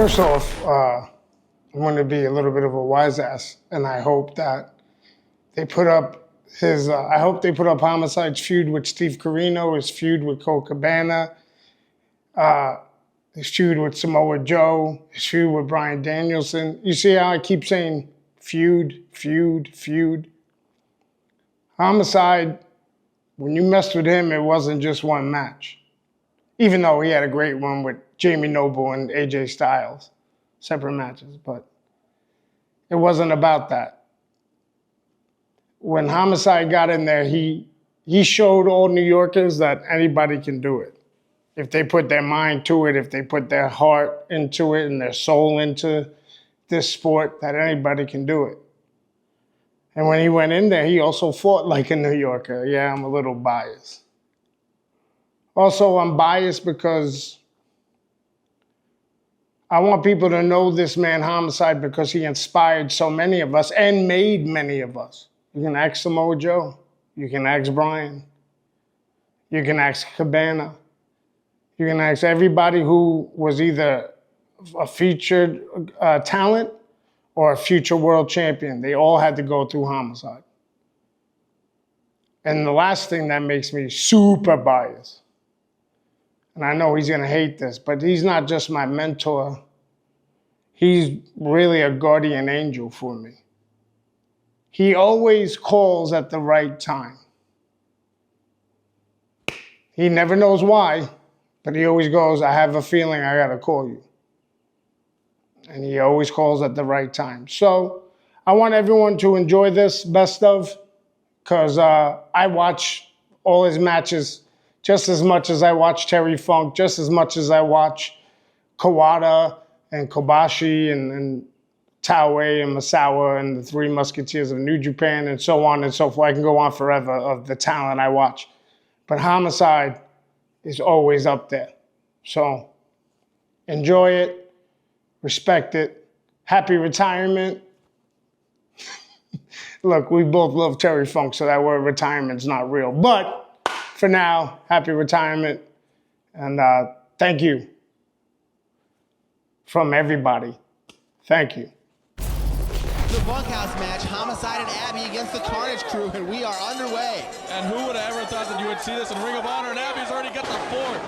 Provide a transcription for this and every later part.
First off, I'm going to be a little bit of a wise ass, and I hope that they put up I hope they put up Homicide's feud with Steve Corino, his feud with Colt Cabana, his feud with Samoa Joe, his feud with Bryan Danielson. You see how I keep saying feud, feud, feud? Homicide, when you messed with him, it wasn't just one match. Even though he had a great one with Jamie Noble and AJ Styles, separate matches, but it wasn't about that. When Homicide got in there, he showed all New Yorkers that anybody can do it. If they put their mind to it, if they put their heart into it and their soul into this sport, that anybody can do it. And when he went in there, he also fought like a New Yorker. Yeah, I'm a little biased. Also, I'm biased because I want people to know this man Homicide because he inspired so many of us and made many of us. You can ask Samoa Joe. You can ask Bryan. You can ask Cabana. You can ask everybody who was either a featured talent or a future world champion. They all had to go through Homicide. And the last thing that makes me super biased, and I know he's going to hate this, but he's not just my mentor. He's really a guardian angel for me. He always calls at the right time. He never knows why, but he always goes, I have a feeling I got to call you. And he always calls at the right time. So I want everyone to enjoy this best of, because I watch all his matches just as much as I watch Terry Funk, just as much as I watch Kawada and Kobashi and Taue and Masawa and the Three Musketeers of New Japan and so on and so forth. I can go on forever of the talent I watch. But Homicide is always up there. So enjoy it, respect it, happy retirement. Look, we both love Terry Funk, so that word retirement's not real. But for now, happy retirement, and thank you from everybody. Thank you. The bunkhouse match, Homicide and Abby against the Carnage Crew, and we are underway. And who would have ever thought that you would see this in Ring of Honor, and Abby's already got the fork.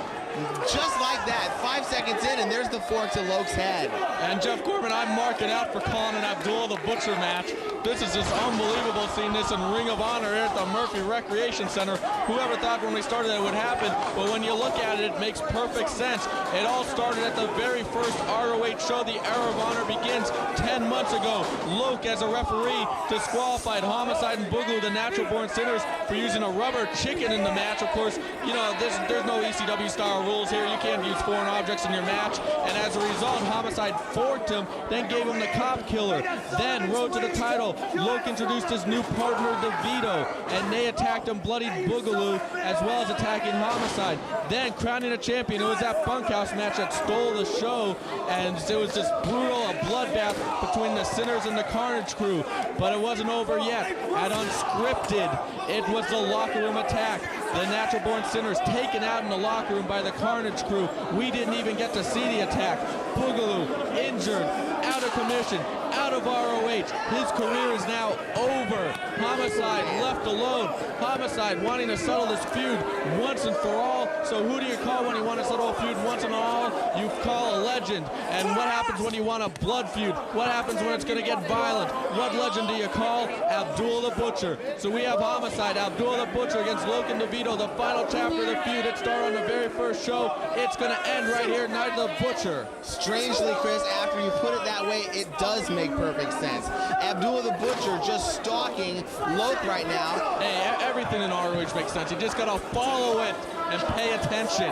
Just like that, 5 seconds in, and there's the fork to Loke's head. And Jeff Corbin, I'm marking out for calling an Abdul the Butcher match. This is just unbelievable seeing this in Ring of Honor here at the Murphy Recreation Center. Whoever thought when we started that it would happen, but when you look at it, it makes perfect sense. It all started at the very first ROH show. The Era of Honor begins 10 months ago. Loke, as a referee, disqualified Homicide and Boogaloo, the Natural Born Sinners, for using a rubber chicken in the match. Of course, you know, there's no ECW style rules here. You can't use foreign objects in your match. And as a result, Homicide forked him, then gave him the cop killer. Then rode to the title. Loke introduced his new partner, DeVito, and they attacked him, bloodied Boogaloo, as well as attacking Homicide. Then crowning a champion. It was that bunkhouse match that stole the show, and it was just brutal, a bloodbath between the Sinners and the Carnage Crew. But it wasn't over yet. At Unscripted, it was the locker room attack. The Natural Born Sinners taken out in the locker room by the Carnage Crew. We didn't even get to see the attack. Boogaloo injured, out of commission, out of ROH. His career is now over. Homicide left alone. Homicide wanting to settle this feud once and for all. So who do you call when you want to settle a feud once and all? You call a legend. And what happens when you want a blood feud? What happens when it's going to get violent? What legend do you call? Abdul the Butcher. So we have Homicide, Abdul the Butcher against Loke and DeVito, the final chapter of the feud. It started on the very first show. It's going to end right here, Night of the Butcher. Strangely, Chris, after you put it that way, it does make perfect sense. Abdul the Butcher just stalking Loke right now. Hey, everything in ROH makes sense. You just got to follow it and pay attention.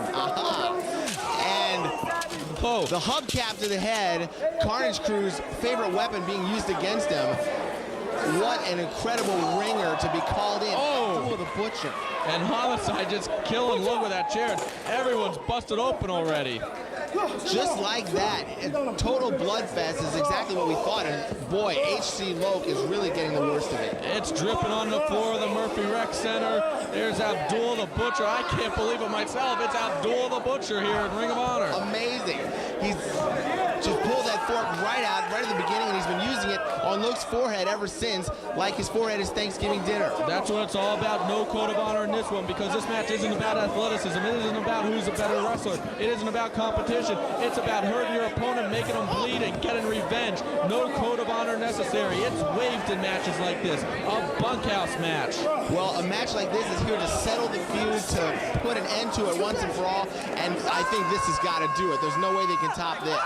And the hubcap to the head, Carnage Crew's favorite weapon being used against him. What an incredible ringer to be called in. Abdul the Butcher. And Homicide just killing Loke with that chair. Everyone's busted open already. Just like that, a total bloodfest is exactly what we thought. And boy, HC Loke is really getting the worst of it. It's dripping on the floor of the Murphy Rec Center. There's Abdul the Butcher. I can't believe it myself. It's Abdul the Butcher here in Ring of Honor. Amazing. He's just pulled that fork right out, right at the beginning, and he's been using it on Luke's forehead ever since, like his forehead is Thanksgiving dinner. That's what it's all about. No code of honor in this one, because this match isn't about athleticism. It isn't about who's a better wrestler. It isn't about competition. It's about hurting your opponent, making them bleed, and getting revenge. No code of honor necessary. It's waived in matches like this. A bunkhouse match. Well, a match like this is here to settle the feud, to put an end to it once and for all, and I think this has got to do it. There's no way they can top this.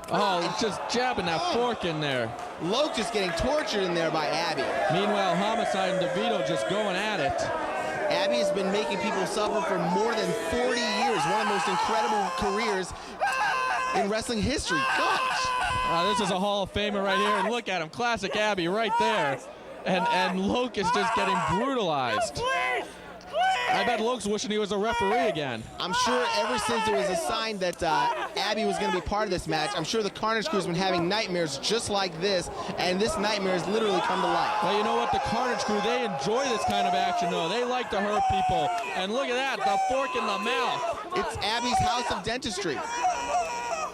Oh, just jabbing that fork in there. Loke just getting tortured in there by Abby. Meanwhile, Homicide and DeVito just going at it. Abby has been making people suffer for more than 40 years. One of the most incredible careers in wrestling history. Gosh. This is a Hall of Famer right here, and look at him. Classic Abby right there. And Loke is just getting brutalized. I bet Loke's wishing he was a referee again. I'm sure ever since it was a sign that Abby was going to be part of this match, I'm sure the Carnage Crew has been having nightmares just like this, and this nightmare has literally come to life. Well, you know what? The Carnage Crew, they enjoy this kind of action, though. They like to hurt people. And look at that, the fork in the mouth. It's Abby's house of dentistry.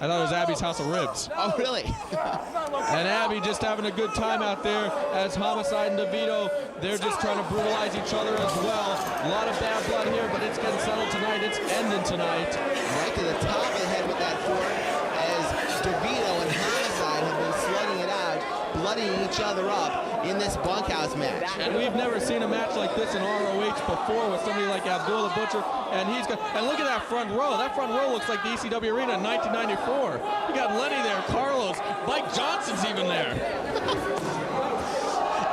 I thought it was Abby's house of ribs. Oh, really? And Abby just having a good time out there as Homicide and DeVito, they're just trying to brutalize each other as well. A lot of bad blood here, but it's getting settled tonight. It's ending tonight. Right to the top of the head with that fork as DeVito and Homicide have been slugging it out, bloodying each other up in this bunkhouse match. And we've never seen a match like this in ROH before with somebody like Abdul the Butcher, and he's got, and look at that front row. That front row looks like the ECW Arena in 1994. You got Lenny there, Carlos, Mike Johnson's even there.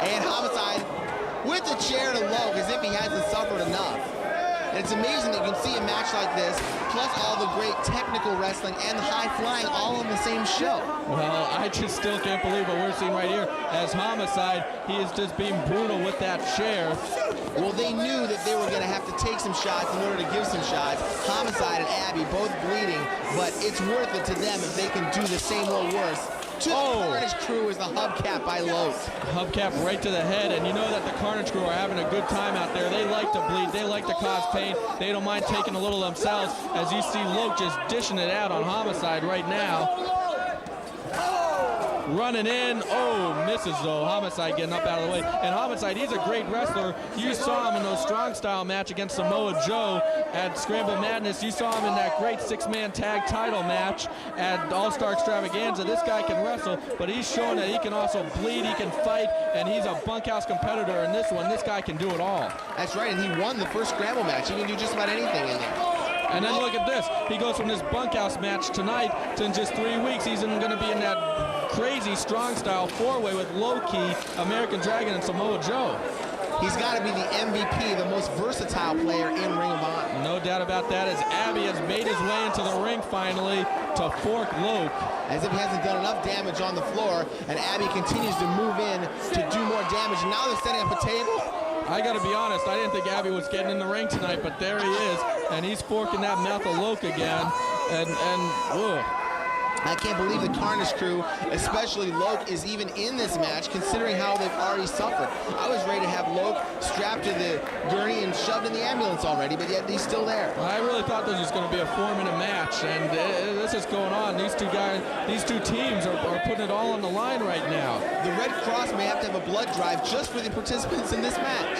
And Homicide with the chair to Loke as if he hasn't suffered enough. And it's amazing that you can see a match like this, plus all the great technical wrestling and the high flying all on the same show. Well, I just still can't believe what we're seeing right here as Homicide, he is just being brutal with that chair. Well, they knew that they were going to have to take some shots in order to give some shots. Homicide and Abby both bleeding, but it's worth it to them if they can do the same or worse. To the Carnage Crew is the hubcap by Loke. Hubcap right to the head, and you know that the Carnage Crew are having a good time out there. They like to bleed, they like to cause pain. They don't mind taking a little themselves, as you see Loke just dishing it out on Homicide right now. Running in, misses though. Homicide getting up out of the way. And Homicide, he's a great wrestler. You saw him in those strong style match against Samoa Joe at Scramble Madness. You saw him in that great 6-man tag title match at All-Star Extravaganza. This guy can wrestle, but he's showing that he can also bleed, he can fight, and he's a bunkhouse competitor in this one. This guy can do it all. That's right, and he won the first Scramble match. He can do just about anything in there. And then look at this. He goes from this bunkhouse match tonight to in just 3 weeks, he's going to be in that crazy strong style 4-way with Low-Key, American Dragon, and Samoa Joe. He's got to be the MVP, the most versatile player in Ring of Honor. No doubt about that, as Abby has made his way into the ring finally to fork Loke. As if he hasn't done enough damage on the floor, and Abby continues to move in to do more damage. Now they're setting up a table. I gotta be honest, I didn't think Abby was getting in the ring tonight, but there he is, and he's forking that mouth of Loke again, and ugh. I can't believe the Carnage Crew, especially Loke, is even in this match, considering how they've already suffered. I was ready to have Loke strapped to the gurney and shoved in the ambulance already, but yet he's still there. I really thought this was going to be a 4-minute match, and this is going on. These two guys, these two teams are putting it all on the line right now. The Red Cross may have to have a blood drive just for the participants in this match.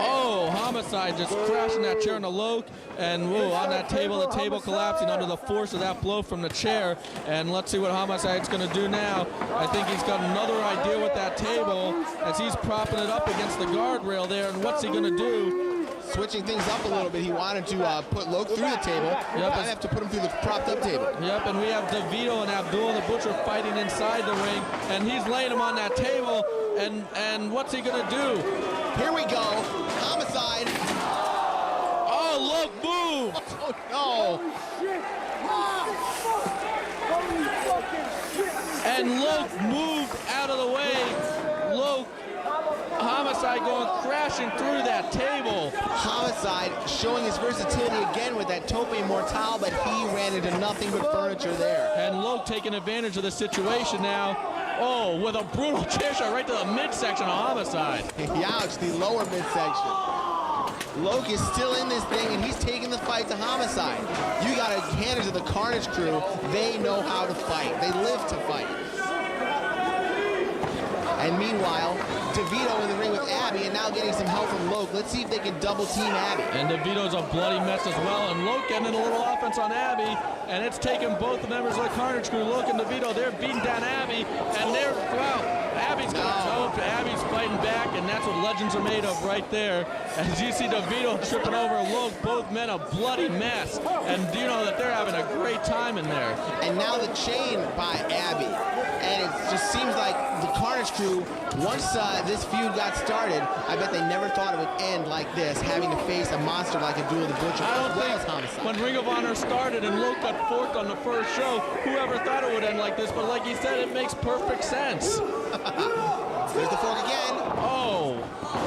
Oh, Homicide just crashing that chair into Loke, and whoa, on that table, the table collapsing under the force of that blow from the chair. And let's see what Homicide's going to do now. I think he's got another idea with that table as he's propping it up against the guardrail there. And what's he going to do? Switching things up a little bit, he wanted to put Loke through the table. Yep, I have to put him through the propped up table. Yep, and we have DeVito and Abdul the Butcher fighting inside the ring, and he's laying him on that table. And what's he going to do? Here we go. Homicide. Oh, Loke moved. Oh, no. And Loke moved out of the way. Loke, Homicide going crashing through that table. Homicide showing his versatility again with that tope mortal, but he ran into nothing but furniture there. And Loke taking advantage of the situation now. Oh, with a brutal chair shot right to the midsection of Homicide. Ouch, the lower midsection. Loke is still in this thing, and he's taking the fight to Homicide. You got to hand it to the Carnage crew. They know how to fight. They live to fight. And meanwhile, DeVito in the ring with Abby, and now getting some help from Loke. Let's see if they can double team Abby. And DeVito's a bloody mess as well. And Loke getting in a little offense on Abby, and it's taking both the members of the Carnage crew, Loke and DeVito. They're beating down Abby, and they're, well, Abby's Abby's fighting back, and that's what legends are made of right there. As you see DeVito tripping over Loke, both men a bloody mess, and you know that they're having a great time in there. And now the chain by Abby, and it just seems like the Carnage crew, once this feud got started, I bet they never thought it would end like this, having to face a monster like Abdullah the Butcher, I don't as well think as Homicide. when Ring of Honor started and Loke got forked on the first show, whoever thought it would end like this, but like you said, it makes perfect sense. There's the fork again. Oh,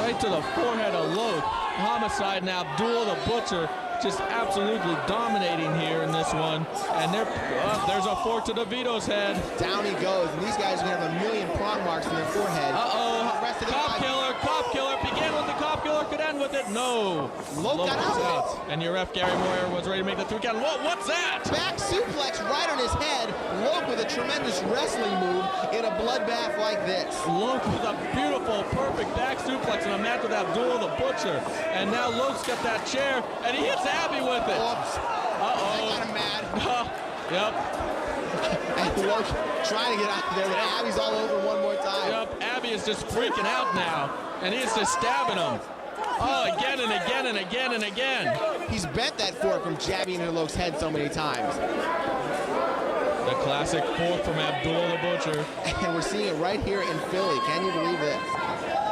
right to the forehead of Loke. Homicide now, Abdullah the Butcher, just absolutely dominating here in this one. And there's a fork to DeVito's head. Down he goes, and these guys are going to have a million prong marks in their forehead. Cop killer, began with the cop killer, could end with it. No. Loke got out. And your ref, Gary Moyer, was ready to make the 3 count. What's that? Back suplex right on his head. Loke with a tremendous wrestling move in a bloodbath like this. Loke with a beautiful, perfect back suplex in a match with Abdullah the Butcher. And now Loke's got that chair, and he hits Abby with it. Oops. That got him mad. Yep. And Loke trying to get out of there, but Abby's all over one more time. Yep, Abby is just freaking out now, and he's just stabbing him. Oh, again and again and again and again. He's bent that fork from jabbing into Loke's head so many times. The classic fork from Abdullah the Butcher. And we're seeing it right here in Philly. Can you believe this?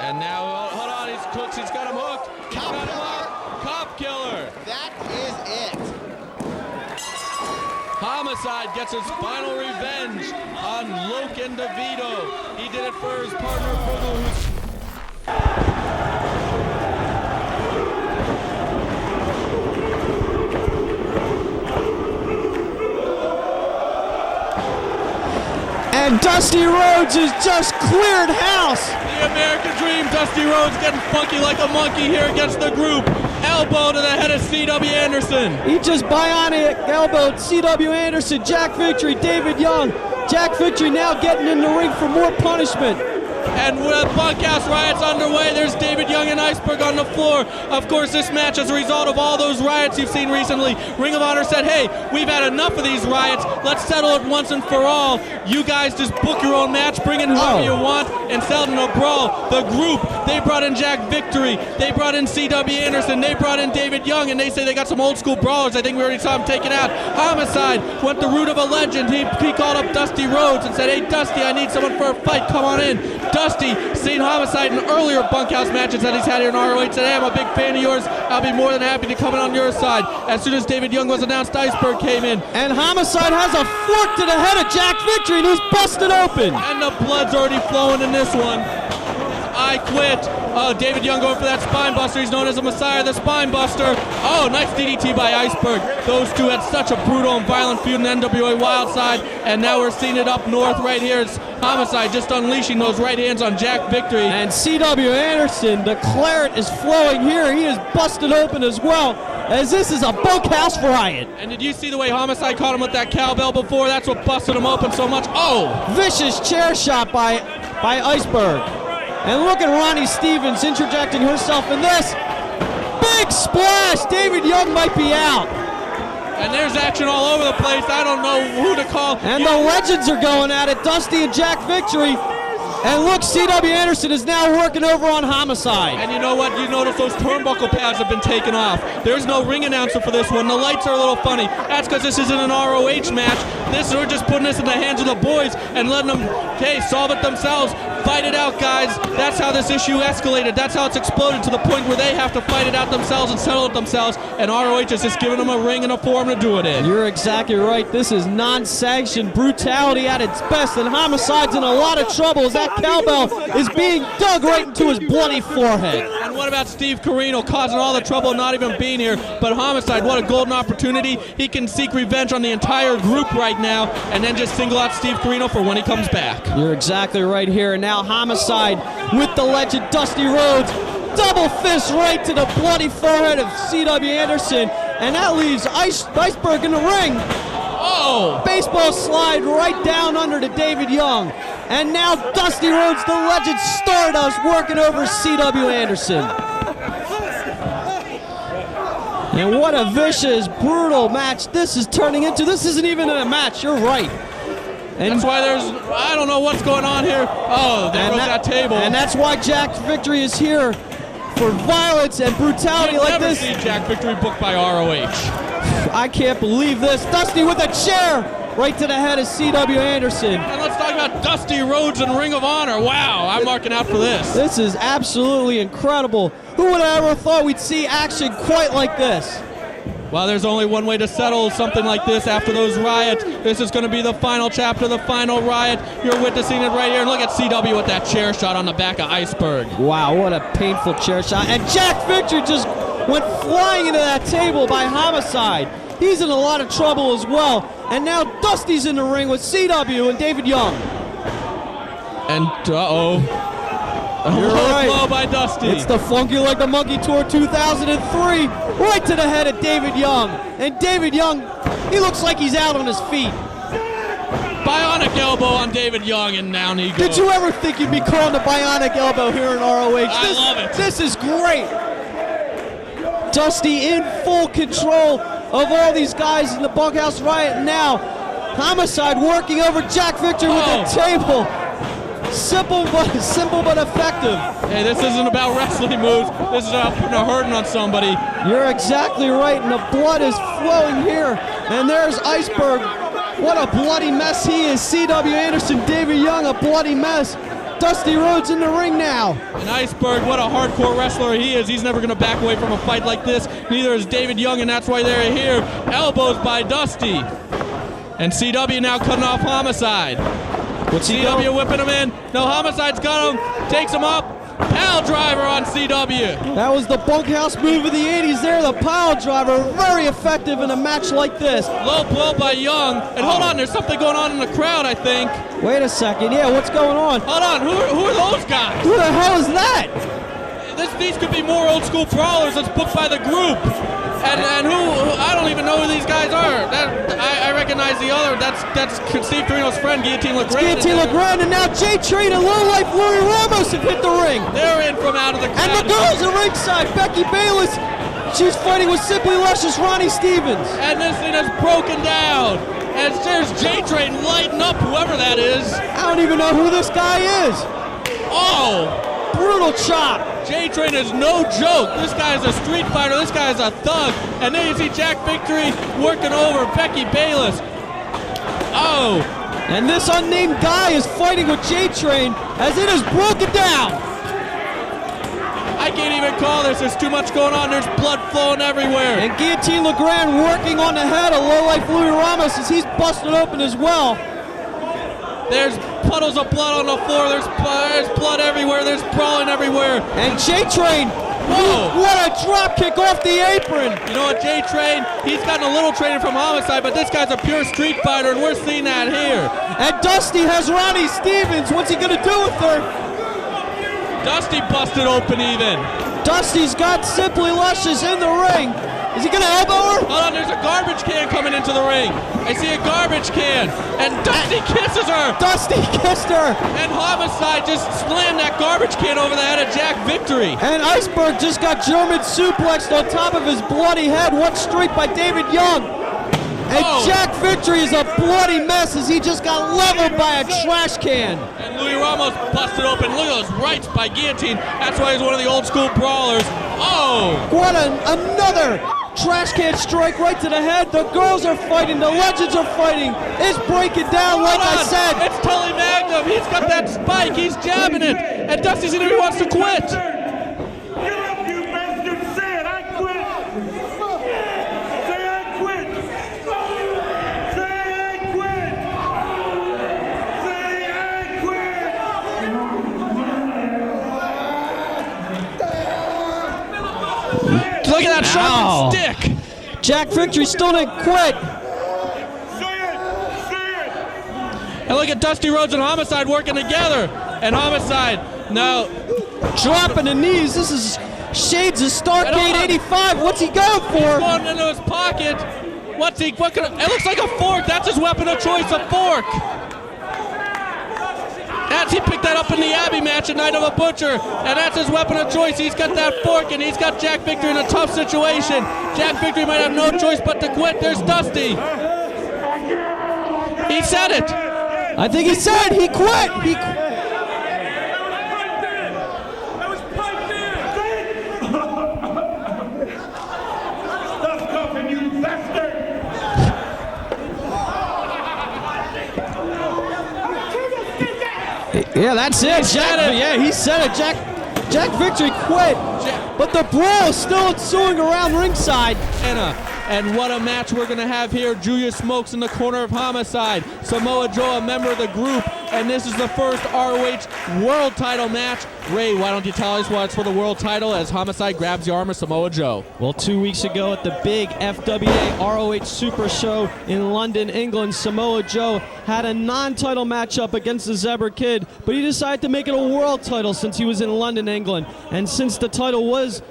And now, hold on, he's got him hooked. Cop killer. That is it. Homicide gets his final revenge on Loke and DeVito. He did it for his partner, Boogle, who's... And Dusty Rhodes has just cleared house. The American Dream, Dusty Rhodes getting funky like a monkey here against the group. Elbow to the head of C.W. Anderson. He just bionic elbowed C.W. Anderson, Jack Victory, David Young. Jack Victory now getting in the ring for more punishment. And with bunkhouse riots underway, there's David Young and Iceberg on the floor. Of course, this match is a result of all those riots you've seen recently. Ring of Honor said, hey, we've had enough of these riots. Let's settle it once and for all. You guys just book your own match, bring in whoever you want, and settle in a brawl. The group, they brought in Jack Victory. They brought in C.W. Anderson. They brought in David Young, and they say they got some old school brawlers. I think we already saw him taken out. Homicide went the route of a legend. He called up Dusty Rhodes and said, hey, Dusty, I need someone for a fight. Come on in. Dusty, seen Homicide in earlier bunkhouse matches that he's had here in ROH, said, hey, I'm a big fan of yours. I'll be more than happy to come in on your side. As soon as David Young was announced, Iceberg came in. And Homicide has a fork to the head of Jack Victory, and he's busted open. And the blood's already flowing in this one. I quit. Oh, David Young going for that spine buster. He's known as the Messiah, the spine buster. Oh, nice DDT by Iceberg. Those two had such a brutal and violent feud in NWA Wildside, and now we're seeing it up north right here. It's Homicide just unleashing those right hands on Jack Victory. And C.W. Anderson, the claret is flowing here. He is busted open as well, as this is a bunkhouse riot. And did you see the way Homicide caught him with that cowbell before? That's what busted him open so much. Oh! Vicious chair shot by Iceberg. And look at Ronnie Stevens interjecting herself in this. Big splash! David Young might be out. And there's action all over the place. I don't know who to call. And the legends are going at it. Dusty and Jack Victory. And look, C.W. Anderson is now working over on Homicide. And you know what? You notice those turnbuckle pads have been taken off. There's no ring announcer for this one. The lights are a little funny. That's because this isn't an ROH match. We're just putting this in the hands of the boys and letting them, solve it themselves. Fight it out, guys. That's how this issue escalated. That's how it's exploded to the point where they have to fight it out themselves and settle it themselves, and ROH is just giving them a ring and a forum to do it in. You're exactly right. This is non-sanctioned brutality at its best, and Homicide's in a lot of trouble as that cowbell is being dug right into his bloody forehead. And what about Steve Corino causing all the trouble, not even being here? But Homicide, what a golden opportunity. He can seek revenge on the entire group right now and then just single out Steve Corino for when he comes back. You're exactly right here. And now Homicide with the legend Dusty Rhodes. Double fist right to the bloody forehead of C.W. Anderson. And that leaves Iceberg in the ring. Oh! Baseball slide right down under to David Young. And now Dusty Rhodes, the legend Stardust, working over C.W. Anderson. And what a vicious, brutal match this is turning into. This isn't even a match, you're right. And that's why I don't know what's going on here. Oh, there goes that table. And that's why Jack Victory is here for violence and brutality like this. Never see Jack Victory booked by ROH. I can't believe this. Dusty with a chair right to the head of C.W. Anderson. And let's talk about Dusty Rhodes and Ring of Honor. Wow, I'm marking out for this. This is absolutely incredible. Who would have ever thought we'd see action quite like this? Well, there's only one way to settle something like this after those riots. This is going to be the final chapter, the final riot. You're witnessing it right here. And look at CW with that chair shot on the back of Iceberg. Wow, what a painful chair shot. And Jack Victory just went flying into that table by Homicide. He's in a lot of trouble as well. And now Dusty's in the ring with CW and David Young. And, You're right. Blow by Dusty. It's the Funky Like the Monkey Tour 2003, right to the head of David Young. And David Young, he looks like he's out on his feet. Bionic elbow on David Young, and down he goes. Did you ever think you'd be calling the bionic elbow here in ROH? I love it. This is great. Dusty in full control of all these guys in the bunkhouse riot now. Homicide working over Jack Victory with the table. Simple but effective. Hey, this isn't about wrestling moves. This is about putting a hurting on somebody. You're exactly right, and the blood is flowing here. And there's Iceberg. What a bloody mess he is. C.W. Anderson, David Young, a bloody mess. Dusty Rhodes in the ring now. And Iceberg, what a hardcore wrestler he is. He's never going to back away from a fight like this. Neither is David Young, and that's why they're here. Elbows by Dusty. And CW now cutting off Homicide. What's he CW doing? whipping him in. No, Homicide's got him. Takes him up. Pile driver on CW. That was the bunkhouse move of the 80s there, the pile driver. Very effective in a match like this. Low blow by Young. And hold on, there's something going on in the crowd, I think. Wait a second. Yeah, what's going on? Hold on, who are those guys? Who the hell is that? These could be more old school brawlers that's booked by the group. And who I don't even know who these guys are. I recognize the other. That's Steve Corino's friend, Guillotine LeGrand. Guillotine LeGrand, and now J-Train and Lowlife Louie Ramos have hit the ring. They're in from out of the crowd. And the girls at ringside, Becky Bayless, she's fighting with Simply Luscious Ronnie Stevens. And this thing is broken down. And there's J-Train lighting up whoever that is. I don't even know who this guy is. Oh! Brutal chop. J-Train is no joke. This guy is a street fighter. This guy is a thug. And then you see Jack Victory working over Becky Bayless. Oh! And this unnamed guy is fighting with J-Train as it is broken down. I can't even call this. There's too much going on. There's blood flowing everywhere. And Guillotine LeGrand working on the head of Lowlife Louie Ramos as he's busted open as well. There's puddles of blood on the floor. There's blood everywhere. There's brawling everywhere. And J-Train, what a drop kick off the apron. You know what, J-Train, he's gotten a little training from Homicide, but this guy's a pure street fighter, and we're seeing that here. And Dusty has Ronnie Stevens. What's he going to do with her? Dusty busted open even. Dusty's got Simply Luscious in the ring. Is he going to elbow her? Hold on, there's a garbage can coming into the ring. I see a garbage can. And Dusty kisses her. Dusty kissed her. And Homicide just slammed that garbage can over the head of Jack Victory. And Iceberg just got German suplexed on top of his bloody head. One straight by David Young. And Jack Victory is a bloody mess as he just got leveled by a trash can. And Louie Ramos busted open. Look at those rights by Guillotine. That's why he's one of the old school brawlers. Oh! What another trash can strike right to the head. The girls are fighting. The legends are fighting. It's breaking down like I said. It's Tully Magnum. He's got that spike. He's jabbing it. And Dusty's in here. He wants to quit. Look at that sharp stick. Jack Victory still didn't quit. And look at Dusty Rhodes and Homicide working together. And Homicide now Dropping the knees. This is shades of Starcade 85. What's he going for? He's going into his pocket. It looks like a fork. That's his weapon of choice, a fork. He picked that up in the Abbey match at Night of a Butcher, and that's his weapon of choice. He's got that fork, and he's got Jack Victory in a tough situation. Jack Victory might have no choice but to quit. There's Dusty. He said it. I think he said he quit. Yeah, that's it. He said it. Jack Victory quit. But the brawl is still ensuing around ringside. And what a match we're going to have here. Julius Smokes in the corner of Homicide. Samoa Joe, a member of the group. And this is the first ROH World Title match. Ray, why don't you tell us why it's for the World Title as Homicide grabs the arm of Samoa Joe? Well, 2 weeks ago at the big FWA ROH Super Show in London, England, Samoa Joe had a non-title matchup against the Zebra Kid, but he decided to make it a world title since he was in London, England. And since the title was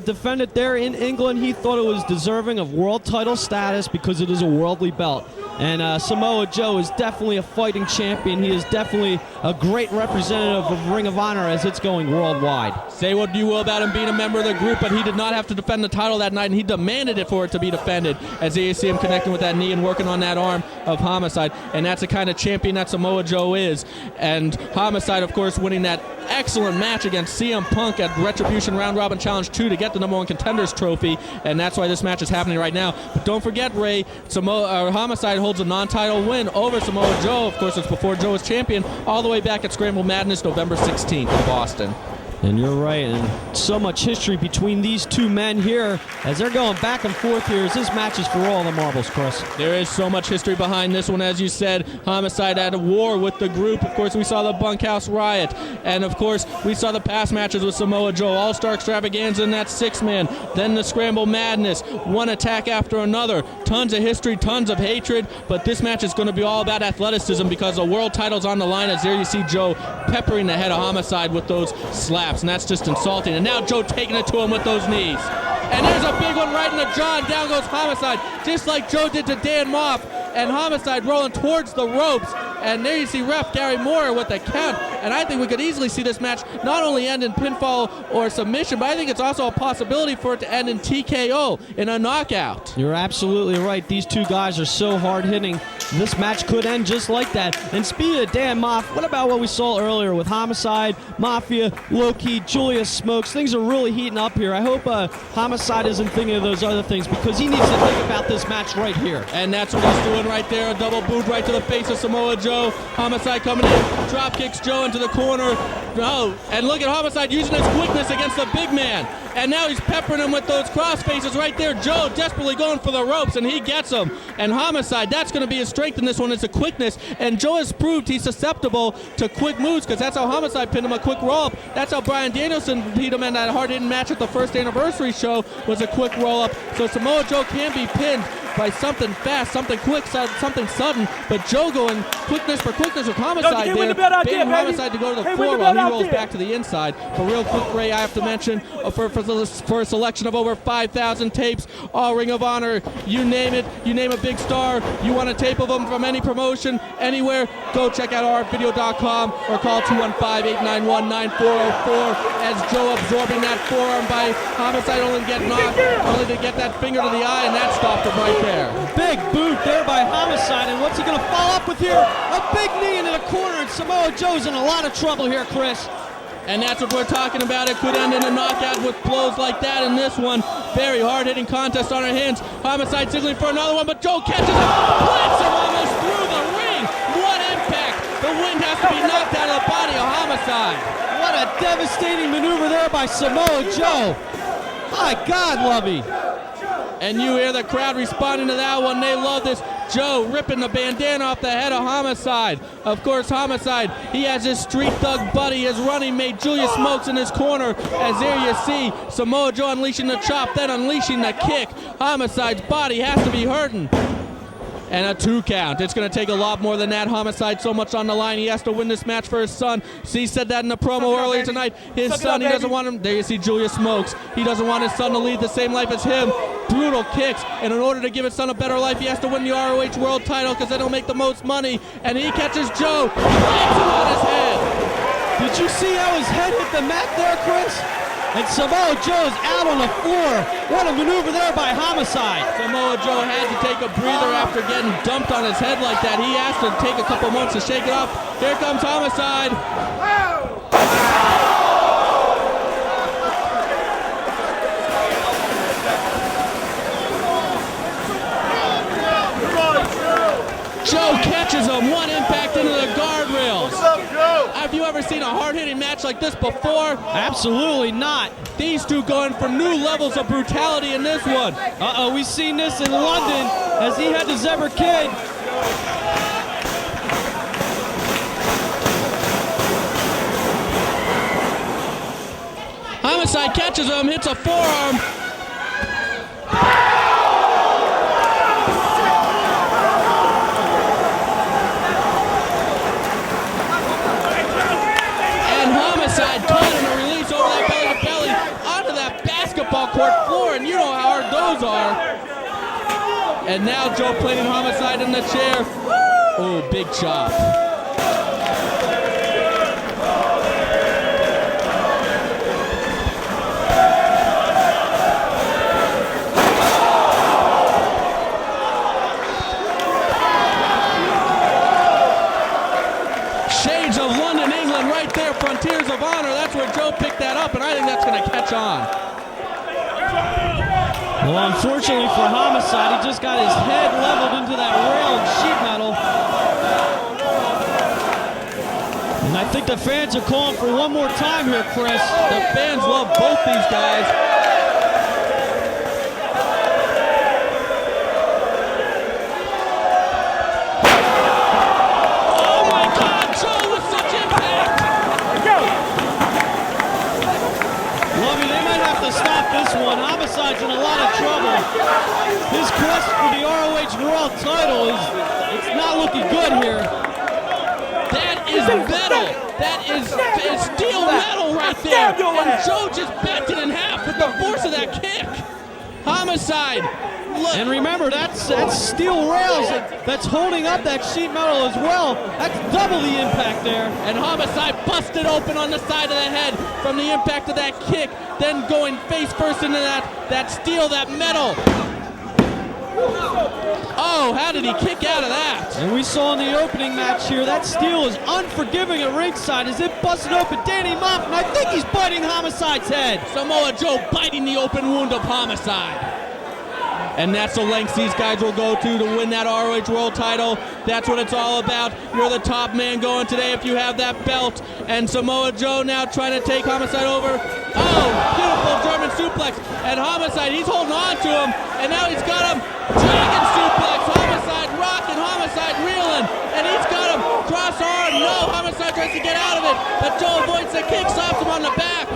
defended there in England, he thought it was deserving of world title status because it is a worldly belt. And Samoa Joe is definitely a fighting champion. He is definitely a great representative of Ring of Honor as it's going worldwide. Say what you will about him being a member of the group, but he did not have to defend the title that night, and he demanded it for it to be defended as you see him connecting with that knee and working on that arm of Homicide. And that's the kind of champion that Samoa Joe is. And Homicide, of course, winning that excellent match against CM Punk at Retribution Round Robin Challenge 2 to get the #1 Contenders trophy, and that's why this match is happening right now. But don't forget, Ray, Homicide holds a non-title win over Samoa Joe. Of course, it's before Joe was champion, all the way back at Scramble Madness, November 16th in Boston. And you're right, and so much history between these two men here as they're going back and forth here as this match is for all the marbles, Chris. There is so much history behind this one, as you said. Homicide at a war with the group. Of course, we saw the Bunkhouse Riot, and of course, we saw the past matches with Samoa Joe, All-Star Extravaganza in that 6-man, then the Scramble Madness, one attack after another. Tons of history, tons of hatred, but this match is going to be all about athleticism because the world title's on the line, as there you see Joe peppering the head of Homicide with those slaps. And that's just insulting. And now Joe taking it to him with those knees. And there's a big one right in the jaw, and down goes Homicide, just like Joe did to Dan Moff. And Homicide rolling towards the ropes. And there you see ref Gary Moore with the count. And I think we could easily see this match not only end in pinfall or submission, but I think it's also a possibility for it to end in TKO, in a knockout. You're absolutely right. These two guys are so hard-hitting. This match could end just like that. And speaking of Dan Moff, what about what we saw earlier with Homicide, Mafia, Low-Key, Julius Smokes? Things are really heating up here. I hope Homicide isn't thinking of those other things because he needs to think about this match right here. And that's what he's doing right there. A double boot right to the face of Samoa Joe. Homicide coming in, drop kicks Joe into the corner. Oh, and look at Homicide using his quickness against the big man. And now he's peppering him with those cross faces right there. Joe desperately going for the ropes, and he gets him. And Homicide, that's going to be his strength in this one, is the quickness. And Joe has proved he's susceptible to quick moves because that's how Homicide pinned him, a quick roll-up. That's how Bryan Danielson beat him in that hard-hitting match at the first anniversary show, was a quick roll-up. So Samoa Joe can be pinned by something fast, something quick, something sudden, but Joe going quickness for quickness with Homicide there, baiting Homicide to go to the floor while he rolls back to the inside. But real quick, Ray, I have to mention, for a selection of over 5,000 tapes, all Ring of Honor, you name it, you name a big star, you want a tape of them from any promotion, anywhere, go check out rfvideo.com or call 215-891-9404 as Joe absorbing that forearm by Homicide, only to get knocked, only to get that finger to the eye, and that stopped him right there. Big boot there by Homicide, and what's he going to follow up with here? A big knee into the corner, and Samoa Joe's in a lot of trouble here, Chris. And that's what we're talking about. It could end in a knockout with blows like that in this one. Very hard-hitting contest on our hands. Homicide signaling for another one, but Joe catches him, blitz him almost through the ring. What impact! The wind has to be knocked out of the body of Homicide. What a devastating maneuver there by Samoa Joe. My God, Lovey. And you hear the crowd responding to that one. They love this. Joe ripping the bandana off the head of Homicide. Of course, Homicide, he has his street thug buddy, his running mate, Julius Smokes, in his corner. As there you see, Samoa Joe unleashing the chop, then unleashing the kick. Homicide's body has to be hurting. And a 2 count. It's going to take a lot more than that. Homicide so much on the line. He has to win this match for his son. He said that in the promo earlier tonight. His son, he doesn't want him. There you see Julius Smokes. He doesn't want his son to lead the same life as him. Brutal kicks. And in order to give his son a better life, he has to win the ROH World title because then he'll make the most money. And he catches Joe. Hits him on his head. Did you see how his head hit the mat there, Chris? And Samoa Joe is out on the floor. What a maneuver there by Homicide. Samoa Joe had to take a breather after getting dumped on his head like that. He has to take a couple moments to shake it off. Here comes Homicide. Joe catches him. One impact into the guardrails. What's up, Joe? Have you ever seen a hard-hitting match like this before? Absolutely not. These two going for new levels of brutality in this one. Uh-oh, we've seen this in London as he had the Zebra Kid. Homicide catches him, hits a forearm. Caught in a release over that belly-to-belly onto that basketball court floor, and you know how hard those are. And now Joe planting Homicide in the chair. Oh, big chop. Shades of London, England, right there, Frontiers of Honor. That's where Joe picked that up, and I think that's going to catch on. Well, unfortunately for Homicide, he just got his head leveled into that rail of sheet metal. And I think the fans are calling for one more time here, Chris. The fans love both these guys. Homicide's in a lot of trouble. His quest for the ROH World title it's not looking good here. That is metal. That is steel metal right there. And Joe just bent it in half with the force of that kick. Homicide. Look. And remember, that's steel rails that's holding up that sheet metal as well. That's double the impact there. And Homicide busted open on the side of the head from the impact of that kick, then going face first into that steel, that metal. Oh, how did he kick out of that? And we saw in the opening match here, that steel is unforgiving at ringside as it busted open Danny Moff, and I think he's biting Homicide's head. Samoa Joe biting the open wound of Homicide. And that's the lengths these guys will go to win that ROH World title. That's what it's all about. You're the top man going today if you have that belt. And Samoa Joe now trying to take Homicide over. Oh, beautiful German suplex. And Homicide, he's holding on to him. And now he's got him. Dragon suplex. Homicide rocking, Homicide reeling. And he's got him. Cross arm. No, Homicide tries to get out of it. But Joe avoids the kick, slaps him on the back.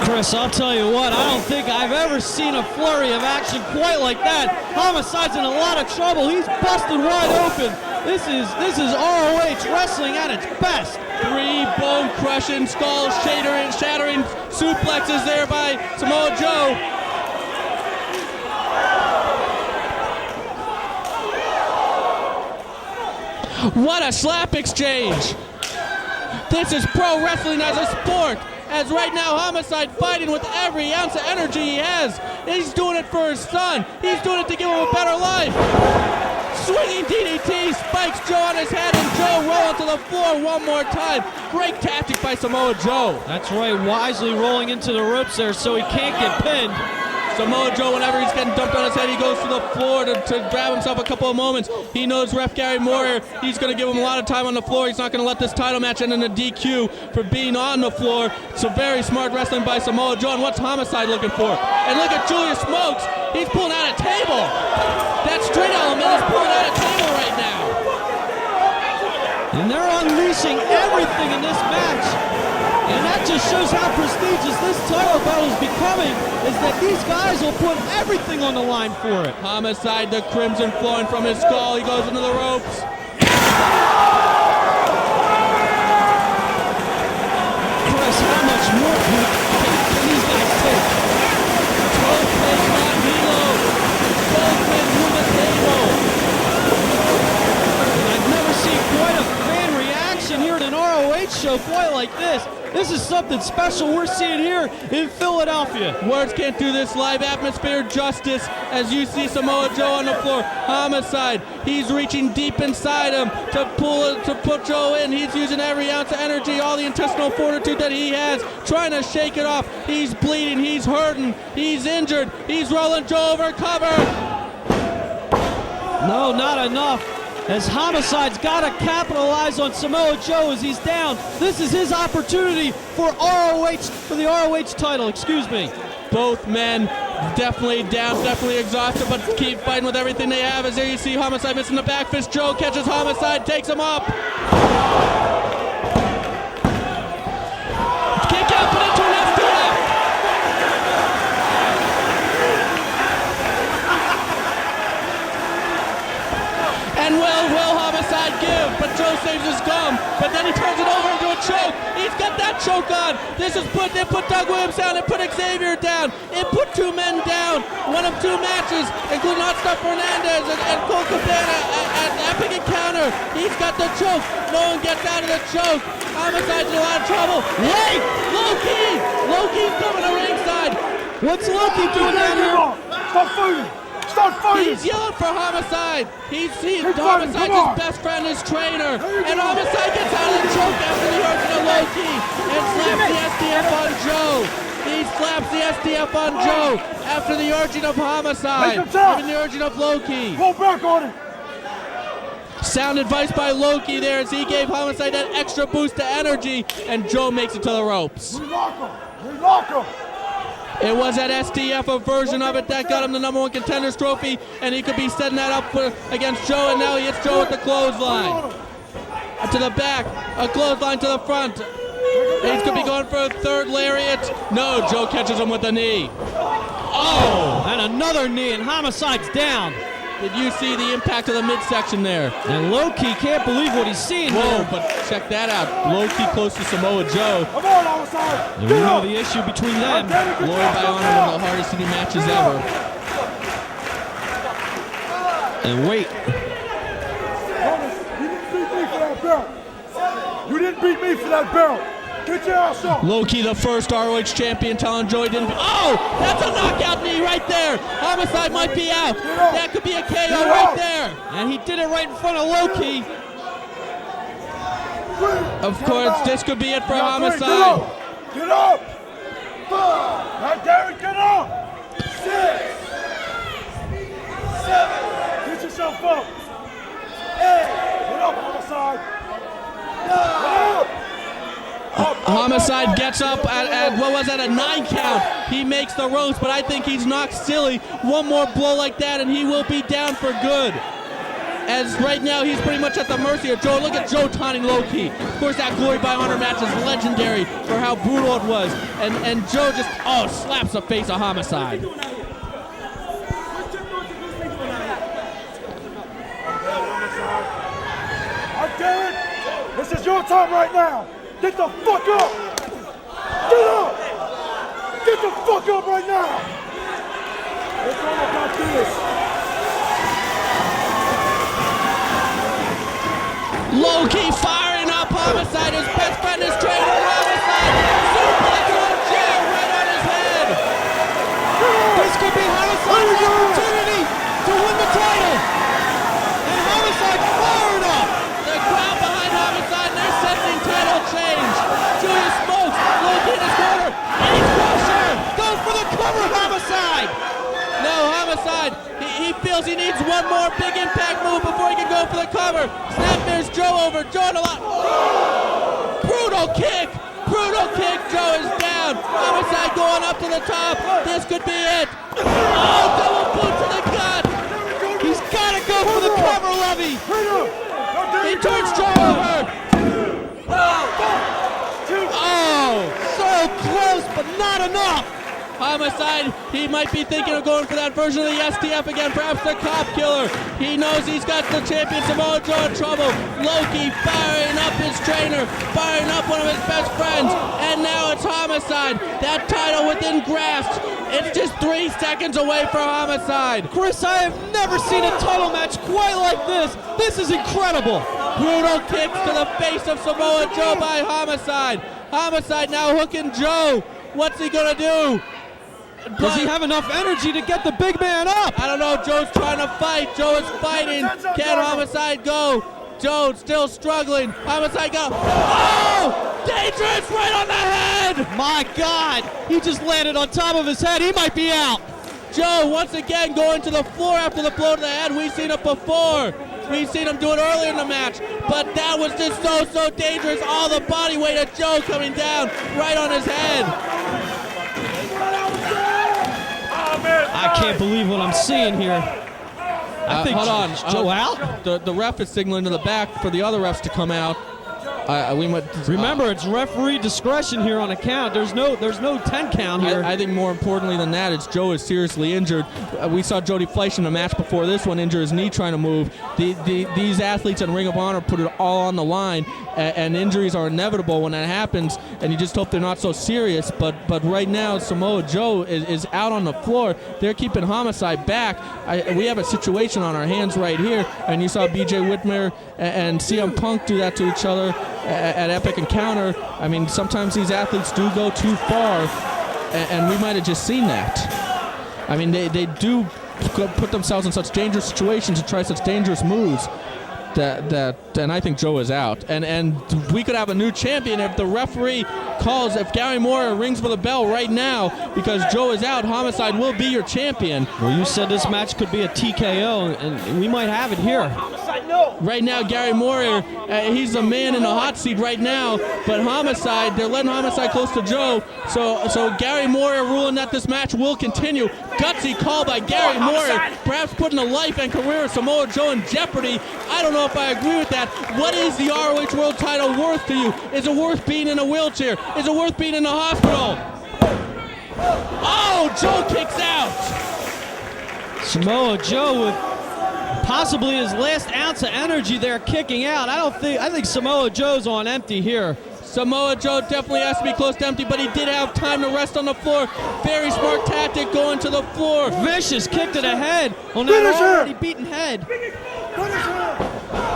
Chris, I'll tell you what, I don't think I've ever seen a flurry of action quite like that. Homicide's in a lot of trouble. He's busted wide open. This is ROH wrestling at its best. 3 bone-crushing, skull-shattering suplexes there by Samoa Joe. What a slap exchange. This is pro wrestling as a sport. As right now, Homicide fighting with every ounce of energy he has He's doing it for his son. He's doing it to give him a better life. Swinging DDT, spikes Joe on his head, and Joe rolling to the floor one more time. Great tactic by Samoa Joe. That's right, wisely rolling into the ropes there so he can't get pinned. Samoa Joe, whenever he's getting dumped on his head, he goes to the floor to grab himself a couple of moments. He knows ref Gary Moore, he's going to give him a lot of time on the floor. He's not going to let this title match end in a DQ for being on the floor. So very smart wrestling by Samoa Joe. And what's Homicide looking for? And look at Julius Smokes. He's pulling out a table. That Street Element is pulling out a table right now. And they're unleashing everything in this match. And that just shows how prestigious this title battle is becoming, is that these guys will put everything on the line for it. Homicide, the crimson flowing from his skull. He goes into the ropes. Chris, how much more can these guys take? Both men on Hilo. Both men through the table. And I've never seen quite a fan reaction here at an ROH show quite like this. This is something special we're seeing here in Philadelphia. Words can't do this live atmosphere justice as you see Samoa Joe on the floor. Homicide, he's reaching deep inside him to put Joe in. He's using every ounce of energy, all the intestinal fortitude that he has, trying to shake it off. He's bleeding, he's hurting, he's injured. He's rolling Joe over cover. No, not enough. As Homicide's got to capitalize on Samoa Joe as he's down. This is his opportunity for the ROH title, excuse me. Both men definitely down, definitely exhausted, but keep fighting with everything they have. As there you see Homicide missing the back fist. Joe catches Homicide, takes him up. Kick out, put into an FTF. And will Homicide give, but Joe saves his gum, but then he turns it over into a choke. He's got that choke on. They put Doug Williams down, it put Xavier down, it put two men down. One of two matches, including Hot Stuff Fernandez and Cole Cabana, an epic encounter. He's got the choke, no one gets out of the choke. Homicide's in a lot of trouble. Wait, Loki's coming to ringside. What's Loki doing down here? Stop fighting! Stop fighting! He's yelling for Homicide. Homicide's his best friend, his trainer. And Homicide gets out of the choke after the origin of Loki and slaps the SDF on Joe. He slaps the SDF on Joe after the origin of Homicide. Even the origin of Loki. Pull back on it! Sound advice by Loki there as he gave Homicide that extra boost to energy, and Joe makes it to the ropes. Relock him! It was that STF, a version of it that got him the #1 Contenders trophy, and he could be setting that up against Joe, and now he hits Joe with the clothesline. To the back, a clothesline to the front. He's going to be going for a third lariat. No, Joe catches him with a knee. Oh, and another knee, and Homicide's down. Did you see the impact of the midsection there? And Loki can't believe what he's seeing Whoa, here. but check that out. Loki close to Samoa Joe. Come on, outside! And we know the issue between them. Glory by honor, one of the hardest hitting matches ever. And wait. You didn't beat me for that belt! Get your ass up! Loki, the first ROH champion, telling Joe he didn't. Oh, that's a knockout knee right there. Homicide might be out. That could be a KO right there. And he did it right in front of Loki. Of course, this could be it for Homicide. Get up! 5! Now, Derek, get up! 6! 7! Get yourself up! 8! Get up, Homicide! 9! Get up! Homicide gets up at what was that, a 9 count. He makes the ropes, but I think he's knocked silly. One more blow like that, and he will be down for good. As right now, he's pretty much at the mercy of Joe. Look at Joe taunting Loki. Of course, that Glory by Honor match is legendary for how brutal it was. And Joe just, slaps the face of Homicide. Derek, this is your time right now. Get the fuck up! Get up! Get the fuck up right now! It's all about this. Loki firing up Homicide, his best friend, his trainer, Homicide. Suplex on Joe right on his head. This could be over. Joe on the line. Brutal kick. Brutal kick. Joe is down. Homicide going up to the top. This could be it. Oh, double boot to the gut. He's got to go for the cover, Levy. He turns Joe over. Oh, so close, but not enough. Homicide, he might be thinking of going for that version of the STF again, perhaps the cop killer. He knows he's got the champion Samoa Joe in trouble. Loki firing up his trainer, firing up one of his best friends, and now it's Homicide. That title within grasp. It's just 3 seconds away for Homicide. Chris, I have never seen a title match quite like this. This is incredible. Brutal kicks to the face of Samoa Joe by Homicide. Homicide now hooking Joe. What's he gonna do? Does he have enough energy to get the big man up? I don't know. Joe's trying to fight. Joe is fighting. Can Homicide go? Joe still struggling. Homicide go. Oh! Dangerous right on the head! My God! He just landed on top of his head. He might be out. Joe once again going to the floor after the blow to the head. We've seen it before. We've seen him do it earlier in the match. But that was just so dangerous. All the body weight of Joe coming down right on his head. I can't believe what I'm seeing here. I think hold on. Joe out? The ref is signaling to the back for the other refs to come out. Remember, it's referee discretion here on a count. There's no 10 count here. I think more importantly than that is Joe is seriously injured. We saw Jody Fleisch in the match before this one injure his knee trying to move. These athletes in Ring of Honor put it all on the line, and injuries are inevitable when that happens, and you just hope they're not so serious. But right now, Samoa Joe is out on the floor. They're keeping Homicide back. We have a situation on our hands right here, and you saw BJ Whitmer and CM Punk do that to each other at Epic Encounter. I mean, sometimes these athletes do go too far, and we might have just seen that. I mean, they do put themselves in such dangerous situations and try such dangerous moves and I think Joe is out. And we could have a new champion if the referee calls, if Gary Moore rings for the bell right now, because Joe is out, Homicide will be your champion. Well, you said this match could be a TKO, and we might have it here. Right now, Gary Moore, he's the man in the hot seat right now, but Homicide, they're letting Homicide close to Joe, so Gary Moore ruling that this match will continue. Gutsy call by Gary Moore, perhaps putting the life and career of Samoa Joe in jeopardy. I don't know if I agree with that. What is the ROH World title worth to you? Is it worth being in a wheelchair? Is it worth being in the hospital? Oh, Joe kicks out. Samoa Joe with possibly his last ounce of energy there kicking out. I think Samoa Joe's on empty here. Samoa Joe definitely has to be close to empty, but he did have time to rest on the floor. Very smart tactic going to the floor. Vicious kick to the head on that already beaten head.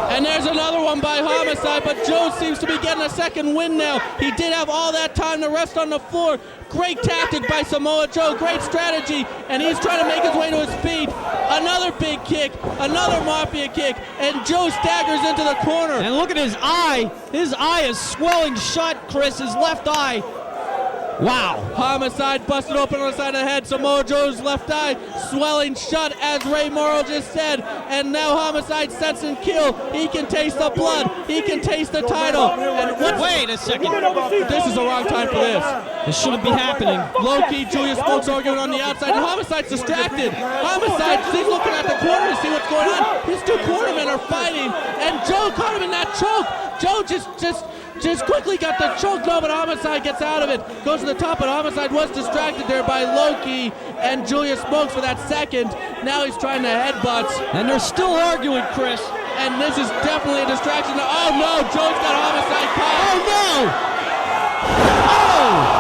And there's another one by Homicide, but Joe seems to be getting a second win now. He did have all that time to rest on the floor. Great tactic by Samoa Joe, great strategy, and he's trying to make his way to his feet. Another big kick, another Mafia kick, and Joe staggers into the corner. And look at his eye. His eye is swelling shut, Chris, his left eye. Wow. Homicide busted open on the side of the head. Samoa Joe's left eye swelling shut, as Ray Morrow just said. And now Homicide sets and kill. He can taste the blood. He can taste the title. And wait a second. This is the wrong time for this. This shouldn't be happening. Low-key, Julius Smokes arguing on the outside, and Homicide's distracted. Homicide, he's looking at the corner to see what's going on. His two cornermen are fighting, and Joe caught him in that choke. Joe just quickly got the choke, no, but Homicide gets out of it. Goes to the top, but Homicide was distracted there by Loki and Julius Smokes for that second. Now he's trying to headbutts. And they're still arguing, Chris. And this is definitely a distraction. Oh no, Joe's got Homicide caught. Oh no! Oh!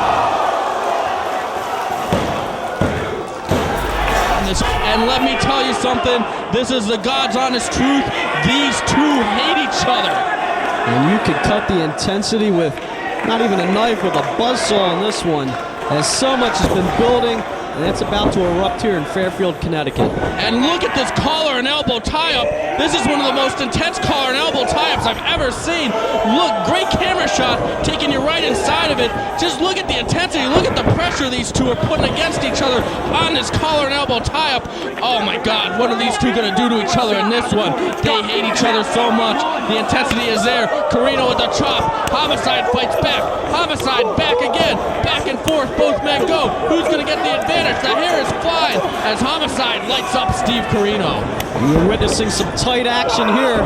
And let me tell you something, this is the God's honest truth. These two hate each other. And you can cut the intensity with not even a knife, with a buzzsaw on this one, as so much has been building, and it's about to erupt here in Fairfield, Connecticut. And look at this collar and elbow tie-up. This is one of the most intense collar and elbow tie-ups performance I've ever seen. Look, great camera shot, taking you right inside of it. Just look at the intensity, look at the pressure these two are putting against each other on this collar and elbow tie-up. Oh my God, what are these two gonna do to each other in this one? They hate each other so much. The intensity is there. Carino with the chop. Homicide fights back. Homicide back again. Back and forth, both men go. Who's gonna get the advantage? The hair is flying as Homicide lights up Steve Carino. You're witnessing some tight action here.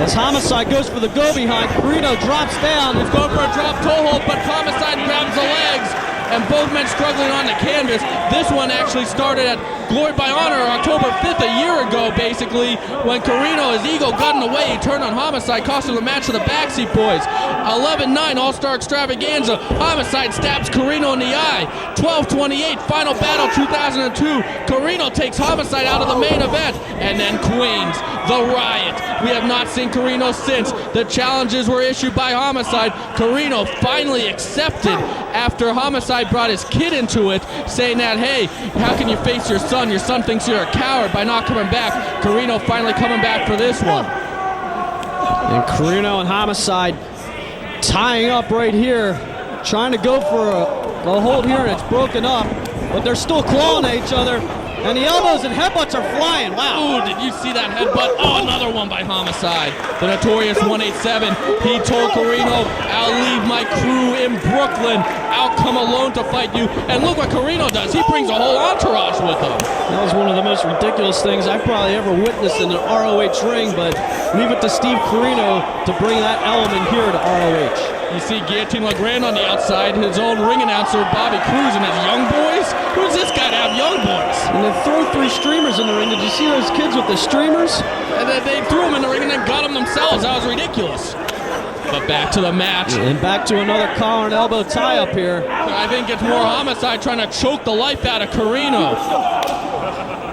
As Homicide goes for the go-behind, Carino drops down. He's going for a drop toe hold, but Homicide grabs the legs, and both men struggling on the canvas. This one actually started at Glory by Honor October 5th, a year ago, basically, when Carino, his ego got in the way. He turned on Homicide, cost him the match to the Backseat Boys. 11-9 All-Star Extravaganza. Homicide stabs Carino in the eye. 12-28 Final Battle 2002. Carino takes Homicide out of the main event. And then Queens, the Riot. We have not seen Carino since. The challenges were issued by Homicide. Carino finally accepted after Homicide brought his kid into it, saying that, hey, how can you face your son? Your son thinks you're a coward by not coming back. Carino finally coming back for this one. And Carino and Homicide tying up right here, trying to go for a hold here, and it's broken up, but they're still clawing at each other, and the elbows and headbutts are flying. Wow. Ooh, did you see that headbutt? Oh, another one by Homicide. The Notorious 187. He told Carino, I'll leave my crew in Brooklyn. I'll come alone to fight you. And look what Carino does. He brings a whole entourage with him. That was one of the most ridiculous things I've probably ever witnessed in an ROH ring, but leave it to Steve Carino to bring that element here to ROH. You see Guillotine LeGrand on the outside, his own ring announcer, Bobby Cruz, and his young boys. Who's this guy to have young boys? And they throw 3 streamers in the ring. Did you see those kids with the streamers? And then they threw them in the ring and then got them themselves. That was ridiculous. But back to the match. And back to another collar and elbow tie-up here. I think it's more Homicide trying to choke the life out of Carino.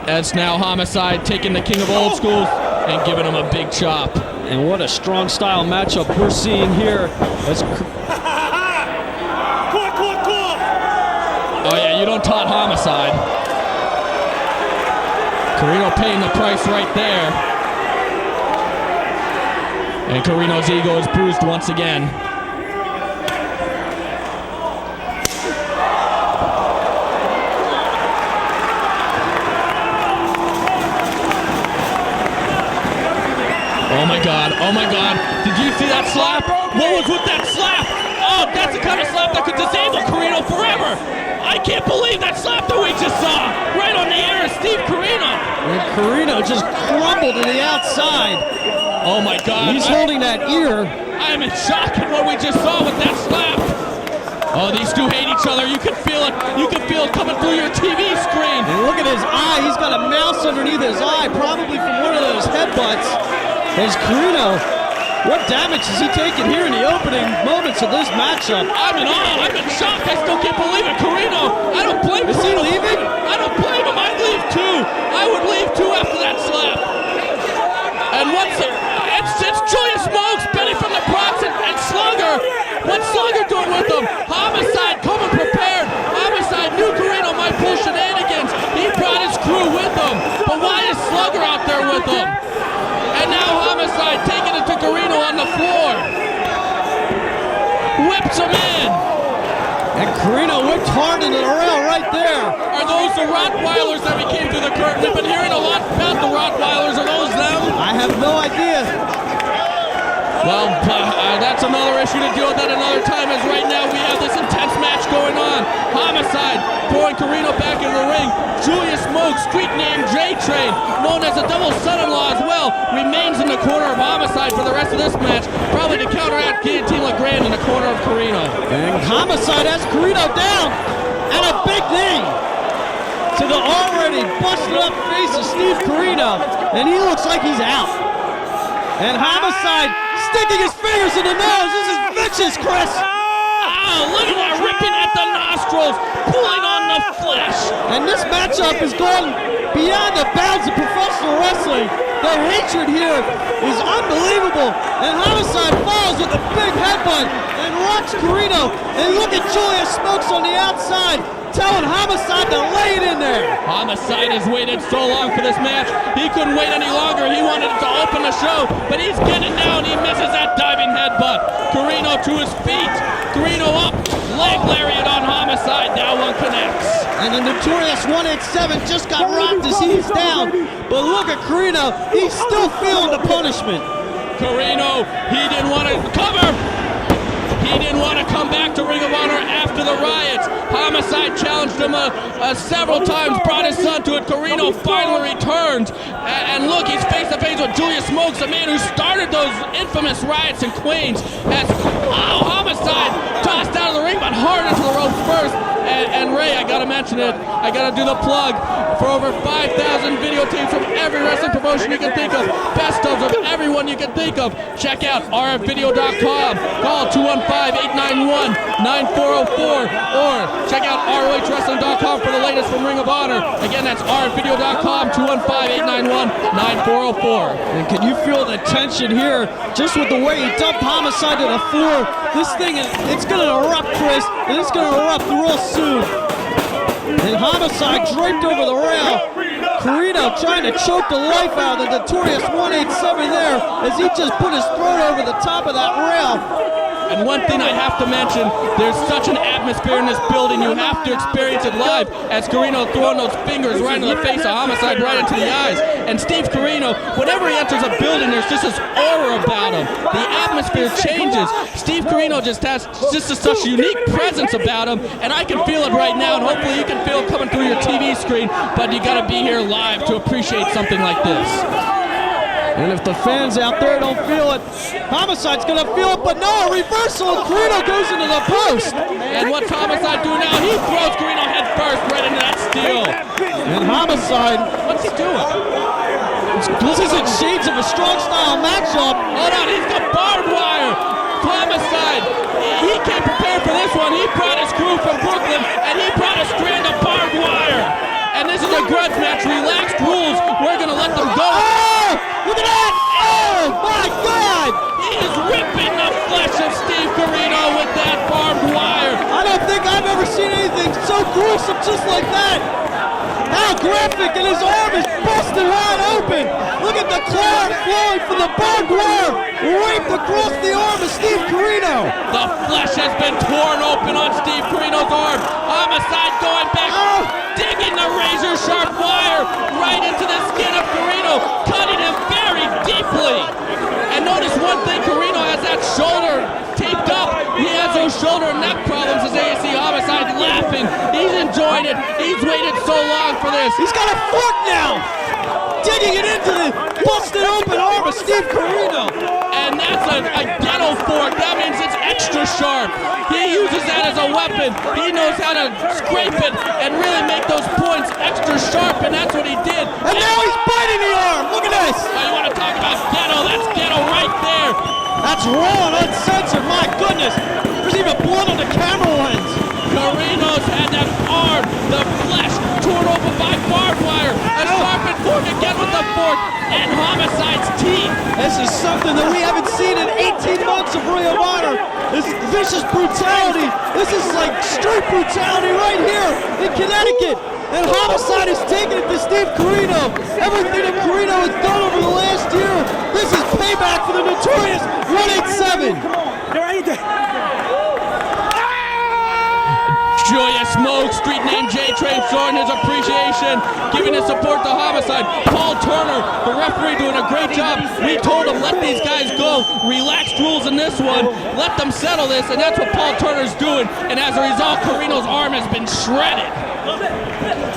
As now Homicide taking the king of old schools and giving him a big chop. And what a strong style matchup we're seeing here. Oh yeah, you don't taunt Homicide. Carino paying the price right there. And Carino's ego is bruised once again. Oh my God, oh my God. Did you see that slap? What was with that slap? Oh, that's the kind of slap that could disable Carino forever. I can't believe that slap that we just saw. Right on the ear of Steve Carino. And Carino just crumbled to the outside. Oh my God. He's holding that ear. I am in shock at what we just saw with that slap. Oh, these two hate each other. You can feel it. You can feel it coming through your TV screen. And look at his eye. He's got a mouse underneath his eye, probably from one of those headbutts. There's Carino. What damage is he taking here in the opening moments of this matchup? I'm in awe. I'm in shock. I still can't believe it. Carino, I don't blame him. Is he leaving? I don't blame him. I'd leave too. I would leave too after that slap. And what's it? It's Julius Smokes, Benny from the Bronx, and Slugger. What's Slugger doing with him? Homicide coming prepared. Homicide knew Carino might pull shenanigans. He brought his crew with him. But why is Slugger out there with him? And now Homicide taking it to Carino on the floor. Whips him in. And Carino whipped hard into the rail right there. Are those the Rottweilers that we came through the curtain? We've been hearing a lot about the Rottweilers. Are those them? I have no idea. Well, that's another issue to deal with at another time, as right now we have this intense match going on. Homicide throwing Carino back in the ring. Julius Smoke, street name J-Train, known as a double son-in-law as well, remains in the corner of Homicide for the rest of this match, probably to counteract Guillotine LeGrand in the corner of Carino. And Homicide has Carino down, and a big knee to the already busted up face of Steve Carino, and he looks like he's out. And Homicide sticking his fingers in the nose. This is vicious, Chris. Oh, look at that, ripping at the nostrils, pulling on the flesh. And this matchup is going beyond the bounds of professional wrestling. The hatred here is unbelievable. And Homicide falls with a big headbutt and rocks Carino. And look at Julius Smokes on the outside, telling Homicide to lay it in there. Homicide has waited so long for this match. He couldn't wait any longer. He wanted to open the show, but he's getting now to his feet. Carino up, leg lariat on Homicide. That one connects. And the Notorious 187 just got rocked as he's down. But look at Carino, he's still feeling the punishment. Carino, he didn't want to cover. He didn't want to come back to Ring of Honor after the riots. Homicide challenged him several times, brought his son to it. Carino finally returns. And look, he's face to face with Julius Smokes, the man who started those infamous riots in Queens. Homicide tossed out of the ring, but hard into the ropes first. And Ray, I gotta mention it. I gotta do the plug for over 5,000 videotapes from every wrestling promotion you can think of. Best of everyone you can think of. Check out rfvideo.com. Call 215-891-9404. Or check out ROHWrestling.com for the latest from Ring of Honor. Again, that's rfvideo.com. 215-891-9404. And can you feel the tension here? Just with the way he dumped Homicide to the floor. This thing, it's gonna erupt, Chris. And it's gonna erupt real soon. And Homicide draped over the rail. Carino trying to choke the life out of the Notorious 187 there as he just put his throat over the top of that rail. And one thing I have to mention, there's such an atmosphere in this building, you have to experience it live, as Carino throwing those fingers right in the face of Homicide, right into the eyes. And Steve Carino, whenever he enters a building, there's just this aura about him. The atmosphere changes. Steve Carino just has such a unique presence about him, and I can feel it right now, and hopefully you can feel it coming through your TV screen, but you gotta be here live to appreciate something like this. And if the fans out there don't feel it, Homicide's gonna feel it, but no, a reversal, and Carino goes into the post. And what's Homicide do now? He throws Carino head first right into that steel. And Homicide, What's he doing? this isn't shades of a strong style matchup. Hold on, he's got barbed wire. Homicide, he came prepared for this one. He brought his crew from Brooklyn, and he brought a strand of barbed wire. And this is a grudge match, relaxed rules. We're gonna let them go. Oh, look at that! Oh my God! He is ripping the flesh of Steve Carino with that barbed wire. I don't think I've ever seen anything so gruesome just like that. How graphic, and his arm is busted wide open. Look at the cloud flowing from the barbed wire raped across the arm of Steve Carino. The flesh has been torn open on Steve Carino's arm. Homicide going back, digging the razor sharp wire right into the skin of Carino, cutting him very deeply. And notice one thing, Carino has that shoulder taped up. He has those shoulder and neck problems as you see Homicide laughing. He's enjoying it. He's waited so long for this. He's got a fork now, digging it into the busted open arm of Steve Carino. And that's a ghetto fork. That means it's extra sharp. He uses that as a weapon. He knows how to scrape it and really make those points extra sharp, and that's what he did. And now he's biting the arm. Look at this. Oh, you want to talk about ghetto? That's ghetto right there. That's raw and uncensored. My goodness. There's even blood on the camera lens. Carino's had that arm, the flesh, torn open by barbed wire. A sharpened fork again with the fork, and Homicide's teeth. This is something that we haven't seen in 18 months of Ring of Honor. This vicious brutality. This is like street brutality right here in Connecticut. And Homicide is taking it to Steve Carino. Everything that Carino has done over the last year, this is payback for the Notorious 187. Julius Smoke, street name J-Train, showing his appreciation, giving his support to Homicide. Paul Turner, the referee, doing a great job. We told him, let these guys go. Relaxed rules in this one. Let them settle this, and that's what Paul Turner's doing. And as a result, Carino's arm has been shredded.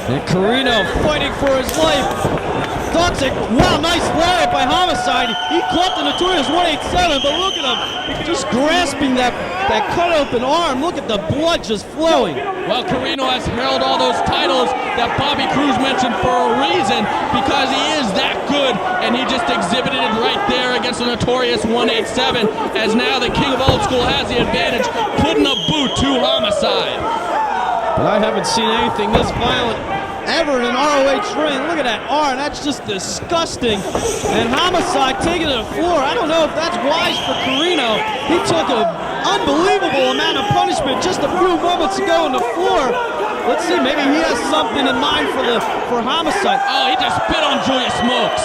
And Carino fighting for his life. Toxic, wow, nice lariat by Homicide. He caught the Notorious 187, but look at him, just grasping that cut open arm. Look at the blood just flowing. Well, Carino has held all those titles that Bobby Cruz mentioned for a reason, because he is that good, and he just exhibited it right there against the Notorious 187, as now the King of Old School has the advantage, putting a boot to Homicide. But I haven't seen anything this violent ever in an ROH ring. Look at that arm, that's just disgusting. And Homicide taking it to the floor. I don't know if that's wise for Carino. He took an unbelievable amount of punishment just a few moments ago on the floor. Let's see, maybe he has something in mind for Homicide. Oh, he just spit on Julius Smokes.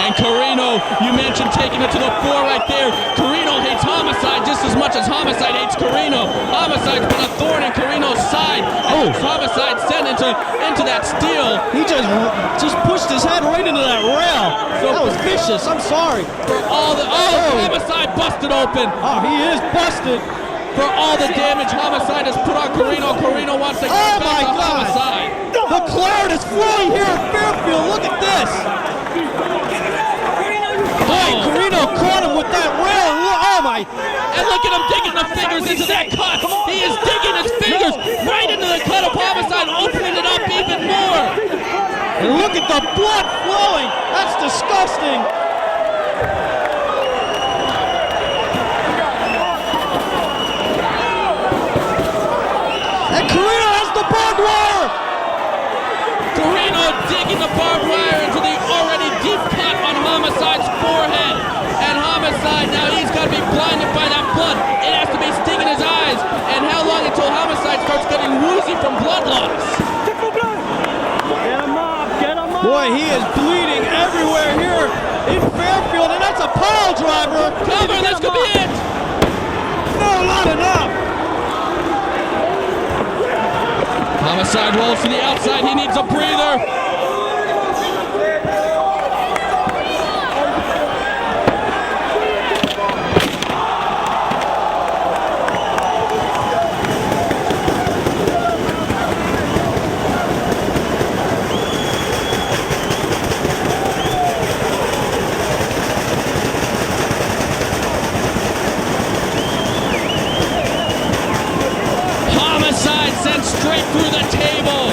And Carino, you mentioned taking it to the floor right there. Carino hates Homicide Homicide just as much as Homicide hates Corino. Homicide's been a thorn in Corino's side. And Homicide sent into that steel. He just pushed his head right into that rail. That was vicious. I'm sorry. For all the Homicide busted open. Oh, he is busted. For all the damage Homicide has put on Corino. Corino wants to get back to Homicide. The cloud is flowing here in Fairfield. Look at this. Boy, Corino caught him with that rail. Oh my. And look at him digging the fingers into that cut. He is digging his fingers right into the cut of Homicide, opening it up even more. And look at the blood flowing. That's disgusting. And Corino has the barbed wire. Corino digging the barbed wire into the already deep cut on Homicide's forehead. And Homicide, now he's got to be blinded by that blood. It has to be stinging his eyes. And how long until Homicide starts getting woozy from blood loss? Boy, he is bleeding everywhere here in Fairfield, and that's a pile driver. Cover, this could be it. No, not enough. Homicide rolls to the outside. He needs a breather. Sent straight through the table.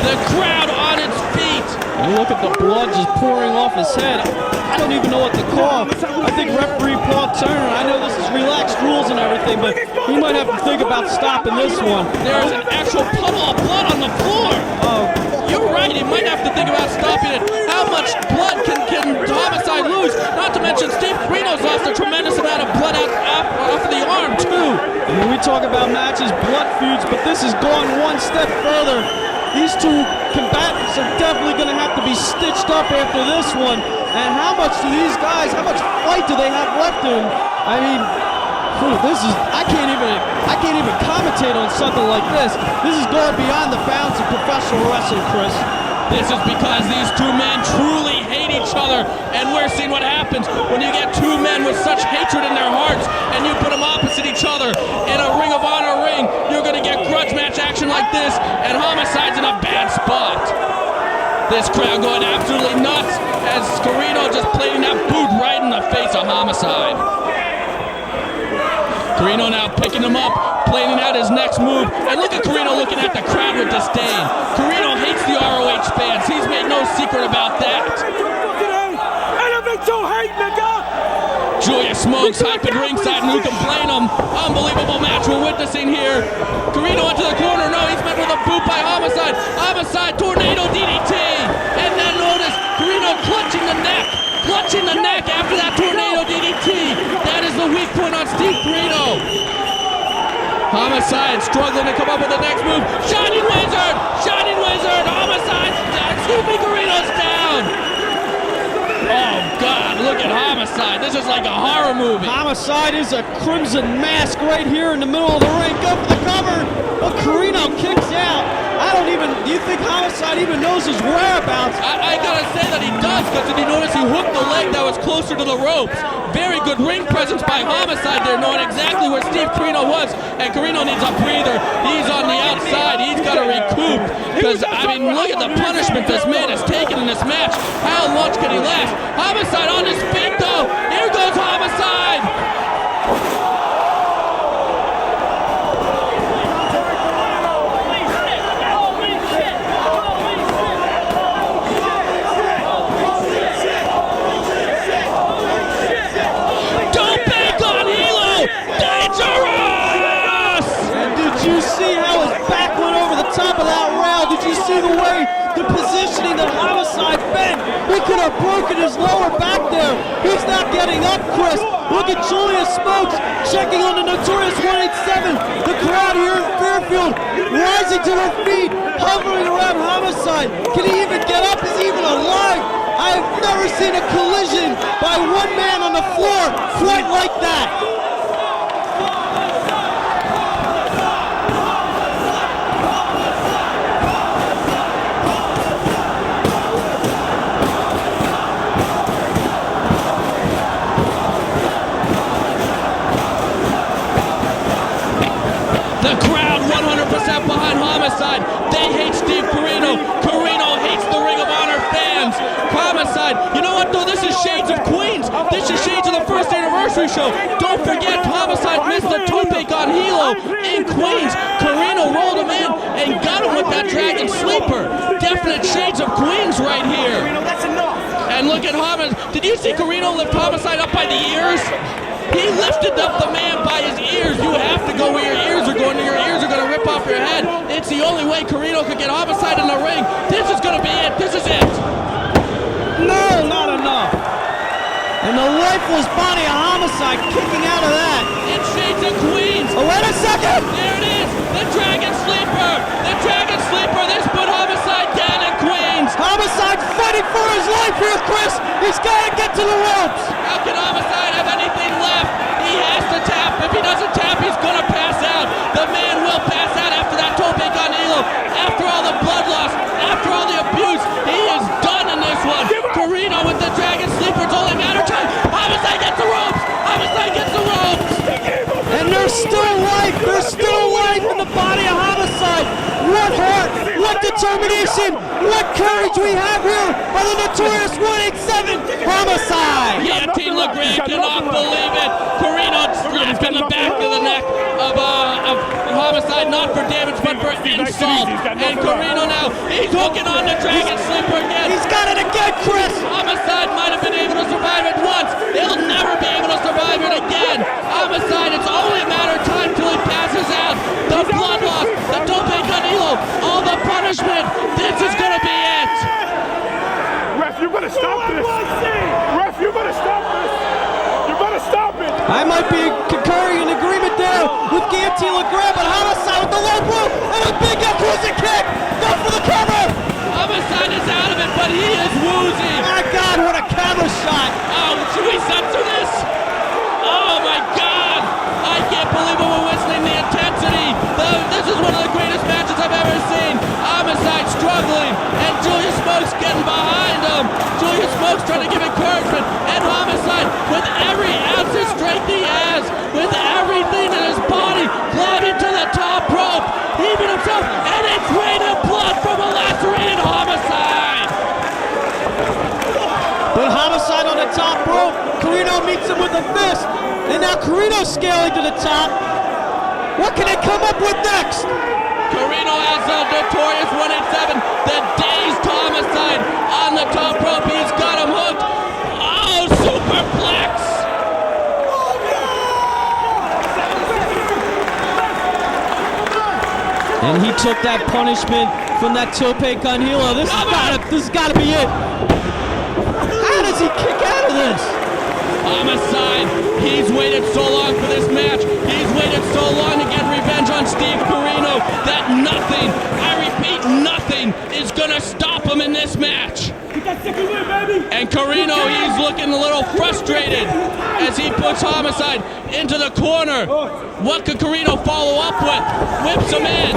The crowd on its feet. And look at the blood just pouring off his head. I don't even know what to call. I think referee Paul Turner, I know this is relaxed rules and everything, but he might have to think about stopping this one. There's an actual puddle of blood on the floor. Oh, you're right. He might have to think about stopping it. How much blood can Homicide lose? Not to mention Steve Corino's lost a tremendous amount of blood off of the arm, too. I mean, we talk about matches, blood feuds, but this has gone one step further. These two combatants are definitely going to have to be stitched up after this one. And how much fight do they have left in them? I mean, I can't even commentate on something like this. This is going beyond the bounds of professional wrestling, Chris. This is because these two men truly hate each other, and we're seeing what happens when you get two men with such hatred in their hearts and you put them opposite each other in a Ring of Honor ring. You're going to get grudge match action like this, and Homicide's in a bad spot. This crowd going absolutely nuts as Corino just planting that boot right in the face of Homicide. Corino now picking him up, planning out his next move. And look at Corino looking at the crowd with disdain. Corino hates the ROH fans. He's made no secret about that. Julius Smokes hyping ringside, and who can blame him? Unbelievable match we're witnessing here. Corino into the corner. No, he's met with a boot by Homicide. Homicide, tornado DDT. And then notice Corino clutching the neck after that tornado DDT. That is the weak point on Steve Corino. Homicide struggling to come up with the next move. Shining Wizard! Homicide! Corino's down! Oh, God, look at Homicide. This is like a horror movie. Homicide is a crimson mask right here in the middle of the ring. Go for the cover. But Corino kicks out. Do you think Homicide even knows his whereabouts? I gotta say that he does, because if you notice, he hooked the leg that was closer to the ropes. Very good ring presence by Homicide there, knowing exactly where Steve Corino was. And Corino needs a breather. He's on the outside. He's got to recoup. Because, I mean, look at the punishment this man has taken in this match. How much can he last? Homicide on his feet, though. Here goes Homicide. Top of that rail, did you see the way, the positioning that Homicide bent? He could have broken his lower back there. He's not getting up, Chris. Look at Julius Smokes checking on the Notorious 187. The crowd here in Fairfield rising to their feet, hovering around Homicide. Can he even get up? Is he even alive? I have never seen a collision by one man on the floor quite like that. Homicide. You know what, though? This is Shades of Queens. This is Shades of the first anniversary show. Don't forget, Homicide missed the tope con hilo in Queens. Carino rolled him in and got him with that Dragon Sleeper. Definite Shades of Queens right here. And look at Homicide. Did you see Carino lift Homicide up by the ears? He lifted up the man by his ears. You have to go where your ears are going, or your ears are going to rip off your head. It's the only way Carino could get Homicide in the ring. This is going to be it. This is it. No, not enough. And the lifeless body of Homicide kicking out of that. It's Shades of Queens. Oh, wait a second. There it is. The Dragon Sleeper. The Dragon Sleeper. This put Homicide down in Queens. Homicide fighting for his life here, Chris. He's got to get to the ropes. How can Homicide have anything left? He has to tap. If he doesn't tap, he's going to pass out. The man will pass out after that tope con hilo. After all the blood loss, after all the abuse, he is done in this one. Carino with the Dragon Sleeper. It's only a matter of time. Homicide gets the ropes. Homicide gets the ropes. And there's still life. There's still life in the body of Homicide. What heart, what determination, what courage we have here by the Notorious 187 Homicide. Guillotine LeGrand cannot believe it. Carino slapped in the back of the neck of Homicide, not for damage, but for insult. And Carino now, he's hooking on the Dragon Sleeper again. He's got it again, Chris. Homicide might have been able to survive it once. He'll never be able to survive it again. Homicide, it's only a matter of time till he passes out. The blood loss, the tope con hilo, all the punishment. This is going to be it. Ref, you better stop this. Ref, you better stop this. You better stop it. I might be concurring in agreement there with Guillotine LeGrand, but Homicide with the low blow and a big Yakuza kick. Go for the cover. Homicide is out of it, but he is woozy. My God, what a camera shot. Oh, should we censor this? Oh my God! I can't believe it. We're whistling the intensity. This is one of the greatest matches I've ever seen. Homicide struggling, and Julius Smoke's getting behind him. Julius Smoke's trying to give encouragement, and Homicide, with every ounce of strength he has, with everything in his body, climbing to the top rope, heaving himself, and it's raining blood from a lacerated Homicide. But Homicide on the top rope. Carino meets him with a fist. And now Carino's scaling to the top. What can they come up with next? Carino has a Notorious 187. The dazed Homicide on the top rope. He's got him hooked. Oh, superplex. And he took that punishment from that tope con hilo. This has got to be it. How does he kick out of this? Homicide, he's waited so long for this match. He's waited so long to get revenge on Steve Carino that nothing, I repeat, nothing is going to stop him in this match. And Carino, he's looking a little frustrated as he puts Homicide into the corner. What could Carino follow up with? Whips him in.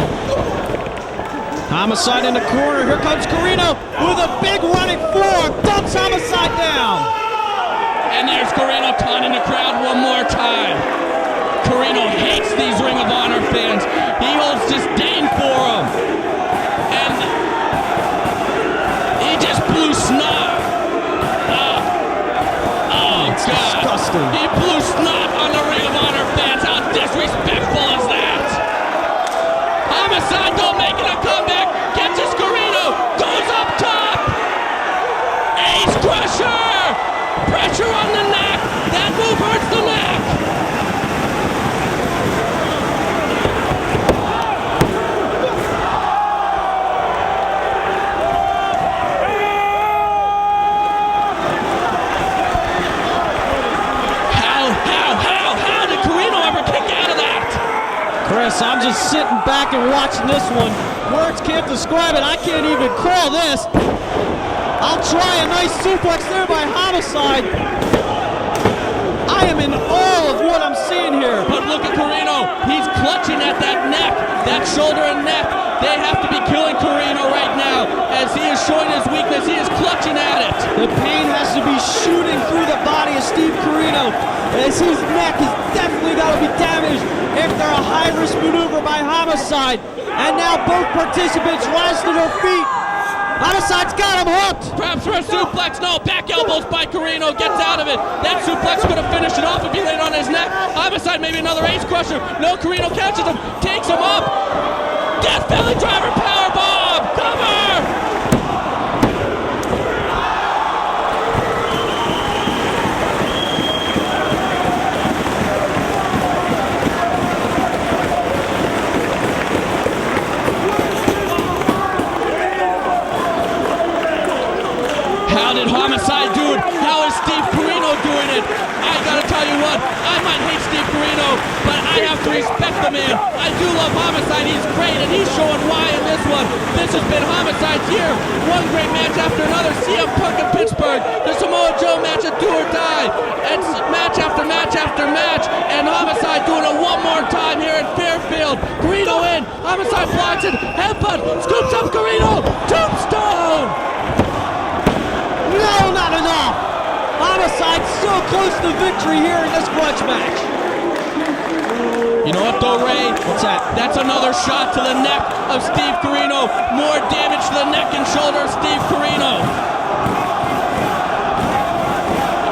Homicide in the corner. Here comes Carino with a big running forearm. Dumps Homicide down. And there's Carino taunting the crowd one more time. Carino hates these Ring of Honor fans. He holds disdain for them. And he just blew snot. Oh It's God. disgusting. He blew snot on the Ring of Honor fans. How disrespectful is that? Homicide don't make it a comeback. Catches Carino. Goes up top. Ace Crusher. Pressure on the neck. That move hurts the neck. How did Carino ever kick out of that? Chris, I'm just sitting back and watching this one. Words can't describe it. I can't even call this. I'll try a nice suplex there by Homicide. I am in awe of what I'm seeing here. But look at Carino. He's clutching at that neck, that shoulder and neck. They have to be killing Carino right now. As he is showing his weakness, he is clutching at it. The pain has to be shooting through the body of Steve Carino, as his neck has definitely got to be damaged after a high-risk maneuver by Homicide. And now both participants rise to their feet. Homicide's got him hooked. Perhaps for a suplex. No, back elbows by Carino. Gets out of it. That suplex could have finished it off if he laid on his neck. Homicide, maybe another ace crusher. No, Carino catches him. Takes him up. Death belly driver powerbomb. Cover. How did Homicide do it? How is Steve Carino doing it? I gotta tell you what, I might hate Steve Carino, but I have to respect the man. I do love Homicide, he's great, and he's showing why in this one. This has been Homicide's year. One great match after another. CM Punk in Pittsburgh, the Samoa Joe match at Do or Die. It's match after match after match, and Homicide doing it one more time here at Fairfield. Carino in, Homicide blocks it, headbutt, scoops up Carino, tombstone! No, not enough. Homicide so close to victory here in this grudge match. You know what though, Ray? What's that? That's another shot to the neck of Steve Carino. More damage to the neck and shoulder of Steve Carino.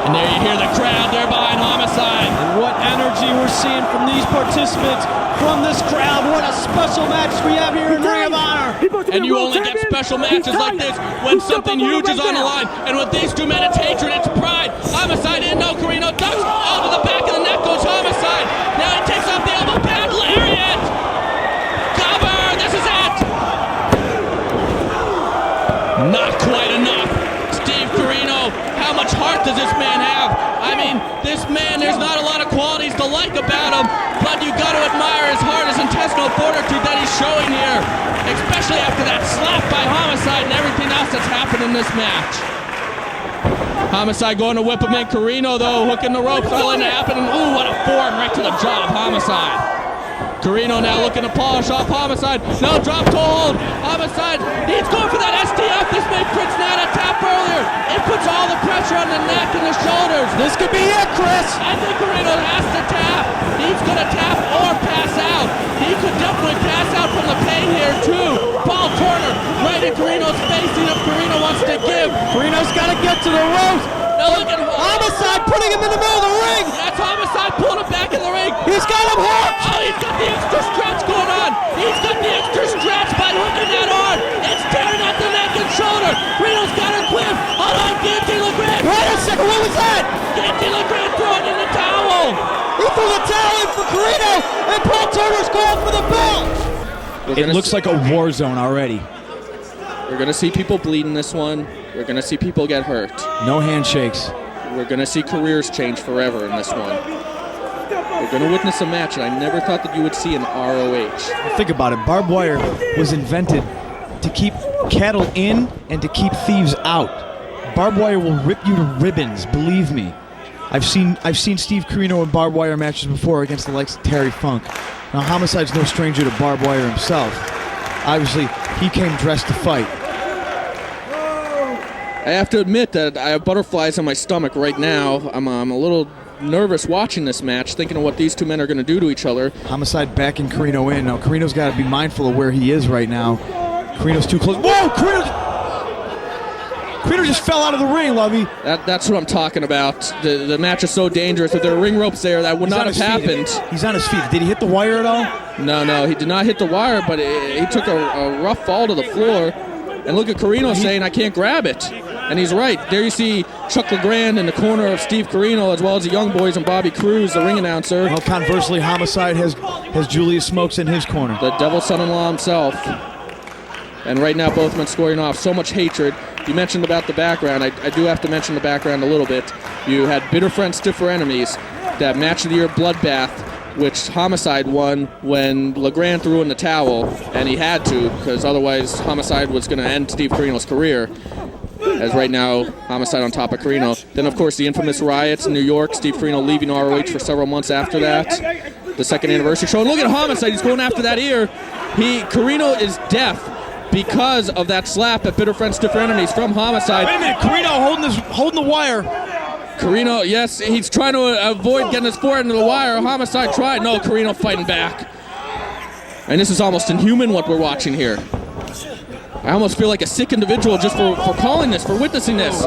And there you hear the crowd there behind Homicide. And what energy we're seeing from these participants, from this crowd. What a special match we have here in Ring of Honor. And you only get special matches like this when something huge is on the line. And with these two men, it's hatred, it's pride. Homicide in, no, Carino ducks. Out to the back of the neck goes Homicide. Now he takes off the elbow pad, lariat. Cover, this is it. Not quite enough. Steve Carino, how much heart does this man have? I mean, this man, there's not a lot of qualities to like about him, but you got to admire his heart, his intestinal fortitude that he's showing here, especially after that slap by Homicide and everything else that's happened in this match. Homicide going to whip him in. Carino, though, hooking the ropes, not letting it happen. And ooh, what a forearm right to the jaw of Homicide. Carino now looking to polish off Homicide. No, drop to hold. Homicide, he's going for that STF. This made Prince Nana tap earlier. It puts all the pressure on the neck and the shoulders. This could be it, Chris. I think Carino has to tap. He's going to tap or pass out. He could definitely pass out from the pain here, too. Paul Turner right in Carino's face, and if Carino wants to give. Carino's got to get to the ropes. Now look at Homicide putting him in the middle of the ring. That's Homicide pulling him back in the ring. He's got him hooked. Oh, he's got the extra stretch going on. He's got the extra stretch by hooking that arm. It's tearing at the neck and shoulder. Carino's got a clip. Hold on, Guillotine LeGrand. Wait a second, what was that? Guillotine LeGrand throwing in the towel. He threw the towel in for Carino, and Paul Turner's going for the belt. It looks like a war zone already. We're going to see people bleed in this one. We're going to see people get hurt. No handshakes. We're going to see careers change forever in this one. We're going to witness a match that I never thought that you would see in ROH. Think about it. Barbed wire was invented to keep cattle in and to keep thieves out. Barbed wire will rip you to ribbons, believe me. I've seen Steve Carino in barbed wire matches before against the likes of Terry Funk. Now, Homicide's no stranger to barbed wire himself. Obviously, he came dressed to fight. I have to admit that I have butterflies on my stomach right now. I'm a little nervous watching this match, thinking of what these two men are going to do to each other. Homicide backing Carino in. Now, Carino's got to be mindful of where he is right now. Carino's too close. Whoa! Carino just fell out of the ring, Lovey. That's what I'm talking about. The match is so dangerous. If there were ring ropes there, that would not have happened. He's on his feet. Did he hit the wire at all? No, he did not hit the wire, but he took a rough fall to the floor. And look at Carino saying, I can't grab it. And he's right. There you see Chuck LeGrand in the corner of Steve Carino, as well as the Young Boys and Bobby Cruz, the ring announcer. Well, conversely, Homicide has Julius Smokes in his corner. The devil's son-in-law himself. And right now, both men scoring off so much hatred. You mentioned about the background. I do have to mention the background a little bit. You had Bitter Friends, Stiffer Enemies, that Match of the Year bloodbath, which Homicide won when LeGrand threw in the towel, and he had to, because otherwise Homicide was going to end Steve Carino's career. As right now, Homicide on top of Carino. Then, of course, the infamous riots in New York. Steve Carino leaving ROH for several months after that. The second anniversary show. And look at Homicide. He's going after that ear. Carino is deaf because of that slap at Bitter Friends, Stiffer Enemies from Homicide. Wait a minute. Carino holding the wire. Carino, yes, he's trying to avoid getting his forehead into the wire. Homicide tried. No, Carino fighting back. And this is almost inhuman what we're watching here. I almost feel like a sick individual just for calling this, for witnessing this.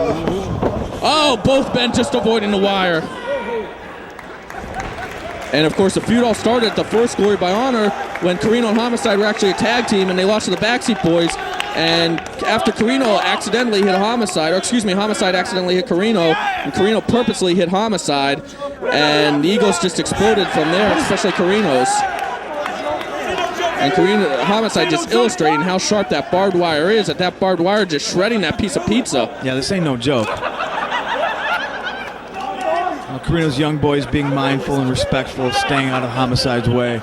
Oh, both men just avoiding the wire. And of course, the feud all started at the first Glory by Honor when Carino and Homicide were actually a tag team and they lost to the Backseat Boys. And after Carino accidentally hit Homicide, or excuse me, Homicide accidentally hit Carino, and Carino purposely hit Homicide, and the egos just exploded from there, especially Carino's. And Homicide just illustrating how sharp that barbed wire is, that barbed wire just shredding that piece of pizza. Yeah, this ain't no joke. Carino's young boys being mindful and respectful, staying out of Homicide's way.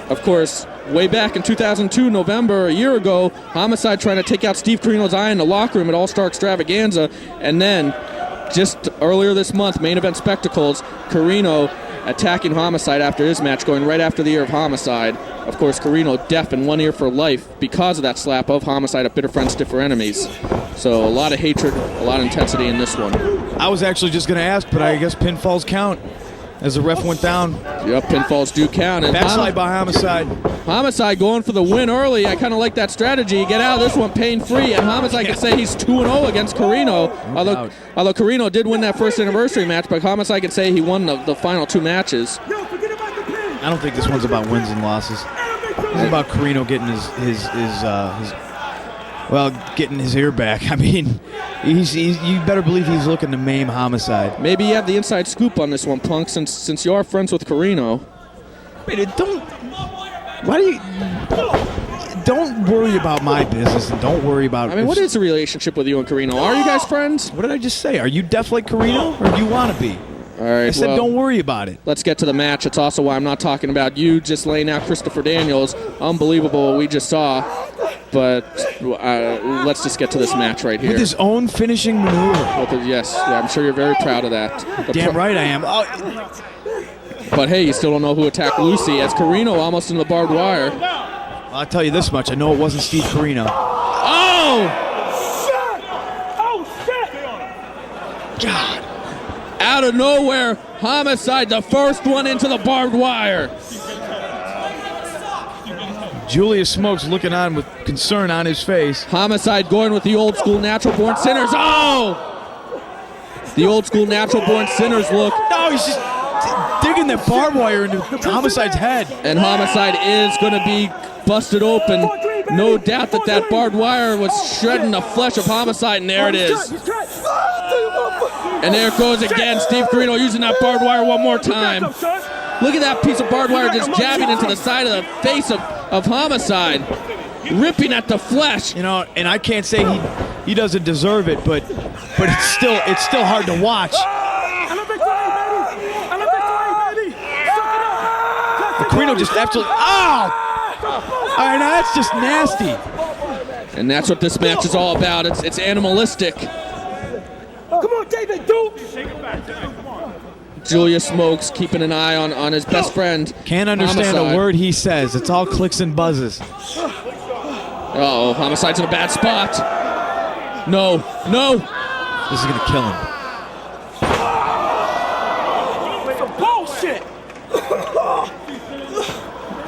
Of course, way back in 2002, November, a year ago, Homicide trying to take out Steve Carino's eye in the locker room at All-Star Extravaganza, and then just earlier this month, Main Event Spectacles, Carino attacking Homicide after his match, going right after the ear of Homicide. Of course, Carino deaf in one ear for life because of that slap of Homicide at Bitter Friends, Stiffer Enemies. So a lot of hatred, a lot of intensity in this one. I was actually just going to ask, but I guess pinfalls count as the ref went down. Yep, pinfalls do count. And Backslide by Homicide. Homicide going for the win early. I kind of like that strategy. Get out of this one pain-free, and Homicide can say he's 2-0 against Carino. Although Carino did win that first anniversary match, but Homicide can say he won the final 2 matches. I don't think this one's about wins and losses. It's about Carino getting getting his ear back. I mean, you better believe he's looking to maim Homicide. Maybe you have the inside scoop on this one, Punk, since you are friends with Carino. Wait, don't worry about my business and don't worry about... I mean, what is the relationship with you and Carino? Are you guys friends? What did I just say? Are you deaf like Carino or do you want to be? All right, I said don't worry about it. Let's get to the match. It's also why I'm not talking about you just laying out Christopher Daniels. Unbelievable what we just saw. But let's just get to this match right here. With his own finishing maneuver. Yes, I'm sure you're very proud of that. Damn right I am. Oh. But hey, you still don't know who attacked Lucy, as Carino almost in the barbed wire. Well, I'll tell you this much. I know it wasn't Steve Carino. Oh! God. Out of nowhere, Homicide, the first one into the barbed wire. Julius Smokes looking on with concern on his face. Homicide going with the old school natural born sinners. Oh! The old school natural born sinners look. No, he's just digging that barbed wire into Homicide's head. And Homicide is going to be busted open. No doubt that barbed wire was shredding the flesh of Homicide, and there it is. And there it goes again. Steve Carino using that barbed wire one more time. Look at that piece of barbed wire just jabbing into the side of the face of Homicide, ripping at the flesh. You know, and I can't say he doesn't deserve it, but it's still hard to watch. Carino just absolutely. Oh! All right, now that's just nasty. And that's what this match is all about. It's animalistic. Come on, David, dude! Julius Smokes keeping an eye on his best friend. Can't understand Homicide. a word he says. It's all clicks and buzzes. Uh-oh, Homicide's in a bad spot. No. This is going to kill him. Some bullshit!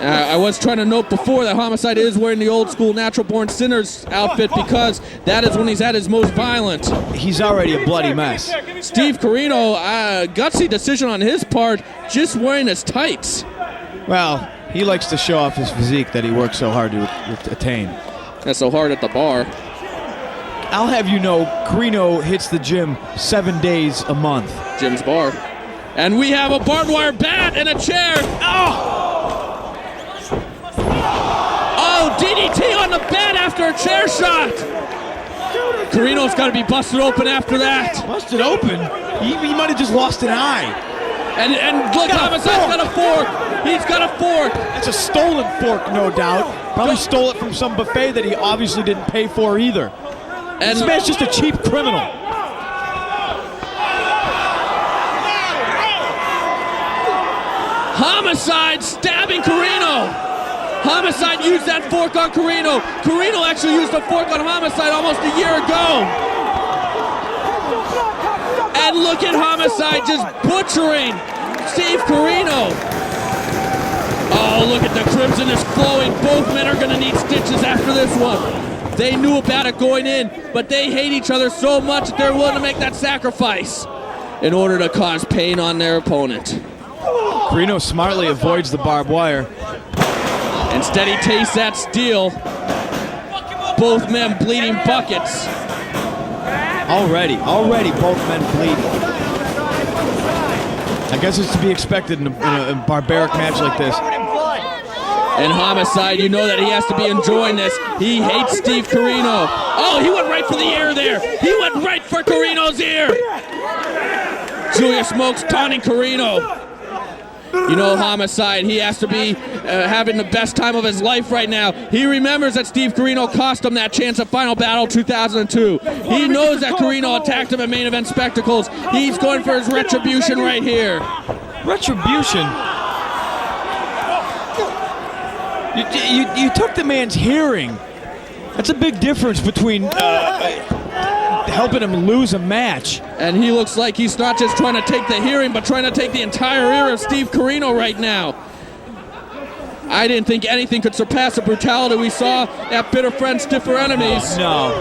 I was trying to note before that Homicide is wearing the old school Natural Born Sinners outfit because that is when he's at his most violent. He's already a bloody mess. Steve Carino, gutsy decision on his part, just wearing his tights. Well, he likes to show off his physique that he worked so hard to attain. That's so hard at the bar. I'll have you know, Carino hits the gym 7 days a month. Jim's bar. And we have a barbed wire bat and a chair. Oh, DDT on the bat after a chair shot. Carino's got to be busted open after that. Busted open? He might have just lost an eye. And look, Homicide's got a fork. He's got a fork. It's a stolen fork, no doubt. Probably stole it from some buffet that he obviously didn't pay for either. And this man's just a cheap criminal. Homicide stabbing Carino. Homicide used that fork on Carino. Carino actually used a fork on Homicide almost a year ago. And look at Homicide just butchering Steve Carino. Oh, look at the crimson is flowing. Both men are going to need stitches after this one. They knew about it going in, but they hate each other so much that they're willing to make that sacrifice in order to cause pain on their opponent. Carino smartly avoids the barbed wire. Instead, he tastes that steel. Both men bleeding buckets. Already both men bleeding. I guess it's to be expected in a barbaric match like this. And Homicide, you know that he has to be enjoying this. He hates Steve Carino. Oh, he went right for the ear there. He went right for Carino's ear. Julius Smokes taunting Carino. You know, Homicide, he has to be having the best time of his life right now. He remembers that Steve Carino cost him that chance at Final Battle 2002. He knows that Carino attacked him at Main Event Spectacles. He's going for his retribution right here. Retribution? You took the man's hearing. That's a big difference between helping him lose a match. And he looks like he's not just trying to take the hearing, but trying to take the entire ear of Steve Carino right now. I didn't think anything could surpass the brutality we saw at Bitter Friends, Stiffer Enemies. No.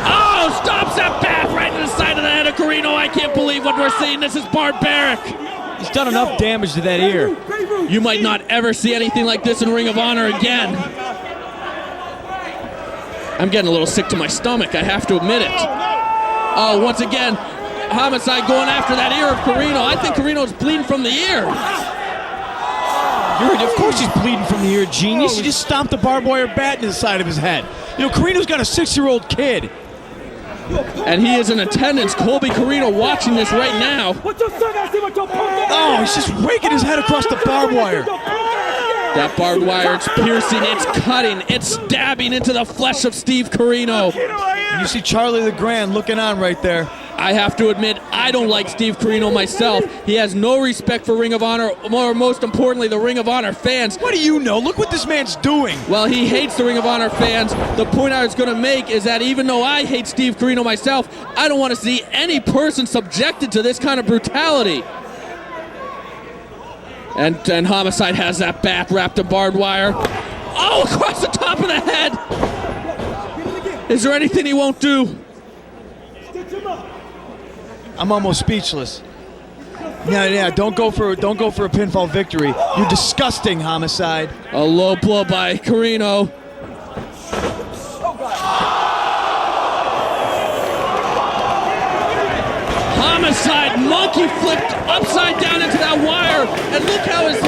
Oh, stops that bat right in the side of the head of Carino. I can't believe what we're seeing. This is barbaric. He's done enough damage to that ear. You might not ever see anything like this in Ring of Honor again. I'm getting a little sick to my stomach, I have to admit it. Oh, once again, Homicide going after that ear of Carino. I think Carino's bleeding from the ear. Of course he's bleeding from the ear, genius. He just stomped the barbed wire bat in the side of his head. You know, Carino's got a 6-year-old kid. And he is in attendance. Colby Carino watching this right now. Oh, he's just raking his head across the barbed wire. That barbed wire, it's piercing, it's cutting, it's stabbing into the flesh of Steve Carino. And you see Charlie the Grand looking on right there. I have to admit, I don't like Steve Carino myself. He has no respect for Ring of Honor, or most importantly, the Ring of Honor fans. What do you know? Look what this man's doing. Well, he hates the Ring of Honor fans. The point I was going to make is that even though I hate Steve Carino myself, I don't want to see any person subjected to this kind of brutality. And Homicide has that bat wrapped in barbed wire. Oh, across the top of the head! Is there anything he won't do? I'm almost speechless. Yeah, don't go for a pinfall victory. You're disgusting, Homicide. A low blow by Carino. Homicide monkey flipped upside down into that wire, and look how his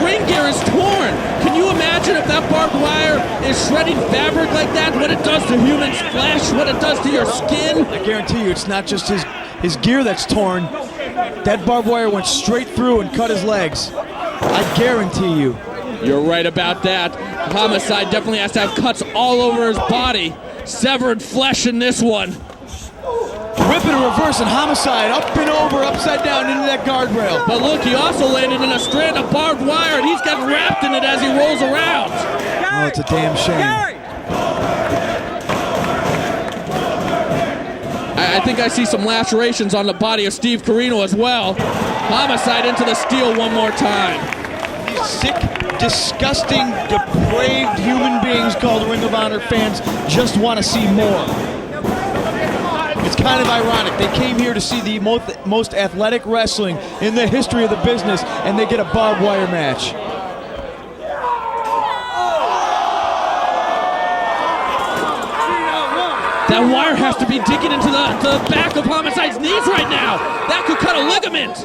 ring gear is torn. Can you imagine if that barbed wire is shredding fabric like that? What it does to human flesh? What it does to your skin? I guarantee you, it's not just his gear that's torn. That barbed wire went straight through and cut his legs. I guarantee you. You're right about that. Homicide definitely has to have cuts all over his body. Severed flesh in this one. Whip and a reverse, and Homicide up and over, upside down into that guardrail. But look, he also landed in a strand of barbed wire, and he's getting wrapped in it as he rolls around. Oh, it's a damn shame. I think I see some lacerations on the body of Steve Carino as well. Homicide into the steel one more time. These sick, disgusting, depraved human beings called Ring of Honor fans just want to see more. It's kind of ironic. They came here to see the most athletic wrestling in the history of the business, and they get a barbed wire match. That wire has to be digging into the back of Homicide's knees right now. That could cut a ligament.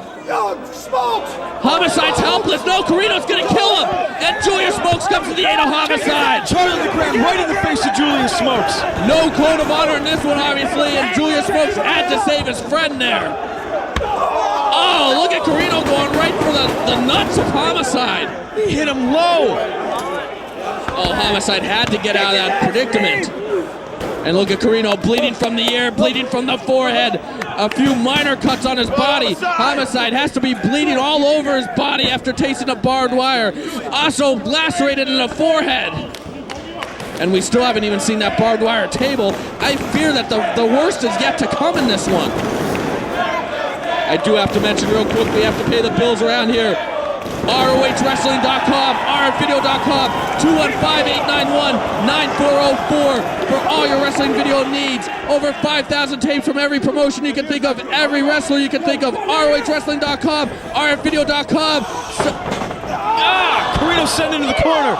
Homicide's helpless. No, Carino's going to kill him. And Julius Smokes comes to the aid of Homicide. Charlie the Grand right in the face of Julius Smokes. No code of honor in this one, obviously, and Julius Smokes had to save his friend there. Oh, look at Carino going right for the nuts of Homicide. He hit him low. Oh, Homicide had to get out of that predicament. And look at Carino bleeding from the ear, bleeding from the forehead. A few minor cuts on his body. Homicide has to be bleeding all over his body after tasting a barbed wire. Also lacerated in the forehead. And we still haven't even seen that barbed wire table. I fear that the worst is yet to come in this one. I do have to mention real quick, we have to pay the bills around here. ROHWrestling.com, RFvideo.com, 215-891-9404 for all your wrestling video needs. Over 5,000 tapes from every promotion you can think of, every wrestler you can think of. ROHWrestling.com, RFvideo.com. Carino sent into the corner.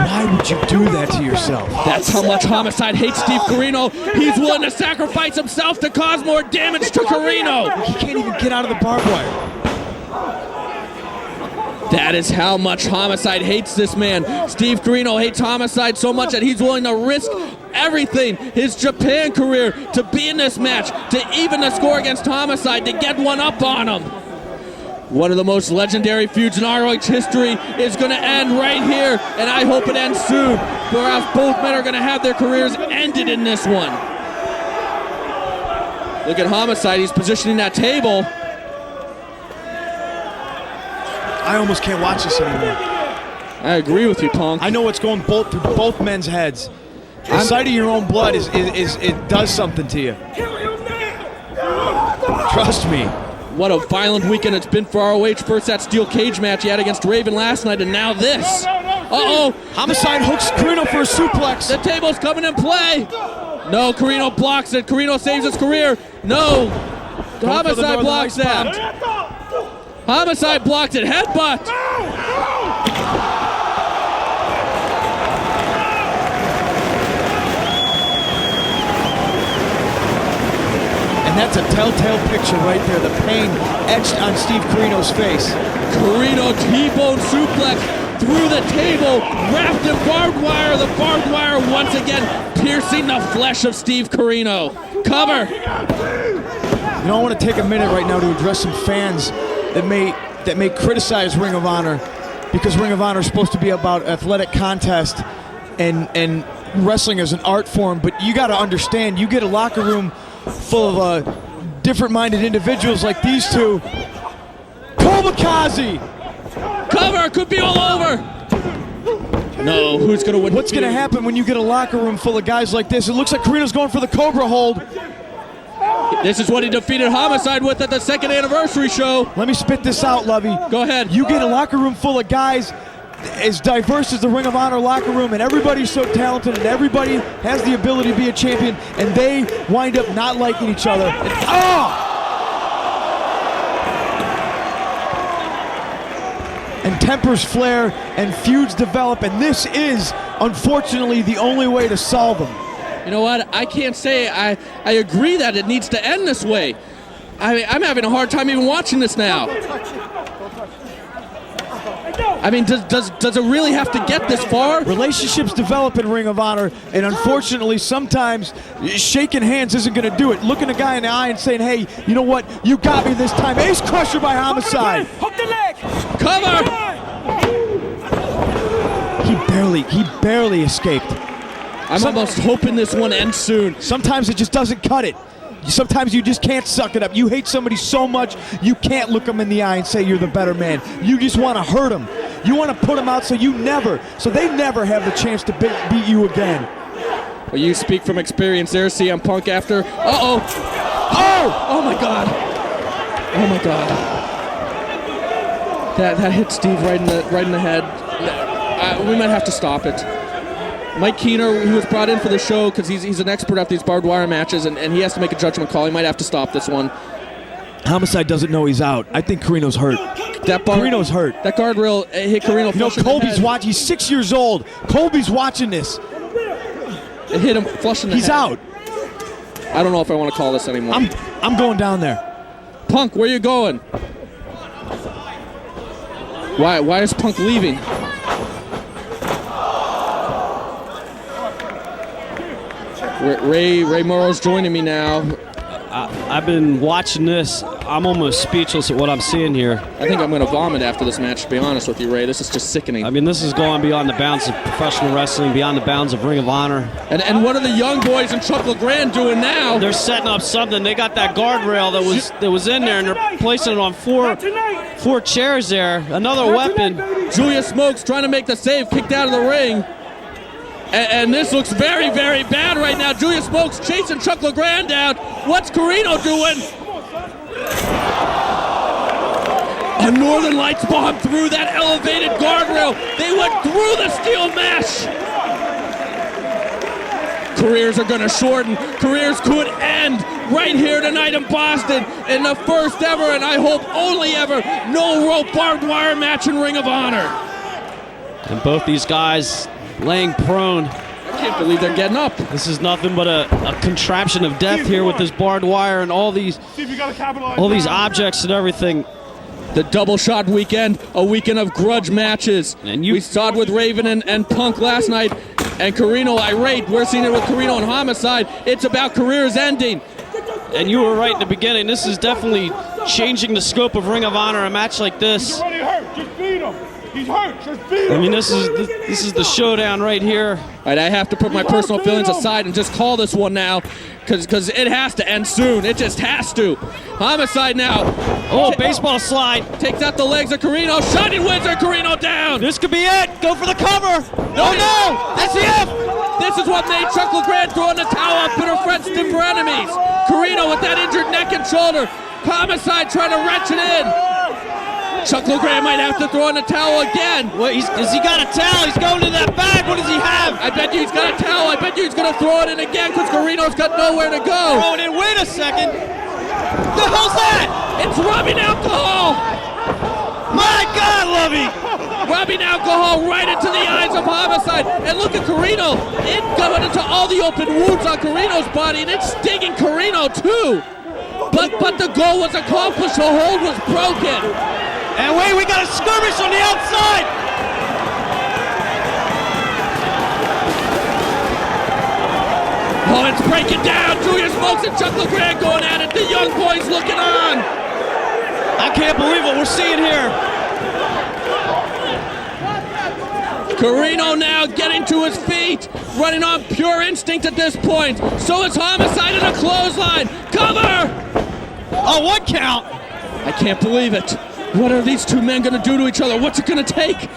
Why would you do that to yourself? That's how much Homicide hates Steve Carino. He's willing to sacrifice himself to cause more damage to Carino. He can't even get out of the barbed wire. That is how much Homicide hates this man. Steve Carino hates Homicide so much that he's willing to risk everything, his Japan career, to be in this match, to even the score against Homicide, to get one up on him. One of the most legendary feuds in ROH history is going to end right here, and I hope it ends soon, or else both men are going to have their careers ended in this one. Look at Homicide, he's positioning that table. I almost can't watch this anymore. I agree with you, Punk. I know what's going through both men's heads. The sight of your own blood it does something to you. Trust me. What a violent weekend it's been for ROH. First that steel cage match he had against Raven last night, and now this. Uh-oh. Homicide hooks Carino for a suplex. The table's coming in play. No, Carino blocks it. Carino saves his career. No. Homicide blocks that. Homicide blocks it. Headbutt. And that's a telltale picture right there. The pain etched on Steve Carino's face. Carino T-bone suplex through the table, wrapped in barbed wire. The barbed wire once again piercing the flesh of Steve Carino. Cover. You know, I want to take a minute right now to address some fans that may criticize Ring of Honor because Ring of Honor is supposed to be about athletic contest and wrestling as an art form. But you got to understand, you get a locker room full of different-minded individuals like these two. Kamikaze! Cover, could be all over. No, who's going to win? What's going to happen when you get a locker room full of guys like this? It looks like Carino's going for the Cobra hold. This is what he defeated Homicide with at the second anniversary show. Let me spit this out, Lovey. Go ahead. You get a locker room full of guys as diverse as the Ring of Honor locker room, and everybody's so talented, and everybody has the ability to be a champion, and they wind up not liking each other. And tempers flare, and feuds develop, and this is, unfortunately, the only way to solve them. You know what? I can't say I agree that it needs to end this way. I'm having a hard time even watching this now. I mean, does it really have to get this far? Relationships develop in Ring of Honor, and unfortunately, sometimes shaking hands isn't going to do it. Looking a guy in the eye and saying, hey, you know what? You got me this time. Ace Crusher by Homicide. Hook the leg. Cover. He barely escaped. I'm almost hoping this one ends soon. Sometimes it just doesn't cut it. Sometimes you just can't suck it up. You hate somebody so much, you can't look them in the eye and say you're the better man. You just want to hurt them. You want to put them out so they never have the chance to beat you again. Well, you speak from experience there, CM Punk after. Uh-oh. Oh my God. Oh my God. That hit Steve right in the head. We might have to stop it. Mike Keener, he was brought in for the show because he's an expert at these barbed wire matches, and he has to make a judgment call. He might have to stop this one. Homicide doesn't know he's out. I think Carino's hurt. Carino's hurt. That guardrail hit Carino. You know, Colby's watching. He's 6 years old. Colby's watching this. It hit him flush in the head. He's out. I don't know if I want to call this anymore. I'm going down there. Punk, where you going? Why is Punk leaving? Ray Morrow's joining me now. I've been watching this. I'm almost speechless at what I'm seeing here. I think I'm going to vomit after this match, to be honest with you, Ray. This is just sickening. I mean, this is going beyond the bounds of professional wrestling, beyond the bounds of Ring of Honor. And what are the young boys in Chuck LeGrand doing now? They're setting up something. They got that guardrail that was in there, and they're placing it on four chairs there. Another weapon. Julius Smokes trying to make the save, kicked out of the ring. And this looks very, very bad right now. Julius Smokes chasing Chuck LeGrand down. What's Carino doing? A Northern Lights bomb through that elevated guardrail. They went through the steel mesh. Careers are going to shorten. Careers could end right here tonight in Boston in the first ever, and I hope only ever, no rope barbed wire match in Ring of Honor. And both these guys laying prone. I can't believe they're getting up. This is nothing but a contraption of death here with this barbed wire and all these objects and everything. The double shot weekend, a weekend of grudge matches. And we saw it with Raven and Punk last night, and Carino irate. We're seeing it with Carino and Homicide. It's about careers ending. And you were right in the beginning. This is definitely changing the scope of Ring of Honor. A match like this. He's already hurt. Just beat him. He's hurt. Just beat him. I mean, this is the showdown right here. All right, I have to put my personal feelings aside and just call this one now, because it has to end soon. It just has to. Homicide now. Oh, baseball slide. Takes out the legs of Carino. Shining Wizard, Carino down. This could be it. Go for the cover. No. SCF. This is what made Chuck LeGrand throw in the towel on bitter friends, stiffer enemies. Carino with that injured neck and shoulder. Homicide trying to wrench it in. Chuck LeGrand might have to throw in the towel again. What, has he got a towel? He's going to that bag. What does he have? I bet you he's got a towel. I bet you he's going to throw it in again because Carino's got nowhere to go. Throw it in. Wait a second. The hell's that? It's rubbing alcohol. My God, Lovey. Rubbing alcohol right into the eyes of Homicide. And look at Carino. It going into all the open wounds on Carino's body, and it's stinging Carino too. But the goal was accomplished. The hold was broken. And wait, we got a skirmish on the outside. Oh, it's breaking down. Julius Smokes and Chuck LeGrand going at it. The young boys looking on. I can't believe what we're seeing here. Carino now getting to his feet, running on pure instinct at this point. So is Homicide in a clothesline. Cover! Oh, 1 count. I can't believe it. What are these two men going to do to each other? What's it going to take?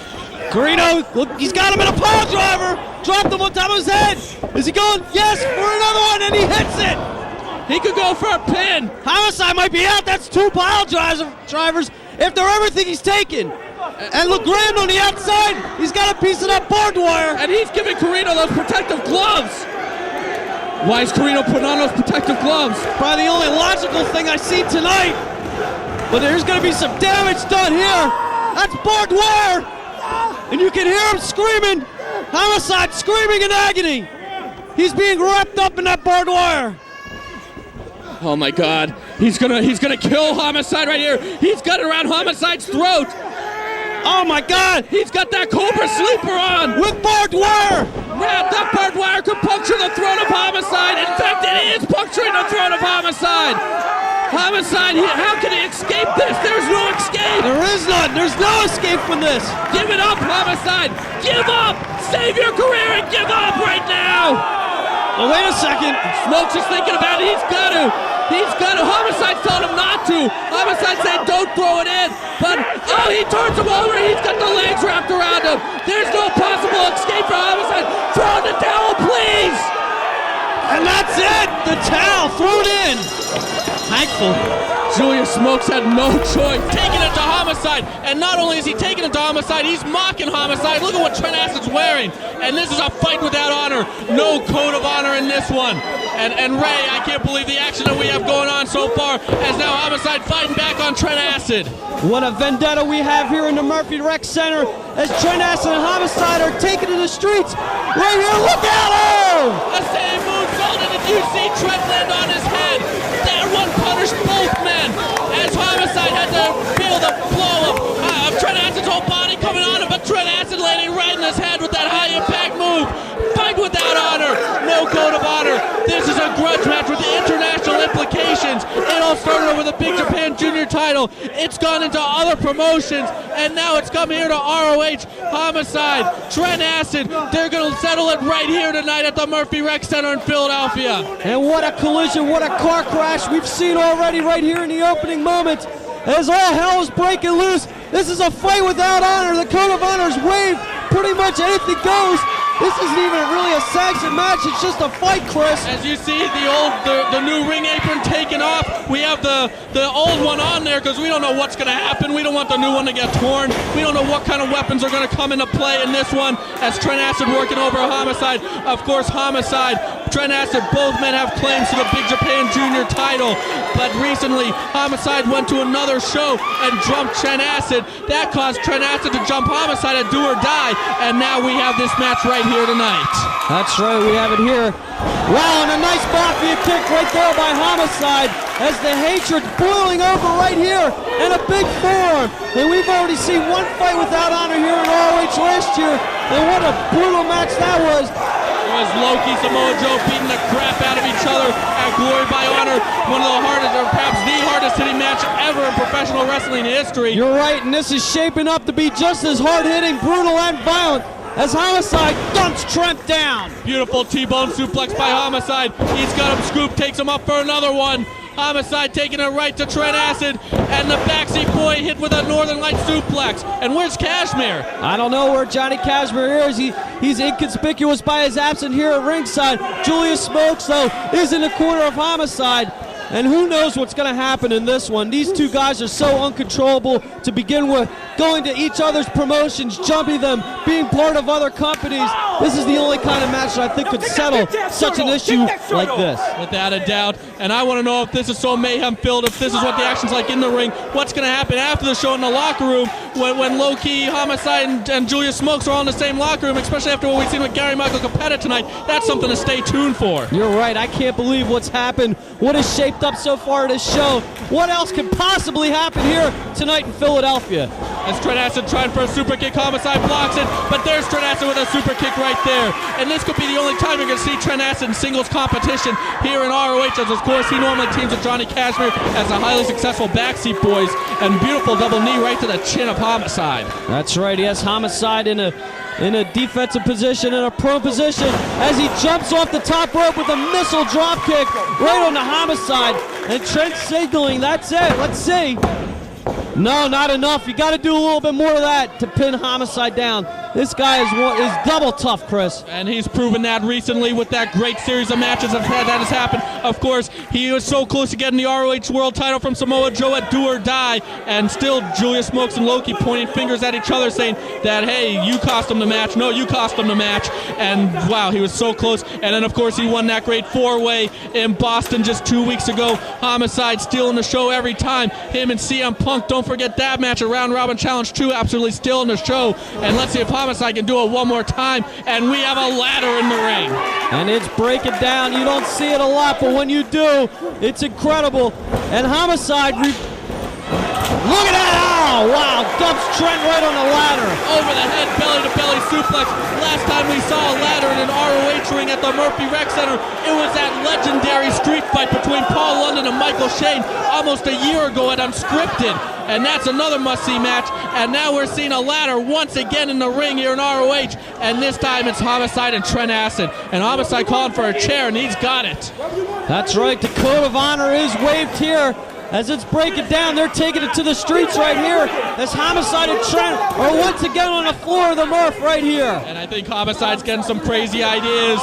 Carino, look, he's got him in a pile driver. Dropped him on top of his head. Is he going? Yes, for another one, and he hits it. He could go for a pin. Homicide might be out. That's 2 pile drivers if they're everything he's taken. And LeGrand on the outside, he's got a piece of that barbed wire. And he's giving Carino those protective gloves. Why is Carino putting on those protective gloves? Probably the only logical thing I see tonight. But there's going to be some damage done here. That's barbed wire. And you can hear him screaming. Homicide screaming in agony. He's being wrapped up in that barbed wire. Oh my God. He's gonna kill Homicide right here. He's got it around Homicide's throat. Oh my God. He's got that Cobra Sleeper on. With barbed wire. Yeah, that barbed wire could puncture the throat of Homicide. In fact, it is puncturing the throat of Homicide. Homicide, how can he escape this? There's no escape. There is none. There's no escape from this. Give it up, Homicide. Give up. Save your career and give up right now. Well, wait a second. Smokes is thinking about it. He's got to. Homicide's telling him not to. Homicide saying don't throw it in. But, oh, he turns him over. He's got the legs wrapped around him. There's no possible escape for Homicide. Throw in the towel, please. And that's it. The towel. Throw it in. Thankful. Julius Smokes had no choice, taking it to Homicide. And not only is he taking it to Homicide, he's mocking Homicide. Look at what Trent Acid's wearing. And this is a fight without honor. No code of honor in this one. And Ray, I can't believe the action that we have going on so far, as now Homicide fighting back on Trent Acid. What a vendetta we have here in the Murphy Rec Center as Trent Acid and Homicide are taking to the streets. Right here, look at him! The same move, Golden. Did you see Trent land on his head? That one punished both men as Homicide had to feel the blow of Trent Acid's whole body coming on him, but Trent Acid landing right in his head with that high impact move. Fight without honor, no code of honor. This is a grudge match with international implications. It all started over the Big Japan Junior title. It's gone into other promotions, and now it's come here to ROH. Homicide, Trent Acid, they're going to settle it right here tonight at the Murphy Rec Center in Philadelphia. And what a collision, what a car crash we've seen already right here in the opening moments. As all hell is breaking loose, this is a fight without honor. The code of honor is waived. Pretty much anything goes. This isn't even really a sanctioned match. It's just a fight, Chris. As you see the new ring apron taken off, we have the old one on there because we don't know what's going to happen. We don't want the new one to get torn. We don't know what kind of weapons are going to come into play in this one as Trent Acid working over Homicide. Of course, Homicide, Trent Acid, both men have claims to the Big Japan Junior title, but recently Homicide went to another show and jumped Trent Acid. That caused Trent Acid to jump Homicide at Do or Die, and now we have this match right here tonight. That's right, we have it here. Wow, and a nice mafia kick right there by Homicide as the hatred's boiling over right here and a big forearm. And we've already seen one fight without honor here in ROH last year, and what a brutal match that was. It was Loki, Samoa Joe beating the crap out of each other at Glory by Honor. One of the hardest, or perhaps the hardest hitting match ever in professional wrestling history. You're right, and this is shaping up to be just as hard-hitting, brutal, and violent as Homicide dumps Trent down. Beautiful T-bone suplex by Homicide. He's got him scooped, takes him up for another one. Homicide taking it right to Trent Acid, and the backseat boy hit with a Northern Light suplex. And where's Cashmere? I don't know where Johnny Cashmere is. He's inconspicuous by his absence here at ringside. Julius Smokes, though, is in the corner of Homicide. And who knows what's going to happen in this one. These two guys are so uncontrollable to begin with, going to each other's promotions, jumping them, being part of other companies. This is the only kind of match that I think could settle such an issue like this. Without a doubt. And I want to know if this is so mayhem-filled, if this is what the action's like in the ring, what's going to happen after the show in the locker room when Low-Key, Homicide, and Julius Smokes are all in the same locker room, especially after what we've seen with Gary Michael Capetta tonight. That's something to stay tuned for. You're right. I can't believe what's happened, what has shaped up so far in this show. What else could possibly happen here tonight in Philadelphia? As Trent Acid trying for a super kick, Homicide blocks it, but there's Trent Acid with a super kick right there. And this could be the only time you're going to see Trent Acid in singles competition here in ROH, as of course he normally teams with Johnny Cashmere as the highly successful Backseat Boys, and beautiful double knee right to the chin of Homicide. That's right, he has Homicide in a defensive position, in a prone position, as he jumps off the top rope with a missile drop kick right on the Homicide. And Trent signaling, that's it, let's see. No, not enough. You got to do a little bit more of that to pin Homicide down. This guy is double tough, Chris. And he's proven that recently with that great series of matches that has happened. Of course, he was so close to getting the ROH World title from Samoa Joe at Do or Die, and still Julius Smokes and Loki pointing fingers at each other saying that, hey, you cost him the match. No, you cost him the match. And wow, he was so close. And then, of course, he won that great four-way in Boston just 2 weeks ago. Homicide stealing the show every time. Him and CM Punk, don't forget that match, a round robin challenge 2, absolutely still in the show. And let's see if Homicide can do it one more time. And we have a ladder in the ring. And it's breaking down. You don't see it a lot, but when you do, it's incredible. And Homicide, look at that! Oh, wow, dumps Trent right on the ladder. Over the head, belly-to-belly suplex. Last time we saw a ladder in an ROH ring at the Murphy Rec Center, it was that legendary street fight between Paul London and Michael Shane almost a year ago at Unscripted. And that's another must-see match. And now we're seeing a ladder once again in the ring here in ROH. And this time it's Homicide and Trent Acid. And Homicide calling for a chair, and he's got it. That's right, the code of honor is waved here. As it's breaking down, they're taking it to the streets right here. As Homicide and Trent are once again on the floor of the Murph right here. And I think Homicide's getting some crazy ideas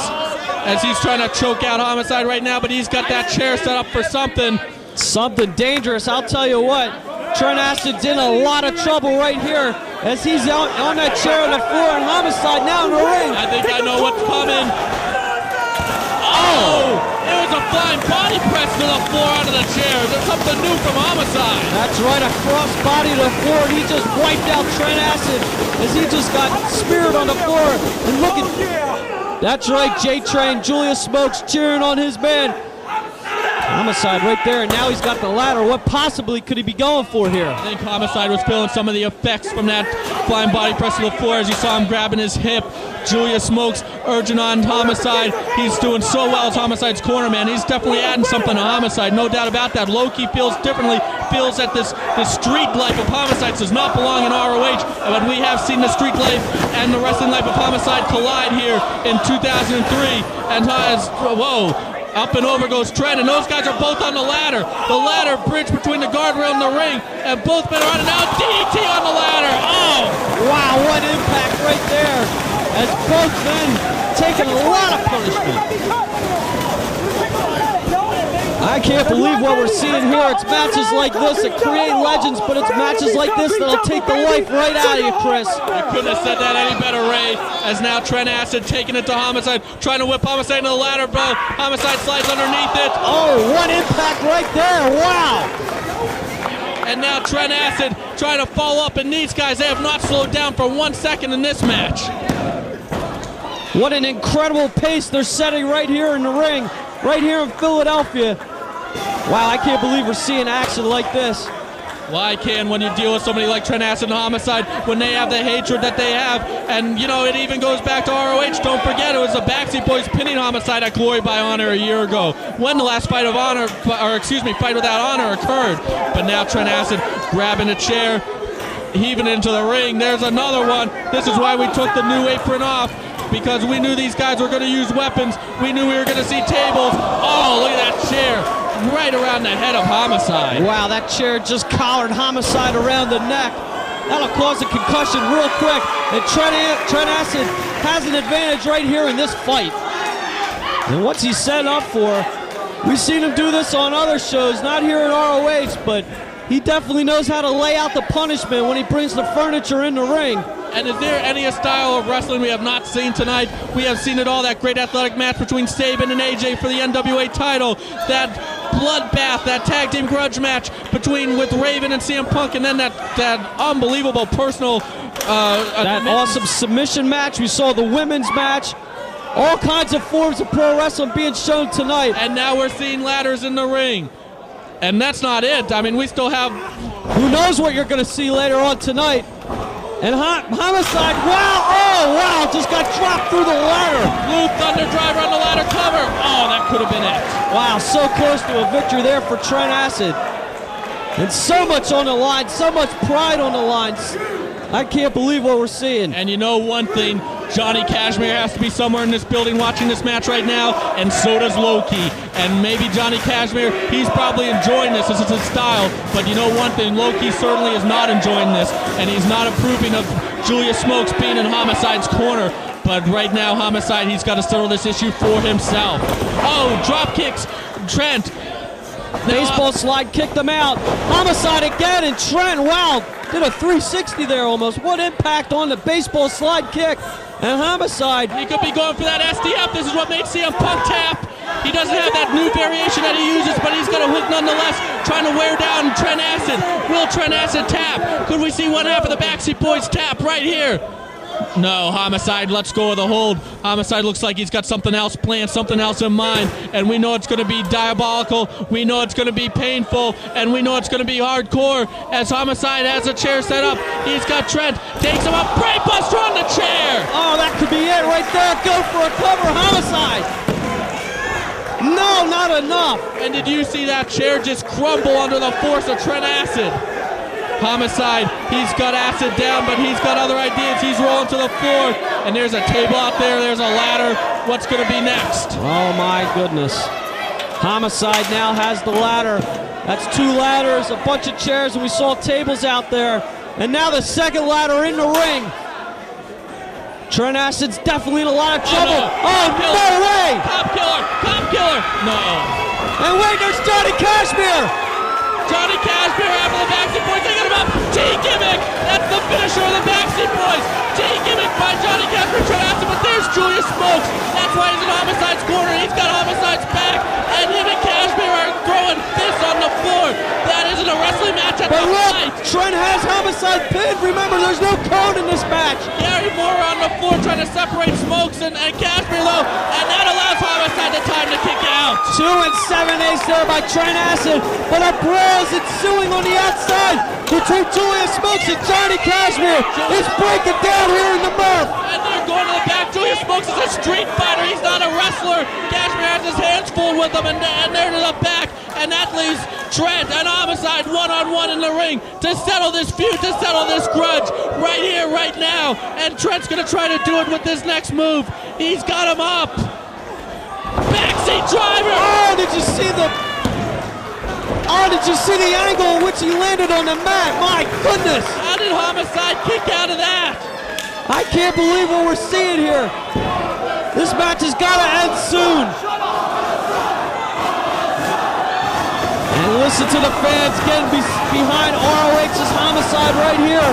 as he's trying to choke out Homicide right now, but he's got that chair set up for something. Something dangerous, I'll tell you what. Trent Acid's in a lot of trouble right here as he's out on that chair on the floor, and Homicide now in the ring. I think I know what's coming. Oh! It was a flying body press to the floor out of the chair. There's something new from Homicide. That's right, a cross body to the floor, and he just wiped out Trent Acid as he just got smeared on the floor. And look at, that's right, J-Train, Julius Smokes cheering on his man. Homicide right there, and now he's got the ladder. What possibly could he be going for here? I think Homicide was feeling some of the effects from that flying body press to the floor as you saw him grabbing his hip. Julius Smokes urging on Homicide. He's doing so well as Homicide's corner man. He's definitely adding something to Homicide, no doubt about that. Loki feels differently, feels that this street life of Homicide does not belong in ROH, but we have seen the street life and the wrestling life of Homicide collide here in 2003. And whoa. Up and over goes Trent, and those guys are both on the ladder. The ladder bridge between the guardrail and the ring, and both men are on it now. DDT on the ladder. Oh! Wow, what impact right there. as both men taking a lot of punishment. I can't believe what we're seeing here. It's matches like this that create legends, but it's matches like this that'll take the life right out of you, Chris. You couldn't have said that any better, Ray, as now Trent Acid taking it to Homicide, trying to whip Homicide into the ladder, bro. Homicide slides underneath it. Oh, one impact right there. Wow. And now Trent Acid trying to follow up, and these guys, they have not slowed down for 1 second in this match. What an incredible pace they're setting right here in the ring, right here in Philadelphia. Wow, I can't believe we're seeing action like this. Well, I can when you deal with somebody like Trent Acid and Homicide, when they have the hatred that they have. And, you know, it even goes back to ROH. Don't forget, it was the Backseat Boys pinning Homicide at Glory by Honor a year ago, when the last fight without honor occurred. But now Trent Acid grabbing a chair, heaving into the ring. There's another one. This is why we took the new apron off, because we knew these guys were going to use weapons. We knew we were going to see tables. Oh, look at that chair. Right around the head of Homicide. Wow, that chair just collared Homicide around the neck. That'll cause a concussion real quick. And Trent Acid has an advantage right here in this fight. And what's he set up for? We've seen him do this on other shows, not here at ROH, but he definitely knows how to lay out the punishment when he brings the furniture in the ring. And is there any style of wrestling we have not seen tonight? We have seen it all. That great athletic match between Sabin and AJ for the NWA title. That bloodbath, that tag team grudge match with Raven and CM Punk, and then that unbelievable personal that awesome submission match. We saw the women's match. All kinds of forms of pro wrestling being shown tonight. And now we're seeing ladders in the ring. And that's not it. I mean, we still have... Who knows what you're going to see later on tonight. And Homicide, wow, oh, wow, just got dropped through the ladder. Blue Thunder Driver on the ladder cover. Oh, that could have been it. Wow, so close to a victory there for Trent Acid. And so much on the line, so much pride on the lines. I can't believe what we're seeing. And you know one thing, Johnny Cashmere has to be somewhere in this building watching this match right now, and so does Loki. And maybe Johnny Cashmere, he's probably enjoying this. This is his style. But you know one thing, Loki certainly is not enjoying this, and he's not approving of Julius Smokes being in Homicide's corner. But right now, Homicide, he's got to settle this issue for himself. Oh, drop kicks, Trent. Baseball slide kicked him out. Homicide again, and Trent, wow, did a 360 there almost. What impact on the baseball slide kick. And Homicide. He could be going for that SDF. This is what made CM Punk tap. He doesn't have that new variation that he uses, but he's got a hook nonetheless, trying to wear down Trent Acid. Will Trent Acid tap? Could we see one half of the Backseat Boys tap right here? No, Homicide lets go of the hold. Homicide looks like he's got something else planned, something else in mind, and we know it's going to be diabolical, we know it's going to be painful, and we know it's going to be hardcore as Homicide has a chair set up. He's got Trent, takes him up, brainbuster on the chair! Oh, that could be it right there. Go for a cover, Homicide! No, not enough! And did you see that chair just crumble under the force of Trent Acid? Homicide, he's got Acid down, but he's got other ideas. He's rolling to the floor, and there's a table out there, there's a ladder. What's going to be next? Oh my goodness. Homicide now has the ladder. That's 2 ladders, a bunch of chairs, and we saw tables out there. And now the second ladder in the ring. Trent Acid's definitely in a lot of trouble. No way! Cop killer, no. And wait, there's Johnny Cashmere! Johnny Cashmere after the Backseat Boys taking him up. T-Gimmick! That's the finisher of the Backseat Boys. T-Gimmick by Johnny Cashmere. Trent Acid, but there's Julius Smokes. That's why he's in Homicide's corner. He's got Homicide's back. And him and Cashmere are throwing fists on the floor. That isn't a wrestling match at the fight. Trent has Homicide pinned. Remember, there's no code in this match. Gary Moore on the floor trying to separate Smokes and Cashmere though. And that allows Homicide the time to kick out. 2 and 7/8 there by Trent Acid. But a brawl is ensuing on the outside between Julius Smokes and Johnny Cashmere. It's breaking down here in the Murph. And they're going to the back. Julius Smokes is a street fighter. He's not a wrestler. Cashmere has his hands full with him, and they're to the back. And that leaves Trent and Homicide one-on-one in the ring to settle this feud, to settle this grudge right here, right now. And Trent's going to try to do it with this next move. He's got him up. Backseat driver. Oh, did you see the angle in which he landed on the mat? My goodness. How did Homicide kick out of that? I can't believe what we're seeing here. This match has got to end soon. And listen to the fans getting behind ROH's Homicide right here.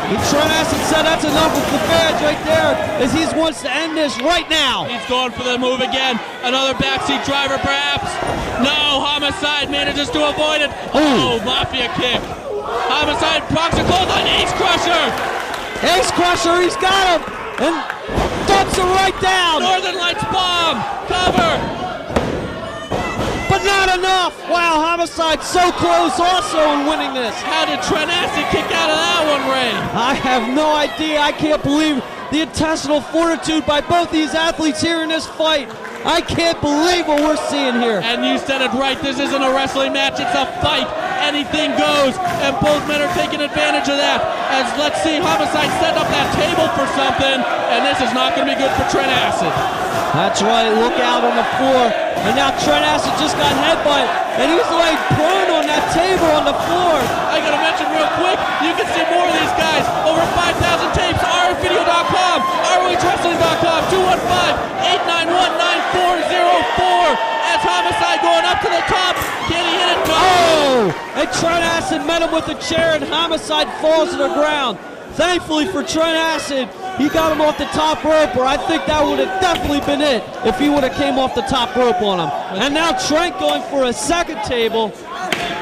And Trent Acid said that's enough with the fans right there, as he wants to end this right now. He's going for the move again. Another backseat driver, perhaps. No, Homicide manages to avoid it. Oh, Mafia kick. Homicide blocks a close on Ace Crusher. Ace Crusher, he's got him, and dumps him right down. Northern Lights bomb. Cover. But not enough. Wow, Homicide so close also in winning this. How did Trent Acid kick out of that one, Ray? I have no idea. I can't believe the intestinal fortitude by both these athletes here in this fight. I can't believe what we're seeing here. And you said it right. This isn't a wrestling match. It's a fight. Anything goes. And both men are taking advantage of that. As let's see, Homicide set up that table for something. And this is not going to be good for Trent Acid. That's right. Look out on the floor. And now Trent Acid just got headbutt. And he's laying prone on that table on the floor. I got to mention real quick, you can see more of these guys. Over 5,000 tapes. RFvideo.com. ROHWrestling.com. 215-891-9404. As Homicide going up to the top. Can he hit it? No. Oh! And Trent Acid met him with a chair, and Homicide falls to the ground. Thankfully for Trent Acid, he got him off the top rope, or I think that would have definitely been it if he would have came off the top rope on him. And now Trent going for a second table.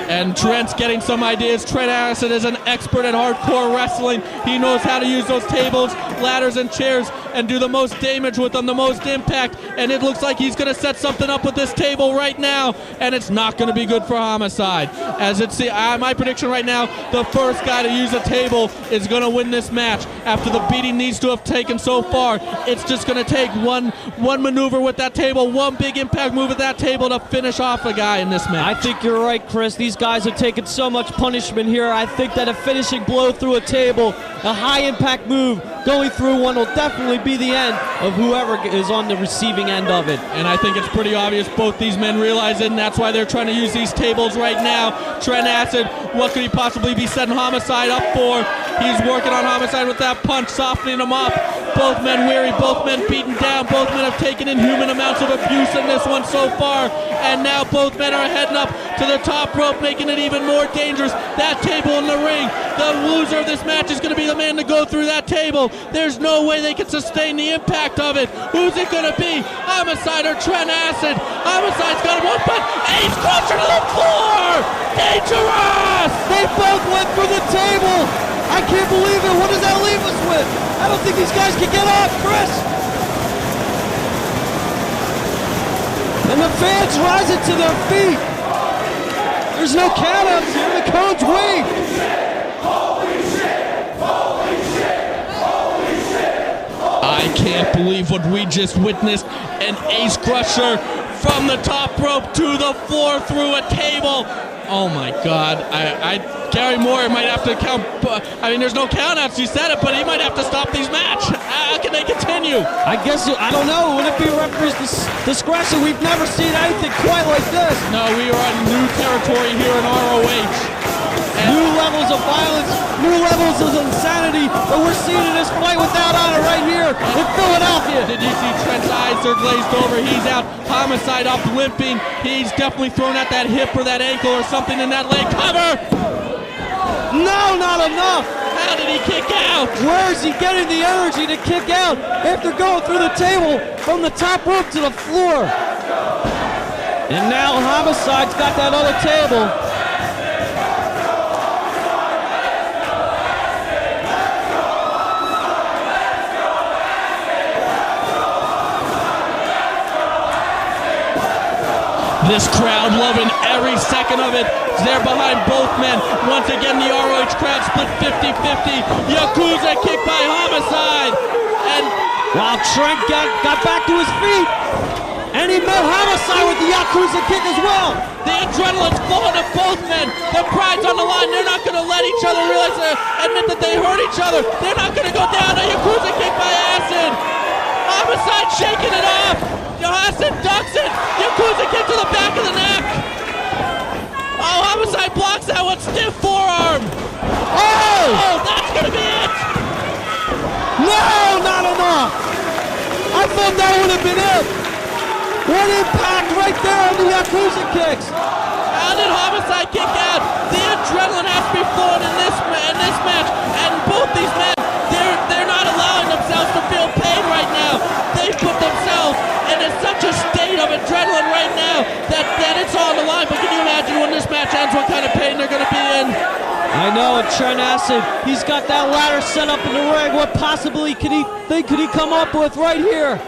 And Trent's getting some ideas. Trent Acid is an expert at hardcore wrestling. He knows how to use those tables, ladders, and chairs and do the most damage with them, the most impact. And it looks like he's going to set something up with this table right now. And it's not going to be good for Homicide. As it's my prediction right now, the first guy to use a table is going to win this match. After the beating needs to have taken so far, it's just going to take one maneuver with that table, one big impact move with that table to finish off a guy in this match. I think you're right, Chris. These guys have taken so much punishment here. I think that a finishing blow through a table, a high impact move going through one, will definitely be the end of whoever is on the receiving end of it. And I think it's pretty obvious both these men realize it, and that's why they're trying to use these tables right now. Trent Acid, what could he possibly be setting Homicide up for? He's working on Homicide with that punch, softening him up. Both men weary, both men beaten down, both men have taken inhuman amounts of abuse in this one so far, and now both men are heading up to the top rope, making it even more dangerous. That table in the ring, the loser of this match is going to be the man to go through that table. There's no way they can sustain the impact of it. Who's it going to be? Homicide or Trent Acid? Homicide's got him one, but Ace Crusher to the floor! Dangerous! They both went for the table! I can't believe it. What does that leave us with? I don't think these guys can get up, Chris. And the fans rising to their feet. There's no countouts here. The code's waved. Holy shit! Holy shit! Holy shit! I can't believe what we just witnessed. An Ace Crusher from the top rope to the floor through a table. Oh my God! Gary Moore might have to count. I mean, there's no countouts. You said it, but he might have to stop these matches. How can they continue? I guess I don't know. Would it be referee's discretion? We've never seen anything quite like this. No, we are on new territory here in ROH. New levels of violence, new levels of insanity that we're seeing in this fight without honor right here in Philadelphia. Did you see Trent's eyes are glazed over? He's out. Homicide up limping. He's definitely thrown at that hip or that ankle or something in that leg. Cover! No, not enough. How did he kick out? Where is he getting the energy to kick out after going through the table from the top rope to the floor? And now Homicide's got that other table. This crowd loving every second of it. They're behind both men. Once again, the ROH crowd split 50-50. Yakuza kick by Homicide. And while Trent got back to his feet, and he met Homicide with the Yakuza kick as well. The adrenaline's flowing to both men. The pride's on the line. They're not going to let each other admit that they hurt each other. They're not going to go down. A Yakuza kick by Acid. Homicide shaking it off. Acid ducks it. Yakuza kick to the back of the neck. Oh, Homicide blocks that one. Stiff forearm. Oh, that's going to be it. up. What impact right there on the Yakuza kicks. How did Homicide kick out? The adrenaline has to be flowing in this match, and both these men, they're not allowing themselves to feel pain right now. They put themselves in such a state of adrenaline right now that it's all on the line. But can you imagine when this match ends, what kind of pain they're going to be in? I know, and Trent Acid, he's got that ladder set up in the ring. What possibly could he come up with right here?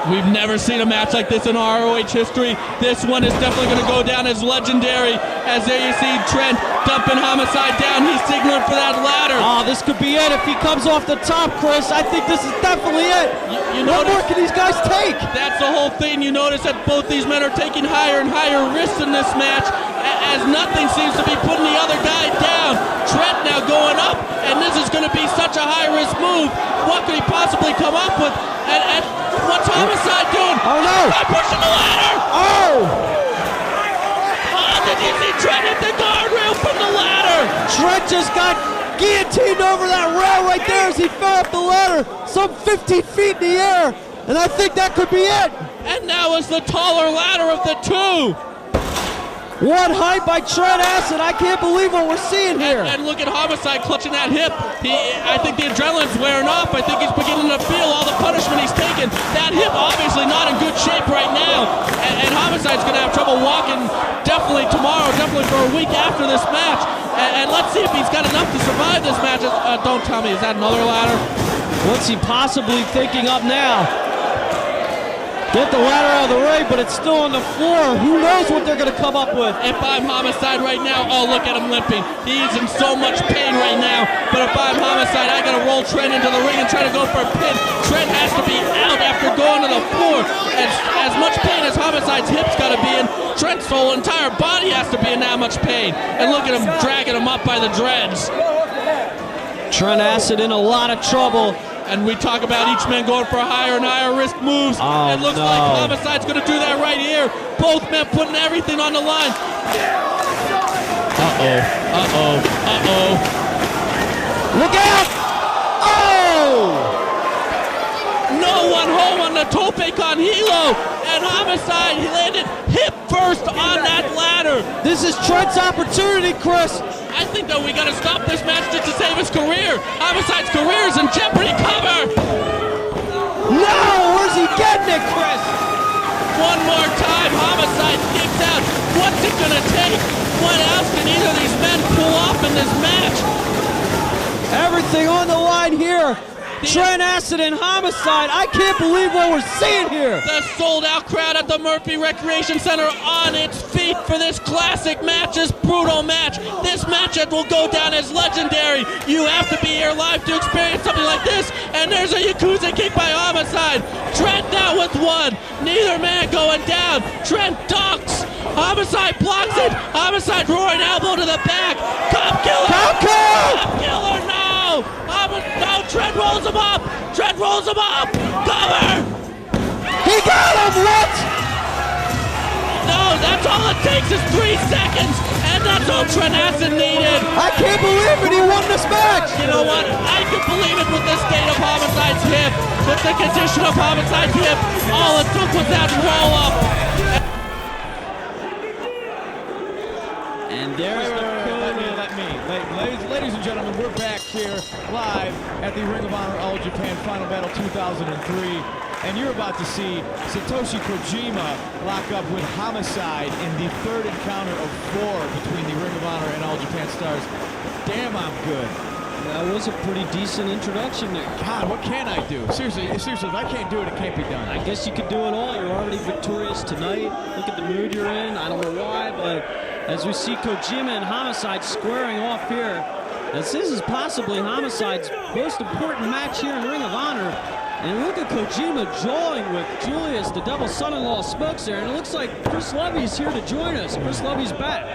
We've never seen a match like this in ROH history. This one is definitely going to go down as legendary. As there you see Trent dumping Homicide down. He's signaling for that ladder. Oh, this could be it if he comes off the top, Chris. I think this is definitely it. What more can these guys take? That's the whole thing. You notice that both these men are taking higher and higher risks in this match as nothing seems to be putting the other guy down. Trent now going up, and this is going to be such a high-risk move. What could he possibly come up with? And what's Homicide doing? Oh, no. Homicide pushing the ladder. Oh! Did you see Trent hit the guardrail from the ladder? Trent just got guillotined over that rail right there as he fell up the ladder, some 15 feet in the air, and I think that could be it. And now is the taller ladder of the two. One height by Trent Acid. I can't believe what we're seeing here. And look at Homicide clutching that hip. I think the adrenaline's wearing off. I think he's beginning to feel all the punishment he's taken. That hip obviously not in good shape right now. And Homicide's going to have trouble walking definitely tomorrow, definitely for a week after this match. And let's see if he's got enough to survive this match. Don't tell me, is that another ladder? What's he possibly thinking up now? Get the ladder out of the ring, but it's still on the floor. Who knows what they're going to come up with? If I'm Homicide right now, oh, look at him limping. He's in so much pain right now. But if I'm Homicide, I got to roll Trent into the ring and try to go for a pin. Trent has to be out after going to the floor. As much pain as Homicide's hips got to be in, Trent's whole entire body has to be in that much pain. And look at him dragging him up by the dreads. Trent Acid in a lot of trouble. And we talk about each man going for higher and higher risk moves. Oh, it looks like Homicide's going to do that right here. Both men putting everything on the line. Look out! Oh! No one home on the tope con hilo. And Homicide, he landed hip first on that ladder. This is Trent's opportunity, Chris. I think that we got to stop this match just to save his career. Homicide's career is in jeopardy. Cover. No, where's he getting it, Chris? One more time, Homicide kicks out. What's it gonna take? What else can either of these men pull off in this match? Everything on the line here. Trent Acid and Homicide. I can't believe what we're seeing here. The sold-out crowd at the Murphy Recreation Center on its feet for this classic match, this brutal match. This match that will go down as legendary. You have to be here live to experience something like this. And there's a Yakuza kick by Homicide. Trent down with one. Neither man going down. Trent ducks. Homicide blocks it. Homicide roaring elbow to the back. Cop killer. Cop killer. Cop killer, no. No, Trent rolls him up. Trent rolls him up. Cover. He got him. What? No, that's all it takes is 3 seconds. And that's all Trent Acid needed. I can't believe it. He won this match. You know what? I can believe it with the state of Homicide's hip. With the condition of Homicide's hip. All it took was that roll up. And there's Ladies and gentlemen, we're back here live at the Ring of Honor All Japan Final Battle 2003, and you're about to see Satoshi Kojima lock up with Homicide in the third encounter of 4 between the Ring of Honor and All Japan stars. Damn, I'm good. That was a pretty decent introduction there. God, what can I do? Seriously, if I can't do it, it can't be done. I guess you could do it all. You're already victorious tonight. Look at the mood you're in. I don't know why, but as we see Kojima and Homicide squaring off here, as this is possibly Homicide's most important match here in Ring of Honor. And look at Kojima jawing with Julius, the double son-in-law Smokes there. And it looks like Chris Lovey's here to join us. Chris Lovey's back.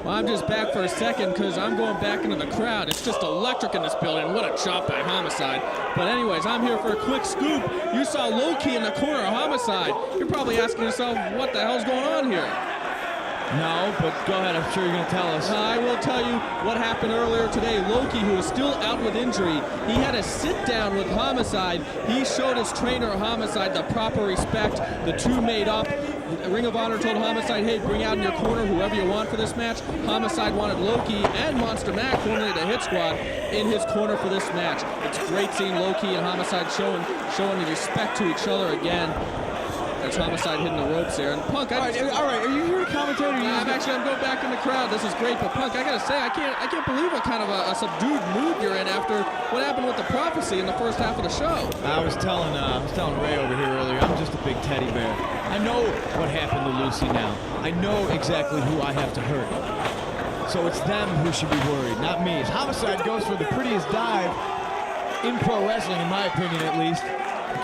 Well, I'm just back for a second because I'm going back into the crowd. It's just electric in this building. What a chop by Homicide. But anyways, I'm here for a quick scoop. You saw Low-Key in the corner of Homicide. You're probably asking yourself, what the hell's going on here? No, but go ahead. I'm sure you're going to tell us. I will tell you what happened earlier today. Loki, who is still out with injury, he had a sit-down with Homicide. He showed his trainer, Homicide, the proper respect. The two made up. Ring of Honor told Homicide, hey, bring out in your corner whoever you want for this match. Homicide wanted Loki and Monster Mac, formerly the Hit Squad, in his corner for this match. It's great seeing Loki and Homicide showing the respect to each other again. There's Homicide hitting the ropes there. And Punk, all right, are you here to commentate? I'm going back in the crowd. This is great, but Punk, I gotta say, I can't believe what kind of a subdued mood you're in after what happened with the prophecy in the first half of the show. I was telling Ray over here earlier, I'm just a big teddy bear. I know what happened to Lucy now. I know exactly who I have to hurt. So it's them who should be worried, not me. As Homicide goes for the prettiest dive in pro wrestling, in my opinion at least.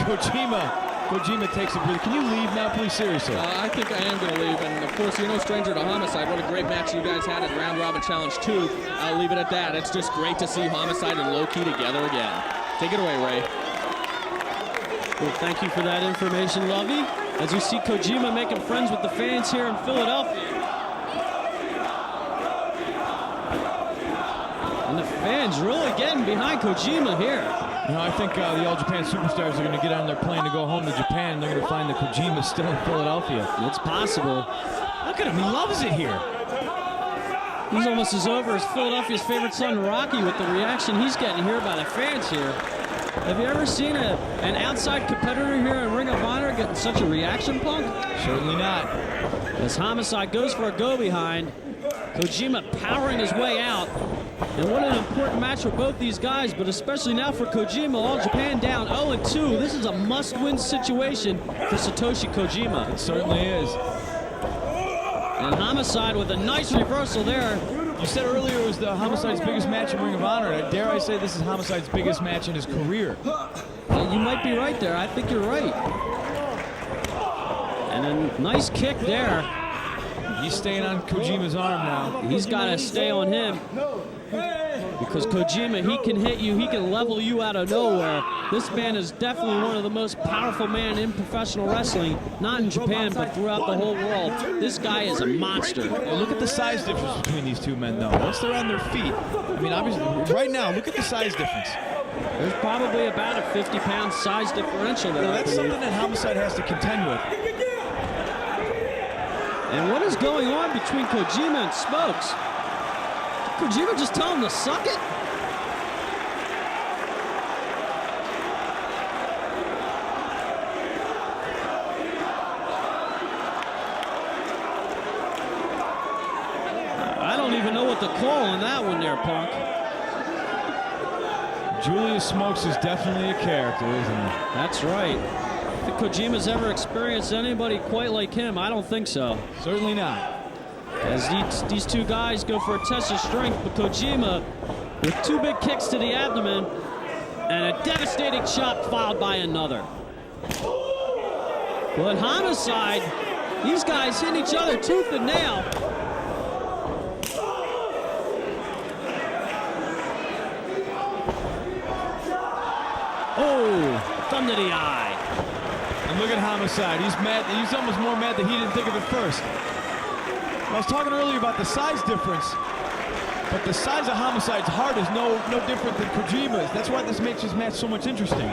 Kojima takes a breather. Can you leave now, please? Seriously. I think I am going to leave. And, of course, you're no stranger to Homicide. What a great match you guys had at Round Robin Challenge 2. I'll leave it at that. It's just great to see Homicide and Low-Key together again. Take it away, Ray. Well, thank you for that information, Lovey. As you see Kojima making friends with the fans here in Philadelphia. And the fans really getting behind Kojima here. You know, I think the All Japan Superstars are going to get on their plane to go home to Japan, and they're going to find that Kojima's still in Philadelphia. It's possible. Look at him. He loves it here. He's almost as over as Philadelphia's favorite son, Rocky, with the reaction he's getting here by the fans here. Have you ever seen an outside competitor here in Ring of Honor getting such a reaction, Punk? Certainly not. As Homicide goes for a go-behind, Kojima powering his way out. And what an important match for both these guys, but especially now for Kojima. All Japan down 0-2. This is a must-win situation for Satoshi Kojima. It certainly is. And Homicide with a nice reversal there. You said earlier it was the Homicide's biggest match in Ring of Honor. Dare I say this is Homicide's biggest match in his career? You might be right there. I think you're right. And a nice kick there. He's staying on Kojima's arm now. He's got to stay on him. Because Kojima, he can hit you, he can level you out of nowhere. This man is definitely one of the most powerful men in professional wrestling, not in Japan, but throughout the whole world. This guy is a monster. Look at the size difference between these two men, though. Once they're on their feet, I mean, obviously, right now, look at the size difference. There's probably about a 50-pound size differential there. Well, that's something that Homicide has to contend with. And what is going on between Kojima and Smokes? Kojima just tell him to suck it? I don't even know what to call on that one there, Punk. Julius Smokes is definitely a character, isn't he? That's right. If Kojima's ever experienced anybody quite like him, I don't think so. Certainly not. As these two guys go for a test of strength, but Kojima with two big kicks to the abdomen and a devastating chop followed by another. But Homicide, these guys hit each other tooth and nail. Oh, thumb to the eye. And look at Homicide. He's mad. He's almost more mad that he didn't think of it first. I was talking earlier about the size difference, but the size of Homicide's heart is no different than Kojima's. That's why this makes his match so much interesting.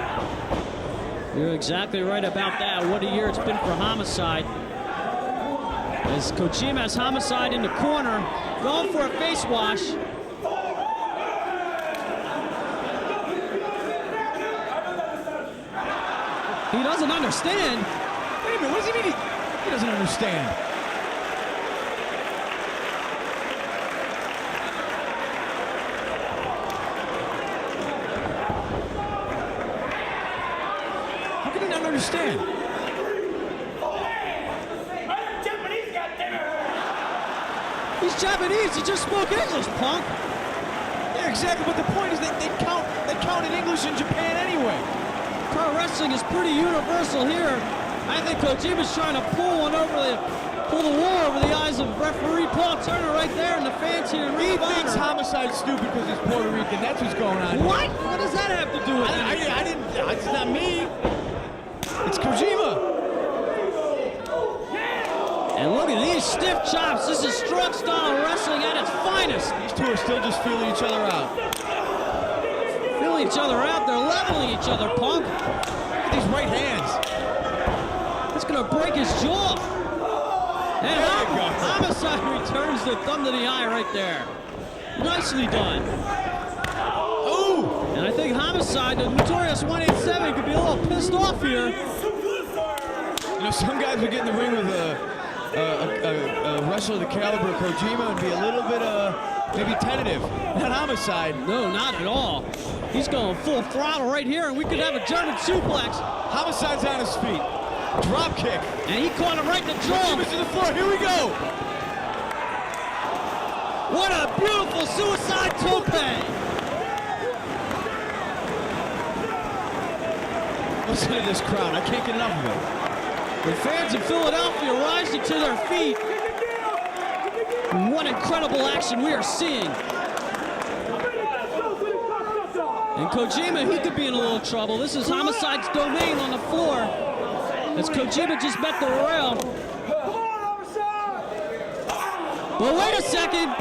You're exactly right about that. What a year it's been for Homicide. As Kojima has Homicide in the corner, going for a face wash. He doesn't understand. Wait a minute, what does he mean he doesn't understand? Understand. He's Japanese. He just spoke English, Punk. Yeah, exactly. But the point is that they count in English in Japan anyway. Pro wrestling is pretty universal here. I think Kojima's trying to pull the wool over the eyes of referee Paul Turner right there, and the fans here. He thinks Homicide's stupid because he's Puerto Rican. That's what's going on. What? What does that have to do with it? I didn't. It's not me. It's Kojima. And look at these Nice stiff chops. This is strong style wrestling at its finest. These two are still just feeling each other out. Feeling each other out. They're leveling each other, Punk. Look at these right hands. It's going to break his jaw. And Homicide returns the thumb to the eye right there. Nicely done. Ooh! And I think Homicide, the Notorious 187, could be a little pissed off here. You know, some guys would get in the ring with a wrestler of the caliber of Kojima and be a little bit, maybe tentative. Not Homicide. No, not at all. He's going full throttle right here, and we could have a German suplex. Homicide's on his feet. Drop kick. And he caught him right in the jaw. Kojima's to the floor. Here we go. What a beautiful suicide tope. Listen to this crowd. I can't get enough of it. The fans in Philadelphia rising to their feet. What incredible action we are seeing. And Kojima, he could be in a little trouble. This is Homicide's domain on the floor. As Kojima just met the rail. But wait a second.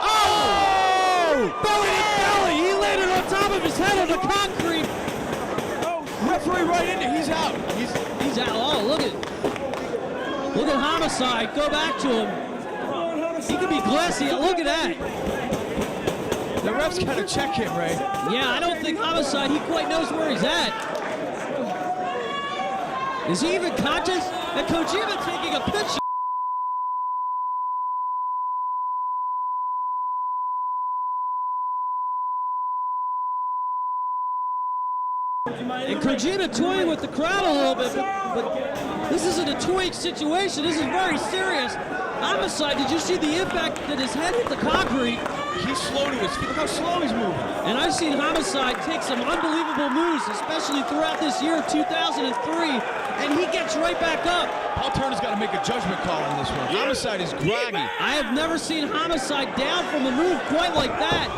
Oh! Belly to belly. He landed on top of his head on the concrete. Referee right in there. He's out. He's out. Oh, look at Homicide. Go back to him. He could be glassy. Look at that. The ref's got to check him, Ray. Yeah, I don't think Homicide, he quite knows where he's at. Is he even conscious? And Kojima taking a picture. And Kojima toying with the crowd a little bit, but this isn't a toying situation. This is very serious. Homicide, did you see the impact that his head hit the concrete? He's slow to his feet. Look how slow he's moving. And I've seen Homicide take some unbelievable moves, especially throughout this year of 2003, and he gets right back up. Paul Turner's got to make a judgment call on this one. Homicide is groggy. I have never seen Homicide down from a move quite like that.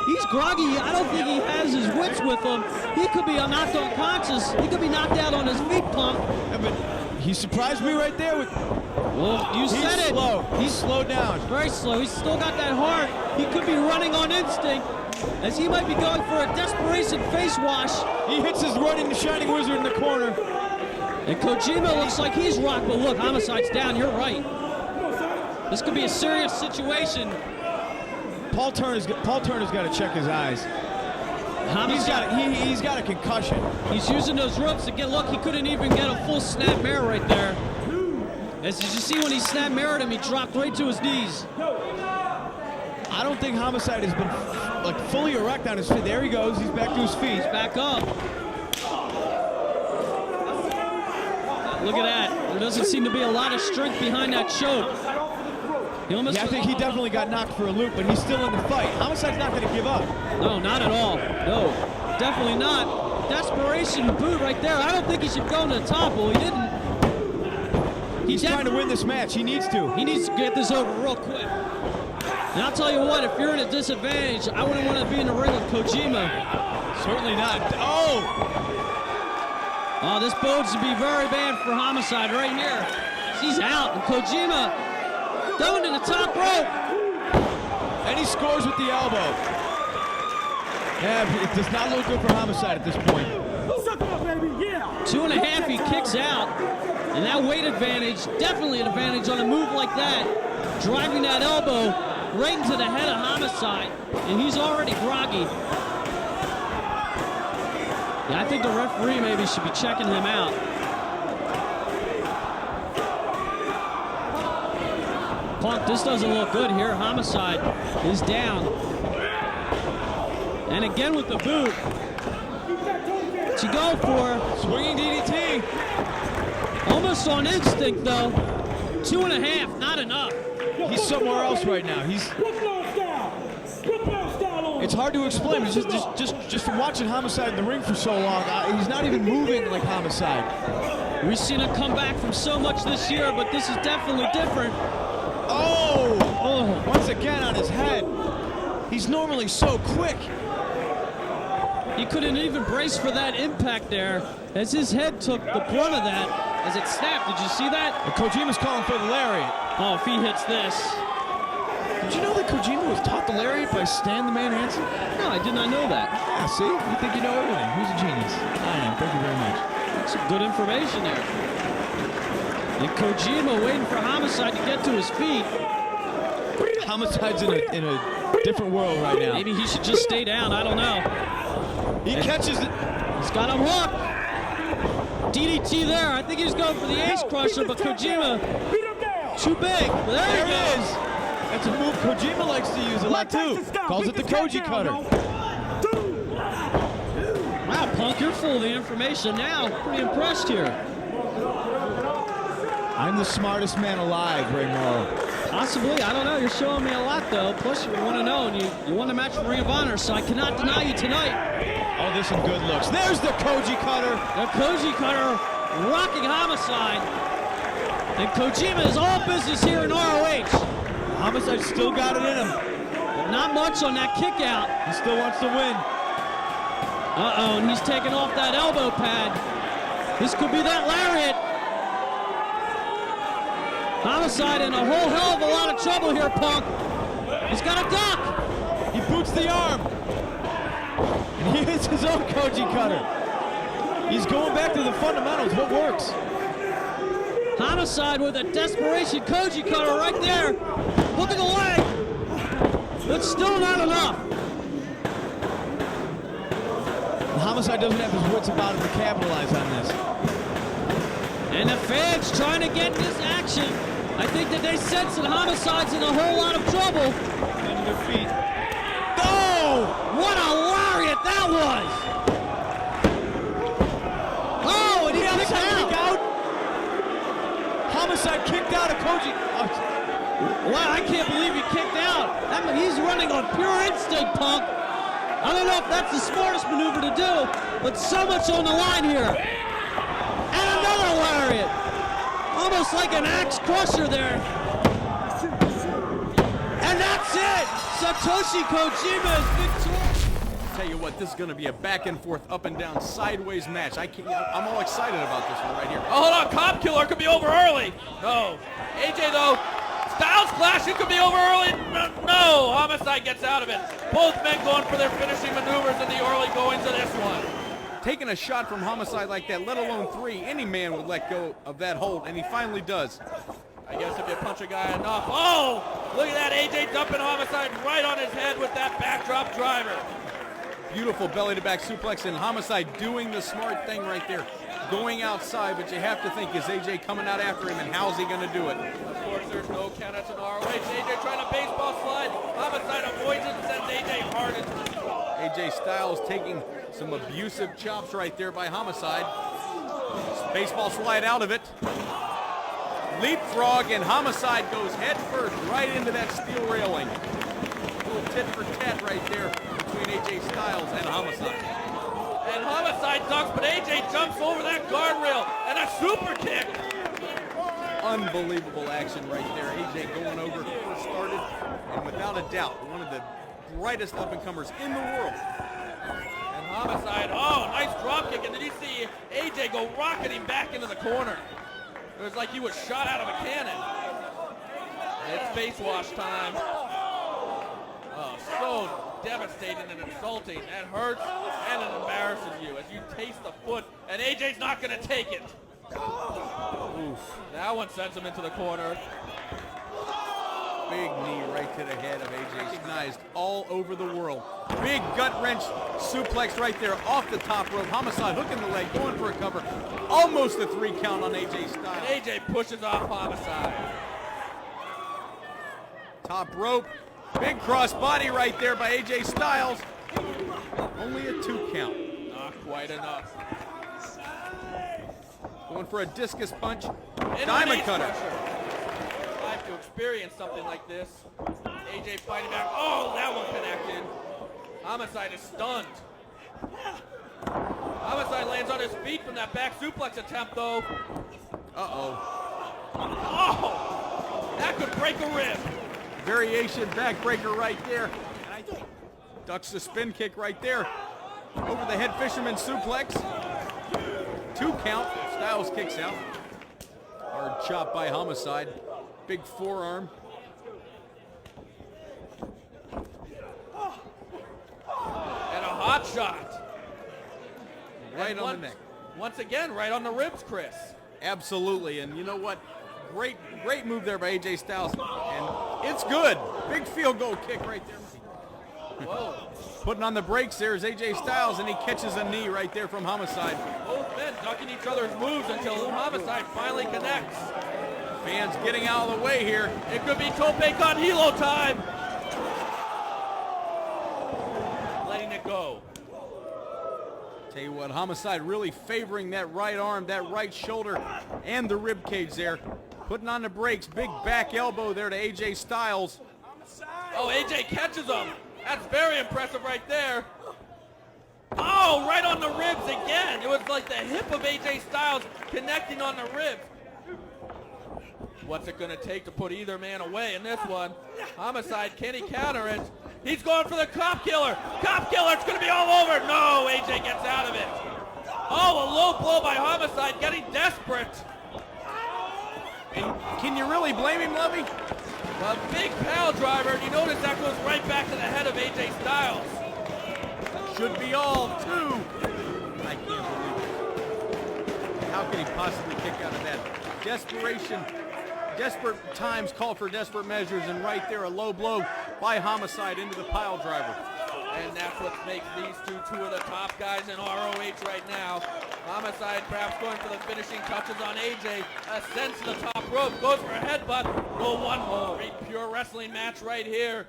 He's groggy. I don't think he has his wits with him. He could be knocked unconscious. He could be knocked out on his feet, Punk. Yeah, but he surprised me right there with... Well, you said it. Slow. He's slowed down. Very slow. He's still got that heart. He could be running on instinct, as he might be going for a desperation face wash. He hits his running the Shining Wizard in the corner. And Kojima looks like he's rocked, but look, Homicide's down. You're right. This could be a serious situation. Paul Turner's got to check his eyes. He's got a concussion. He's using those ropes to get. Look, he couldn't even get a full snap mirror right there. As did you see when he snap mirrored him, he dropped right to his knees. I don't think Homicide has been like fully erect on his feet. There he goes. He's back to his feet. He's back up. Look at that. There doesn't seem to be a lot of strength behind that choke. I think he definitely got knocked for a loop, but he's still in the fight. Homicide's not going to give up. No, not at all. No, definitely not. Desperation boot right there. I don't think he should go to the top. Well, he didn't. He's trying to win this match. He needs to. He needs to get this over real quick. And I'll tell you what, if you're at a disadvantage, I wouldn't want to be in the ring with Kojima. Certainly not. Oh, this bodes to be very bad for Homicide right here. He's out, and Kojima going to the top rope. And he scores with the elbow. Yeah, it does not look good for Homicide at this point. 2.5, he kicks out. And that weight advantage, definitely an advantage on a move like that. Driving that elbow right into the head of Homicide. And he's already groggy. Yeah, I think the referee maybe should be checking him out. Punk, this doesn't look good here. Homicide is down. And again with the boot. What's he go for? Swinging DDT. Almost on instinct, though. 2.5, not enough. He's somewhere else right now. It's hard to explain. It's just from watching Homicide in the ring for so long, he's not even moving like Homicide. We've seen him come back from so much this year, but this is definitely different. Oh! Once again on his head. He's normally so quick. He couldn't even brace for that impact there, as his head took the brunt of that. as it snapped. Did you see that? And Kojima's calling for the lariat. Oh, if he hits this. Did you know that Kojima was taught the lariat by Stan the Man Hansen? No, I did not know that. Yeah, see? You think you know everything. Who's a genius? I am. Thank you very much. Some good information there. And Kojima waiting for Homicide to get to his feet. Homicide's in a different world right now. Maybe he should just stay down. I don't know. He catches it. He's got him hooked. DDT there. I think he's going for the Ace Crusher, but Kojima too big. There he There it goes. is. That's a move Kojima likes to use a lot too. Calls it the Koji cutter. Wow, Punk, you're full of the information now. Pretty impressed here. I'm the smartest man alive, Ray Morrow. Possibly. I don't know. You're showing me a lot, though. Plus, you want to know, and you won the match for Ring of Honor, so I cannot deny you tonight. Oh, there's some good looks. There's the Koji cutter. The Koji cutter rocking Homicide. And Kojima is all business here in ROH. Homicide still got it in him. But not much on that kick out. He still wants to win. Uh-oh, and he's taking off that elbow pad. This could be that lariat. Homicide in a whole hell of a lot of trouble here, Punk. He's got a duck. He boots the arm. And he hits his own Koji cutter. He's going back to the fundamentals. What works? Homicide with a desperation Koji cutter right there. Look at the leg. But still not enough. Homicide doesn't have his wits about him to capitalize on this. And the fans trying to get this action. I think that they sense that Homicide's in a whole lot of trouble. Under their feet. Oh! What a lariat that was! Oh, and he kicked out. Homicide kicked out of Koji. Wow, I can't believe he kicked out. He's running on pure instinct, Punk. I don't know if that's the smartest maneuver to do, but so much on the line here. And another lariat. Almost like an axe crusher there. And that's it. Satoshi Kojima is victorious. Tell you what, this is going to be a back and forth, up and down, sideways match. I'm all excited about this one right here. Oh, hold on, Cop Killer could be over early. No. AJ, though, Styles Clash, it could be over early. No, Homicide gets out of it. Both men going for their finishing maneuvers in the early goings of this one. Taking a shot from Homicide like that, let alone three, any man would let go of that hold, and he finally does. I guess if you punch a guy enough. Oh, look at that, AJ dumping Homicide right on his head with that backdrop driver. Beautiful belly-to-back suplex, and Homicide doing the smart thing right there. Going outside, but you have to think, is AJ coming out after him, and how's he going to do it? Of course, there's no countouts in ROH. AJ trying to baseball slide. Homicide avoids it and sends AJ hard into the AJ Styles taking some abusive chops right there by Homicide. Baseball slide out of it. Leapfrog, and Homicide goes head first right into that steel railing. A little tit for tat right there between AJ Styles and Homicide. And Homicide ducks, but AJ jumps over that guardrail and a super kick. Unbelievable action right there. AJ going over, first started, and without a doubt, one of the brightest up-and-comers in the world. And Homicide, oh, nice drop kick, and did you see AJ go rocketing back into the corner? It was like he was shot out of a cannon. It's face wash time. Oh, so devastating and insulting. That hurts and it embarrasses you as you taste the foot, and AJ's not going to take it. Oof. That one sends him into the corner. Big knee right to the head of AJ. Recognized all over the world. Big gut wrench suplex right there off the top rope. Homicide hooking the leg, going for a cover. Almost a 3 count on AJ Styles. And AJ pushes off Homicide. Top rope. Big cross body right there by AJ Styles. Only a 2 count. Not quite enough. Going for a discus punch. Into Diamond an ace cutter. crusher. I have to experience something like this. AJ fighting back. Oh, that one connected. Homicide is stunned. Homicide lands on his feet from that back suplex attempt, though. Uh-oh. Oh, that could break a rib. Variation backbreaker right there. Ducks the spin kick right there. Over the head fisherman suplex. 2 count. Styles kicks out. Hard chop by Homicide. Big forearm. And a hot shot. Right And on the neck. Once again, right on the ribs, Chris. Absolutely, and you know what? Great move there by AJ Styles, and it's good. Big field goal kick right there. Whoa. Putting on the brakes there is AJ Styles, and he catches a knee right there from Homicide. Both men ducking each other's moves until Homicide finally connects. Fans getting out of the way here. It could be Tope con Hilo time. Letting it go. Tell you what, Homicide really favoring that right arm, that right shoulder, and the rib cage there. Putting on the brakes, big back elbow there to AJ Styles. Oh, AJ catches him. That's very impressive right there. Oh, right on the ribs again. It was like the hip of AJ Styles connecting on the ribs. What's it going to take to put either man away in this one? Homicide, can he counter it? He's going for the cop killer. Cop killer, it's going to be all over. No, AJ gets out of it. Oh, a low blow by Homicide, getting desperate. And can you really blame him, Lovey? A big pile driver, and you notice that goes right back to the head of AJ Styles. Should be all two. I can't believe it. How can he possibly kick out of that? Desperation. Desperate times call for desperate measures, and right there a low blow by Homicide into the pile driver. And that's what makes these two of the top guys in ROH right now. Homicide perhaps going for the finishing touches on AJ. Ascends to the top rope, goes for a headbutt. No one pure wrestling match right here.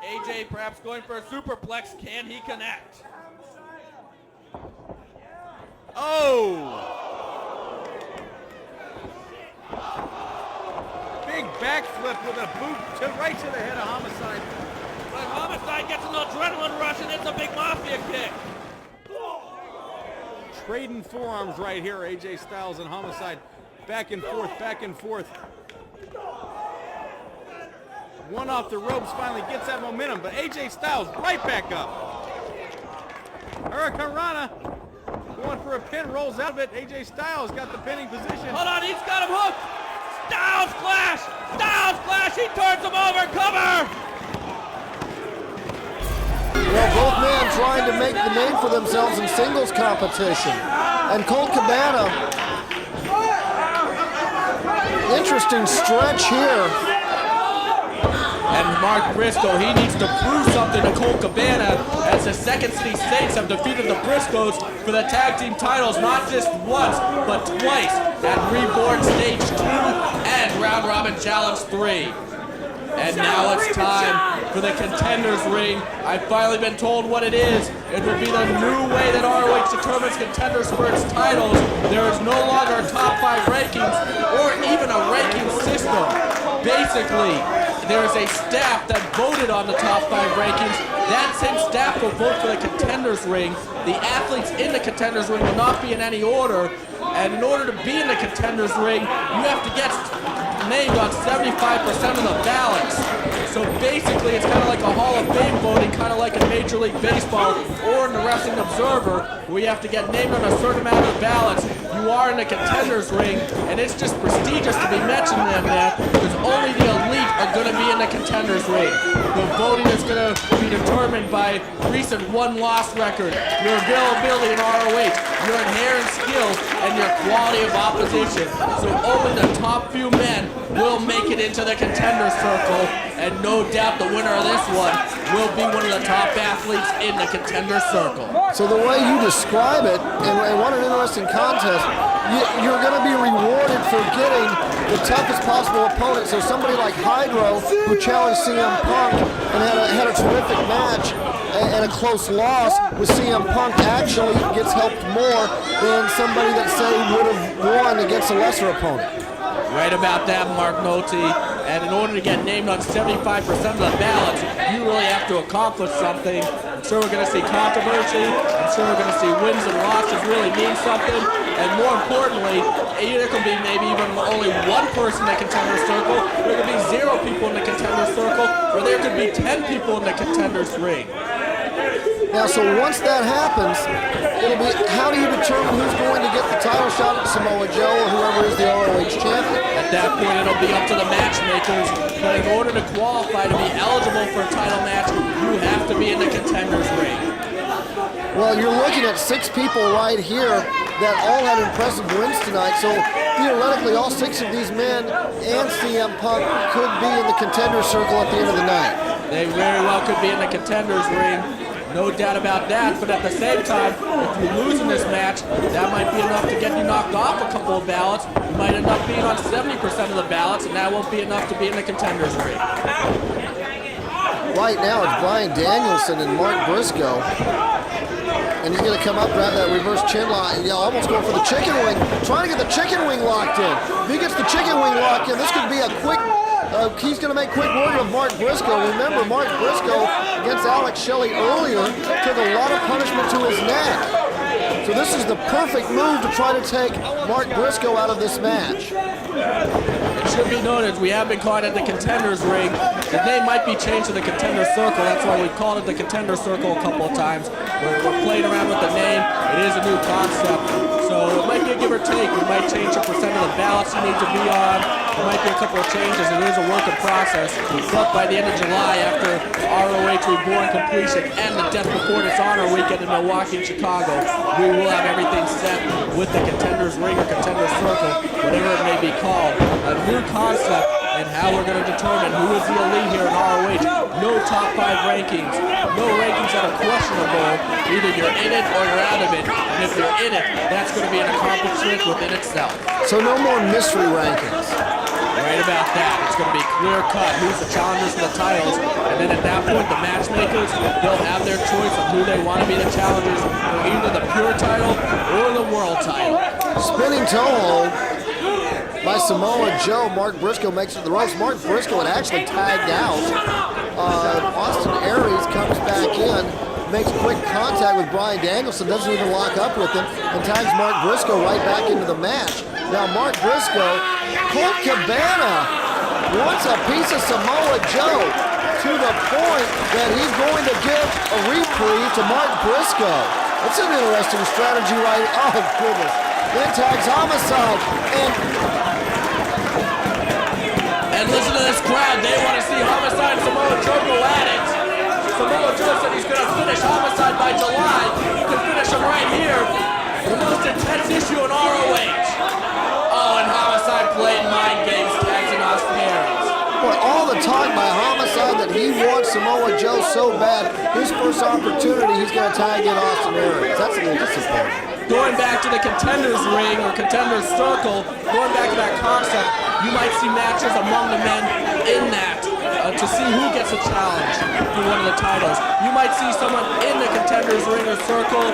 AJ perhaps going for a superplex. Can he connect? Oh! Big backflip with a boot right to the head of Homicide. But Homicide gets an adrenaline rush, and it's a big mafia kick. Trading forearms right here, AJ Styles and Homicide. Back and forth, back and forth. One off the ropes finally gets that momentum, but AJ Styles right back up. Hurricane Rana going for a pin, rolls out of it. AJ Styles got the pinning position. Hold on, he's got him hooked. Styles Clash! Styles Clash! He turns him over. Cover! Well, both men trying to make the name for themselves in singles competition. And Colt Cabana, interesting stretch here. And Mark Briscoe, he needs to prove something to Colt Cabana as the Second City Saints have defeated the Briscoes for the tag team titles not just once, but twice at Reborn Stage 2 and Round Robin Challenge 3. And now it's time for the Contenders Ring. I've finally been told what it is. It will be the new way that ROH determines Contenders for its titles. There is no longer a top 5 rankings or even a ranking system. Basically, there is a staff that voted on the top 5 rankings. That same staff will vote for the Contenders Ring. The athletes in the Contenders Ring will not be in any order. And in order to be in the Contenders Ring, you have to get named on 75% of the ballots. So basically, it's kind of like a Hall of Fame voting, kind of like in Major League Baseball or in the Wrestling Observer, where you have to get named on a certain amount of ballots. You are in the Contenders Ring, and it's just prestigious to be mentioned in that, because only the elite are going to be in the Contenders Ring. The voting is going to be determined by recent won-loss record, your availability in ROH, your inherent skill, and your quality of opposition. So only the top few men will make it into the Contender Circle, and no doubt the winner of this one will be one of the top athletes in the Contender Circle. So the way you describe it, and what an interesting contest, you're going to be rewarded for getting the toughest possible opponent. So somebody like Hydro, who challenged CM Punk and had a terrific match and a close loss with CM Punk, actually gets helped more than somebody that, say, would have won against a lesser opponent. Right about that, Mark Nolte. And in order to get named on 75% of the ballots, you really have to accomplish something. I'm sure we're going to see controversy. I'm sure we're going to see wins and losses really mean something. And more importantly, there could be maybe even only one person in the Contender Circle. There could be 0 people in the Contender Circle, or there could be 10 people in the Contenders Ring. Now, so once that happens, it'll be how do you determine who's going to get the title shot at Samoa Joe or whoever is the ROH champion? And At that point, it'll be up to the matchmakers. But in order to qualify to be eligible for a title match, you have to be in the contenders ring. Well, you're looking at 6 people right here that all had impressive wins tonight. So theoretically, all 6 of these men and CM Punk could be in the contender circle at the end of the night. They very well could be in the contenders ring. No doubt about that, but at the same time, if you lose in this match, that might be enough to get you knocked off a couple of ballots. You might end up being on 70% of the ballots, and that won't be enough to be in the contenders ring. Right now, it's Bryan Danielson and Mark Briscoe. And he's going to come up, grab that reverse chin lock, almost going for the chicken wing, trying to get the chicken wing locked in. If he gets the chicken wing locked in, this could be a quick, he's going to make quick work of Mark Briscoe. Remember, Mark Briscoe against Alex Shelley earlier took a lot of punishment to his neck. So this is the perfect move to try to take Mark Briscoe out of this match. It should be noted, we have been caught at the contenders ring. The name might be changed to the contender circle. That's why we've called it the contender circle a couple of times. We're playing around with the name. It is a new concept. So it might be a give or take. We might change the percent of the ballots you need to be on. There might be a couple of changes. It is a work in process. But by the end of July, after ROH Reborn completion and the Death Before Dishonor weekend in Milwaukee and Chicago, we will have everything set with the contenders ring or contender circle, whatever it may be called. A new concept and how we're going to determine who is the elite here in ROH. No top 5 rankings. No rankings that are questionable. Either you're in it or you're out of it. And if you're in it, that's going to be an accomplishment within itself. So no more mystery rankings. Right about that. It's going to be clear cut who's the challengers for the titles. And then at that point, the matchmakers, they'll have their choice of who they want to be the challengers for either the pure title or the world title. Spinning toe hold by Samoa Joe. Mark Briscoe makes it to the ropes. Mark Briscoe had actually tagged out. Austin Aries comes back in, makes quick contact with Bryan Danielson, doesn't even lock up with him, and tags Mark Briscoe right back into the match. Now Mark Briscoe, Colt Cabana wants a piece of Samoa Joe to the point that he's going to give a reprieve to Mark Briscoe. That's an interesting strategy, right? Oh, goodness. Then tags Homicide, and listen to this crowd. They want to see Homicide and Samoa Joe go at it. Samoa Joe said he's going to finish Homicide by July. You can finish him right here. The most intense issue in ROH. Oh, and Homicide played mind games, tags and Austin Aries. Boy, all the talk by Homicide that he wants Samoa Joe so bad, his first opportunity, he's going to tag in Austin Aries. That's a little disappointing. Going back to the contenders ring or contenders circle, going back to that concept, you might see matches among the men in that to see who gets a challenge for one of the titles. You might see someone in the contenders ring or circle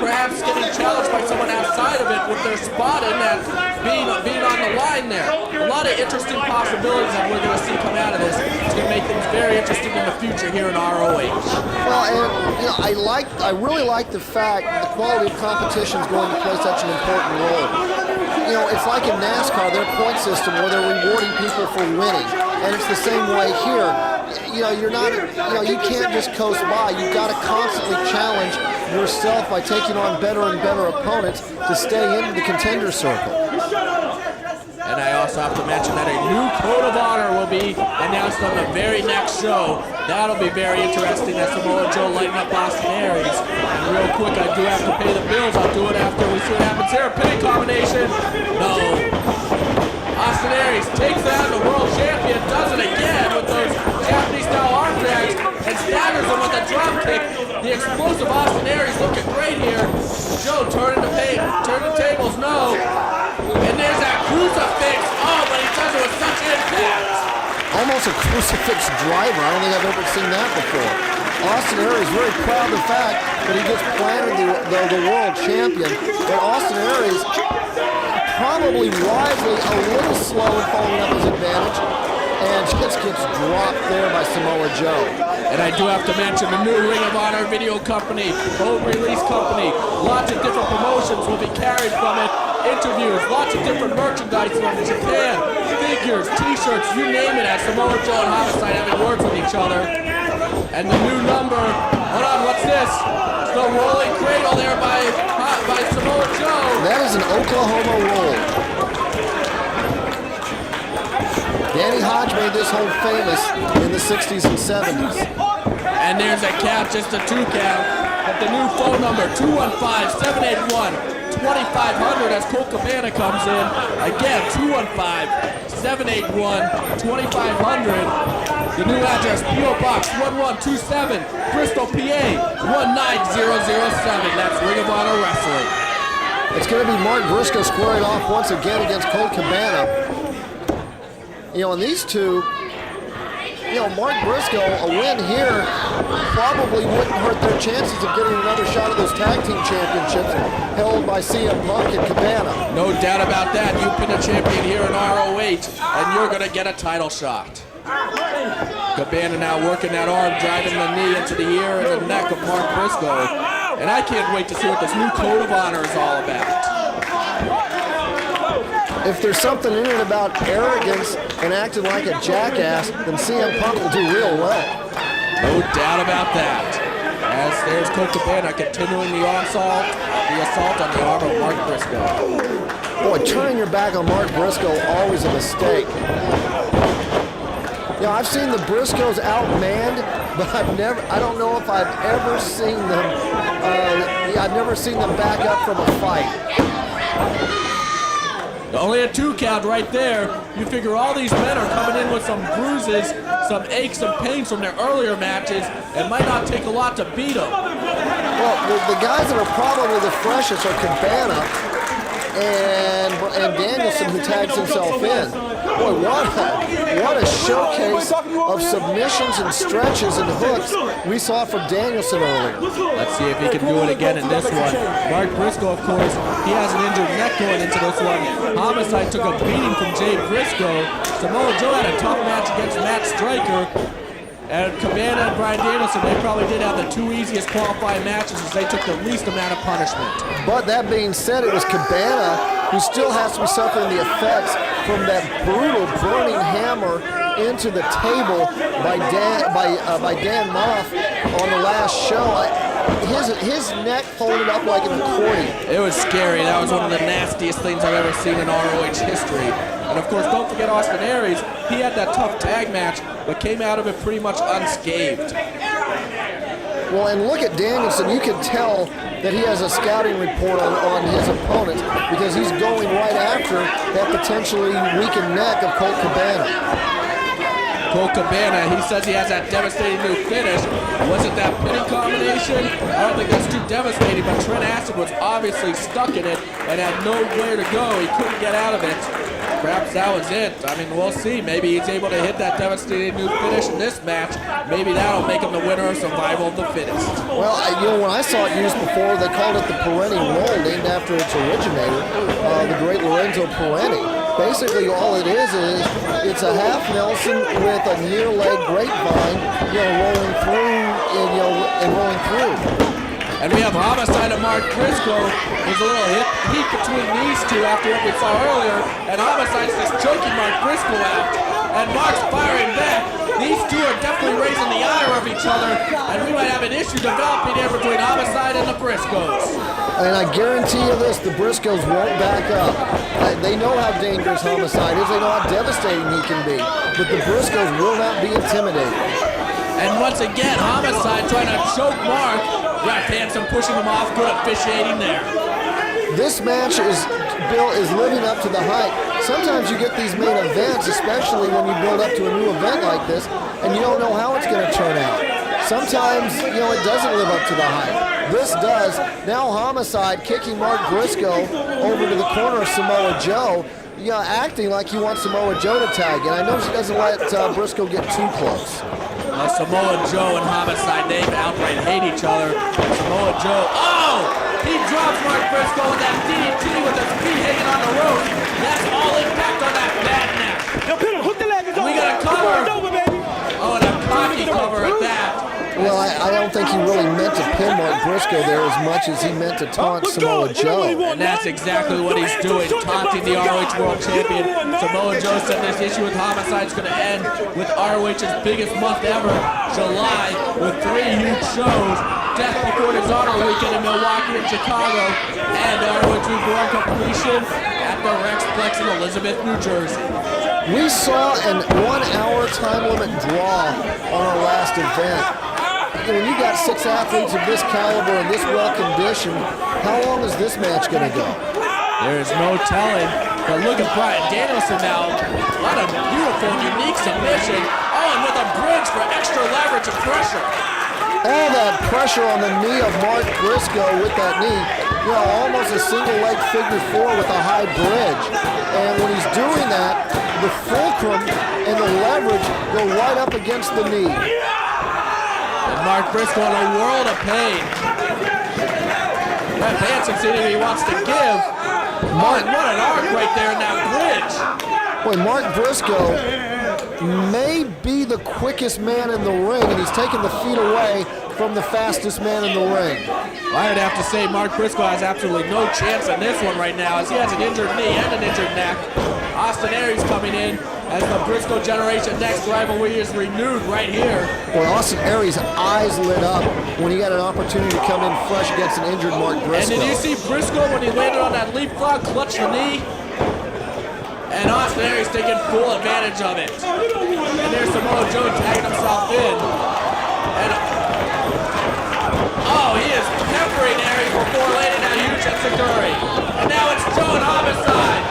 perhaps getting challenged by someone outside of it with their spot in that being on the line there. A lot of interesting possibilities that we're going to see come out of this. It's going to make things very interesting in the future here in ROH. Well, and I really like the fact that the quality of competition is going to play such an important role. It's like in NASCAR, their point system where they're rewarding people for winning, and it's the same way here. You can't just coast by. You've got to constantly challenge yourself by taking on better and better opponents to stay in the contender circle. And I also have to mention that a new code of honor will be announced on the very next show. That'll be very interesting as Samoa Joe lighting up Austin Aries. And real quick, I do have to pay the bills. I'll do it after we see what happens here. Pinning combination. No. Austin Aries takes out the world champion, does it again with those Japanese-style arm drags, and staggers him with a drop kick. The explosive Austin Aries looking great here. Joe turning the tables, no. And there's that crucifix. Oh, but he does it with such impact. Almost a crucifix driver. I don't think I've ever seen that before. Austin Aries very proud of the fact that he just planted the world champion. But Austin Aries probably wisely a little slow in following up his advantage, and just gets dropped there by Samoa Joe. And I do have to mention the new Ring of Honor video company, home release company. Lots of different promotions will be carried from it. Interviews, lots of different merchandise from Japan, figures, t-shirts, you name it, as Samoa Joe and Homicide having words with each other. And the new number, hold on, what's this? It's the rolling cradle there by Samoa Joe. That is an Oklahoma roll. Danny Hodge made this hold famous in the 60s and 70s. And there's a count, just a 2 count. But the new phone number, 215-781-2500 as Colt Cabana comes in. Again, 215-781-2500. The new address, P.O. Box 1127, Bristol, PA 19007. That's Ring of Honor Wrestling. It's going to be Mark Briscoe squaring off once again against Colt Cabana. And these two, Mark Briscoe, a win here probably wouldn't hurt their chances of getting another shot at those tag team championships held by CM Punk and Cabana. No doubt about that. You pin a champion here in ROH, and you're going to get a title shot. Cabana now working that arm, driving the knee into the ear and the neck of Mark Briscoe. And I can't wait to see what this new code of honor is all about. If there's something in it about arrogance and acting like a jackass, then CM Punk will do real well. No doubt about that. As there's Colt Cabana continuing the assault on the arm of Mark Briscoe. Boy, turning your back on Mark Briscoe, always a mistake. I've seen the Briscoes outmanned, but I don't know if I've ever seen them, I've never seen them back up from a fight. Only a 2 count right there. You figure all these men are coming in with some bruises, some aches and pains from their earlier matches. It might not take a lot to beat them. Well, the guys that are probably the freshest are Cabana and Danielson, who tags himself in. Boy, what a showcase of submissions and stretches and hooks we saw from Danielson earlier. Let's see if he can do it again in this one. Mark Briscoe, of course, he has an injured neck going into this one. Homicide took a beating from Jay Briscoe. Samoa Joe had a tough match against Matt Striker. And Cabana and Bryan Danielson, they probably did have the 2 easiest qualifying matches as they took the least amount of punishment. But that being said, it was Cabana who still has to be suffering the effects from that brutal burning hammer into the table by Dan Moff on the last show. His neck folded up like an accordion. It was scary. That was one of the nastiest things I've ever seen in ROH history. And of course, don't forget Austin Aries. He had that tough tag match, but came out of it pretty much unscathed. Well, and look at Danielson. You can tell that he has a scouting report on his opponent because he's going right after that potentially weakened neck of Colt Cabana. Colt Cabana, he says he has that devastating new finish. Was it that pinning combination? I don't think that's too devastating, but Trent Acid was obviously stuck in it and had nowhere to go. He couldn't get out of it. Perhaps that was it. I mean, we'll see. Maybe he's able to hit that devastating new finish in this match. Maybe that'll make him the winner of Survival of the Fittest. Well, when I saw it used before, they called it the Perenni roll, named after its originator, the great Lorenzo Perenni. Basically, all it is it's a half Nelson with a near leg grapevine, rolling through and rolling through. And we have Homicide and Mark Briscoe. There's a little heat between these two after what we saw earlier. And Homicide's just choking Mark Briscoe out. And Mark's firing back. These two are definitely raising the ire of each other. And we might have an issue developing here between Homicide and the Briscoes. And I guarantee you this, the Briscoes won't back up. They know how dangerous Homicide is. They know how devastating he can be. But the Briscoes will not be intimidated. And once again, Homicide trying to choke Mark. Ref Hansen pushing him off. Good officiating there. This match is living up to the hype. Sometimes you get these main events, especially when you build up to a new event like this, and you don't know how it's going to turn out. Sometimes, it doesn't live up to the hype. This does. Now Homicide kicking Mark Briscoe over to the corner of Samoa Joe, acting like he wants Samoa Joe to tag in. I know she doesn't let Briscoe get too close. Samoa Joe and Homicide, they outright hate each other. Samoa Joe, he drops Mark Briscoe with that DDT with his feet hanging on the rope. That's all impact on that bad neck. We got a cover. Oh, and a cocky cover at that. Well, I don't think he really meant to pin Mark Briscoe there as much as he meant to taunt Samoa Joe. And that's exactly what he's doing, taunting the ROH World Champion. Samoa Joe said this issue with Homicide is going to end with ROH's biggest month ever, July, with 3 huge shows. Death Before Dishonor weekend in Milwaukee and Chicago, and ROH Reborn completion at the Rexplex in Elizabeth, New Jersey. We saw an 1-hour time limit draw on our last event. When you got 6 athletes of this caliber and this well conditioned, how long is this match going to go? There is no telling. But look at Bryan Danielson now. What a beautiful, unique submission. Oh, and with a bridge for extra leverage and pressure. All that pressure on the knee of Mark Briscoe with that knee, almost a single leg figure 4 with a high bridge. And when he's doing that, the fulcrum and the leverage go right up against the knee. And Mark Briscoe in a world of pain. That Hansen seems he wants to give. What an arc right there in that bridge. Boy, Mark Briscoe may be the quickest man in the ring, and he's taking the feet away from the fastest man in the ring. I would have to say Mark Briscoe has absolutely no chance in this one right now, as he has an injured knee and an injured neck. Austin Aries coming in as the Briscoe Generation Next rivalry is renewed right here. Boy, Austin Aries' eyes lit up when he got an opportunity to come in fresh against an injured Mark Briscoe. And did you see Briscoe when he landed on that leapfrog, clutch the knee? And Austin Aries taking full advantage of it. And there's Samoa Joe tagging himself in. And he is peppering Aries before landing that huge enziguri. And now it's Joe and Homicide.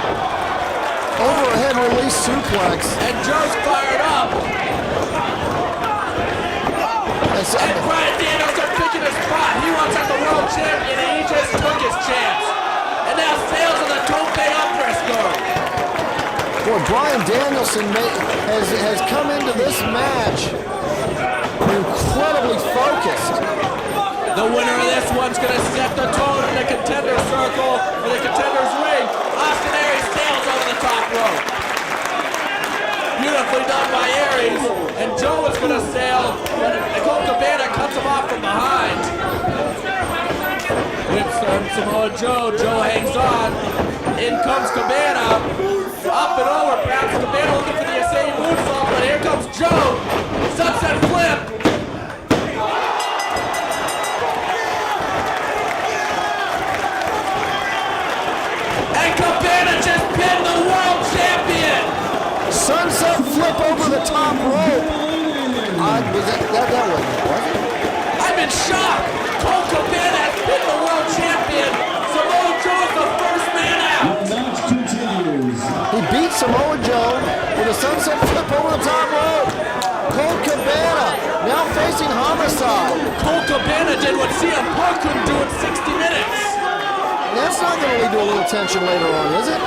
Overhead release suplex. And Joe's fired up. And Bryan Danielson picking his spot. He wants out the world champion and he just took his chance. And now Sales on the tope up Briscoe. Boy, Bryan Danielson has come into this match incredibly focused. The winner of this one's going to set the tone in the contender circle, in the contender's ring. Austin Aries sails over the top rope. Beautifully done by Aries. And Joe is going to sail, but Colt Cabana cuts him off from behind. Whips on Samoa Joe. Joe hangs on. In comes Cabana. Up and over, perhaps Cabana looking for the insane moonsault, but here comes Joe. Sunset flip. And Cabana just pinned the world champion. Sunset flip over the top rope. That wasn't, was it? I'm in shock. Colt Cabana has pinned the world champion. Samoa Joe is the first man out. He beat Samoa Joe with a sunset flip over the top rope. Colt Cabana now facing Homicide. Colt Cabana did what CM Punk couldn't do in 60 minutes. That's not going to lead to a little tension later on, is it?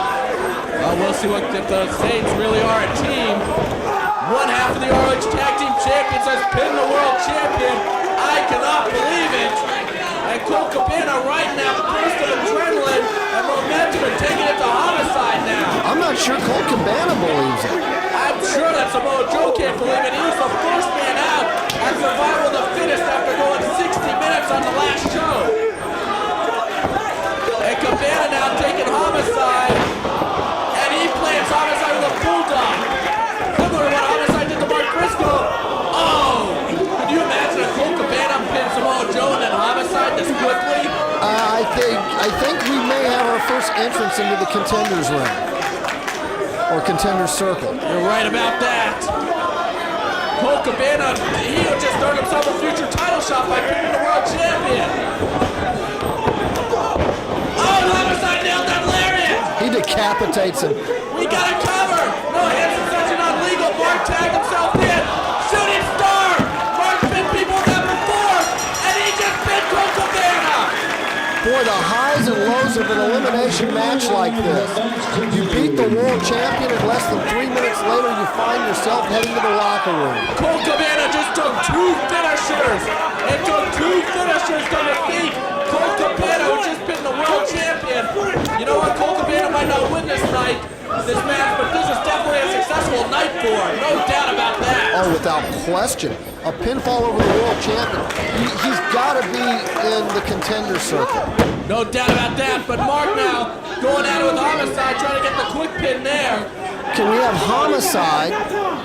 We'll see what if the Saints really are a team. One half of the ROH Tag Team Champions has pinned the world champion. I cannot believe it. And Colt Cabana right now, burst of adrenaline and momentum and taking it to Homicide now. I'm not sure Colt Cabana believes it. I'm sure that Samoa Joe can't believe it. He was the first man out at Survival of the Fittest after going 60 minutes on the last show. And Cabana now taking Homicide, and he plants Homicide with a bulldog. Similar to what Homicide did to Mark Briscoe. Oh! Could you imagine a Colt Cabana pin Samoa Joe and then Homicide this quickly? I think we may have our first entrance into the contenders ring. Or contender circle. You're right about that. Colt Cabana, he just earned himself a future title shot by pinning the world champion. Oh, Homicide nailed that lariat. He decapitates him. We got a cover. No hands suspension on legal. Mark tagged himself in. Shooting star. Mark pinned people that before, and he just pinned Colt Cabana. Boy, the highs and lows of an elimination match like this. You beat the world champion, and less than 3 minutes later, you find yourself heading to the locker room. Colt Cabana just took 2 finishers. It took 2 finishers to defeat Colt Cabana, who just been the world champion. You know what? Colt Cabana might not win this night, this match, but this is definitely a successful night for him. No doubt about that. Oh, without question. A pinfall over the world champion. He's got to be in the contender circle. No doubt about that, but Mark now going at it with Homicide, trying to get the quick pin there. Can we have Homicide?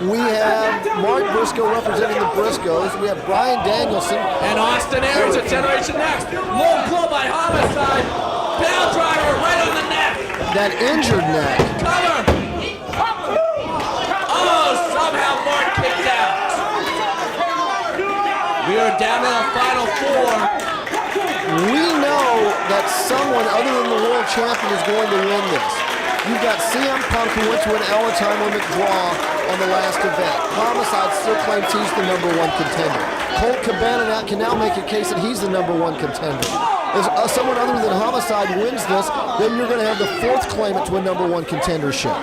We have Mark Briscoe representing the Briscoes. We have Bryan Danielson. And Austin Aries at Generation Next. Low blow by Homicide. Bell driver right on the neck. That injured neck. Cover. the final four. We know that someone other than the world champion is going to win this. You've got CM Punk, who went to an hour time limit draw on the last event. Homicide still claims he's the number one contender. Colt Cabana can now make a case that he's the number one contender. If someone other than Homicide wins this, then you're going to have the fourth claimant to a number one contendership.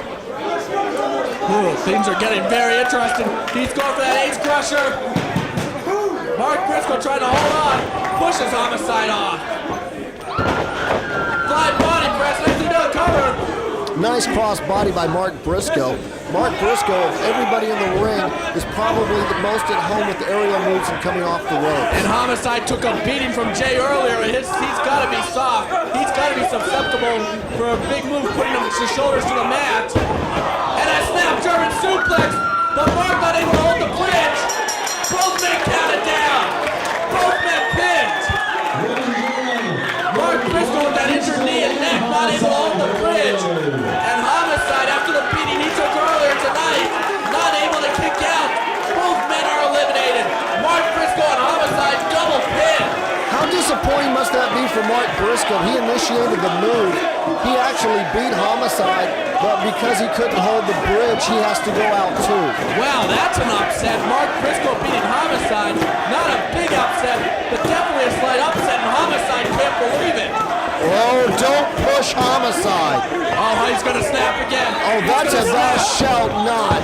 Ooh, things are getting very interesting. He's going for that ace crusher. Mark Briscoe trying to hold on. Pushes Homicide off. Flying body press. Nice another cover. Nice cross body by Mark Briscoe. Mark Briscoe, of everybody in the ring, is probably the most at home with the aerial moves and coming off the ropes. And Homicide took a beating from Jay earlier. He's got to be soft. He's got to be susceptible for a big move, putting his shoulders to the mat. And a snap German suplex. But Mark not able to hold the bridge. Both men counted down. Both men pinned. Mark Briscoe with that injured knee and neck, not able to hold the bridge. And Homicide, after the beating he took earlier tonight, not able to kick out. Both men are eliminated. Mark Briscoe and Homicide double pin. How disappointing must that be for Mark Briscoe? He initiated the move. He actually beat Homicide, but because he couldn't hold the bridge, he has to go out too. Wow, that's an upset. Mark Briscoe beating Homicide. Not a big upset, but definitely a slight upset, and Homicide can't believe it. Oh, don't push Homicide. Oh, he's going to snap again. Oh, that's a thou shalt not.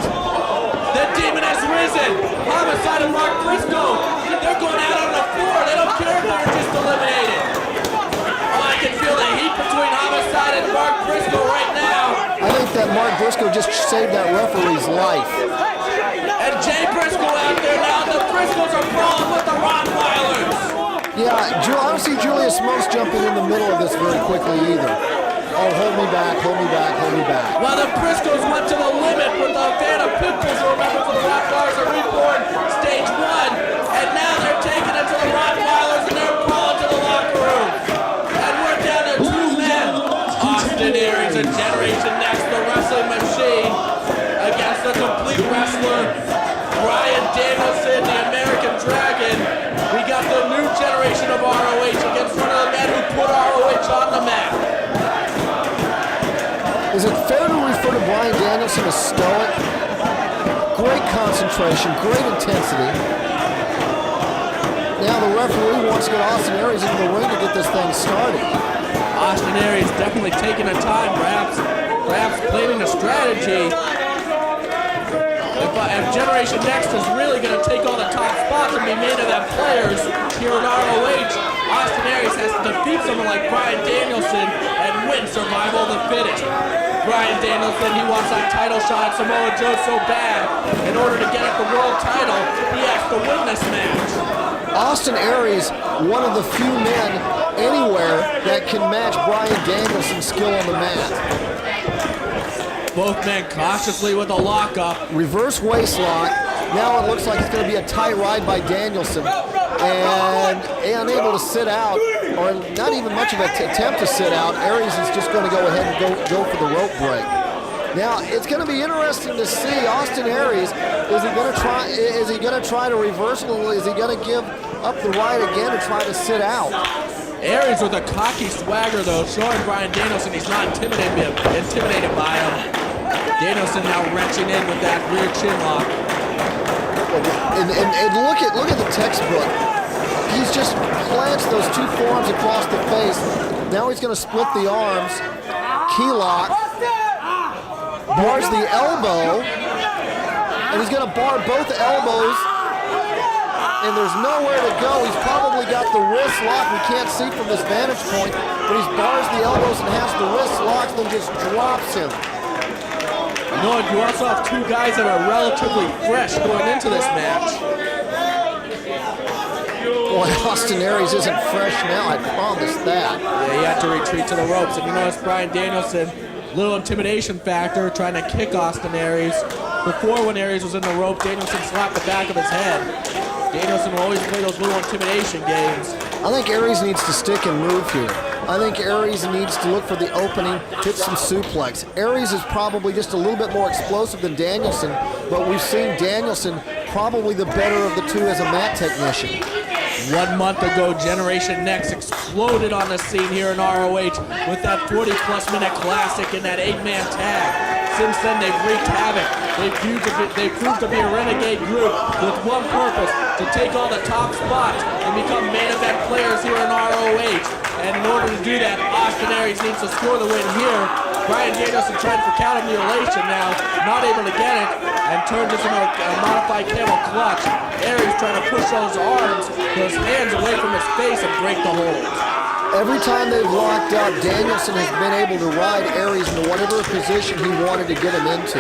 The demon has risen. Homicide and Mark Briscoe, they're going out on the floor. They don't care if they're just eliminated. Oh, I can feel the heat between Homicide and Mark Briscoe right now. I think that Mark Briscoe just saved that referee's life. And Jay Briscoe out there now. The Briscoes are brawling with the Rottweilers. Yeah, I don't see Julius Smokes jumping in the middle of this very quickly either. Oh, hold me back, hold me back, hold me back. Well, the Briscoes went to the limit with the van of pimples, remember, for the Rottweilers are reborn stage 1. And now they're taking it to the Rottweilers and they're brawling to the locker room. And we're down to 2 men. Austin Aries and Generation Next, the wrestling machine, against the complete wrestler, Bryan Danielson, the American Dragon. We got the new generation of ROH against one of the men who put ROH on the map. Is it fair to refer to Bryan Danielson as stoic? Great concentration, great intensity. Now the referee wants to get Austin Aries into the ring to get this thing started. Austin Aries definitely taking a time, perhaps planning a strategy. If Generation Next is really going to take all the top spots and be made of them players here at ROH, Austin Aries has to defeat someone like Bryan Danielson and win survival of the fittest. Bryan Danielson, he wants that title shot at Samoa Joe so bad. In order to get at the world title, he has to win this match. Austin Aries, one of the few men anywhere that can match Bryan Danielson's skill on the mat. Both men cautiously with a lockup. Reverse waist lock. Now it looks like it's going to be a tight ride by Danielson. And unable to sit out, or not even much of an attempt to sit out, Aries is just going to go ahead and go for the rope break. Now it's going to be interesting to see Austin Aries. Is he going to try to reverse it? Is he going to give up the ride again and try to sit out? Aries with a cocky swagger though, showing Bryan Danielson he's not intimidated by him. Danielson now wrenching in with that rear chin lock. And look at the textbook. He's just plants those 2 forearms across the face. Now he's going to split the arms. Key lock. Bars the elbow. And he's going to bar both elbows. And there's nowhere to go. He's probably got the wrist locked. We can't see from this vantage point. But he bars the elbows and has the wrist locked, then just drops him. You know, you also have 2 guys that are relatively fresh going into this match. Boy, Austin Aries isn't fresh now, I promise that. Yeah, he had to retreat to the ropes. And you notice Bryan Danielson, little intimidation factor, trying to kick Austin Aries. Before, when Aries was in the rope, Danielson slapped the back of his head. Danielson will always play those little intimidation games. I think Aries needs to stick and move here. I think Aries needs to look for the opening, hit some suplex. Aries is probably just a little bit more explosive than Danielson, but we've seen Danielson probably the better of the 2 as a mat technician. 1 month ago, Generation Next exploded on the scene here in ROH with that 40-plus minute classic and that 8-man tag. Since then, they've wreaked havoc. They proved to be a renegade group with one purpose, to take all the top spots and become main event players here in ROH. And in order to do that, Austin Aries needs to score the win here. Bryan Danielson trying for counter mutilation now, not able to get it, and turns this into a modified camel clutch. Aries trying to push those arms, those hands away from his face and break the hold. Every time they've locked up, Danielson has been able to ride Aries into whatever position he wanted to get him into.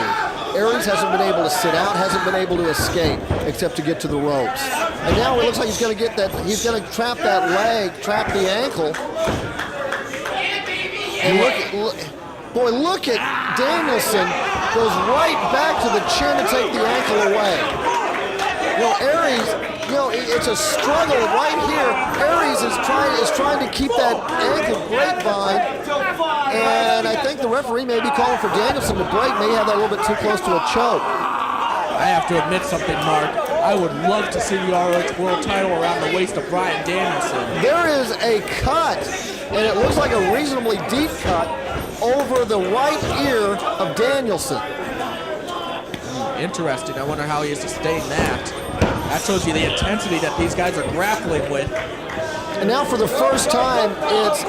Aries hasn't been able to sit out, hasn't been able to escape, except to get to the ropes. And now it looks like he's going to get that, he's going to trap that leg, trap the ankle. And look at Danielson, goes right back to the chin to take the ankle away. Aries, it's a struggle right here. Aries is trying to keep that ankle grapevine, and I think the referee may be calling for Danielson to break. May have that a little bit too close to a choke. I have to admit something, Mark. I would love to see the ROH World title around the waist of Bryan Danielson. There is a cut, and it looks like a reasonably deep cut over the right ear of Danielson. Interesting. I wonder how he sustained that. That shows you the intensity that these guys are grappling with. And now for the first time, it's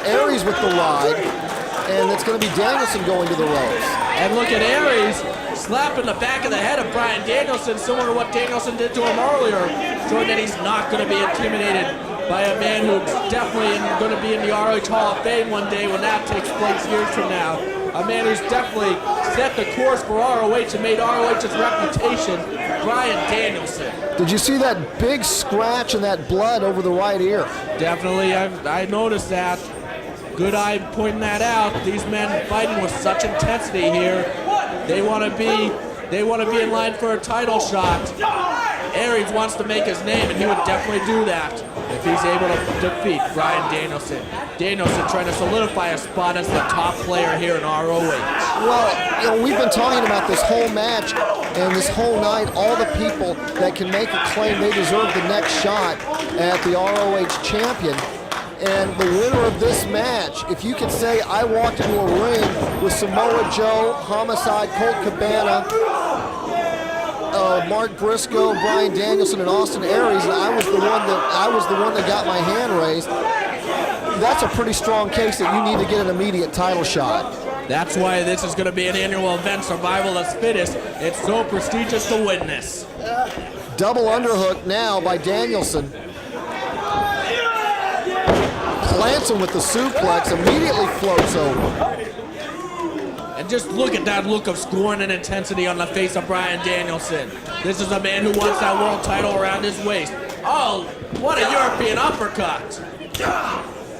Aries with the ride, and it's going to be Danielson going to the ropes. And look at Aries slapping the back of the head of Bryan Danielson, similar to what Danielson did to him earlier, showing that he's not going to be intimidated by a man who's definitely going to be in the ROH Hall of Fame one day when that takes place years from now. A man who's definitely set the course for ROH and made ROH's reputation, Bryan Danielson. Did you see that big scratch and that blood over the right ear? Definitely, I noticed that. Good eye pointing that out. These men fighting with such intensity here. They want to be in line for a title shot. Aries wants to make his name, and he would definitely do that if he's able to defeat Bryan Danielson. Danielson trying to solidify a spot as the top player here in ROH. Well, we've been talking about this whole match and this whole night, all the people that can make a claim they deserve the next shot at the ROH champion. And the winner of this match, if you could say, I walked into a ring with Samoa Joe, Homicide, Colt Cabana, Mark Briscoe, Bryan Danielson, and Austin Aries, and I was the one that got my hand raised. That's a pretty strong case that you need to get an immediate title shot. That's why this is going to be an annual event, Survival is Fittest. It's so prestigious to witness. Double underhook now by Danielson. Plants him with the suplex, immediately floats over. And just look at that look of scorn and intensity on the face of Bryan Danielson. This is a man who wants that world title around his waist. Oh, what a European uppercut.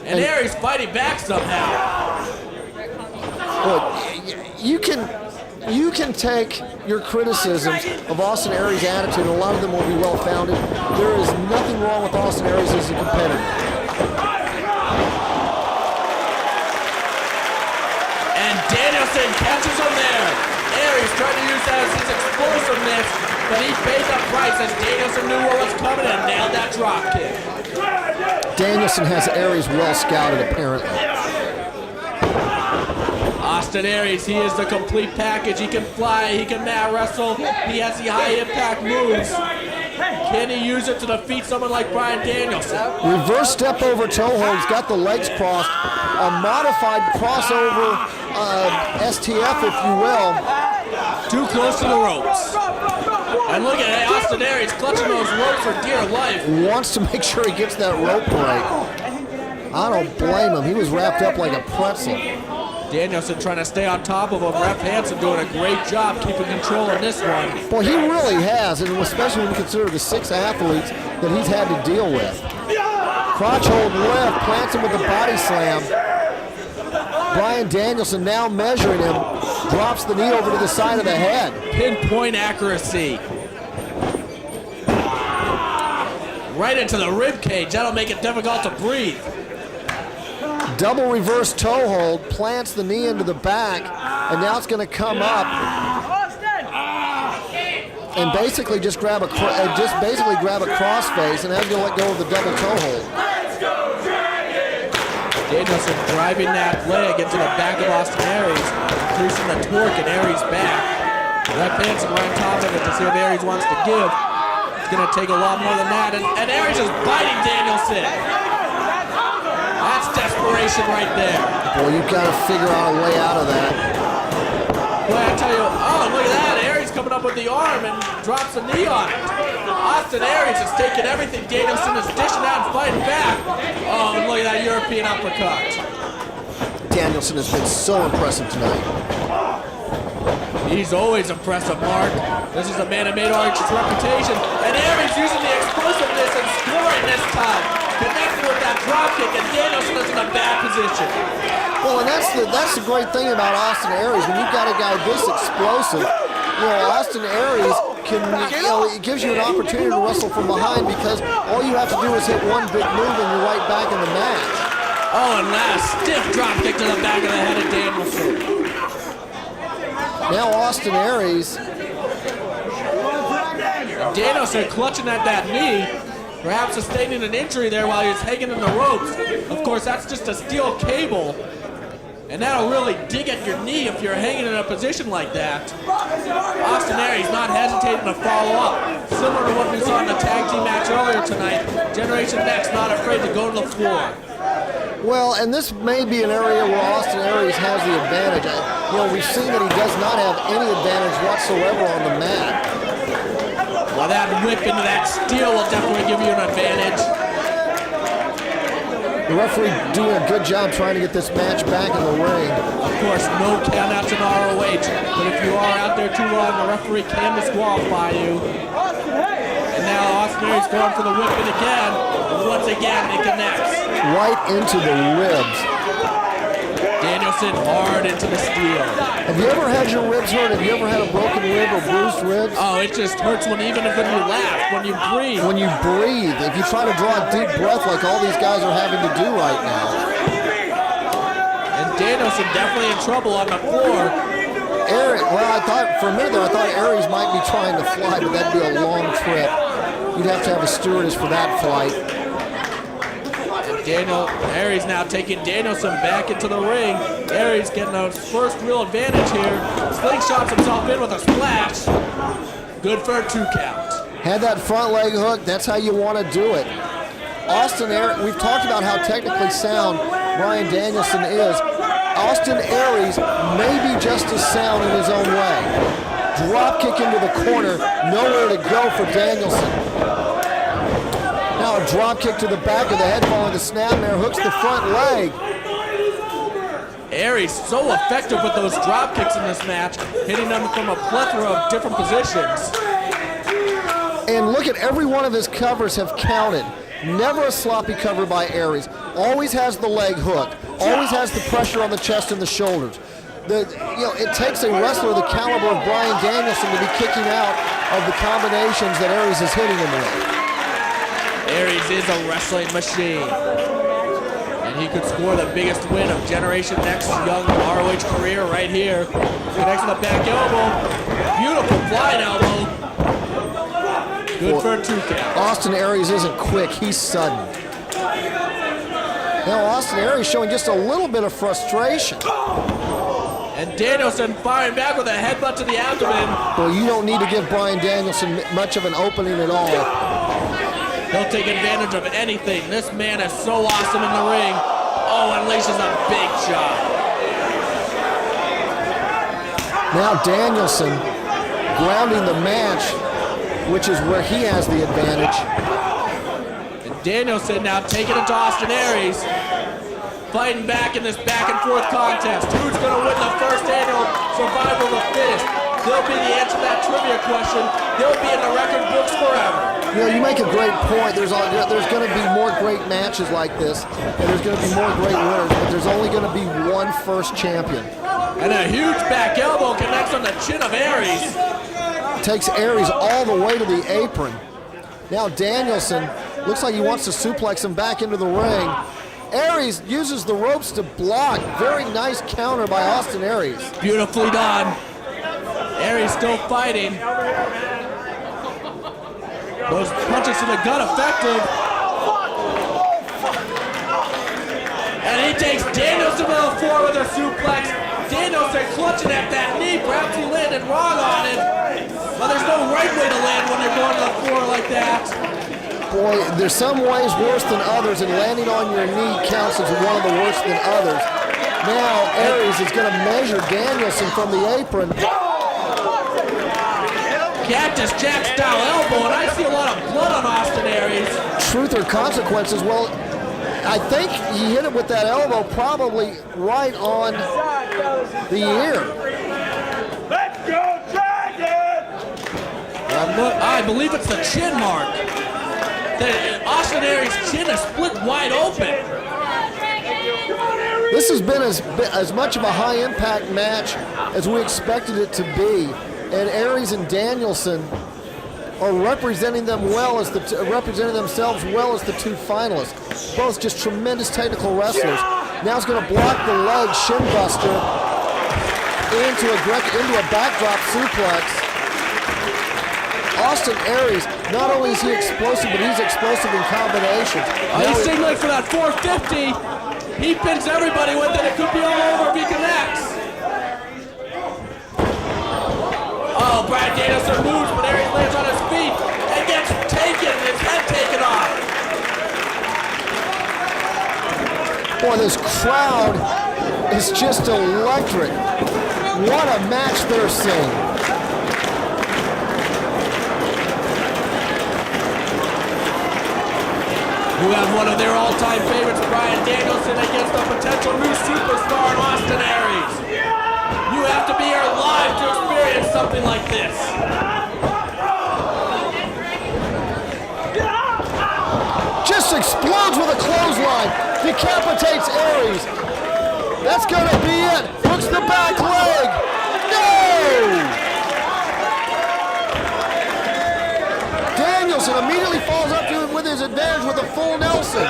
And Aries fighting back somehow. Look, you can take your criticisms of Austin Aries' attitude, and a lot of them will be well-founded. There is nothing wrong with Austin Aries as a competitor. Danielson catches him there. Aries trying to use that as his explosiveness, but he paid the price as Danielson knew what was coming and nailed that drop kick. Danielson has Aries well scouted, apparently. Austin Aries, he is the complete package. He can fly, he can mat wrestle, he has the high impact moves. Can he use it to defeat someone like Bryan Danielson? Reverse step over toe hold. He's got the legs crossed. A modified crossover STF, if you will. Too close to the ropes. And look at Austin Aries clutching those ropes for dear life. Wants to make sure he gets that rope right. I don't blame him. He was wrapped up like a pretzel. Danielson trying to stay on top of him. Ref Hansen doing a great job keeping control of this one. Boy, he really has, and especially when you consider the 6 athletes that he's had to deal with. Crotch hold left, plants him with a body slam. Bryan Danielson now measuring him, drops the knee over to the side of the head. Pinpoint accuracy. Right into the rib cage. That'll make it difficult to breathe. Double reverse toe hold, plants the knee into the back, and now it's going to come up and basically just grab a crossface and have to let go of the double toe hold. Danielson driving that leg into the back of Austin Aries, increasing the torque in Aries' back. Left Hanson right on top of it to see if Aries wants to give. It's going to take a lot more than that, and Aries is biting Danielson. That's desperation right there. Boy, you've got to figure out a way out of that. Boy, I tell you, oh, look at that. Aries coming up with the arm and drops a knee on it. Austin Aries is taking everything. Danielson is dishing out and fighting back. Oh, and look at that European uppercut. Danielson has been so impressive tonight. He's always impressive, Mark. This is a man that made ROH's reputation. And Aries using the explosiveness and scoring this time. Connecting with that dropkick, and Danielson is in a bad position. Well, and that's the great thing about Austin Aries. When you've got a guy this explosive, Austin Aries it gives you an opportunity to wrestle from behind because all you have to do is hit one big move and you're right back in the match. Oh, and last stiff dropkick to the back of the head of Danielson. Now Austin Aries. Danielson clutching at that knee, perhaps sustaining an injury there while he's hanging in the ropes. Of course, that's just a steel cable, and that'll really dig at your knee if you're hanging in a position like that. Austin Aries not hesitating to follow up, similar to what we saw in the tag team match earlier tonight. Generation Next not afraid to go to the floor. Well, and this may be an area where Austin Aries has the advantage. We've seen that he does not have any advantage whatsoever on the mat. Well, that whip into that steel will definitely give you an advantage. The referee doing a good job trying to get this match back in the ring. Of course, no countouts in ROH, but if you are out there too long, the referee can disqualify you. And now Austin Aries going for the whip in again, and once again it connects. Right into the ribs. Danielson hard into the steel. Have you ever had your ribs hurt? Have you ever had a broken rib or bruised ribs? Oh, it just hurts even if you laugh, when you breathe. When you breathe, if you try to draw a deep breath like all these guys are having to do right now. And Danielson definitely in trouble on the floor. I thought for a minute there, I thought Aries might be trying to fly, but that'd be a long trip. You'd have to have a stewardess for that flight. Aries now taking Danielson back into the ring. Aries getting a first real advantage here. Slingshots himself in with a splash. Good for a 2 count. Had that front leg hook, that's how you want to do it. Austin Aries, we've talked about how technically sound Bryan Danielson is. Austin Aries may be just as sound in his own way. Drop kick into the corner, nowhere to go for Danielson. Now a drop kick to the back of the head following the snapmare, hooks the front leg. Aries so effective with those drop kicks in this match, hitting them from a plethora of different positions. And look at every one of his covers have counted. Never a sloppy cover by Aries. Always has the leg hook. Always has the pressure on the chest and the shoulders. It takes a wrestler the caliber of Bryan Danielson to be kicking out of the combinations that Aries is hitting him with. Aries is a wrestling machine. And he could score the biggest win of Generation Next young ROH career right here. Connects to the back elbow. Beautiful flying elbow. Good for a 2 count. Austin Aries isn't quick, he's sudden. Now Austin Aries showing just a little bit of frustration. And Danielson firing back with a headbutt to the abdomen. Well, you don't need to give Bryan Danielson much of an opening at all. He'll take advantage of anything. This man is so awesome in the ring. Oh, unleashes a big shot. Now Danielson grounding the match, which is where he has the advantage. And Danielson now taking it to Austin Aries. Fighting back in this back and forth contest. Who's going to win the first annual Survival of the Fittest? They'll be the answer to that trivia question. They'll be in the record books forever. You make a great point. There's going to be more great matches like this, and there's going to be more great winners, but there's only going to be one first champion. And a huge back elbow connects on the chin of Aries. Takes Aries all the way to the apron. Now Danielson looks like he wants to suplex him back into the ring. Aries uses the ropes to block. Very nice counter by Austin Aries. Beautifully done. Aries still fighting. Those punches to the gut effective. And he takes Danielson to the floor with a suplex. Danielson clutching at that knee. Perhaps he landed wrong on it. But there's no right way to land when you're going to the floor like that. Boy, there's some ways worse than others, and landing on your knee counts as one of the worst than others. Now, Aries is going to measure Danielson from the apron. Cactus Jack style elbow, and I see a lot of blood on Austin Aries. Truth or consequences? Well, I think he hit it with that elbow probably right on the ear. Let's go, Dragon! I believe it's the chin mark. Austin Aries' chin is split wide open. This has been as much of a high-impact match as we expected it to be, and Aries and Danielson are representing themselves well as the two finalists. Both just tremendous technical wrestlers. Now he's going to block the leg shin buster into a backdrop suplex. Austin Aries, not only is he explosive, but he's explosive in combinations. He's signaling for that 450. He pins everybody with it. It could be all over if he connects. Oh, Bryan Danielson moves, but Aries lands on his feet and gets taken, his head taken off. Boy, this crowd is just electric. What a match they're seeing. You have one of their all-time favorites, Bryan Danielson, against a potential new superstar in Austin Aries. You have to be here live to experience something like this. Just explodes with a clothesline. Decapitates Aries. That's going to be it. Hooks the back leg. No! Danielson immediately falls up to him with his advantage with a full Nelson.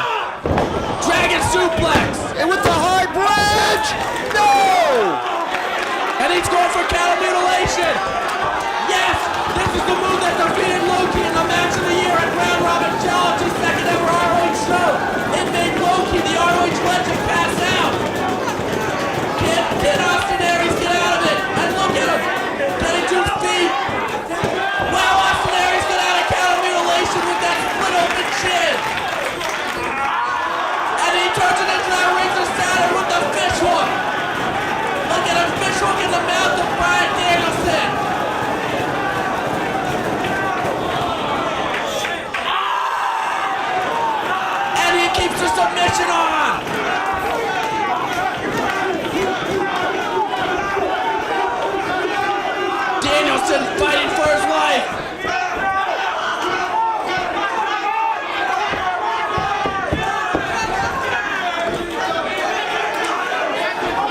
Dragon suplex! And with the high bridge! No! And he's going for counter mutilation! Yes! This is the move that defeated Loki in the match of the year at Round Robin Challenge's second ever ROH show. It made Loki, the ROH legend, pass out. Can Austin Aries get out of it? And look at him! Getting to his feet! Wow, Austin Aries got out of counter mutilation with that split open chin! And he turns it into that razor Saturn with the fish hook! Look at him, fish hook in the mouth of Bryan Danielson! And he keeps the submission on! Danielson fighting for his life!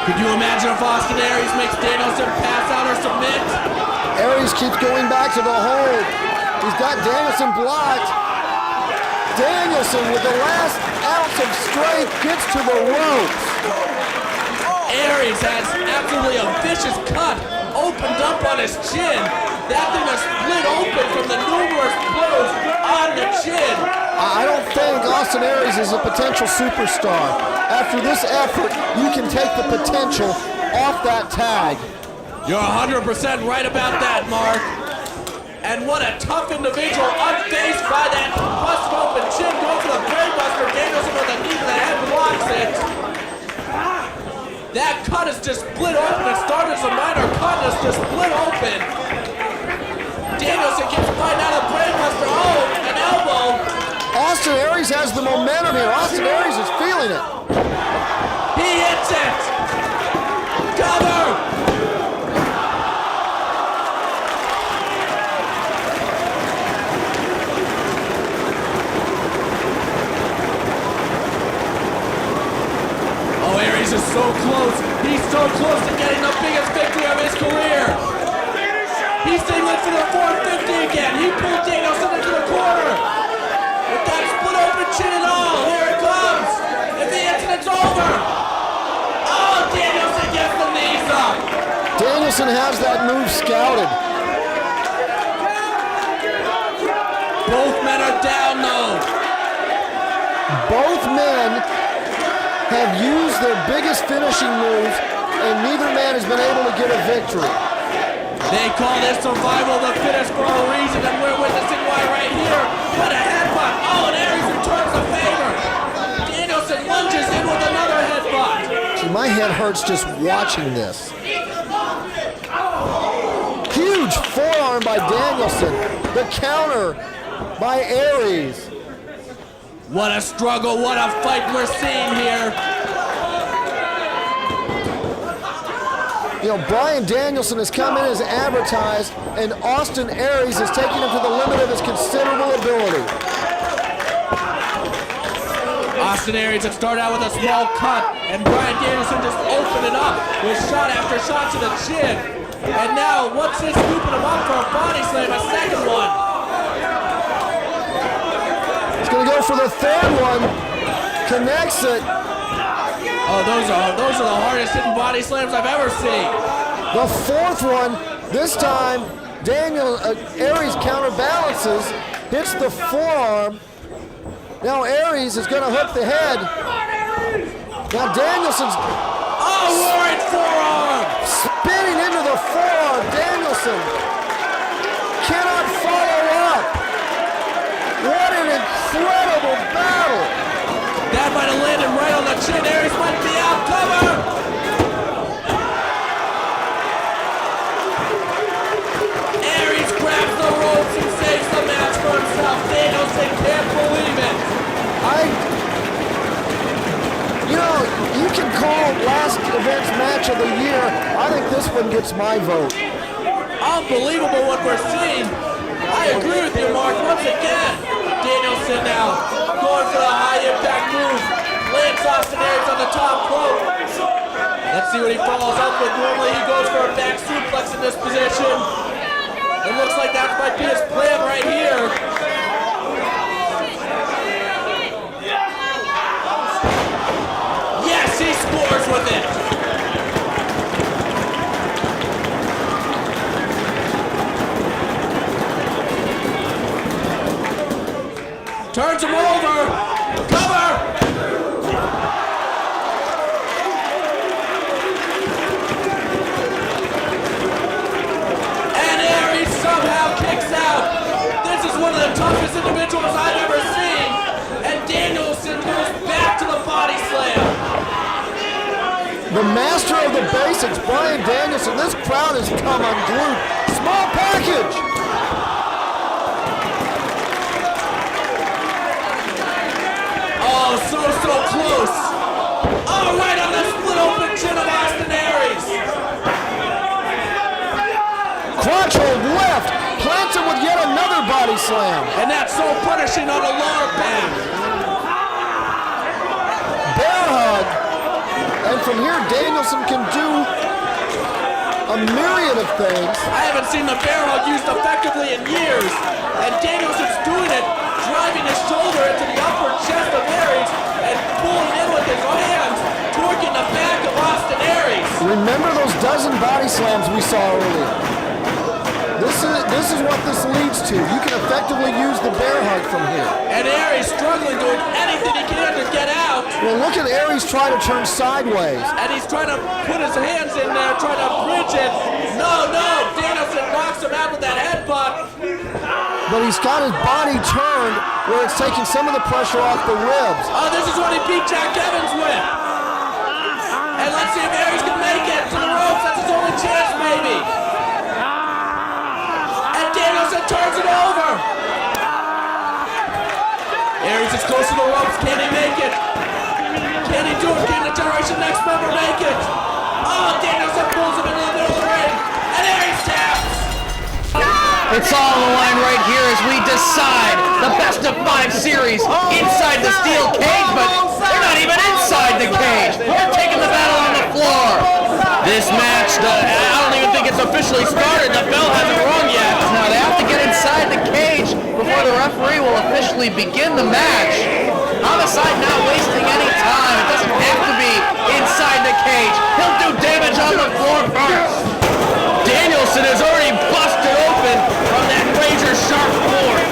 Could you imagine if Austin Aries makes Danielson pass out or submit? Aries keeps going back to the hold. He's got Danielson blocked. Danielson with the last ounce of strength gets to the ropes. Aries has absolutely a vicious cut opened up on his chin. That thing is split open from the numerous blows on the chin. I don't think Austin Aries is a potential superstar. After this effort, you can take the potential off that tag. You're 100% right about that, Mark. And what a tough individual, unfazed by that busted open chin, going for the brainbuster. Danielson with a knee to the head blocks it. That cut is just split open. It started as a minor cut and it's just split open. Danielson keeps fighting out of brainbuster. Oh, an elbow. Austin Aries has the momentum here. Austin Aries is feeling it. He hits it. Cover. Aries is so close. He's so close to getting the biggest victory of his career. He's signaling for the 450 again. He pulled Danielson into the corner. With that split open chin and all, here it comes. If he hits it, it's over. Oh, Danielson gets the knees up. Danielson has that move scouted. Both Both men have used their biggest finishing moves, and neither man has been able to get a victory. They call this survival of the fittest for a reason, and we're witnessing why right here. What a headbutt. Oh, and Aries returns the favor. Danielson lunges in with another headbutt. See, my head hurts just watching this. Huge forearm by Danielson. The counter by Aries. What a struggle, what a fight we're seeing here. You know, Bryan Danielson has come in as advertised, and Austin Aries has taken him to the limit of his considerable ability. Austin Aries had started out with a small cut, and Bryan Danielson just opened it up with shot after shot to the chin. And now, what's this scooping him up for a body slam, a second one? He's going to go for the third one. Connects it. Oh, those are the hardest hitting body slams I've ever seen. The fourth one, this time, Aries counterbalances, hits the forearm. Now Aries is going to hook the head. Now Danielson's roaring forearm! Spinning into the forearm. Danielson cannot follow up. What an incredible battle. That might have landed right on the chin. Aries might be out. Cover! Aries grabs the ropes and saves the match for himself. Danielson can't believe it. You know, you can call last event's match of the year. I think this one gets my vote. Unbelievable what we're seeing. I agree with you, Mark. Once again, Danielson now going for the high impact move. Lands Austin Aries on the top rope. Let's see what he follows up with. Normally he goes for a back suplex in this position. It looks like that might be his plan right here. Yes, he scores with it. Turns him over. Cover. And Aries somehow kicks out. This is one of the toughest individuals I've ever seen. And Danielson goes back to the body slam. The master of the basics, Bryan Danielson. This crowd has come unglued. Small package. Oh, so close. Oh, right on the split open chin of Austin Aries. Crotch hold left. Plants him with yet another body slam. And that's so punishing on the lower back. Bear hug. And from here, Danielson can do a myriad of things. I haven't seen the bear hug used effectively in years. And Danielson's doing it, driving his shoulder into the upper chest of Aries and pulling in with his hands, torquing the back of Austin Aries. Remember those dozen body slams we saw earlier? This is what this leads to. You can effectively use the bear hug from here. And Aries struggling, doing anything he can to get out. Well, look at Aries try to turn sideways. And he's trying to put his hands in there, trying to bridge it. No, Danielson knocks him out with that headbutt. But he's got his body turned where it's taking some of the pressure off the ribs. Oh, this is what he beat Jack Evans with. And let's see if Aries can make it to the ropes. That's his only chance, maybe. And Danielson turns it over. Aries is close to the ropes. Can he make it? Can he do it? Can the Generation Next member make it? Oh, Danielson pulls him into the middle of the ring. And Aries taps. It's all on the line right here as we decide the best of 5 series inside the steel cage, but they're not even inside the cage. They're taking the battle on the floor. This match, I don't even think it's officially started. The bell hasn't rung yet. Now they have to get inside the cage before the referee will officially begin the match. Homicide not wasting any time. It doesn't have to be inside the cage. He'll do damage on the floor first. Danielson has already busted open from that razor sharp board.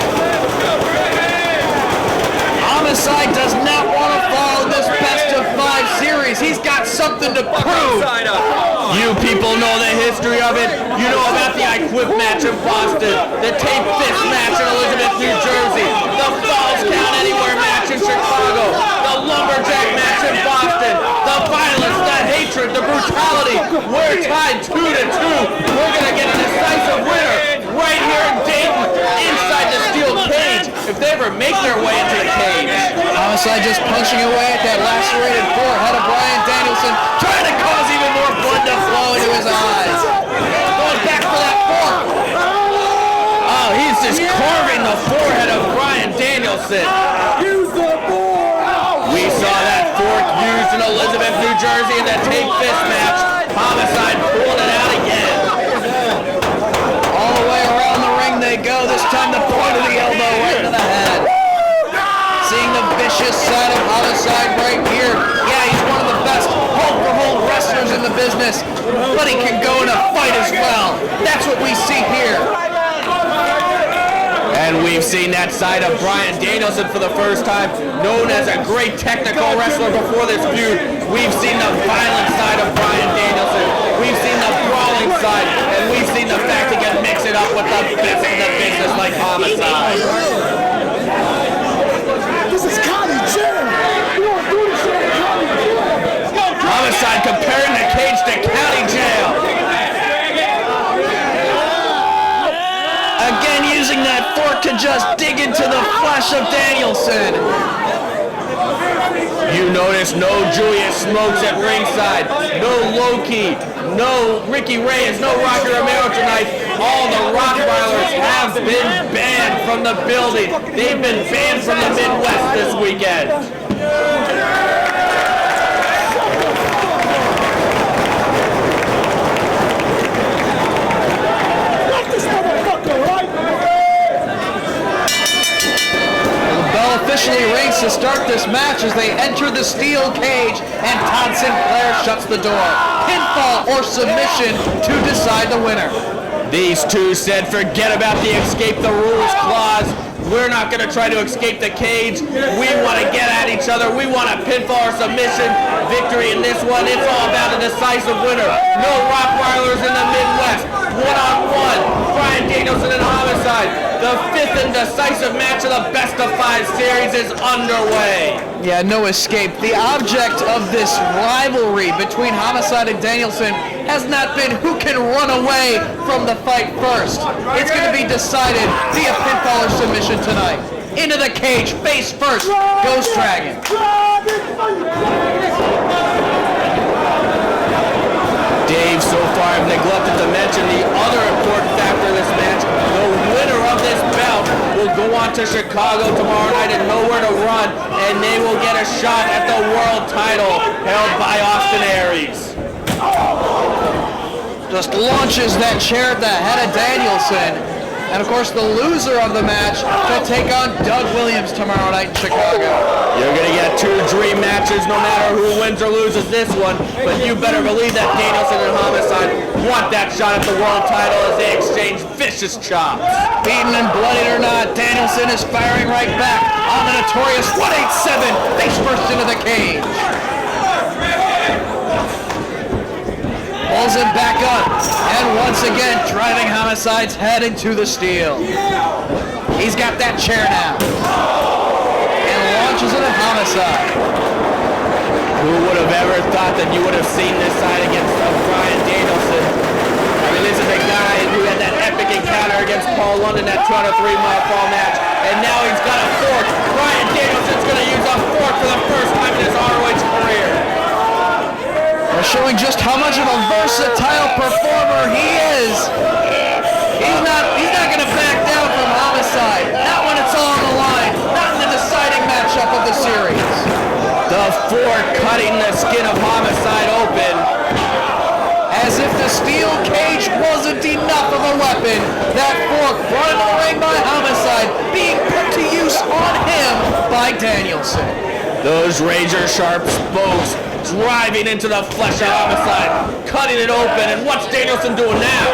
Homicide does not something to prove. You people know the history of it. You know about the I Quit match in Boston, the Tape Fist match in Elizabeth, New Jersey, the Falls Count Anywhere match in Chicago, the Lumberjack match in Boston, the violence, the hatred, the brutality. We're tied 2-2. We're going to get a decisive winner right here in Dayton, inside the steel cage, if they ever make their way into the cage. Homicide just punching away at that lacerated forehead of Bryan Danielson, Trying to cause even more blood to flow into his eyes. Going back for that fork. Oh, he's just carving the forehead of Bryan Danielson. We saw that fork used in Elizabeth, New Jersey in that Tape Fist match. Homicide pulling it out again. all the way around the ring they go, this time the point of the elbow right to the head. Seeing the vicious side of Homicide right here. Yeah, he's one of the best hold-for-hold wrestlers in the business, but he can go in a fight as well. That's what we see here. And we've seen that side of Bryan Danielson for the first time, known as a great technical wrestler before this feud. We've seen the violent side of Bryan Danielson. We've seen the brawling side, and we've seen the fact he can mix it up with the best in the business like Homicide. This is county jail. You don't do this shit in county jail. Homicide comparing the cage to county jail. Again, using that fork to just dig into the flesh of Danielson. You notice no Julius Smokes at ringside, no Loki, no Ricky Reyes, no Rocky Romero tonight. All the Rottweilers have been banned from the building. They've been banned from the Midwest this weekend. Officially rings to start this match as they enter the steel cage, and Todd Sinclair shuts the door. Pinfall or submission to decide the winner. These two said forget about the escape the rules clause. We're not going to try to escape the cage. We want to get at each other. We want a pinfall or submission victory in this one. It's all about a decisive winner. No Rottweilers in the Midwest. One-on-one. Bryan Danielson and Homicide. The fifth and decisive match of the Best of 5 series is underway. Yeah, no escape. The object of this rivalry between Homicide and Danielson has not been who can run away from the fight first. It's going to be decided via pinfall or submission tonight. Into the cage, face first, Ghost Dragon. Dave, so far I've neglected to mention the other important factor of this match. The winner of this bout will go on to Chicago tomorrow night and nowhere to run, and they will get a shot at the world title held by Austin Aries. Just launches that chair at the head of Danielson. And of course the loser of the match will take on Doug Williams tomorrow night in Chicago. You're going to get 2 dream matches no matter who wins or loses this one, but you better believe that Danielson and Homicide want that shot at the world title as they exchange vicious chops. Beaten and bloodied or not, Danielson is firing right back on the Notorious 187, face first into the cage. Pulls him back up, and once again driving Homicide's head into the steel. He's got that chair now, and launches it at Homicide. Who would have ever thought that you would have seen this side against Bryan Danielson? I mean, this is a guy who had that epic encounter against Paul London, that 203-mile fall match, and now he's got a fork. Bryan Danielson's going to use a fork for the first time in his ROH career. Showing just how much of a versatile performer he is. He's not going to back down from Homicide. Not when it's all on the line. Not in the deciding matchup of the series. The fork cutting the skin of Homicide open. As if the steel cage wasn't enough of a weapon, that fork brought into the ring by Homicide being put to use on him by Danielson. Those razor sharp spokes driving into the flesh of Homicide, cutting it open, and what's Danielson doing now?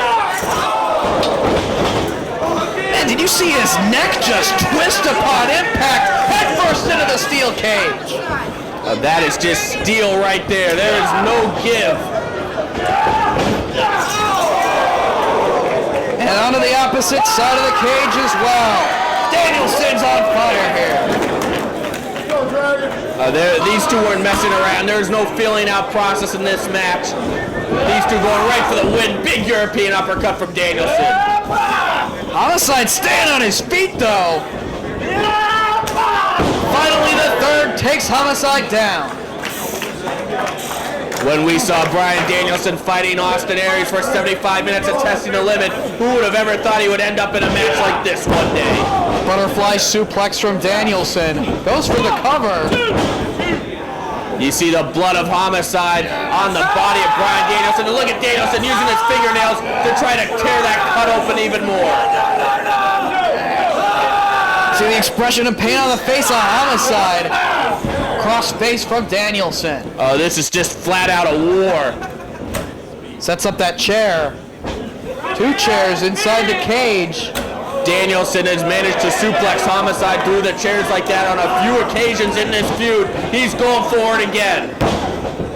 Man, did you see his neck just twist upon impact, head first into the steel cage? That is just steel right there. There is no give. And onto the opposite side of the cage as well. Danielson's on fire here. These two weren't messing around. There's no feeling out process in this match. These two going right for the win. Big European uppercut from Danielson. Homicide staying on his feet though. Finally the third takes Homicide down. When we saw Bryan Danielson fighting Austin Aries for 75 minutes and testing the limit, who would have ever thought he would end up in a match like this one day? Butterfly suplex from Danielson. Goes for the cover. You see the blood of Homicide on the body of Bryan Danielson. And look at Danielson using his fingernails to try to tear that cut open even more. See the expression of pain on the face of Homicide. Cross face from Danielson. Oh, this is just flat out a war. Sets up that chair. 2 chairs inside the cage. Danielson has managed to suplex Homicide through the chairs like that on a few occasions in this feud. He's going for it again.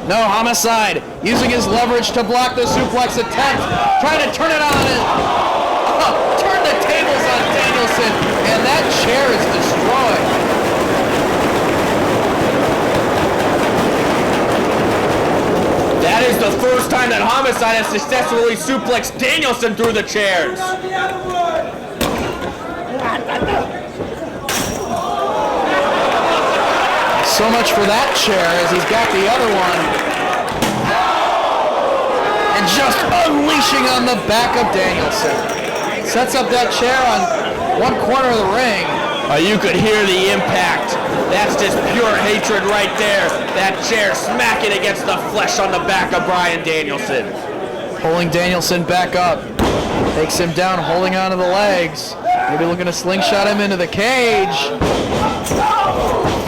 No, Homicide using his leverage to block the suplex attempt. Trying to turn it on him. Turn the tables on Danielson. And that chair is destroyed. That is the first time that Homicide has successfully suplexed Danielson through the chairs. So much for that chair as he's got the other one. And just unleashing on the back of Danielson. Sets up that chair on one corner of the ring. You could hear the impact. That's just pure hatred right there. That chair smacking against the flesh on the back of Bryan Danielson. Pulling Danielson back up. Takes him down, holding onto the legs. Maybe looking to slingshot him into the cage.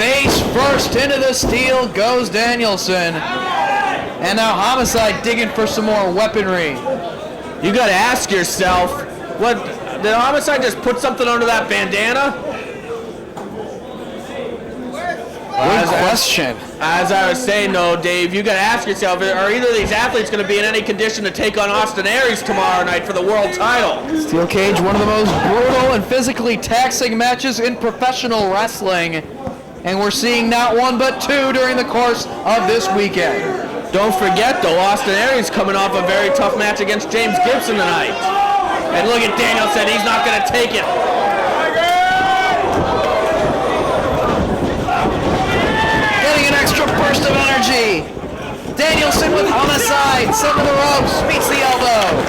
Face first into the steel goes Danielson. And now Homicide digging for some more weaponry. You gotta ask yourself, what, did Homicide just put something under that bandana? Good question. As I was saying though, Dave, you gotta ask yourself, are either of these athletes gonna be in any condition to take on Austin Aries tomorrow night for the world title? Steel cage, one of the most brutal and physically taxing matches in professional wrestling. And we're seeing not one but 2 during the course of this weekend. Don't forget though, Austin Aries coming off a very tough match against James Gibson tonight. And look at Danielson, he's not gonna take it. Extra burst of energy. Danielson with Homicide. Some of the ropes. Beats the elbow.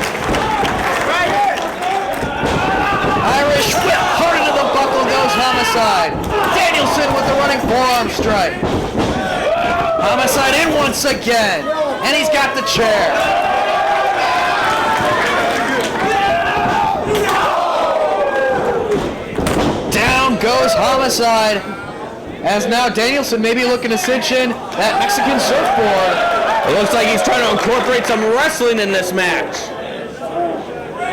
Irish whip. Hard into the buckle goes Homicide. Danielson with the running forearm strike. Homicide in once again. And he's got the chair. Down goes Homicide. As now Danielson may be looking to cinch in that Mexican surfboard. It looks like he's trying to incorporate some wrestling in this match.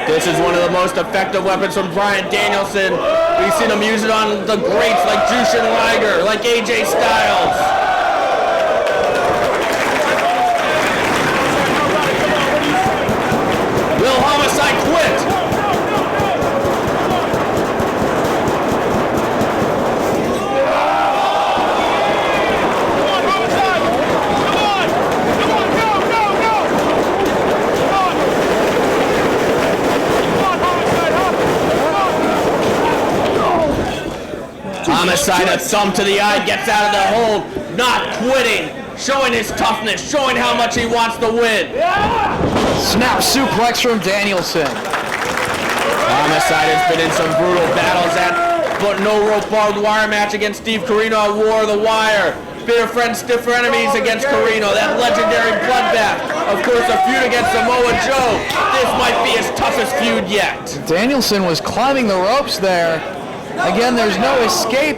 This is one of the most effective weapons from Bryan Danielson. We've seen him use it on the greats like Jushin Liger, like AJ Styles. Will Homicide quit? Homicide, a thumb to the eye, gets out of the hold, not quitting, showing his toughness, showing how much he wants to win. Snap suplex from Danielson. Homicide has been in some brutal battles but no rope barbed wire match against Steve Corino at War of the Wire. Bitter friends, stiffer enemies against Corino, that legendary bloodbath. Of course, a feud against Samoa Joe. This might be his toughest feud yet. Danielson was climbing the ropes there. Again, there's no escape,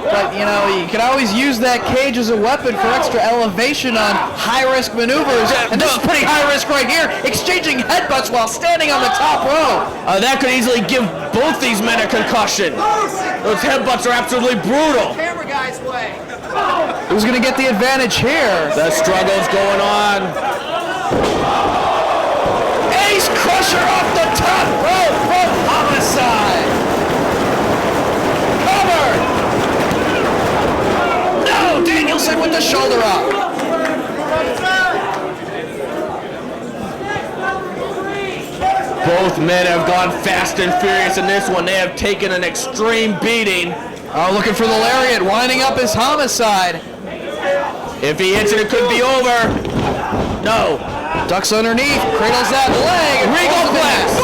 but you know, you can always use that cage as a weapon for extra elevation on high-risk maneuvers. And this is pretty high risk right here, exchanging headbutts while standing on the top row. That could easily give both these men a concussion. Those headbutts are absolutely brutal. Camera guy's way. Who's going to get the advantage here? The struggle's going on. Ace Crusher off the top rope from Homicide. Covered. No, Danielson with the shoulder up. Both men have gone fast and furious in this one. They have taken an extreme beating. Oh, looking for the lariat, winding up his Homicide. If he hits it, it could be over. No. Ducks underneath, cradles that leg. Regal Flex.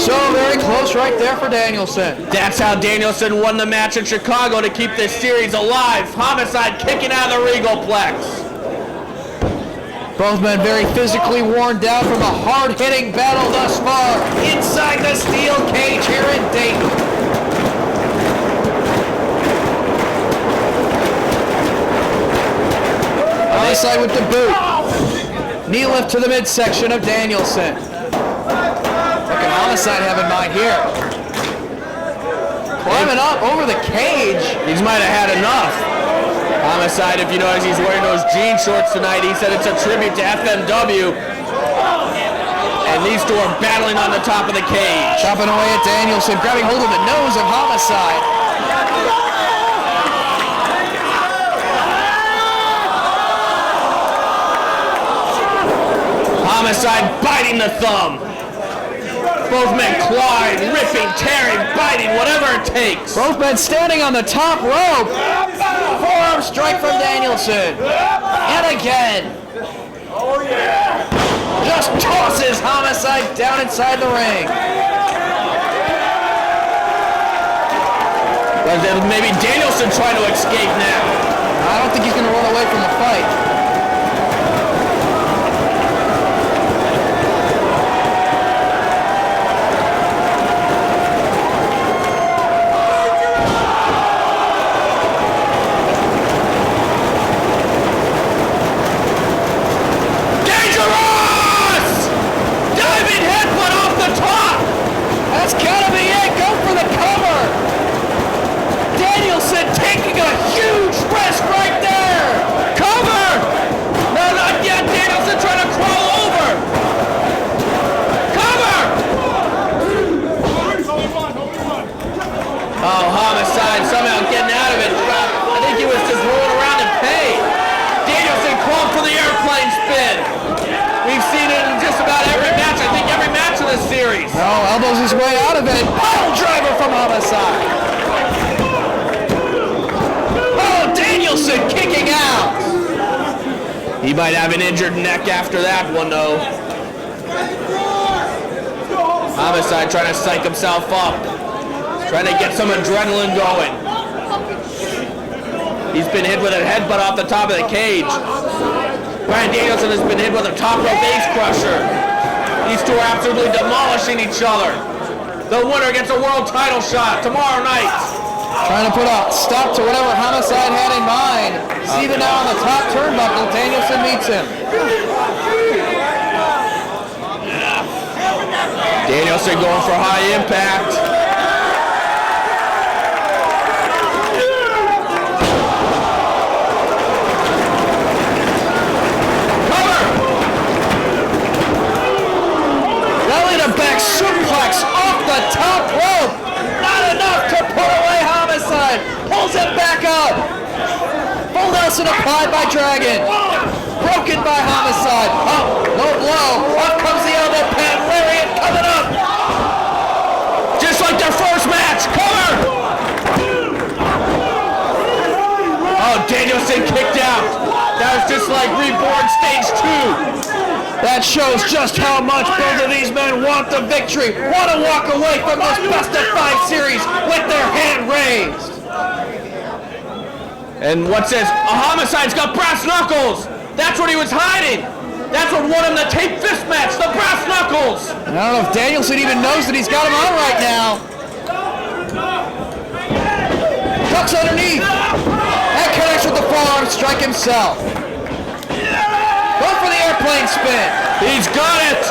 So very close right there for Danielson. That's how Danielson won the match in Chicago to keep this series alive. Homicide kicking out of the Regal Plex. Both men very physically worn down from a hard-hitting battle thus far inside the steel cage here in Dayton. Homicide with the boot. Knee lift to the midsection of Danielson. What can Homicide have in mind here? Climbing up over the cage. He might have had enough. Homicide, if you notice, he's wearing those jean shorts tonight. He said it's a tribute to FMW. And these two are battling on the top of the cage. Chopping away at Danielson, grabbing hold of the nose of Homicide. Homicide biting the thumb. Both men clawing, ripping, tearing, biting, whatever it takes. Both men standing on the top rope. Forearm strike from Danielson. And again. Oh yeah. Just tosses Homicide down inside the ring. But maybe Danielson trying to escape now. I don't think he's going to run away from the fight. Taking a huge risk right there. Cover. No, not yet. Danielson trying to crawl over. Cover. Oh, Homicide somehow getting out of it. I think he was just rolling around in pain. Danielson crawled for the airplane spin. We've seen it in just about every match. I think every match of this series. No, elbows his way out of it. Pile driver from Homicide. Danielson kicking out. He might have an injured neck after that one, though. Homicide trying to psych himself up. Trying to get some adrenaline going. He's been hit with a headbutt off the top of the cage. Bryan Danielson has been hit with a top rope ace crusher. These two are absolutely demolishing each other. The winner gets a world title shot tomorrow night. Trying to put a stop to whatever Homicide had in mind. See the now on the top turnbuckle. Danielson meets him. Danielson going for high impact. Cover! Belly to back suplex off the top rope. Not enough to put away Homicide. Pulls it back up. Full Nelson applied by Dragon. Broken by Homicide. Oh, no blow. Up comes the elbow pad. Lariat coming up. Just like their first match. Cover! Oh, Danielson kicked out. That was just like Reborn Stage 2. That shows just how much both of these men want the victory. Want to walk away from this best of 5 series with their hand raised. And what's this? A Homicide's got brass knuckles. That's what he was hiding. That's what won him the tape fist match, the brass knuckles. I don't know if Danielson even knows that he's got him on right now. Ducks underneath. That connects with the forearm strike himself. Go for the airplane spin. He's got it.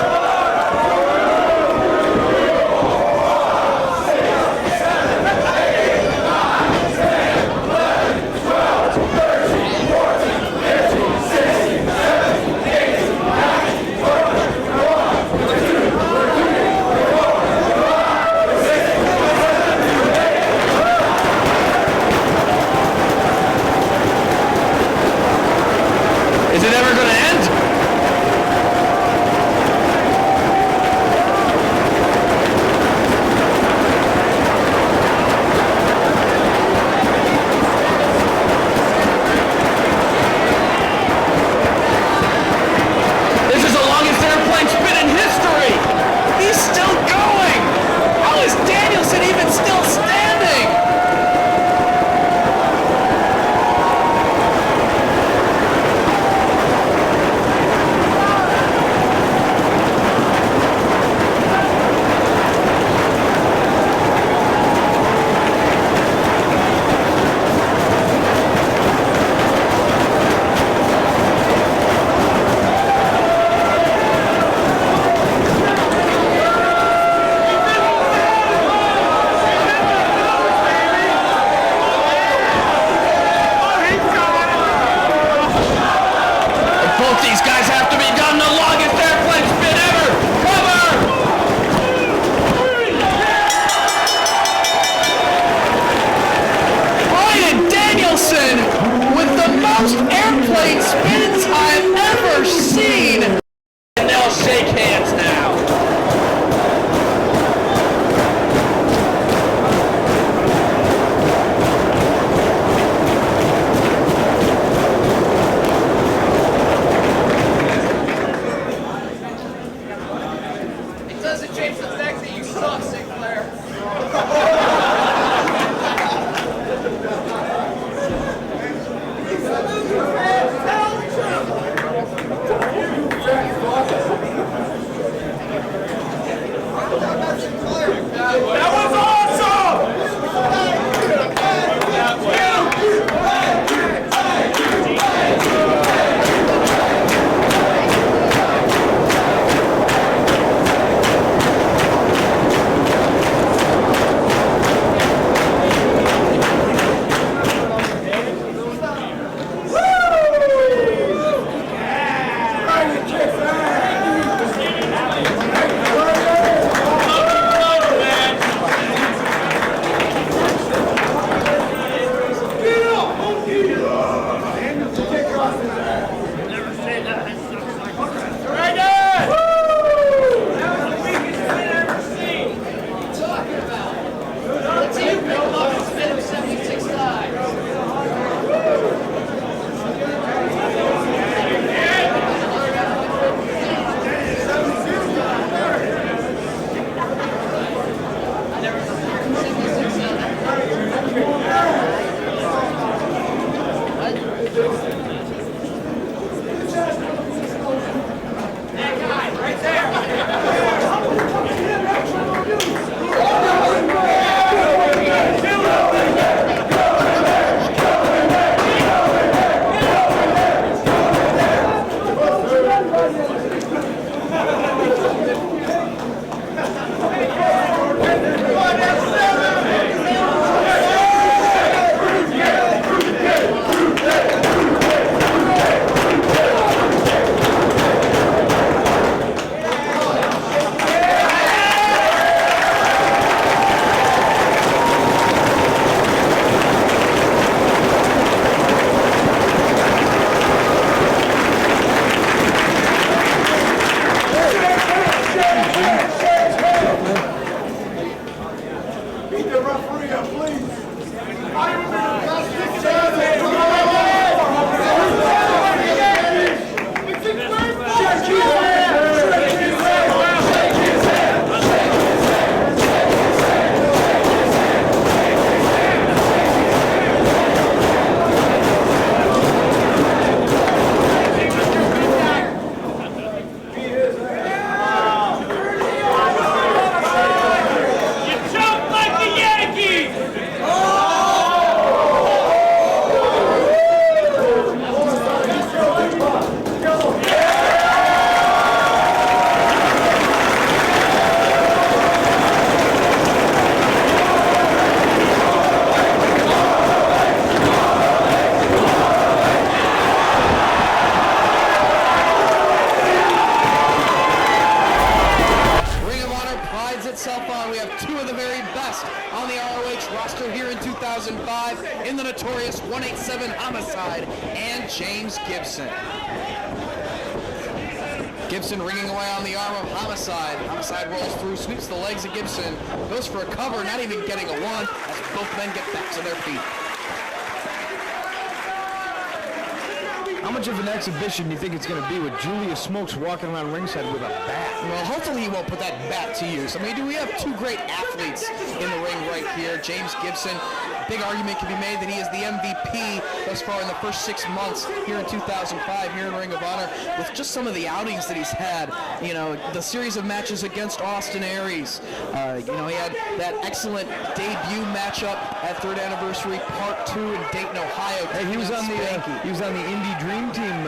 have two of the very best on the ROH roster here in 2005 in the Notorious 187 Homicide and James Gibson. Gibson ringing away on the arm of Homicide. Homicide rolls through, sweeps the legs of Gibson, goes for a cover, not even getting a one as both men get back to their feet. How much of an exhibition do you think it's going to be with Julius Smokes walking around ringside with a bat? Well, hopefully he won't put that bat to use. I mean, we have two great athletes in the ring right here. James Gibson, big argument can be made that he is the MVP thus far in the first 6 months here in 2005 here in Ring of Honor with just some of the outings that he's had. You know, the series of matches against Austin Aries. You know, he had that excellent debut matchup at 3rd Anniversary Part 2 in Dayton, Ohio. Hey, he was on the Indie Dream Team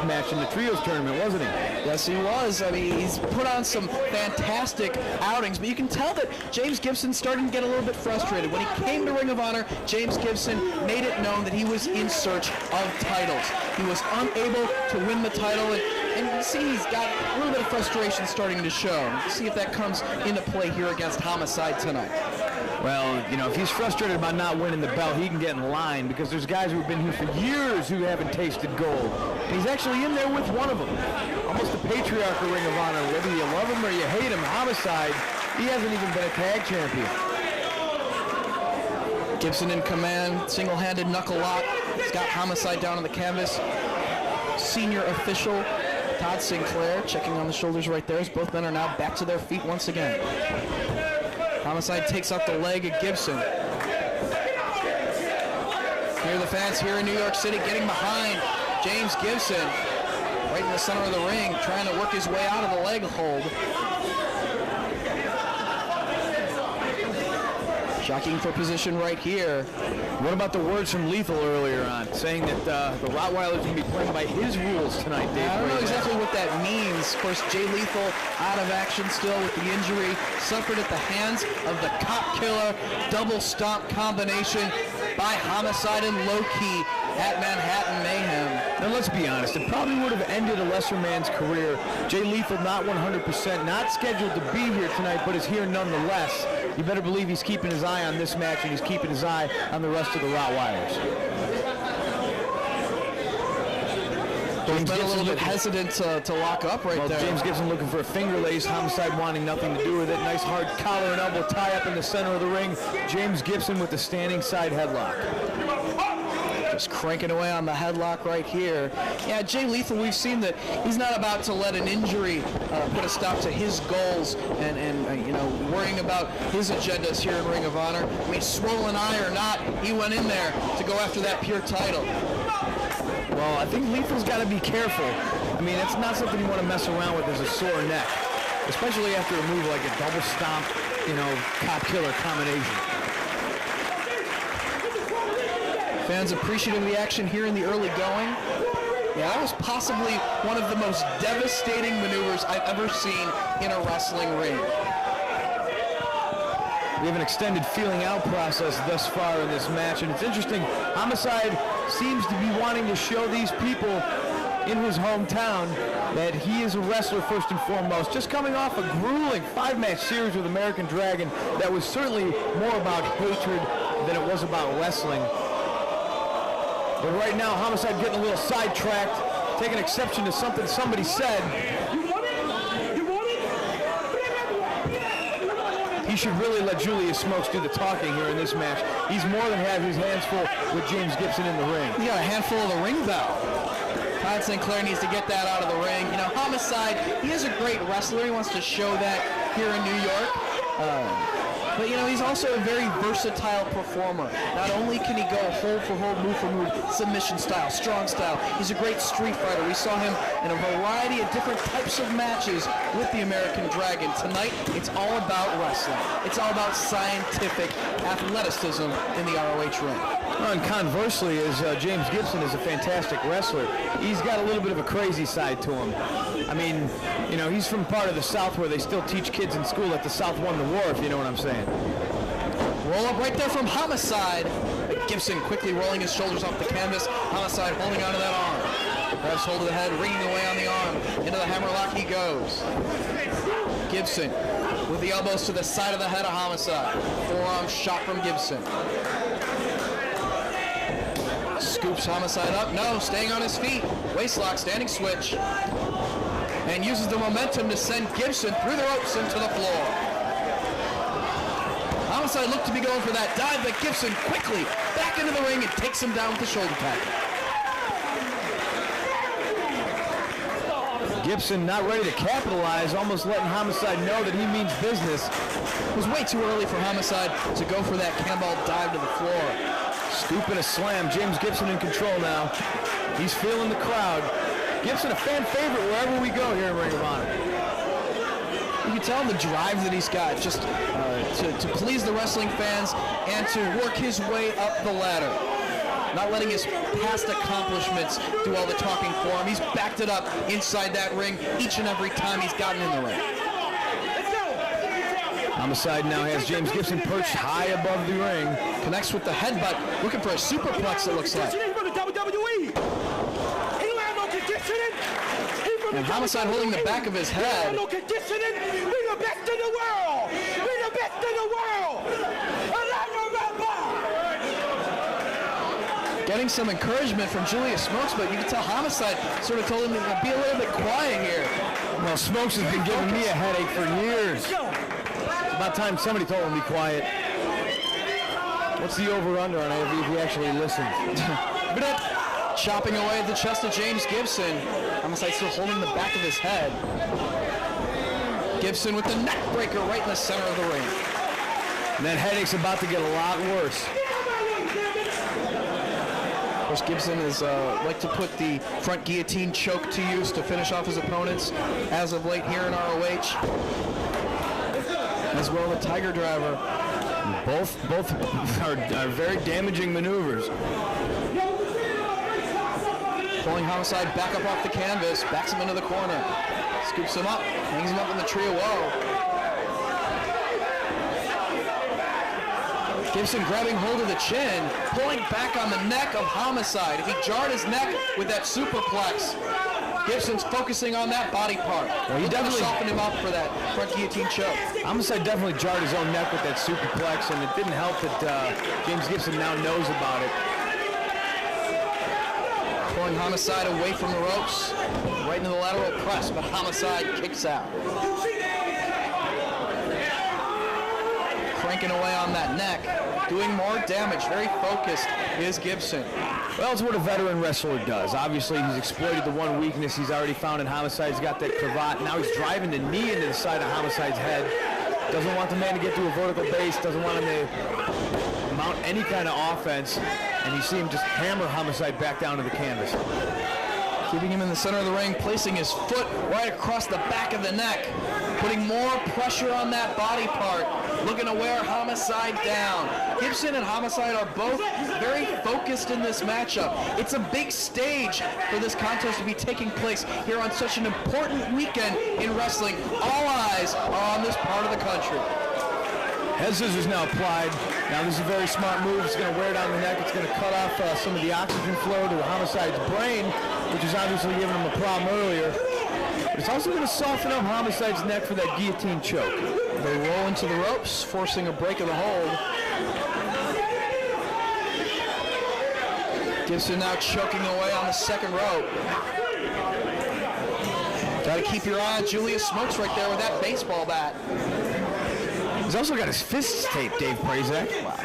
match in the Trios tournament, wasn't he? Yes, he was. I mean, he's put on some fantastic outings, but you can tell that James Gibson's starting to get a little bit frustrated. When he came to Ring of Honor, James Gibson made it known that he was in search of titles. He was unable to win the title, and you see he's got a little bit of frustration starting to show. Let's see if that comes into play here against Homicide tonight. Well, you know, if he's frustrated about not winning the belt, he can get in line because there's guys who have been here for years who haven't tasted gold. He's actually in there with one of them. Almost the patriarch of Ring of Honor. Whether you love him or you hate him, Homicide, he hasn't even been a tag champion. Gibson in command, single-handed knuckle lock. He's got Homicide down on the canvas. Senior official Todd Sinclair checking on the shoulders right there as both men are now back to their feet once again. Homicide takes out the leg of Gibson. Here the fans here in New York City getting behind James Gibson right in the center of the ring, trying to work his way out of the leg hold. Jockeying for position right here. What about the words from Lethal earlier on, saying that the Rottweiler's going to be playing by his rules tonight, Dave? I don't know exactly what that means. Of course, Jay Lethal out of action still with the injury, suffered at the hands of the Cop Killer double stomp combination by Homicide and Low Key at Manhattan Mayhem. Now let's be honest, it probably would have ended a lesser man's career. Jay Lethal not 100%, not scheduled to be here tonight, but is here nonetheless. You better believe he's keeping his eye on this match and he's keeping his eye on the rest of the Rottweilers. He's been a little bit hesitant to lock up right there. James Gibson looking for a finger lace. Homicide wanting nothing to do with it. Nice hard collar and elbow tie up in the center of the ring. James Gibson with the standing side headlock. Just cranking away on the headlock right here. Yeah, Jay Lethal, we've seen that he's not about to let an injury put a stop to his goals and you know, worrying about his agendas here in Ring of Honor. I mean, swollen eye or not, he went in there to go after that pure title. Well, I think Lethal's got to be careful. I mean, it's not something you want to mess around with as a sore neck, especially after a move like a double stomp, you know, Cop Killer combination. Fans appreciating the action here in the early going. Yeah, that was possibly one of the most devastating maneuvers I've ever seen in a wrestling ring. We have an extended feeling out process thus far in this match, and it's interesting. Homicide seems to be wanting to show these people in his hometown that he is a wrestler first and foremost. Just coming off a grueling 5-match series with American Dragon that was certainly more about hatred than it was about wrestling. But right now, Homicide getting a little sidetracked, taking exception to something somebody said. He should really let Julius Smokes do the talking here in this match. He's more than had his hands full with James Gibson in the ring. He got a handful of the ring bell. Todd Sinclair needs to get that out of the ring. You know, Homicide, he is a great wrestler. He wants to show that here in New York. But, you know, he's also a very versatile performer. Not only can he go hold for hold, move for move, submission style, strong style, he's a great street fighter. We saw him in a variety of different types of matches with the American Dragon. Tonight, it's all about wrestling. It's all about scientific athleticism in the ROH ring. And conversely, as James Gibson is a fantastic wrestler, he's got a little bit of a crazy side to him. I mean, you know, he's from part of the South where they still teach kids in school that the South won the war, if you know what I'm saying. Roll up right there from Homicide. Gibson quickly rolling his shoulders off the canvas. Homicide holding onto that arm. Grabs hold of the head, ringing away on the arm. Into the hammerlock he goes. Gibson with the elbows to the side of the head of Homicide. Forearm shot from Gibson. Scoops Homicide up. No, staying on his feet. Waistlock, standing switch. And uses the momentum to send Gibson through the ropes into the floor. Homicide looked to be going for that dive, but Gibson quickly back into the ring and takes him down with the shoulder tackle. Gibson not ready to capitalize, almost letting Homicide know that he means business. It was way too early for Homicide to go for that cannonball dive to the floor. Scoop and a slam. James Gibson in control now. He's feeling the crowd. Gibson a fan favorite wherever we go here in Ring of Honor. You can tell the drive that he's got just to please the wrestling fans and to work his way up the ladder. Not letting his past accomplishments do all the talking for him. He's backed it up inside that ring each and every time he's gotten in the ring. Homicide now has James Gibson perched high above the ring. Connects with the headbutt, looking for a superplex, it looks like. And Homicide holding the back of his head. We're the best in the world! We're the best in the world! Getting some encouragement from Julius Smokes, but you can tell Homicide sort of told him to be a little bit quiet here. Well, Smokes has been giving me a headache for years. It's about time somebody told him to be quiet. What's the over-under on it if he actually listens? Chopping away at the chest of James Gibson. Homicide still holding the back of his head. Gibson with the neck breaker right in the center of the ring. And that headache's about to get a lot worse. Of course, Gibson is like to put the front guillotine choke to use to finish off his opponents as of late here in ROH. As well, the Tiger Driver. Both are very damaging maneuvers. Pulling Homicide back up off the canvas, backs him into the corner, scoops him up, hangs him up in the tree of woe. Gibson grabbing hold of the chin, pulling back on the neck of Homicide. If he jarred his neck with that superplex, Gibson's focusing on that body part. Well, he definitely softened him up for that front guillotine choke. Homicide definitely jarred his own neck with that superplex, and it didn't help that James Gibson now knows about it. Pulling Homicide away from the ropes, right into the lateral press, but Homicide kicks out. Cranking away on that neck, doing more damage, very focused is Gibson. Well, it's what a veteran wrestler does. Obviously, he's exploited the one weakness he's already found in Homicide. He's got that cravat. Now he's driving the knee into the side of Homicide's head. Doesn't want the man to get to a vertical base. Doesn't want him to mount any kind of offense. And you see him just hammer Homicide back down to the canvas. Keeping him in the center of the ring, placing his foot right across the back of the neck, putting more pressure on that body part, looking to wear Homicide down. Gibson and Homicide are both very focused in this matchup. It's a big stage for this contest to be taking place here on such an important weekend in wrestling. All eyes are on this part of the country. Head scissors now applied. Now this is a very smart move. It's going to wear down the neck. It's going to cut off some of the oxygen flow to Homicide's brain, which is obviously giving him a problem earlier. But it's also going to soften up Homicide's neck for that guillotine choke. They roll into the ropes, forcing a break of the hold. Gibson now choking away on the second rope. Got to keep your eye on Julius Smokes right there with that baseball bat. He's also got his fists taped, Dave Prazak. Wow.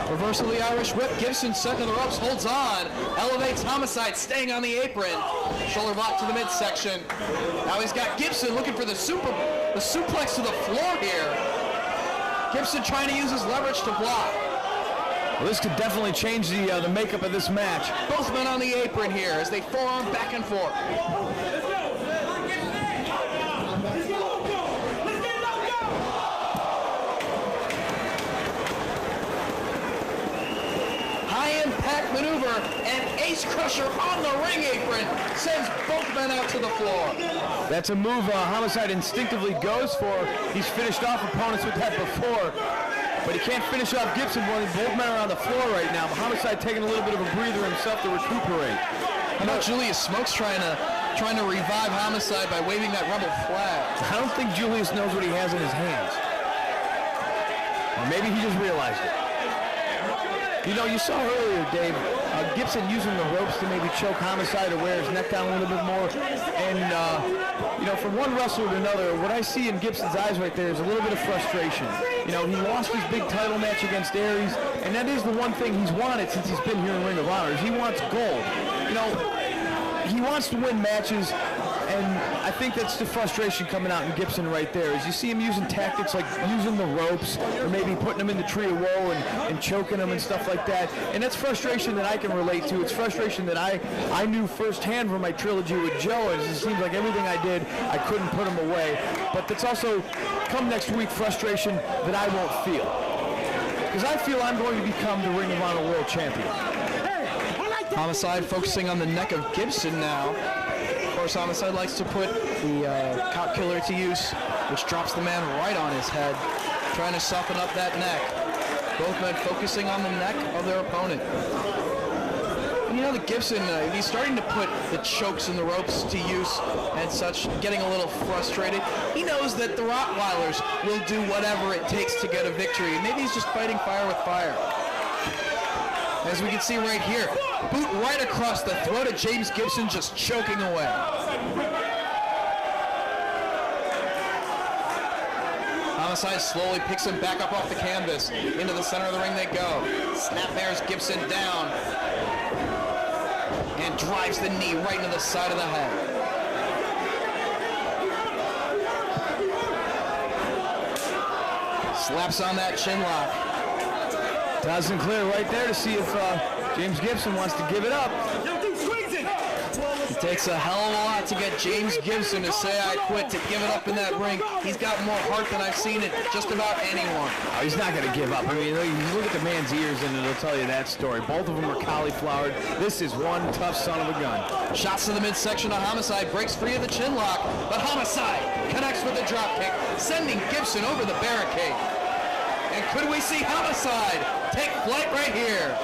Reversal of the Irish whip. Gibson set to the ropes, holds on, elevates Homicide, staying on the apron. Shoulder block to the midsection. Now he's got Gibson looking for the suplex to the floor here. Gibson trying to use his leverage to block. Well, this could definitely change the makeup of this match. Both men on the apron here as they forearm back and forth. High-impact maneuver and ace crusher on the ring apron sends both men out to the floor. That's a move Homicide instinctively goes for. He's finished off opponents with that before, but he can't finish off Gibson when both men are on the floor right now. But Homicide taking a little bit of a breather himself to recuperate. How about Julius Smokes trying to revive Homicide by waving that Rebel flag? I don't think Julius knows what he has in his hands. Or maybe he just realized it. You know, you saw earlier, Dave, Gibson using the ropes to maybe choke Homicide or wear his neck down a little bit more. And, you know, from one wrestler to another, what I see in Gibson's eyes right there is a little bit of frustration. You know, he lost his big title match against Aries, and that is the one thing he's wanted since he's been here in Ring of Honor, is he wants gold. You know, he wants to win matches, and I think that's the frustration coming out in Gibson right there, is you see him using tactics like using the ropes, or maybe putting him in the tree of woe and choking him and stuff like that. And that's frustration that I can relate to. It's frustration that I knew firsthand from my trilogy with Joe, and it seems like everything I did, I couldn't put him away. But that's also, come next week, frustration that I won't feel. Because I feel I'm going to become the Ring of Honor World Champion. Homicide focusing on the neck of Gibson now. Of course, Homicide likes to put the cop killer to use, which drops the man right on his head, trying to soften up that neck. Both men focusing on the neck of their opponent. And you know that Gibson, he's starting to put the chokes and the ropes to use and such, getting a little frustrated. He knows that the Rottweilers will do whatever it takes to get a victory. Maybe he's just fighting fire with fire. As we can see right here, boot right across the throat of James Gibson, just choking away. Homicide slowly picks him back up off the canvas. Into the center of the ring they go. Snapmares Gibson down. And drives the knee right into the side of the head. Slaps on that chin lock. Todd Sinclair right there to see if James Gibson wants to give it up. It takes a hell of a lot to get James Gibson to say I quit, to give it up in that ring. He's got more heart than I've seen it just about anyone. Oh, he's not going to give up. I mean, you look at the man's ears and it'll tell you that story. Both of them are cauliflowered. This is one tough son of a gun. Shots to the midsection of Homicide, breaks free of the chin lock, but Homicide connects with a drop kick, sending Gibson over the barricade. And could we see Homicide take flight right here?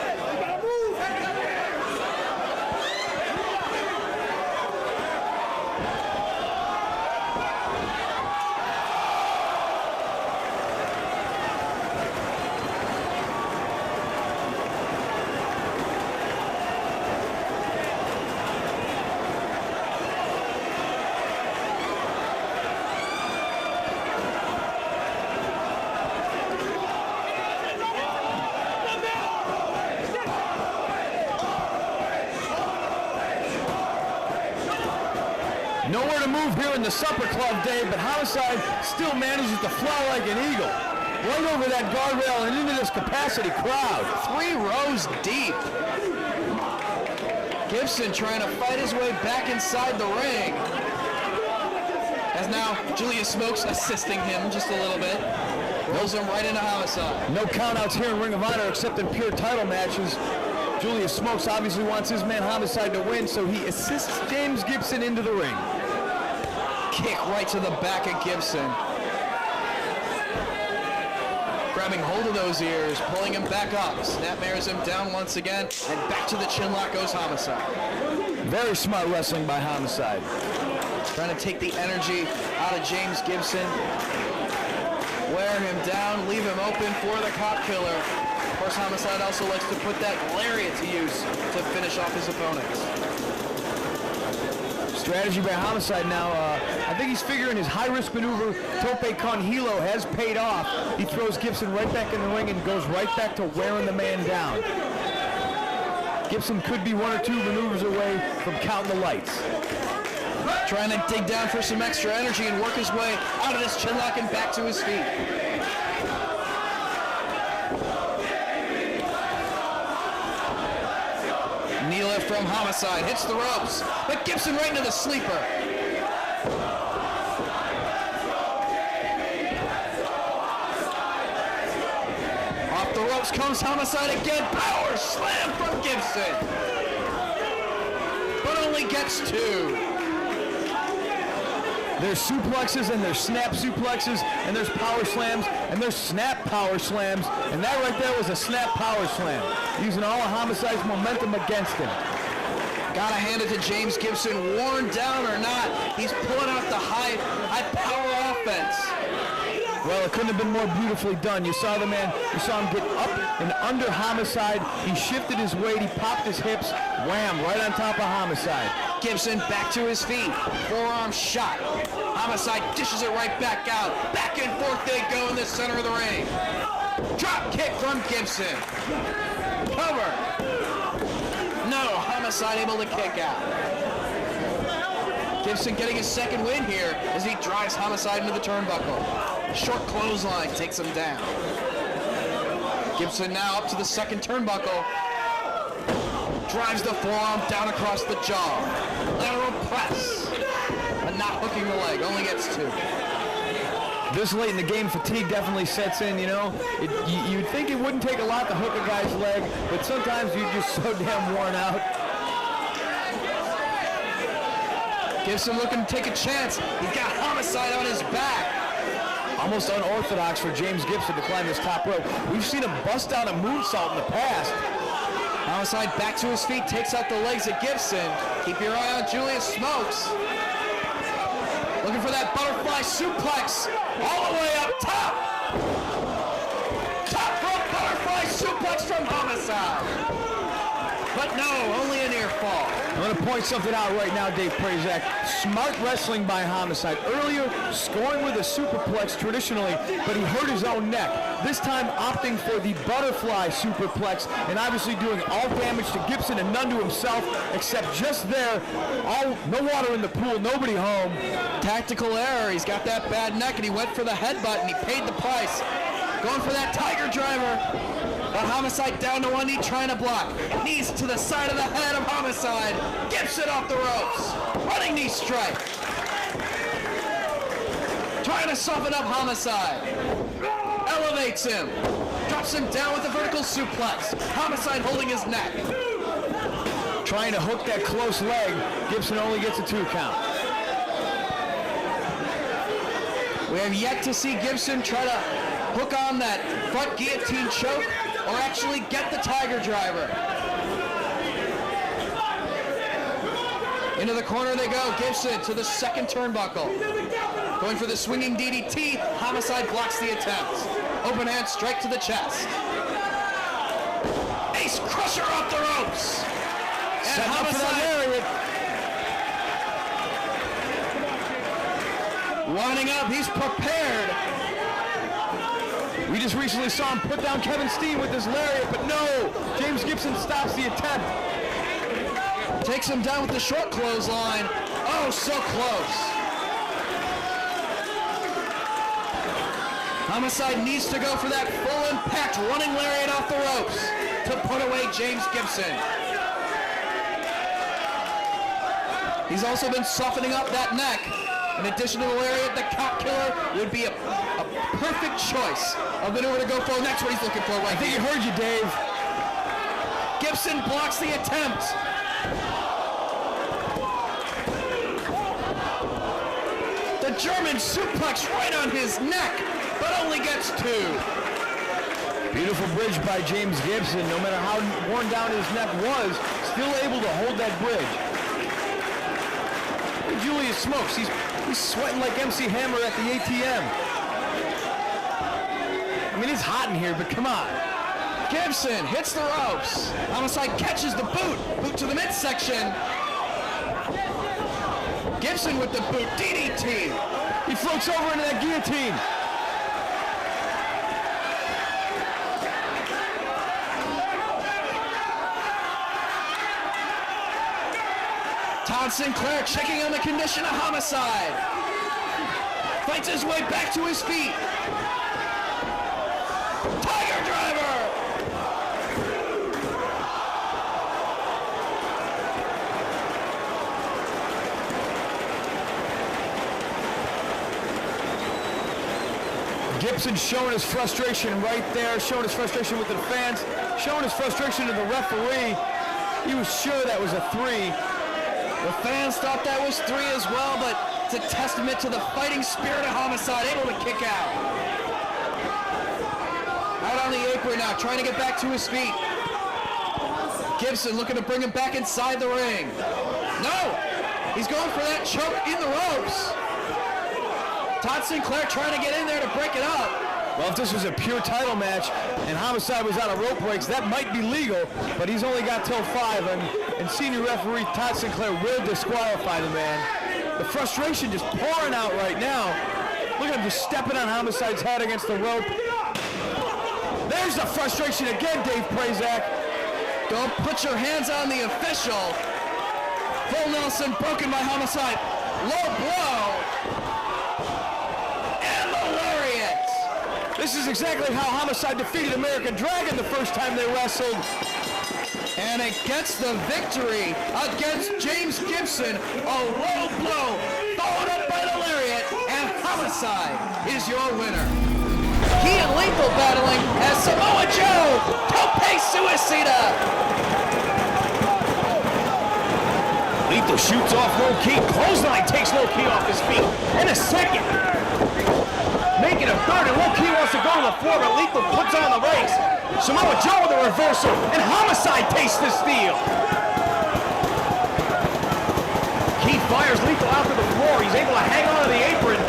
Nowhere to move here in the Supper Club, Dave, but Homicide still manages to fly like an eagle. Right over that guardrail and into this capacity crowd. 3 rows deep. Gibson trying to fight his way back inside the ring. As now Julius Smokes assisting him just a little bit. Rolls him right into Homicide. No countouts here in Ring of Honor except in pure title matches. Julius Smokes obviously wants his man Homicide to win, so he assists James Gibson into the ring. Kick right to the back of Gibson. Grabbing hold of those ears, pulling him back up. Snapmares him down once again, and back to the chin lock goes Homicide. Very smart wrestling by Homicide. Trying to take the energy out of James Gibson. Wear him down, leave him open for the cop killer. Of course, Homicide also likes to put that lariat to use to finish off his opponents. Strategy by Homicide now. I think he's figuring his high-risk maneuver, Tope con Hilo, has paid off. He throws Gibson right back in the ring and goes right back to wearing the man down. Gibson could be 1 or 2 maneuvers away from counting the lights. Trying to dig down for some extra energy and work his way out of this chinlock and back to his feet. Knee lift from Homicide, hits the ropes, but Gibson right into the sleeper. Off the ropes comes Homicide again, power slam from Gibson. But only gets 2. There's suplexes and there's snap suplexes and there's power slams and there's snap power slams, and that right there was a snap power slam, using all of Homicide's momentum against him. Gotta hand it to James Gibson, worn down or not. He's pulling out the high power offense. Well, it couldn't have been more beautifully done. You saw the man, you saw him get up and under Homicide. He shifted his weight, he popped his hips, wham, right on top of Homicide. Gibson back to his feet, forearm shot. Homicide dishes it right back out. Back and forth they go in the center of the ring. Drop kick from Gibson. Cover. No, Homicide able to kick out. Gibson getting his second win here as he drives Homicide into the turnbuckle. Short clothesline takes him down. Gibson now up to the second turnbuckle. Drives the forearm down across the jaw. Lateral press. But not hooking the leg, only gets 2. This late in the game, fatigue definitely sets in, you know. You'd think it wouldn't take a lot to hook a guy's leg, but sometimes you're just so damn worn out. Gibson looking to take a chance. He's got Homicide on his back. Almost unorthodox for James Gibson to climb this top rope. We've seen him bust out a moonsault in the past. Homicide back to his feet, takes out the legs of Gibson. Keep your eye on Julius Smokes. Looking for that butterfly suplex. All the way up top. Top rope butterfly suplex from Homicide. But no, only a near fall. I'm going to point something out right now, Dave Prazak. Smart wrestling by Homicide. Earlier, scoring with a superplex traditionally, but he hurt his own neck. This time, opting for the butterfly superplex and obviously doing all damage to Gibson and none to himself, except just there, no water in the pool, nobody home. Tactical error. He's got that bad neck, and he went for the headbutt, and he paid the price. Going for that Tiger Driver. But Homicide down to one knee, trying to block. Knees to the side of the head of Homicide. Gibson off the ropes. Running knee strike. Trying to soften up Homicide. Elevates him. Drops him down with a vertical suplex. Homicide holding his neck. Trying to hook that close leg. Gibson only gets a 2 count. We have yet to see Gibson try to hook on that front guillotine choke or actually get the Tiger Driver. Into the corner they go. Gibson to the second turnbuckle. Going for the swinging DDT. Homicide blocks the attempt. Open hand strike to the chest. Ace Crusher off the ropes. And Setting up for that Homicide winding up. He's prepared. We just recently saw him put down Kevin Steen with his lariat, but no! James Gibson stops the attempt. Takes him down with the short clothesline. Oh, so close. Homicide needs to go for that full impact running lariat off the ropes to put away James Gibson. He's also been softening up that neck. In addition to the lariat, the cop killer would be a perfect choice of maneuver to go for, and that's what he's looking for right I think here. he heard you, Dave. Gibson blocks the attempt. The German suplex right on his neck, but only gets 2. Beautiful bridge by James Gibson. No matter how worn down his neck was, still able to hold that bridge. Julius Smokes, he's sweating like MC Hammer at the ATM. I mean, it's hot in here, but come on. Gibson hits the ropes. Homicide catches the boot. Boot to the midsection. Gibson with the boot. DDT. He floats over into that guillotine. Todd Sinclair checking on the condition of Homicide. Fights his way back to his feet. Tiger Driver! Gibson showing his frustration right there, showing his frustration with the fans, showing his frustration to the referee. He was sure that was a 3. The fans thought that was 3 as well, but it's a testament to the fighting spirit of Homicide, able to kick out. Out on the apron now, trying to get back to his feet. Gibson looking to bring him back inside the ring. No! He's going for that choke in the ropes. Todd Sinclair trying to get in there to break it up. Well, if this was a pure title match and Homicide was out of rope breaks, that might be legal, but he's only got till 5, and senior referee Todd Sinclair will disqualify the man. The frustration just pouring out right now. Look at him just stepping on Homicide's head against the rope. There's the frustration again, Dave Prazak. Don't put your hands on the official. Full Nelson broken by Homicide. Low blow. And the lariat. This is exactly how Homicide defeated American Dragon the first time they wrestled. And it gets the victory against James Gibson. A low blow followed up by the lariat. And Homicide is your winner. He and Lethal battling as Samoa Joe tope suicida. Lethal shoots off low key. Clothesline takes low key off his feet. And a second. Making a third, and low key wants to go to the floor, but Lethal puts on the brakes. Samoa Joe with a reversal, and Homicide tastes the steel. Key fires Lethal out to the floor. He's able to hang on to the apron.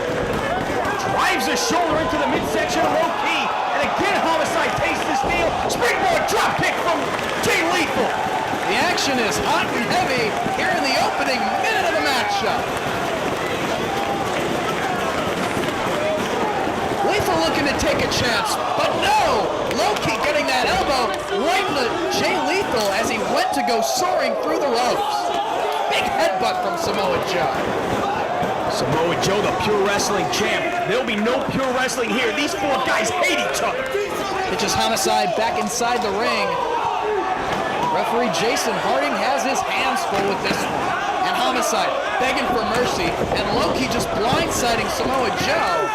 Drives his shoulder into the midsection of low key, and again Homicide tastes the steel. Springboard drop kick from Jay Lethal. The action is hot and heavy here in the opening minute of the matchup. Lethal looking to take a chance, but no! Low-key getting that elbow right into Jay Lethal as he went to go soaring through the ropes. Big headbutt from Samoa Joe. Samoa Joe, the pure wrestling champ. There'll be no pure wrestling here. These 4 guys hate each other. Pitches Homicide back inside the ring. Referee Jason Harding has his hands full with this one. And Homicide begging for mercy, and Low-key just blindsiding Samoa Joe.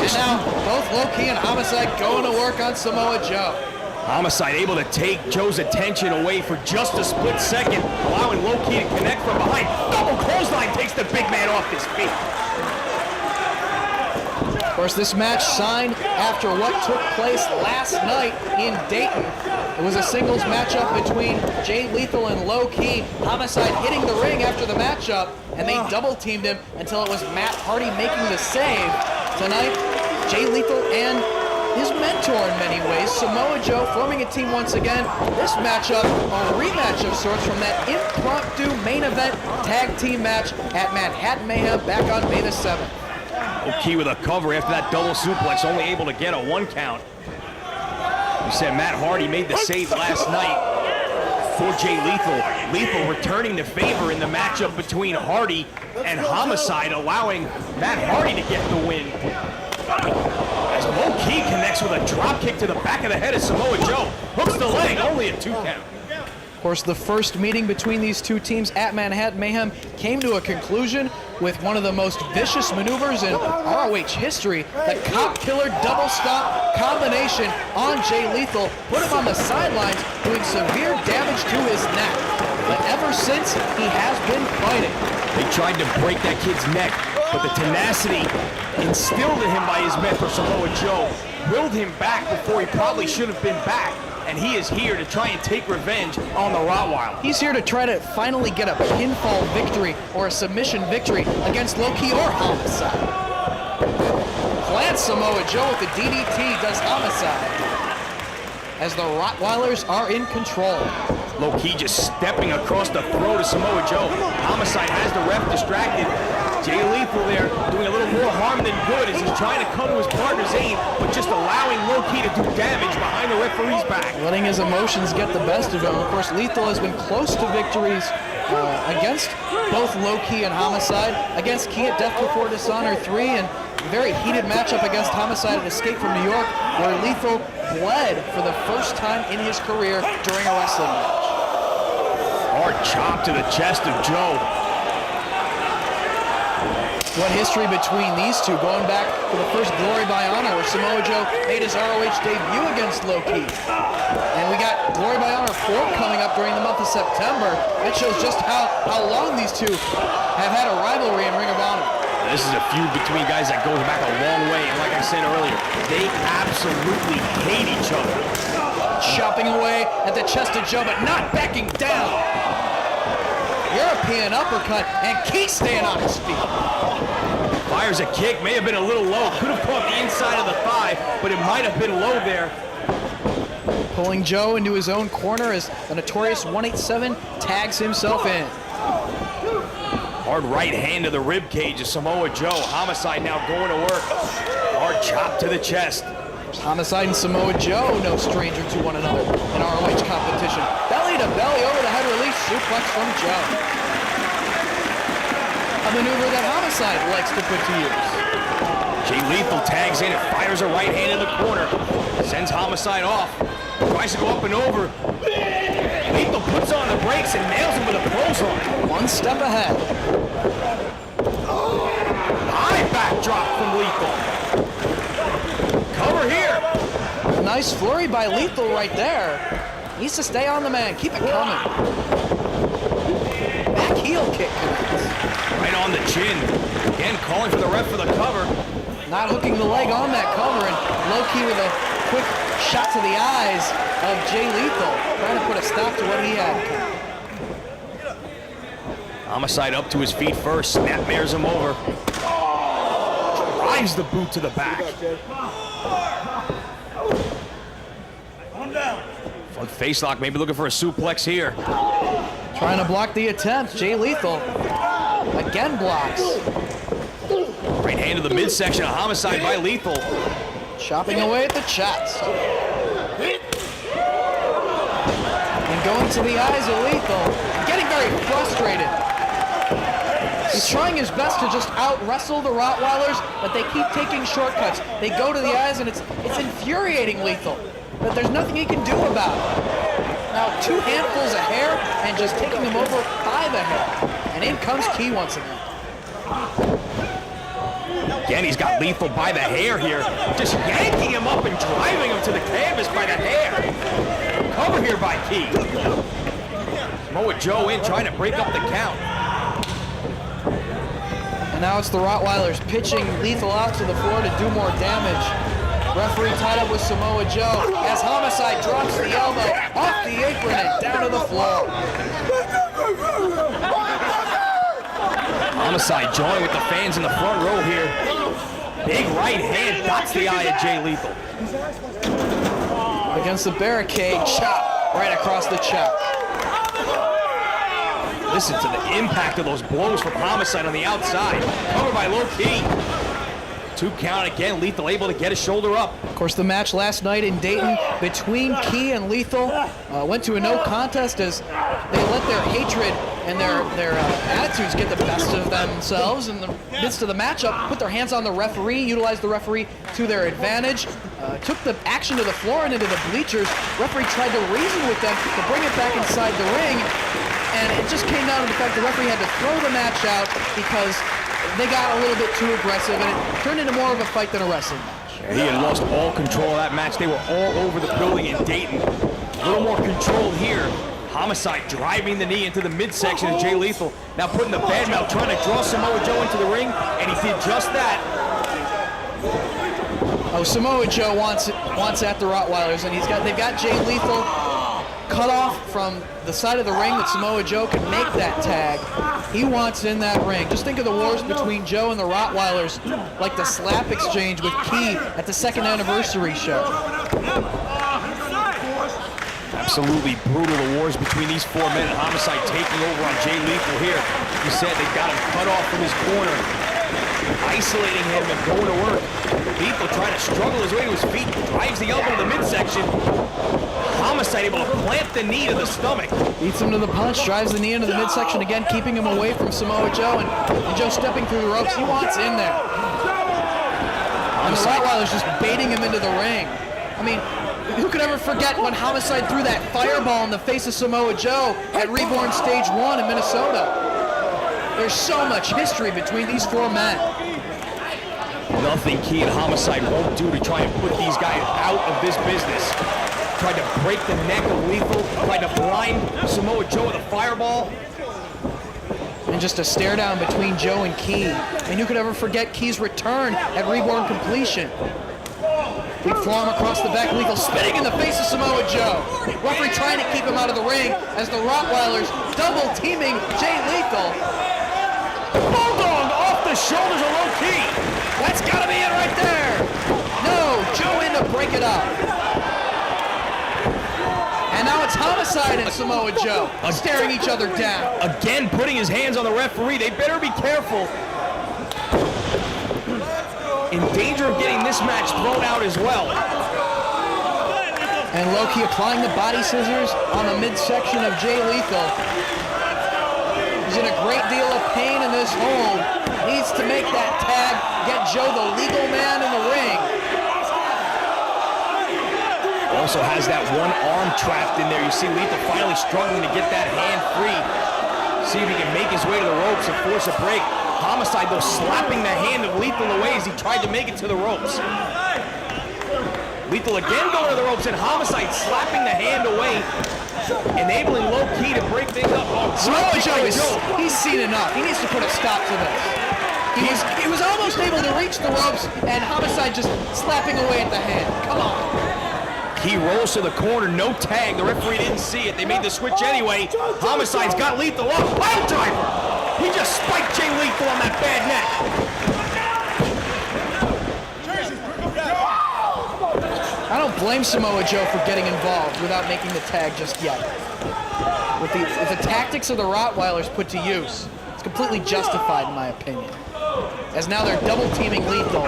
And now both Low-key and Homicide going to work on Samoa Joe. Homicide able to take Joe's attention away for just a split second, allowing Low-key to connect from behind. Double clothesline takes the big man off his feet. Of course, this match signed after what took place last night in Dayton. It was a singles matchup between Jay Lethal and Low-key. Homicide hitting the ring after the matchup, and they double-teamed him until it was Matt Hardy making the save. Tonight, Jay Lethal and his mentor in many ways, Samoa Joe, forming a team once again. This matchup, a rematch of sorts from that impromptu main event tag team match at Manhattan Mayhem back on May the 7th. Low-key with a cover after that double suplex, only able to get a 1 count. We said Matt Hardy made the save last night for Jay Lethal. Lethal returning the favor in the matchup between Hardy and Homicide, allowing Matt Hardy to get the win. As Low-key connects with a drop kick to the back of the head of Samoa Joe. Hooks the leg, only a 2 count. Of course, the first meeting between these two teams at Manhattan Mayhem came to a conclusion with one of the most vicious maneuvers in ROH history. The cop killer double stomp combination on Jay Lethal put him on the sidelines, doing severe damage to his neck. But ever since, he has been fighting. They tried to break that kid's neck, but the tenacity instilled in him by his mentor Samoa Joe willed him back before he probably should have been back. And he is here to try and take revenge on the Rottweiler. He's here to try to finally get a pinfall victory or a submission victory against Low-key or Homicide. Plants Samoa Joe with the DDT, does Homicide, as the Rottweilers are in control. Low-key just stepping across the throat of Samoa Joe. Homicide has the ref distracted. Jay Lethal there doing a little more harm than good as he's trying to come to his partner's aid, but just allowing Low-key to do damage behind the referee's back. Letting his emotions get the best of him. Of course, Lethal has been close to victories against both Low-key and Homicide, against Key at Death Before Dishonor 3, and a very heated matchup against Homicide at Escape from New York, where Lethal bled for the first time in his career during a wrestling match. Hard chop to the chest of Joe. What history between these two, going back to the first Glory by Honor, where Samoa Joe made his ROH debut against Low-key. And we got Glory by Honor 4 coming up during the month of September. That shows just how long these two have had a rivalry in Ring of Honor. This is a feud between guys that goes back a long way, and like I said earlier, they absolutely hate each other. chopping away at the chest of Joe, but not backing down. European uppercut, and Key staying on his feet. Fires a kick, may have been a little low. Could have caught the inside of the thigh, but it might have been low there. Pulling Joe into his own corner as the Notorious 187 tags himself in. Hard right hand to the rib cage of Samoa Joe. Homicide now going to work. Hard chop to the chest. Homicide and Samoa Joe, no stranger to one another in ROH competition. Belly to belly over the head release suplex from Joe. A maneuver that Homicide likes to put to use. Jay Lethal tags in and fires a right hand in the corner. Sends Homicide off. Tries to go up and over. Lethal puts on the brakes and nails him with a clothesline. One step ahead. High backdrop from Lethal. Cover here. Nice flurry by Lethal right there. Needs to stay on the man. Keep it coming. Back heel kick connects. Right on the chin. Again, calling for the ref for the cover. Not hooking the leg on that cover, and low-key with a quick shot to the eyes of Jay Lethal, trying to put a stop to what he had. Homicide up to his feet first. Snapmares him over. Drives the boot to the back. Front face lock, maybe looking for a suplex here. Trying to block the attempt. Jay Lethal again blocks. Right hand to the midsection of Homicide by Lethal. Chopping away at the chest. And going to the eyes of Lethal. Getting very frustrated. He's trying his best to just out-wrestle the Rottweilers, but they keep taking shortcuts. They go to the eyes, and it's infuriating Lethal. But there's nothing he can do about it. Now, 2 handfuls of hair, and just taking him over by the hair. And in comes Key once again. Again, he's got Lethal by the hair here. Just yanking him up and driving him to the canvas by the hair. Cover here by Key. Samoa Joe in, trying to break up the count. And now it's the Rottweilers pitching Lethal out to the floor to do more damage. Referee tied up with Samoa Joe as Homicide drops the elbow off the apron and down to the floor. Homicide joining with the fans in the front row here. Big right hand dots the eye of Jay Lethal. Against the barricade, chop right across the chest. Listen to the impact of those blows from Homicide on the outside. Covered by Low Key. 2 count again, Lethal able to get his shoulder up. Of course, the match last night in Dayton between Key and Lethal went to a no contest as they let their hatred and their attitudes get the best of themselves in the midst of the matchup, put their hands on the referee, utilized the referee to their advantage, took the action to the floor and into the bleachers. Referee tried to reason with them to bring it back inside the ring, and it just came down to the fact the referee had to throw the match out because they got a little bit too aggressive, and it turned into more of a fight than a wrestling match. He had lost all control of that match. They were all over the building in Dayton. A little more control here. Homicide driving the knee into the midsection of Jay Lethal. Now putting the bad mouth, trying to draw Samoa Joe into the ring, and he did just that. Oh, Samoa Joe wants at the Rottweilers, and they've got Jay Lethal cut off from the side of the ring that Samoa Joe can make that tag. He wants in that ring. Just think of the wars between Joe and the Rottweilers, like the slap exchange with Key at the 2nd anniversary show. Absolutely brutal, the wars between these 4 men. And Homicide taking over on Jay Lethal here. You said they got him cut off from his corner, isolating him and going to work. Lethal trying to struggle his way to his feet, drives the elbow to the midsection. Homicide able to plant the knee to the stomach. Beats him to the punch, drives the knee into the midsection again, keeping him away from Samoa Joe, and Joe stepping through the ropes. He wants in there. And the Rottweiler's just baiting him into the ring. I mean, who could ever forget when Homicide threw that fireball in the face of Samoa Joe at Reborn Stage 1 in Minnesota? There's so much history between these 4 men. Nothing Key and Homicide won't do to try and put these guys out of this business. Tried to break the neck of Lethal, tried to blind Samoa Joe with a fireball. And just a stare down between Joe and Key. And who could ever forget Key's return at Reborn Completion? Big forearm across the back. Lethal spinning in the face of Samoa Joe. Referee trying to keep him out of the ring as the Rottweilers double teaming Jay Lethal. Bulldog off the shoulders of Low Ki. That's gotta be it right there. No, Joe in to break it up. And now it's Homicide and Samoa Joe staring each other down. Again, putting his hands on the referee. They better be careful. In danger of getting this match thrown out as well. And Low Ki applying the body scissors on the midsection of Jay Lethal. He's in a great deal of pain in this hold. Needs to make that tag, get Joe the legal man in the ring. Also has that one arm trapped in there. You see Lethal finally struggling to get that hand free. See if he can make his way to the ropes and force a break. Homicide, though, slapping the hand of Lethal away as he tried to make it to the ropes. Lethal again going to the ropes, and Homicide slapping the hand away, enabling Low Ki to break things up. Oh, Samoa Joe, he's seen enough. He needs to put a stop to this. He was almost able to reach the ropes, and Homicide just slapping away at the hand. Come on. He rolls to the corner, no tag. The referee didn't see it. They made the switch anyway. Homicide's got Lethal up. Pile driver! He just spiked Jay Lethal on that bad neck. I don't blame Samoa Joe for getting involved without making the tag just yet. With the tactics of the Rottweilers put to use, it's completely justified in my opinion. As now they're double teaming Lethal,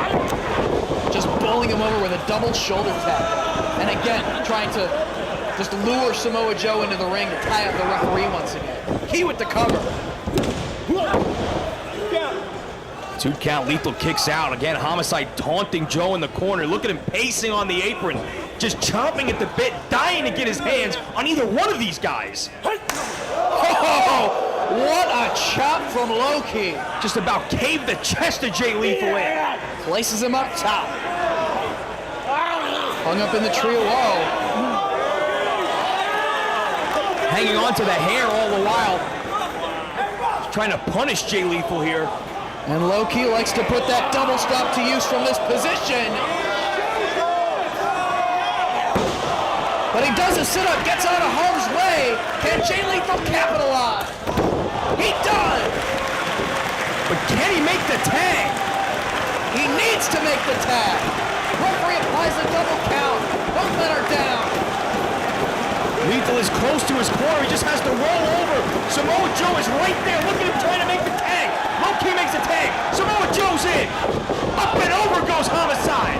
just bowling him over with a double shoulder tap. And again, trying to just lure Samoa Joe into the ring to tie up the referee once again. He with the cover. 2 count, Lethal kicks out. Again, Homicide taunting Joe in the corner. Look at him pacing on the apron, just chomping at the bit, dying to get his hands on either one of these guys. Oh, what a chop from Low Ki. Just about caved the chest of Jay Lethal in. Places him up top. Hung up in the tree of woe. Hanging on to the hair all the while. Trying to punish Jay Lethal here. And Low Ki likes to put that double stop to use from this position. But he does a sit-up, gets out of harm's way. Can Jay Lethal capitalize? He does! But can he make the tag? He needs to make the tag. Referee applies the double count. Both men are down. Lethal is close to his corner. He just has to roll over. Samoa Joe is right there. Look at him trying to make the tag. Low Ki makes the tag. Samoa Joe's in. Up and over goes Homicide.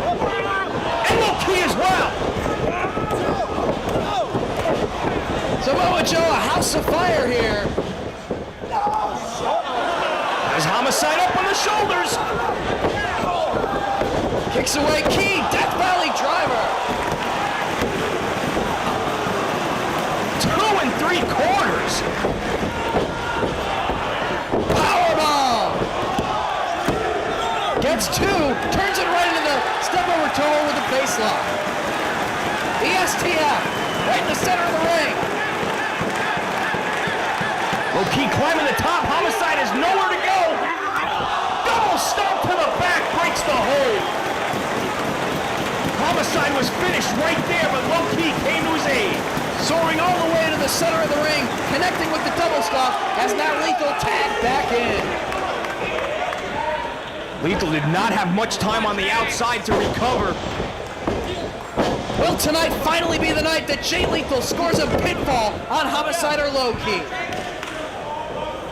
And Low Ki as well. Samoa Joe, a house of fire here. There's Homicide up on the shoulders. Kicks away Ki, Death Valley driver. 2 3/4. Powerbomb. Gets 2, turns it right into the step over toe with the baseline. ESTF, right in the center of the ring. Low Ki climbing the top. Homicide has nowhere to go. Double stomp to the back, breaks the hold. Homicide was finished right there, but Low Ki came to his aid. Soaring all the way to the center of the ring, connecting with the double stop, as now Lethal tagged back in. Lethal did not have much time on the outside to recover. Will tonight finally be the night that Jay Lethal scores a pinfall on Homicide or Low Ki?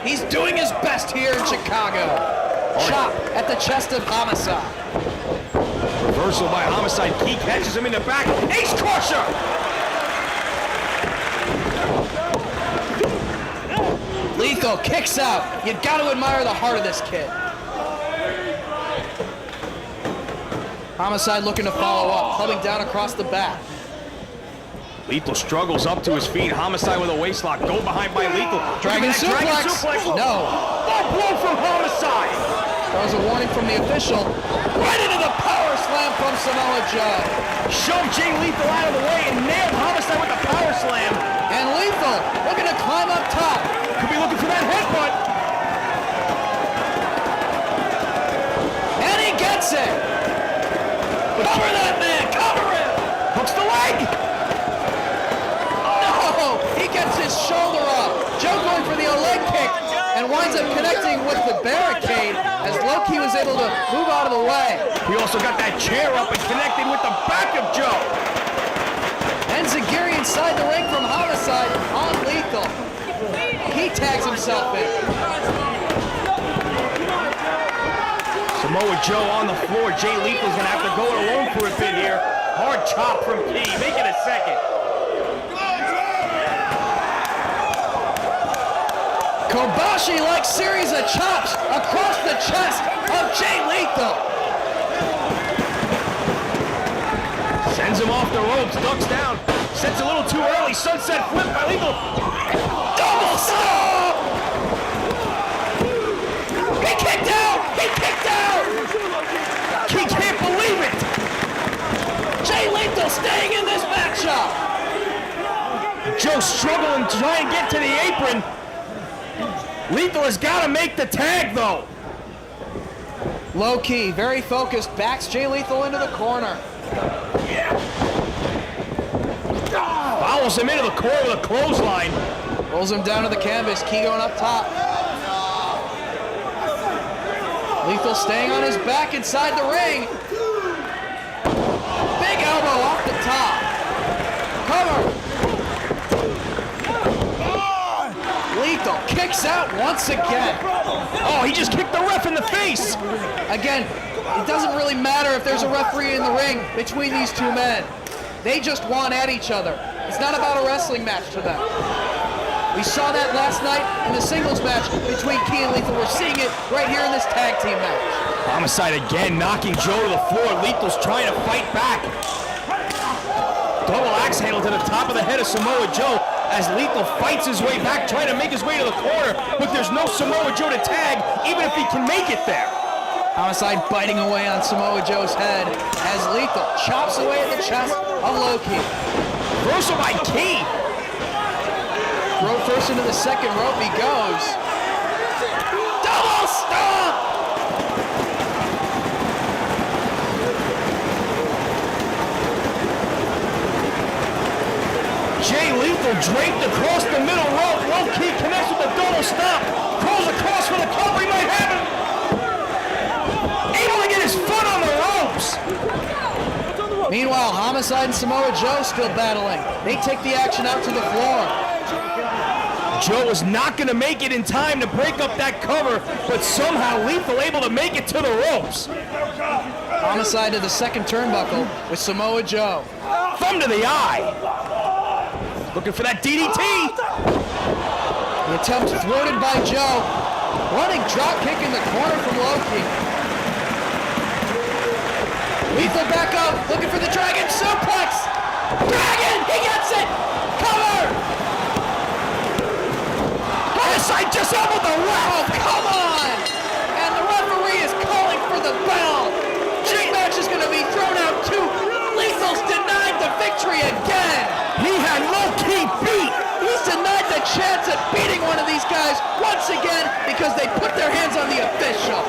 He's doing his best here in Chicago. Chop at the chest of Homicide. Reversal by Homicide. Ki catches him in the back. Ace Crusher! Lethal kicks out. You got to admire the heart of this kid. Homicide looking to follow up, clubbing down across the back. Lethal struggles up to his feet. Homicide with a waistlock. Go behind by Lethal. Dragon suplex. No. Ball blow from Homicide. That was a warning from the official. Right into the power slam from Samoa Joe. Shoved Jay Lethal out of the way and nailed Homicide with the power slam. And Lethal looking to climb up top. Could be looking for that headbutt. And he gets it. Cover that man. Cover Hooks the leg. No! He gets his shoulder up. Joe going for the leg kick and winds up connecting with the barricade as Low-Ki was able to move out of the way. He also got that chair up and connected with the back of Joe. And Zagiri inside the ring from Homicide on Lethal. He tags himself in. Samoa Joe on the floor. Jay Lethal's gonna have to go it alone for a bit here. Hard chop from Key. Make it a second. Kobashi-like series of chops across the chest of Jay Lethal. Sends him off the ropes, ducks down, sets a little too early, sunset flip by Lethal. Double stop! He kicked out! He kicked out! He can't believe it! Jay Lethal staying in this matchup. Joe struggling, trying to get to the apron. Lethal has got to make the tag, though. Low-Ki, very focused, backs Jay Lethal into the corner. Follows him into the corner with a clothesline. Rolls him down to the canvas, Key going up top. Lethal staying on his back inside the ring. Big elbow off the top. Cover. Lethal kicks out once again. Oh, he just kicked the ref in the face. Again, it doesn't really matter if there's a referee in the ring between these two men. They just want at each other. It's not about a wrestling match to them. We saw that last night in the singles match between Key and Lethal. We're seeing it right here in this tag team match. Homicide again, knocking Joe to the floor. Lethal's trying to fight back. Double axe handle to the top of the head of Samoa Joe as Lethal fights his way back, trying to make his way to the corner, but there's no Samoa Joe to tag, even if he can make it there. Homicide biting away on Samoa Joe's head as Lethal chops away at the chest of Low-Ki. Reversal by Key. Throw first into the second rope he goes. Double stomp! Jay Lethal draped across the middle rope. Low-Ki connects with the double stomp. Crawls across for the cover. He might have it. Able to get his foot on the ropes. Meanwhile, Homicide and Samoa Joe still battling. They take the action out to the floor. Joe was not going to make it in time to break up that cover, but somehow Lethal able to make it to the ropes. Homicide to the second turnbuckle with Samoa Joe. Thumb to the eye. Looking for that DDT. The attempt thwarted by Joe. Running drop kick in the corner from Low-Ki. Lethal back up, looking for the Dragon suplex. Dragon, he gets it. Cover. Homicide just elbowed the ref. Oh, come on. And the referee is calling for the bell. This match is going to be thrown out too. Lethal's denied the victory again. He had Low-Ki beat. He's denied the chance at beating one of these guys once again because they put their hands on the official.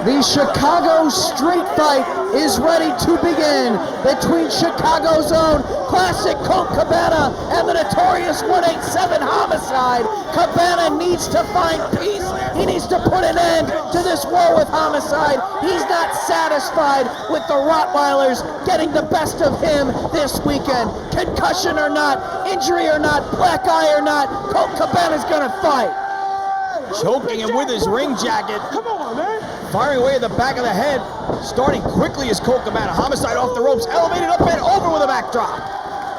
The Chicago street fight is ready to begin between Chicago's own classic Colt Cabana and the notorious 187 Homicide. Cabana needs to find peace. He needs to put an end to this war with Homicide. He's not satisfied with the Rottweilers getting the best of him this weekend. Concussion or not, injury or not, black eye or not, Colt Cabana's gonna fight. Choking him with his ring jacket. Come on, man. Firing away at the back of the head. Starting quickly as Colt Cabana. Homicide off the ropes. Elevated up and over with a backdrop.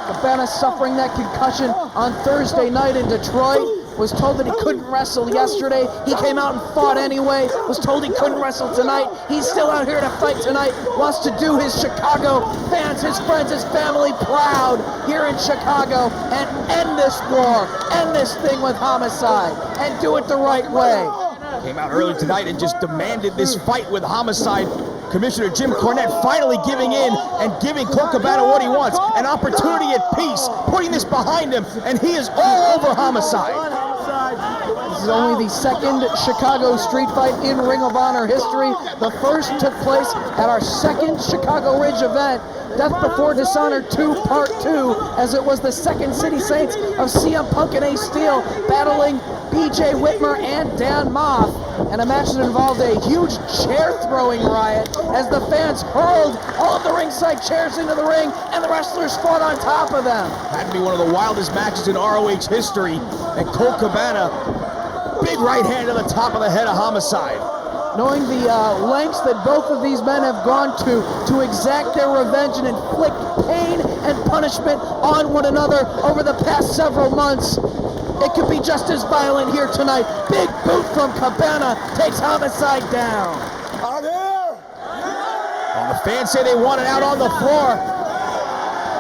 Cabana suffering that concussion on Thursday night in Detroit. Was told that he couldn't wrestle yesterday. He came out and fought anyway. Was told he couldn't wrestle tonight. He's still out here to fight tonight. Wants to do his Chicago fans, his friends, his family proud here in Chicago and end this war, end this thing with Homicide, and do it the right way. Came out early tonight and just demanded this fight with Homicide. Commissioner Jim Cornette finally giving in and giving Colt Cabana what he wants. An opportunity at peace, putting this behind him, and he is all over Homicide. This is only the second Chicago street fight in Ring of Honor history. The first took place at our second Chicago Ridge event, Death Before Dishonor 2 Part 2, as it was the Second City Saints of CM Punk and Ace Steel battling BJ Whitmer and Dan Moth, and a match that involved a huge chair-throwing riot as the fans hurled all of the ringside chairs into the ring and the wrestlers fought on top of them. Had to be one of the wildest matches in ROH history, and Colt Cabana, big right hand to the top of the head of Homicide. Knowing the lengths that both of these men have gone to exact their revenge and inflict pain and punishment on one another over the past several months, it could be just as violent here tonight. Big boot from Cabana takes Homicide down. Out here! Well, the fans say they want it out on the floor.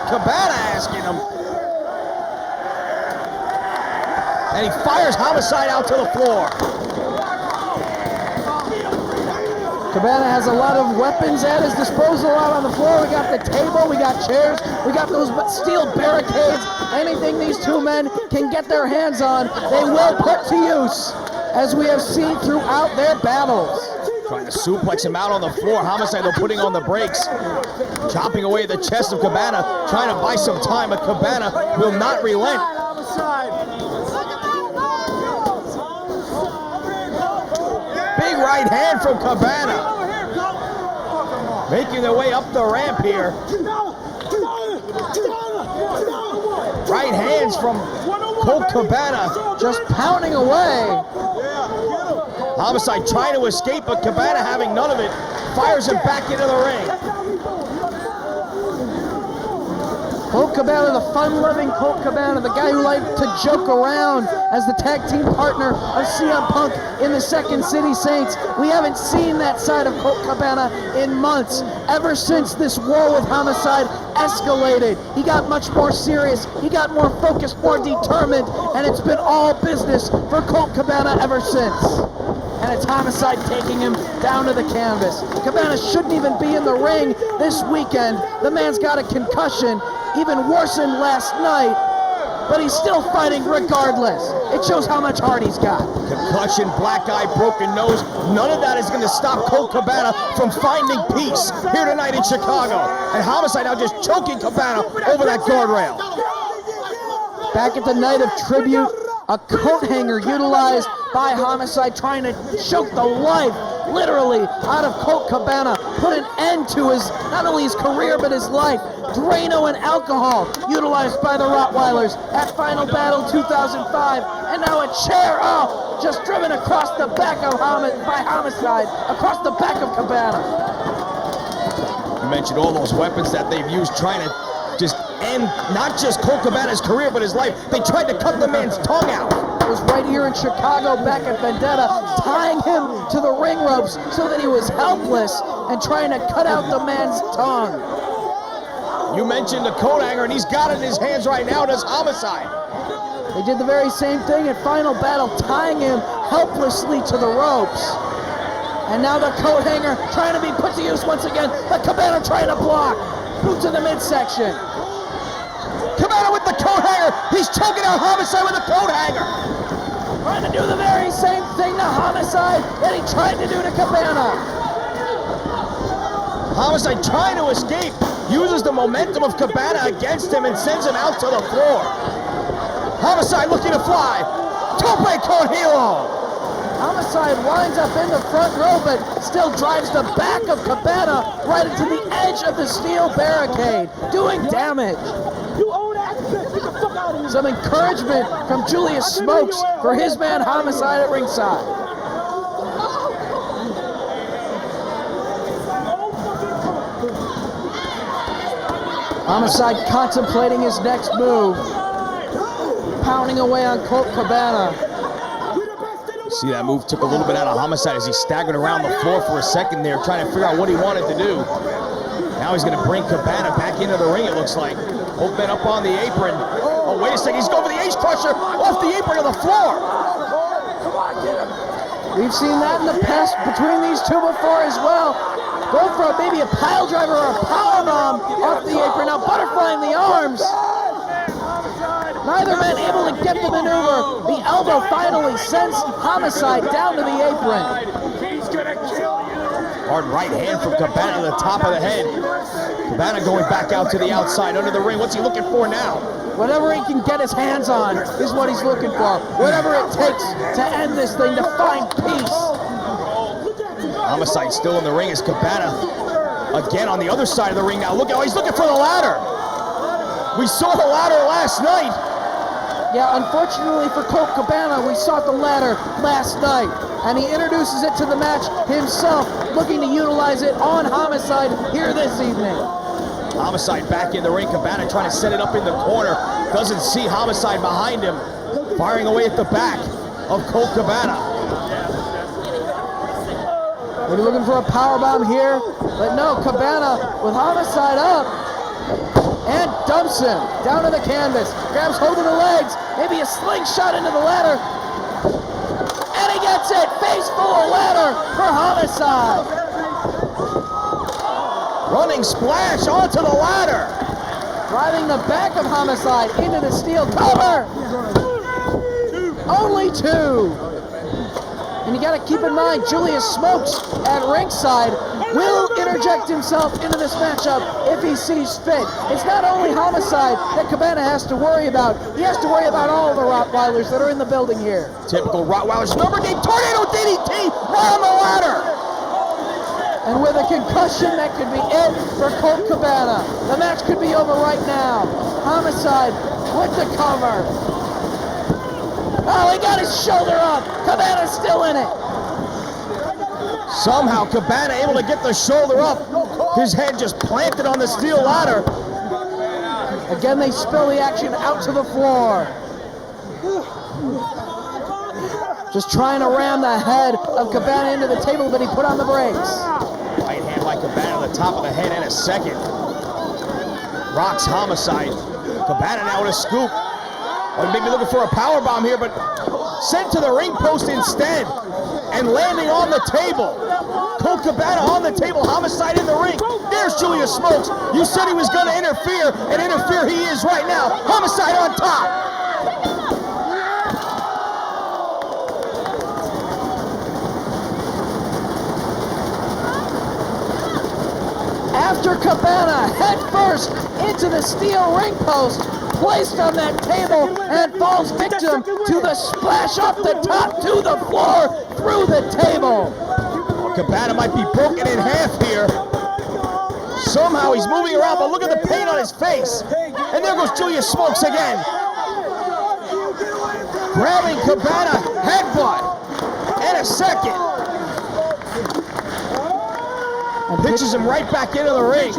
Cabana asking him. And he fires Homicide out to the floor. Cabana has a lot of weapons at his disposal out on the floor. We got the table, we got chairs, we got those steel barricades. Anything these two men can get their hands on, they will put to use, as we have seen throughout their battles. Trying to suplex him out on the floor. Homicide, though, putting on the brakes. Chopping away at the chest of Cabana, trying to buy some time, but Cabana will not relent. Big right hand from Cabana. Making their way up the ramp here. Right hands from Colt Cabana. Just pounding away. Homicide trying to escape, but Cabana having none of it. Fires him back into the ring. Colt Cabana, the fun-loving Colt Cabana, the guy who liked to joke around as the tag team partner of CM Punk in the Second City Saints. We haven't seen that side of Colt Cabana in months. Ever since this war with Homicide escalated, he got much more serious, he got more focused, more determined, and it's been all business for Colt Cabana ever since. And it's Homicide taking him down to the canvas. Cabana shouldn't even be in the ring this weekend. The man's got a concussion, even worsened last night, but he's still fighting regardless. It shows how much heart he's got. Concussion, black eye, broken nose, none of that is going to stop Colt Cabana from finding peace here tonight in Chicago. And Homicide now just choking Cabana over that guardrail. Back at the night of tribute, a coat hanger utilized by Homicide, trying to choke the life, literally, out of Colt Cabana, put an end to his, not only his career, but his life. Drano and alcohol, utilized by the Rottweilers at Final Battle 2005, and now a chair, just driven across the back of by Homicide, across the back of Cabana. You mentioned all those weapons that they've used trying to just end not just Colt Cabana's career, but his life. They tried to cut the man's tongue out. It was right here in Chicago, back at Vendetta, tying him to the ring ropes so that he was helpless and trying to cut out the man's tongue. You mentioned the coat hanger, and he's got it in his hands right now. Does Homicide. They did the very same thing at Final Battle, tying him helplessly to the ropes. And now the coat hanger trying to be put to use once again, but Cabana trying to block. Boot to the midsection. Cabana with the coat hanger. He's choking out Homicide with the coat hanger. Trying to do the very same thing to Homicide that he tried to do to Cabana. Homicide trying to escape, uses the momentum of Cabana against him and sends him out to the floor. Homicide looking to fly. Tope con hilo. Homicide winds up in the front row, but still drives the back of Cabana right into the edge of the steel barricade, doing damage. Some encouragement from Julius Smokes for his man Homicide at ringside. Homicide contemplating his next move, pounding away on Colt Cabana. See, that move took a little bit out of Homicide as he staggered around the floor for a second there, trying to figure out what he wanted to do. Now he's going to bring Cabana back into the ring, it looks like. Both men up on the apron. Oh, wait a second, he's going for the Ace Crusher off the apron of the floor. We've seen that in the past between these two before as well. Going for maybe a pile driver or a powerbomb off the apron, now butterflying the arms. Neither man able to get the maneuver. The elbow finally sends Homicide down to the apron. He's gonna kill you. Hard right hand from Cabana to the top of the head. Cabana going back out to the outside under the ring. What's he looking for now? Whatever he can get his hands on is what he's looking for. Whatever it takes to end this thing, to find peace. Homicide still in the ring as Cabana again on the other side of the ring now. Look how he's looking for the ladder. We saw the ladder last night. Yeah, unfortunately for Colt Cabana, we saw the ladder last night, and he introduces it to the match himself, looking to utilize it on Homicide here this evening. Homicide back in the ring. Cabana trying to set it up in the corner. Doesn't see Homicide behind him. Firing away at the back of Colt Cabana. We're looking for a powerbomb here, but no, Cabana with Homicide up. And dumps him down to the canvas. Grabs hold of the legs. Maybe a slingshot into the ladder. And he gets it. Face full of ladder for Homicide. Running splash onto the ladder. Driving the back of Homicide into the steel cover. Only two. And you got to keep in mind, Julius Smokes at ringside will interject himself into this matchup if he sees fit. It's not only Homicide that Cabana has to worry about. He has to worry about all the Rottweilers that are in the building here. Typical Rottweilers. Number 8 tornado DDT right on the ladder. And with a concussion, that could be it for Colt Cabana. The match could be over right now. Homicide with the cover. Oh, he got his shoulder up. Cabana's still in it. Somehow Cabana able to get the shoulder up. His head just planted on the steel ladder. Again, they spill the action out to the floor. Just trying to ram the head of Cabana into the table, but he put on the brakes. Right hand by Cabana on the top of the head in a second. Rocks Homicide. Cabana now with a scoop. Or maybe looking for a powerbomb here, but sent to the ring post instead. And landing on the table. Colt Cabana on the table, Homicide in the ring. There's Julius Smokes. You said he was going to interfere, and interfere he is right now. Homicide on top. After Cabana head first into the steel ring post, placed on that table and falls victim to the splash off the top to the floor through the table. Well, Cabana might be broken in half here. Somehow he's moving around, but look at the pain on his face. And there goes Julius Smokes again. Grabbing Cabana, headbutt, and a second. And pitches him right back into the ring.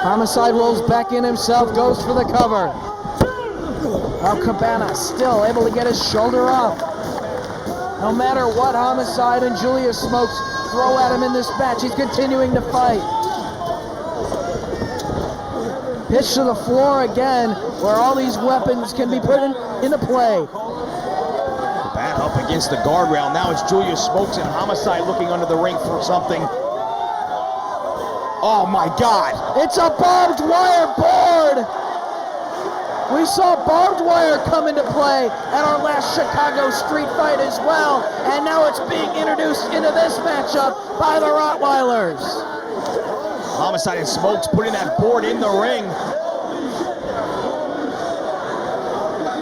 Homicide rolls back in himself, goes for the cover. Now Cabana still able to get his shoulder up. No matter what Homicide and Julius Smokes throw at him in this match, he's continuing to fight. Pitch to the floor again, where all these weapons can be put into play. Bat up against the guardrail. Now it's Julius Smokes and Homicide looking under the ring for something. Oh my God! It's a barbed wire board! We saw barbed wire come into play at our last Chicago street fight as well, and now it's being introduced into this matchup by the Rottweilers. Homicide and Smokes putting that board in the ring.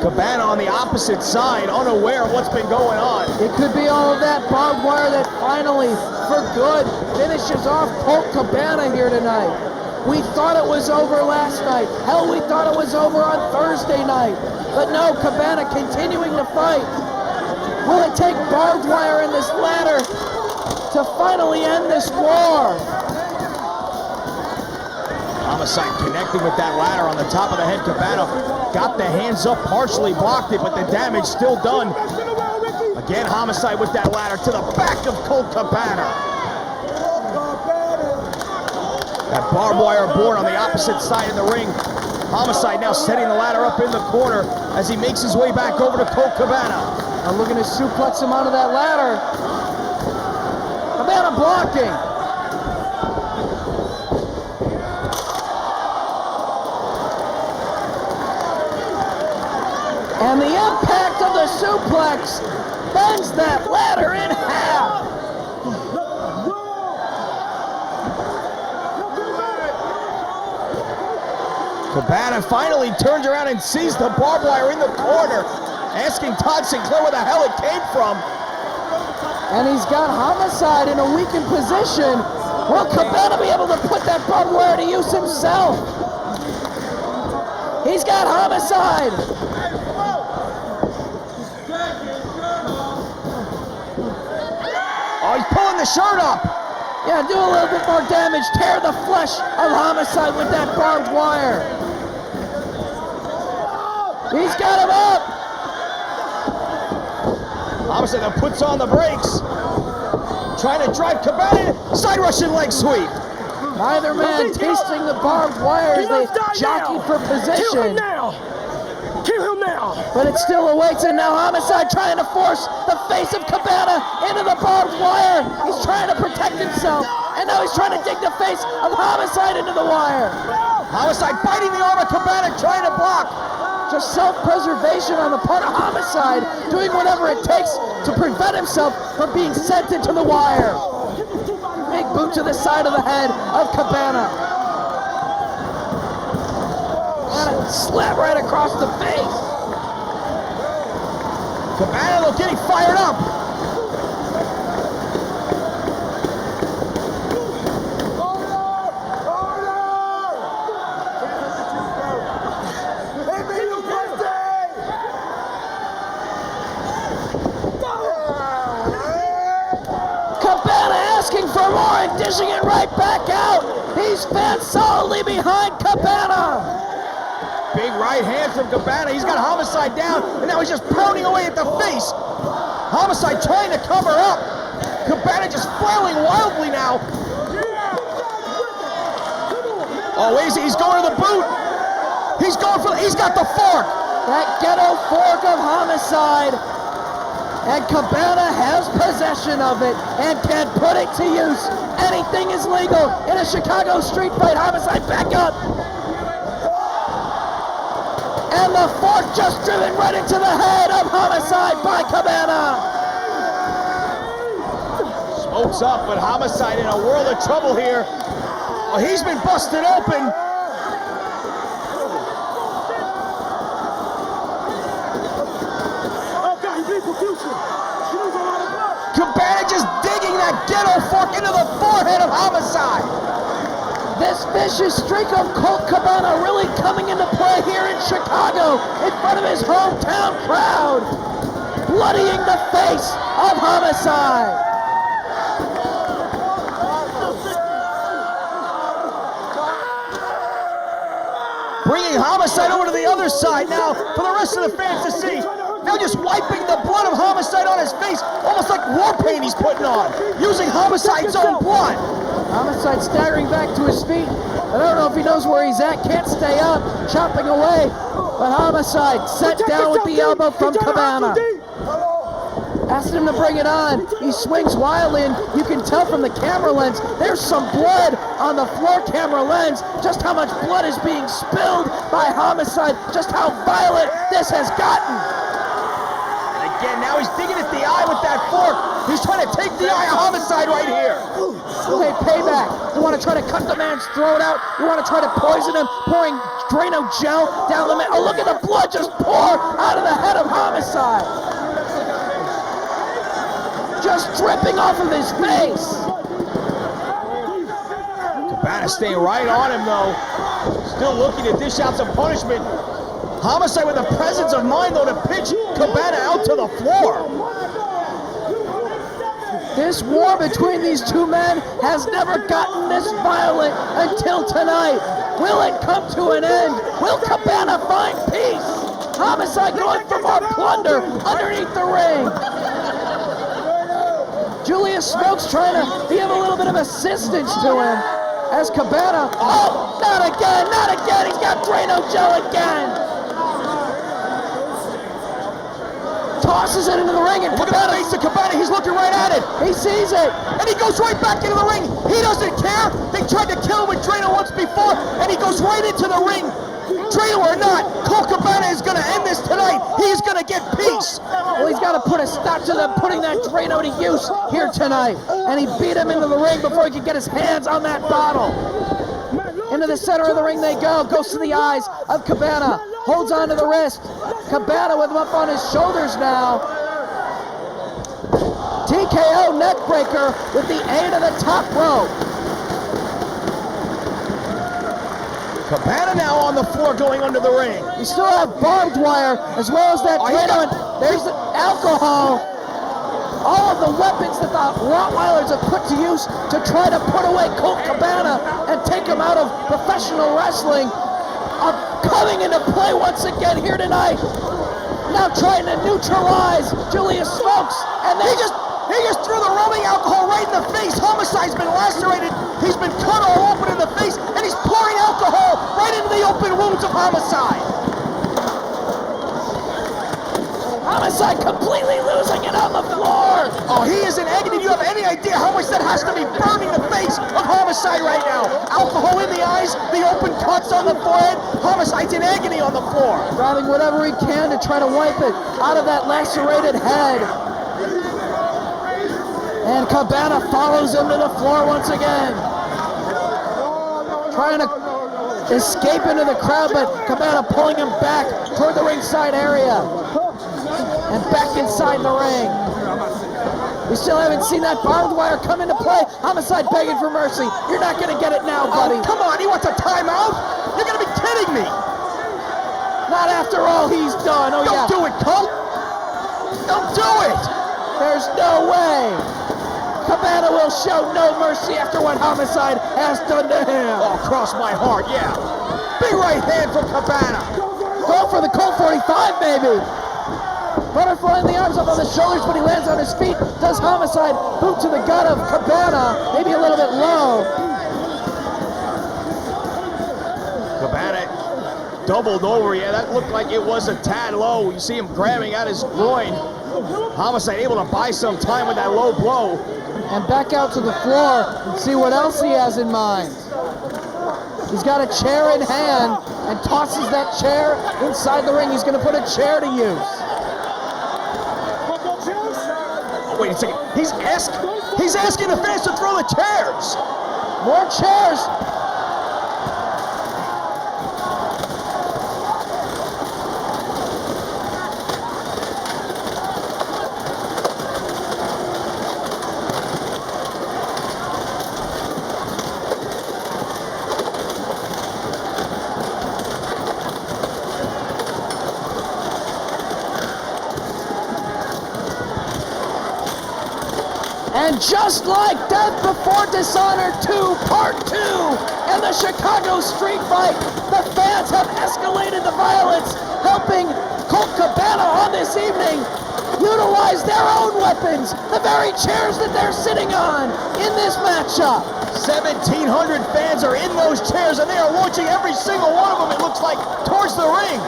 Cabana on the opposite side, unaware of what's been going on. It could be all of that barbed wire that finally, for good, finishes off Colt Cabana here tonight. We thought it was over last night. Hell, we thought it was over on Thursday night. But no, Cabana continuing to fight. Will it take barbed wire in this ladder to finally end this war? Homicide connecting with that ladder on the top of the head. Cabana got the hands up, partially blocked it, but the damage still done. Again, Homicide with that ladder to the back of Colt Cabana. That barbed wire board on the opposite side of the ring. Homicide now setting the ladder up in the corner as he makes his way back over to Colt Cabana. I'm looking to suplex him onto that ladder. Cabana blocking. And the impact of the suplex bends that ladder in half. Cabana finally turns around and sees the barbed wire in the corner, asking Todd Sinclair where the hell it came from. And he's got Homicide in a weakened position. Will Cabana be able to put that barbed wire to use himself? He's got Homicide. Oh, he's pulling the shirt up. Yeah, do a little bit more damage. Tear the flesh of Homicide with that barbed wire. He's got him up. Homicide then puts on the brakes. Trying to drive Cabana. Side Russian leg sweep. Neither man tasting the barbed wire as they jockey for position. Kill him now. Kill him now. But it still awaits, and now Homicide trying to force the face of Cabana into the barbed wire. He's trying to protect himself, and now he's trying to dig the face of Homicide into the wire. Homicide biting the arm of Cabana, trying to block. Just self-preservation on the part of Homicide, doing whatever it takes to prevent himself from being sent into the wire. Big boot to the side of the head of Cabana. And a slap right across the face. Cabana though getting fired up. Cabana asking for more and dishing it right back out. He's fans solidly behind Cabana. Big right hand from Cabana. He's got Homicide down, and now he's just pounding away at the face. Homicide trying to cover up. Cabana just flailing wildly now. Oh, wait, he's going to the boot. He's got the fork. That ghetto fork of Homicide. And Cabana has possession of it and can put it to use. Anything is legal in a Chicago street fight. Homicide back up. And the fork just driven right into the head of Homicide by Cabana. Smokes up, but Homicide in a world of trouble here. Oh, he's been busted open. Cabana just digging that ghetto fork into the forehead of Homicide. This vicious streak of Colt Cabana really coming into play here in Chicago in front of his hometown crowd, bloodying the face of Homicide. Bringing Homicide over to the other side now for the rest of the fans to see. Now just wiping the blood of Homicide on his face, almost like war paint he's putting on, using Homicide's own blood. Homicide staggering back to his feet. I don't know if he knows where he's at, can't stay up, chopping away. But Homicide set down with the elbow from Cabana. asking him to bring it on. He swings wildly, and you can tell from the camera lens, there's some blood on the floor camera lens, just how much blood is being spilled by Homicide, just how violent this has gotten. And again, now he's digging at the eye with that fork. He's trying to take the eye of Homicide right here. Okay, payback. You want to try to cut the man's throat out? You want to try to poison him, pouring Drano gel down the man? Oh, look at the blood just pour out of the head of Homicide. Just dripping off of his face. Cabana staying right on him, though. Still looking to dish out some punishment. Homicide with the presence of mind, though, to pitch Cabana out to the floor. This war between these two men has never gotten this violent until tonight. Will it come to an end? Will Cabana find peace? Homicide going for more plunder underneath the ring. Julius Smoke's trying to give a little bit of assistance to him as Cabana, oh, not again, not again. He's got Drano gel again. Tosses it into the ring, and look at the face of Cabana. He's looking right at it. He sees it, and he goes right back into the ring. He doesn't care. They tried to kill him with Drano once before, and he goes right into the ring. Drano or not, Colt Cabana is going to end this tonight. He's going to get peace. Well, he's got to put a stop to them putting that Drano to use here tonight, and he beat him into the ring before he could get his hands on that bottle. Into the center of the ring they go. Goes to the eyes of Cabana. Holds on to the wrist. Cabana with him up on his shoulders now. TKO neckbreaker with the aid of the top rope. Cabana now on the floor going under the ring. We still have barbed wire as well as that Drano. And there's the alcohol. All of the weapons that the Rottweilers have put to use to try to put away Colt Cabana and take him out of professional wrestling are coming into play once again here tonight. Now trying to neutralize Julius Smokes, and he just threw the rubbing alcohol right in the face. Homicide's been lacerated. He's been cut all open in the face, and he's pouring alcohol right into the open wounds of Homicide. Homicide completely losing it on the floor. Oh, he is in agony. Do you have any idea how much that has to be burning the face of Homicide right now? Alcohol in the eyes, the open cuts on the forehead. Homicide's in agony on the floor. Grabbing whatever he can to try to wipe it out of that lacerated head. And Cabana follows him to the floor once again. Trying to escape into the crowd, but Cabana pulling him back toward the ringside area. And back inside the ring. We still haven't seen that barbed wire come into play. Homicide begging for mercy. You're not going to get it now, buddy. Oh, come on, he wants a timeout? You're going to be kidding me. Not after all he's done. Oh, Don't do it, Colt. Don't do it. There's no way. Cabana will show no mercy after what Homicide has done to him. Oh, cross my heart, yeah. Big right hand from Cabana. Go for the Colt 45, baby. Butterfly in the arms up on the shoulders, but he lands on his feet. Does Homicide boot to the gut of Cabana, maybe a little bit low. Cabana doubled over. Yeah, that looked like it was a tad low. You see him grabbing at his groin. Homicide able to buy some time with that low blow. And back out to the floor and see what else he has in mind. He's got a chair in hand and tosses that chair inside the ring. He's going to put a chair to use. Wait a second. He's asking the fans to throw the chairs. More chairs. And just like Death Before Dishonor 2 Part 2 and the Chicago street fight, the fans have escalated the violence, helping Colt Cabana on this evening utilize their own weapons, the very chairs that they're sitting on in this matchup. 1,700 fans are in those chairs, and they are launching every single one of them, it looks like, towards the ring.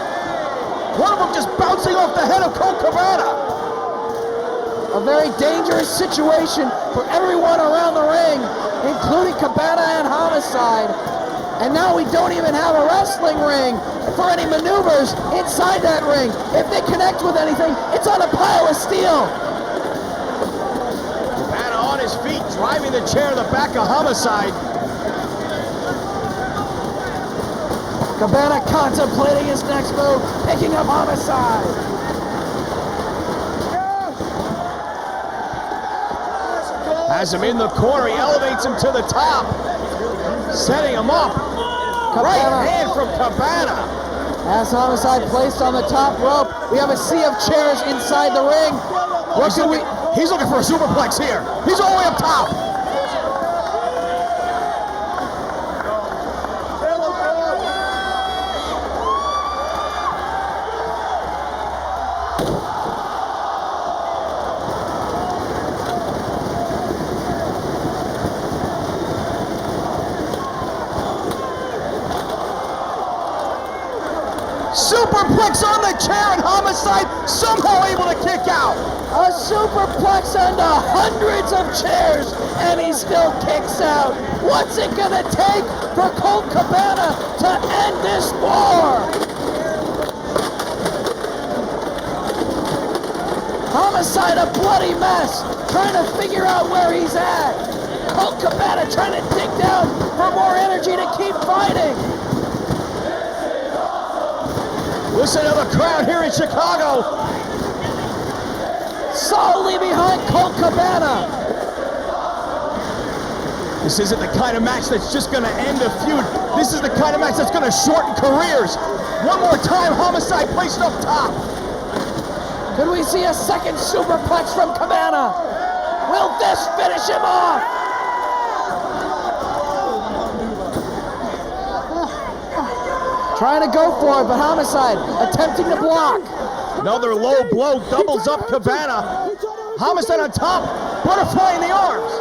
One of them just bouncing off the head of Colt Cabana. A very dangerous situation for everyone around the ring, including Cabana and Homicide. And now we don't even have a wrestling ring for any maneuvers inside that ring. If they connect with anything, it's on a pile of steel. Cabana on his feet, driving the chair to the back of Homicide. Cabana contemplating his next move, picking up Homicide. Has him in the corner, he elevates him to the top, setting him up. Right hand from Cabana. As Homicide placed on the top rope, we have a sea of chairs inside the ring. He's looking for a superplex here. He's all the way up top. Superplex on the chair, and Homicide somehow able to kick out. A superplex onto hundreds of chairs, and he still kicks out. What's it gonna take for Colt Cabana to end this war? Homicide, a bloody mess, trying to figure out where he's at. Colt Cabana trying to dig down for more energy to keep fighting. Listen to the crowd here in Chicago. Solidly behind Colt Cabana. This isn't the kind of match that's just going to end a feud. This is the kind of match that's going to shorten careers. One more time, Homicide placed up top. Could we see a second superplex from Cabana? Will this finish him off? Trying to go for it, but Homicide attempting to block. Another low blow doubles up Cabana. Homicide on top, butterfly in the arms.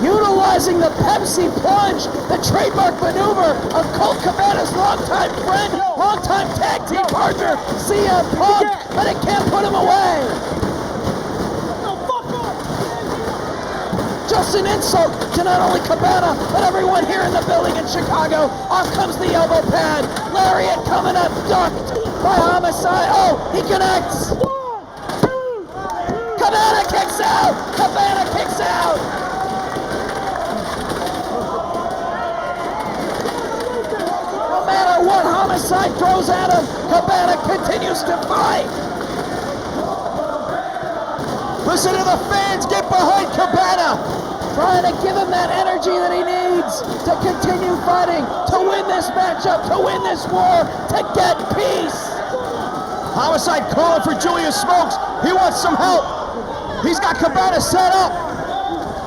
Utilizing the Pepsi plunge, the trademark maneuver of Colt Cabana's longtime friend, longtime tag team partner, CM Punk, but it can't put him away. Just an insult to not only Cabana, but everyone here in the building in Chicago. Off comes the elbow pad. Lariat coming up, ducked by Homicide. Oh, he connects. Cabana kicks out. Cabana kicks out. No matter what Homicide throws at him, Cabana continues to fight. Listen to the fans get behind Cabana. Trying to give him that energy that he needs to continue fighting, to win this matchup, to win this war, to get peace. Homicide calling for Julius Smokes. He wants some help. He's got Cabana set up.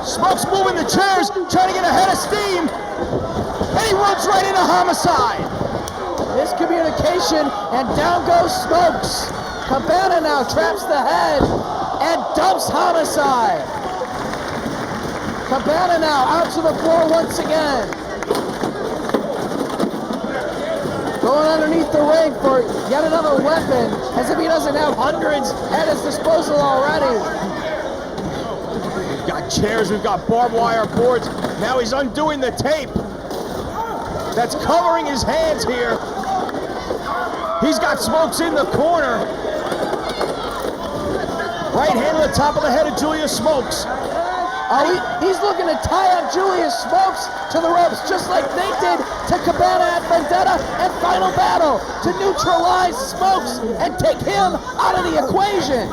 Smokes moving the chairs, trying to get ahead of steam. And he runs right into Homicide. Miscommunication, and down goes Smokes. Cabana now traps the head and dumps Homicide. Cabana now out to the floor once again. Going underneath the ring for yet another weapon, as if he doesn't have hundreds at his disposal already. We've got chairs, we've got barbed wire boards. Now he's undoing the tape that's covering his hands here. He's got Smokes in the corner. Right hand on the top of the head of Julius Smokes. He's looking to tie up Julius Smokes to the ropes, just like they did to Cabana at Vendetta and Final Battle, to neutralize Smokes and take him out of the equation.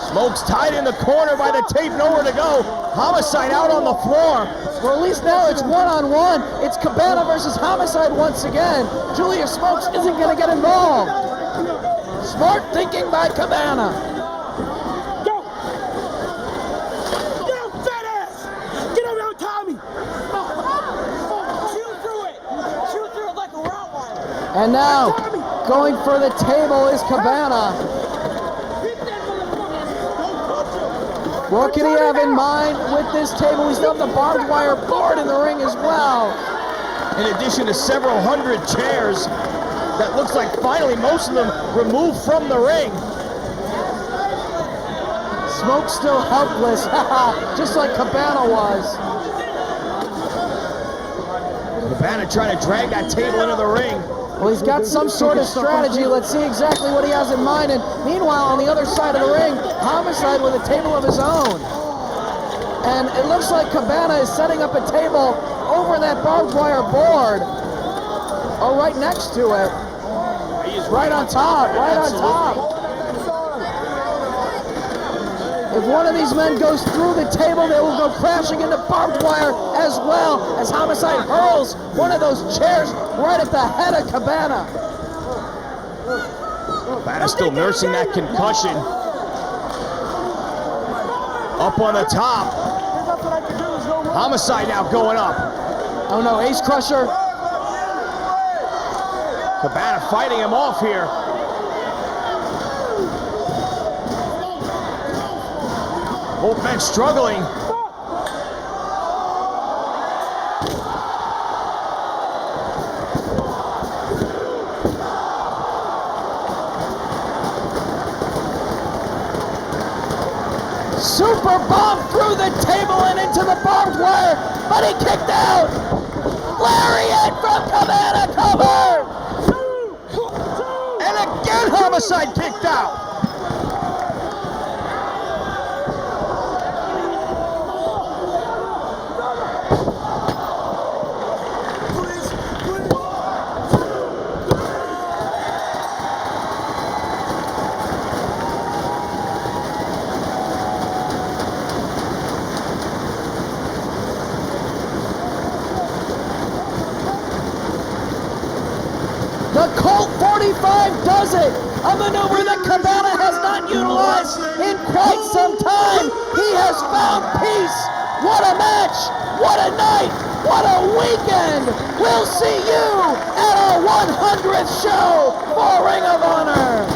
Smokes tied in the corner by the tape, nowhere to go. Homicide out on the floor. Well, at least now it's one-on-one. It's Cabana versus Homicide once again. Julius Smokes isn't going to get involved. Smart thinking by Cabana. And now, going for the table is Cabana. What can he have in mind with this table? We still have the barbed wire board in the ring as well. In addition to several hundred chairs that looks like finally most of them removed from the ring. Smoke's still helpless, just like Cabana was. Cabana trying to drag that table into the ring. Well, he's got some sort of strategy. Let's see exactly what he has in mind. And meanwhile, on the other side of the ring, Homicide with a table of his own. And it looks like Cabana is setting up a table over that barbed wire board. Or right next to it. He is right on top, right on top. If one of these men goes through the table, they will go crashing into barbed wire as well as Homicide hurls one of those chairs right at the head of Cabana. Cabana still nursing that concussion. Up on the top. Homicide now going up. Oh no, Ace Crusher. Cabana fighting him off here. Both men struggling. Super bomb through the table and into the barbed wire, but he kicked out. Lariat from Cabana, cover. And again, Homicide kicked out. The Colt 45 does it! A maneuver that Cabana has not utilized in quite some time. He has found peace. What a match! What a night! What a weekend! We'll see you at our 100th show for Ring of Honor.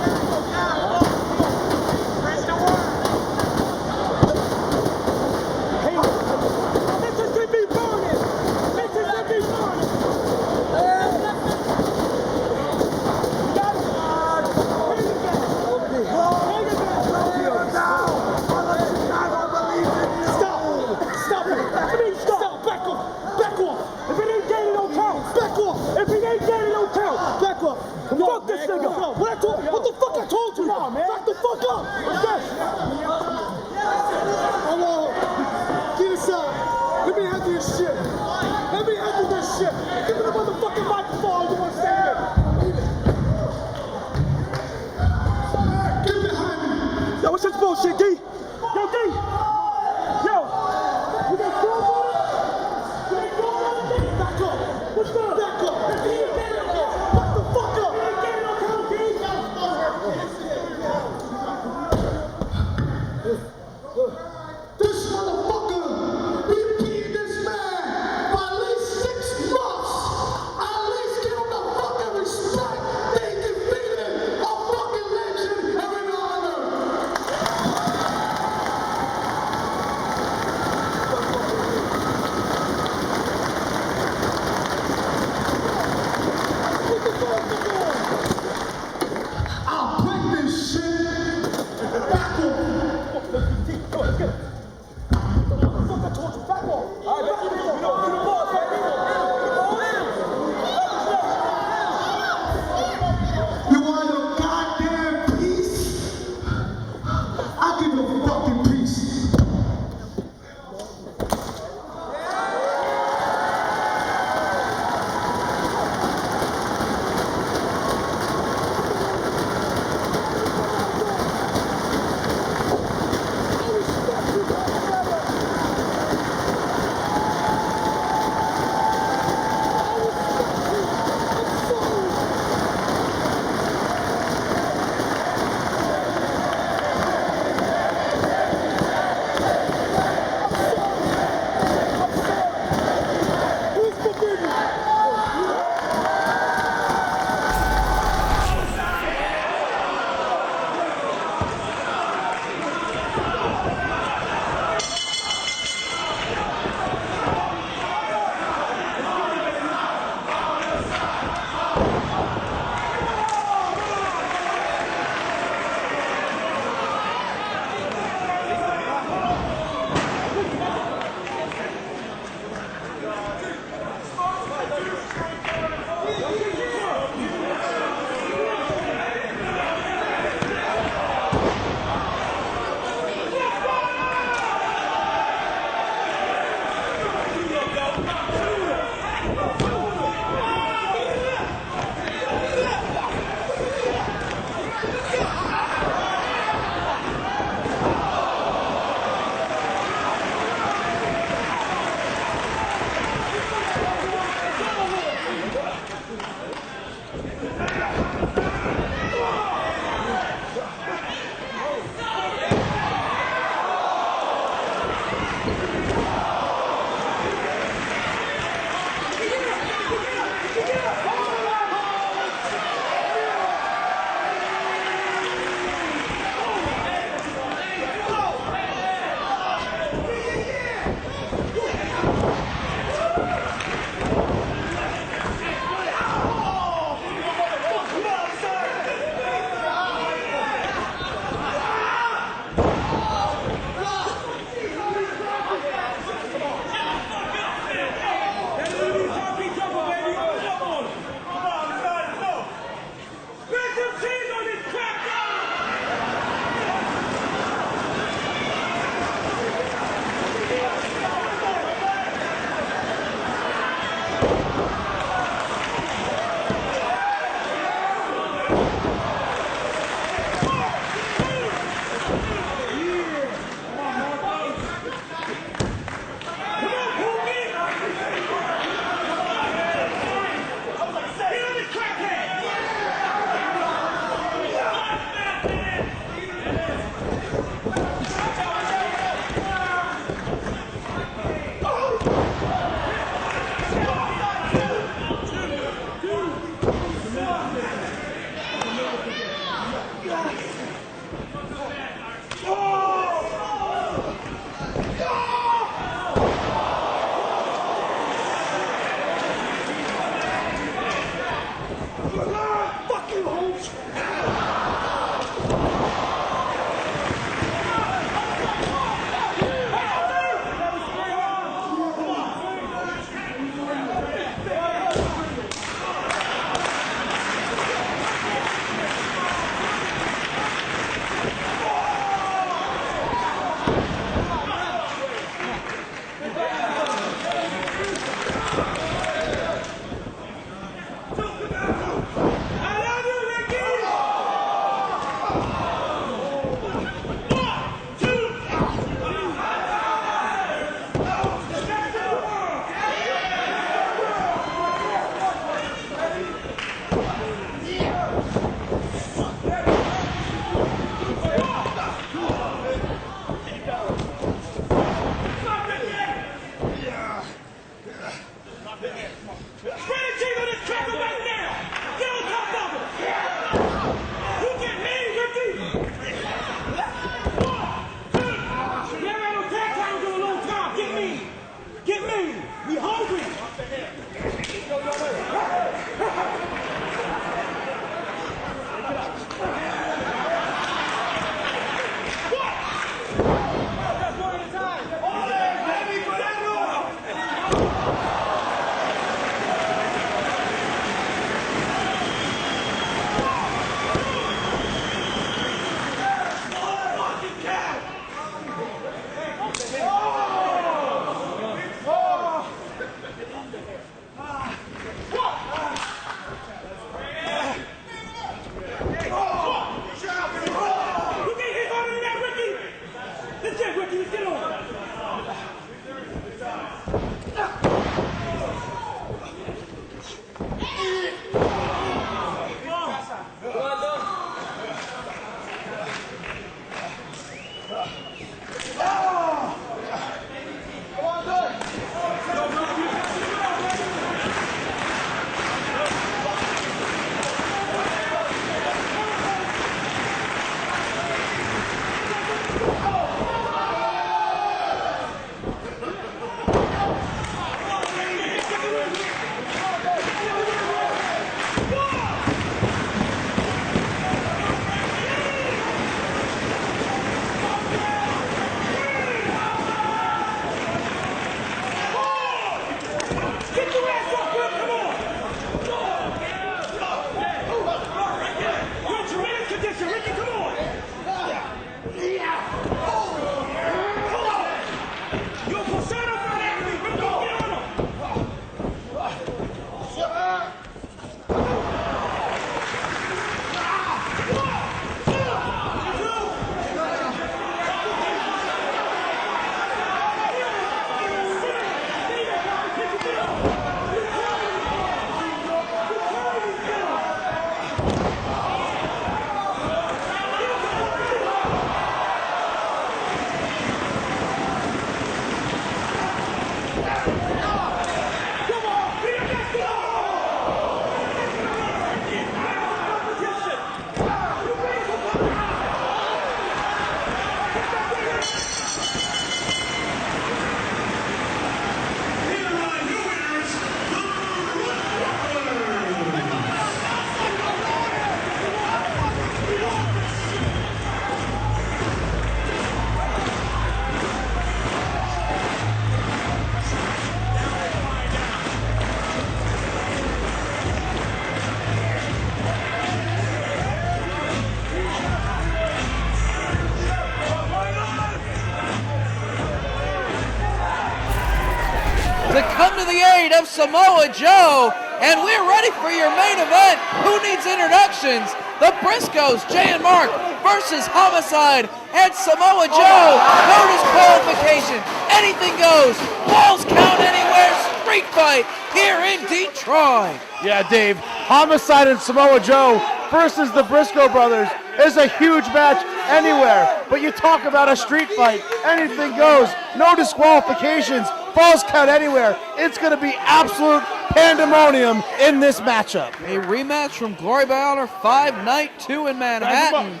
to come to the aid of Samoa Joe, and we're ready for your main event. Who needs introductions? The Briscoes, Jay and Mark, versus Homicide and Samoa Joe. No disqualification. Anything goes. Balls count anywhere. Street fight here in Detroit. Yeah, Dave. Homicide and Samoa Joe versus the Briscoe brothers is a huge match anywhere. But you talk about a street fight. Anything goes. No disqualifications. Falls count anywhere. It's going to be absolute pandemonium in this matchup. A rematch from Glory by Honor 5 Night 2 in Manhattan.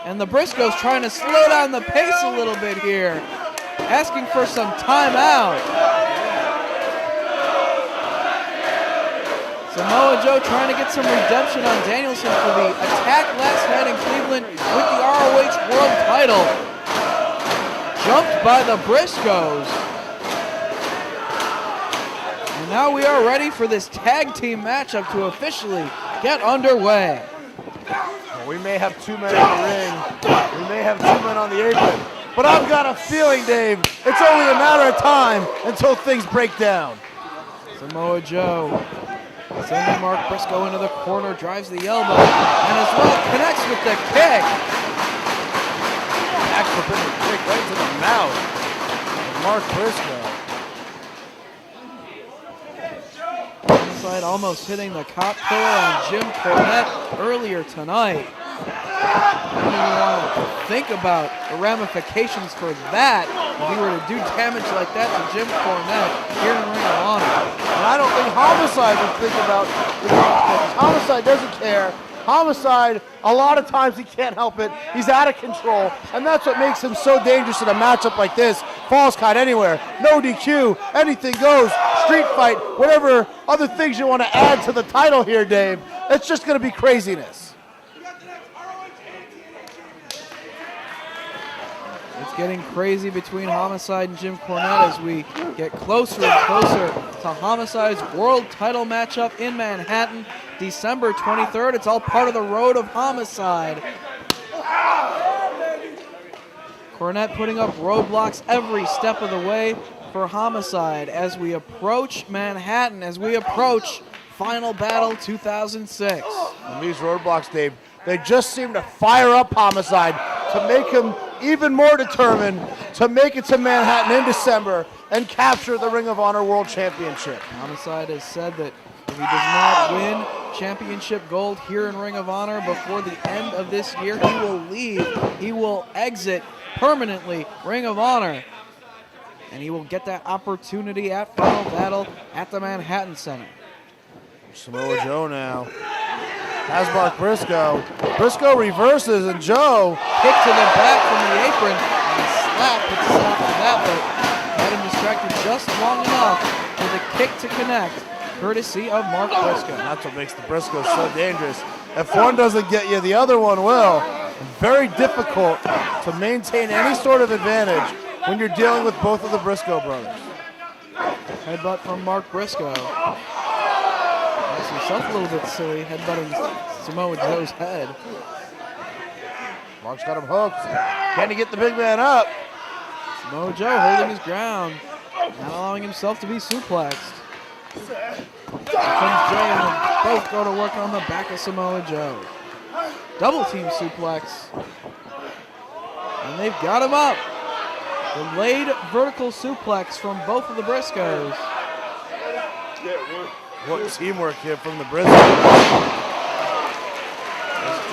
And the Briscoes trying to slow down the pace a little bit here. Asking for some timeout. Samoa Joe trying to get some redemption on Danielson for the attack last night in Cleveland with the ROH World title. Jumped by the Briscoes. And now we are ready for this tag team matchup to officially get underway. Well, we may have 2 men in the ring. We may have 2 men on the apron. But I've got a feeling, Dave, it's only a matter of time until things break down. Samoa Joe sending Mark Briscoe into the corner, drives the elbow, and as well connects with the kick. Back forbidden kick right to the mouth. Mark Briscoe. Homicide almost hitting the cop killer on Jim Cornette earlier tonight. I don't even want to think about the ramifications for that if he were to do damage like that to Jim Cornette here in Ring of Honor. And I don't think Homicide would think about the ramifications. Homicide doesn't care. Homicide, a lot of times he can't help it. He's out of control, and that's what makes him so dangerous in a matchup like this. Falls count anywhere, no DQ, anything goes, street fight, whatever other things you want to add to the title here, Dave. It's just going to be craziness. It's getting crazy between Homicide and Jim Cornette as we get closer and closer to Homicide's world title matchup in Manhattan, December 23rd. It's all part of the road of Homicide. Cornette putting up roadblocks every step of the way for Homicide as we approach Manhattan, as we approach Final Battle 2006. And these roadblocks, Dave, they just seem to fire up Homicide to make him even more determined to make it to Manhattan in December and capture the Ring of Honor World Championship. Homicide has said that if he does not win championship gold here in Ring of Honor before the end of this year, he will leave. He will exit permanently Ring of Honor. And he will get that opportunity at Final Battle at the Manhattan Center. Samoa Joe now has Mark Briscoe. Briscoe reverses, and Joe kick to the back from the apron and slap, but after that, but had him distracted just long enough for the kick to connect, courtesy of Mark Briscoe. That's what makes the Briscoes so dangerous. If one doesn't get you, the other one will. Very difficult to maintain any sort of advantage when you're dealing with both of the Briscoe brothers. Headbutt from Mark Briscoe. Makes himself a little bit silly, headbutting Samoa Joe's head. Mark's got him hooked. Can he get the big man up? Samoa Joe holding his ground, not allowing himself to be suplexed. Here comes Jay, and they both go to work on the back of Samoa Joe. Double team suplex. And they've got him up. Delayed vertical suplex from both of the Briscoes. What teamwork here from the Briscoes.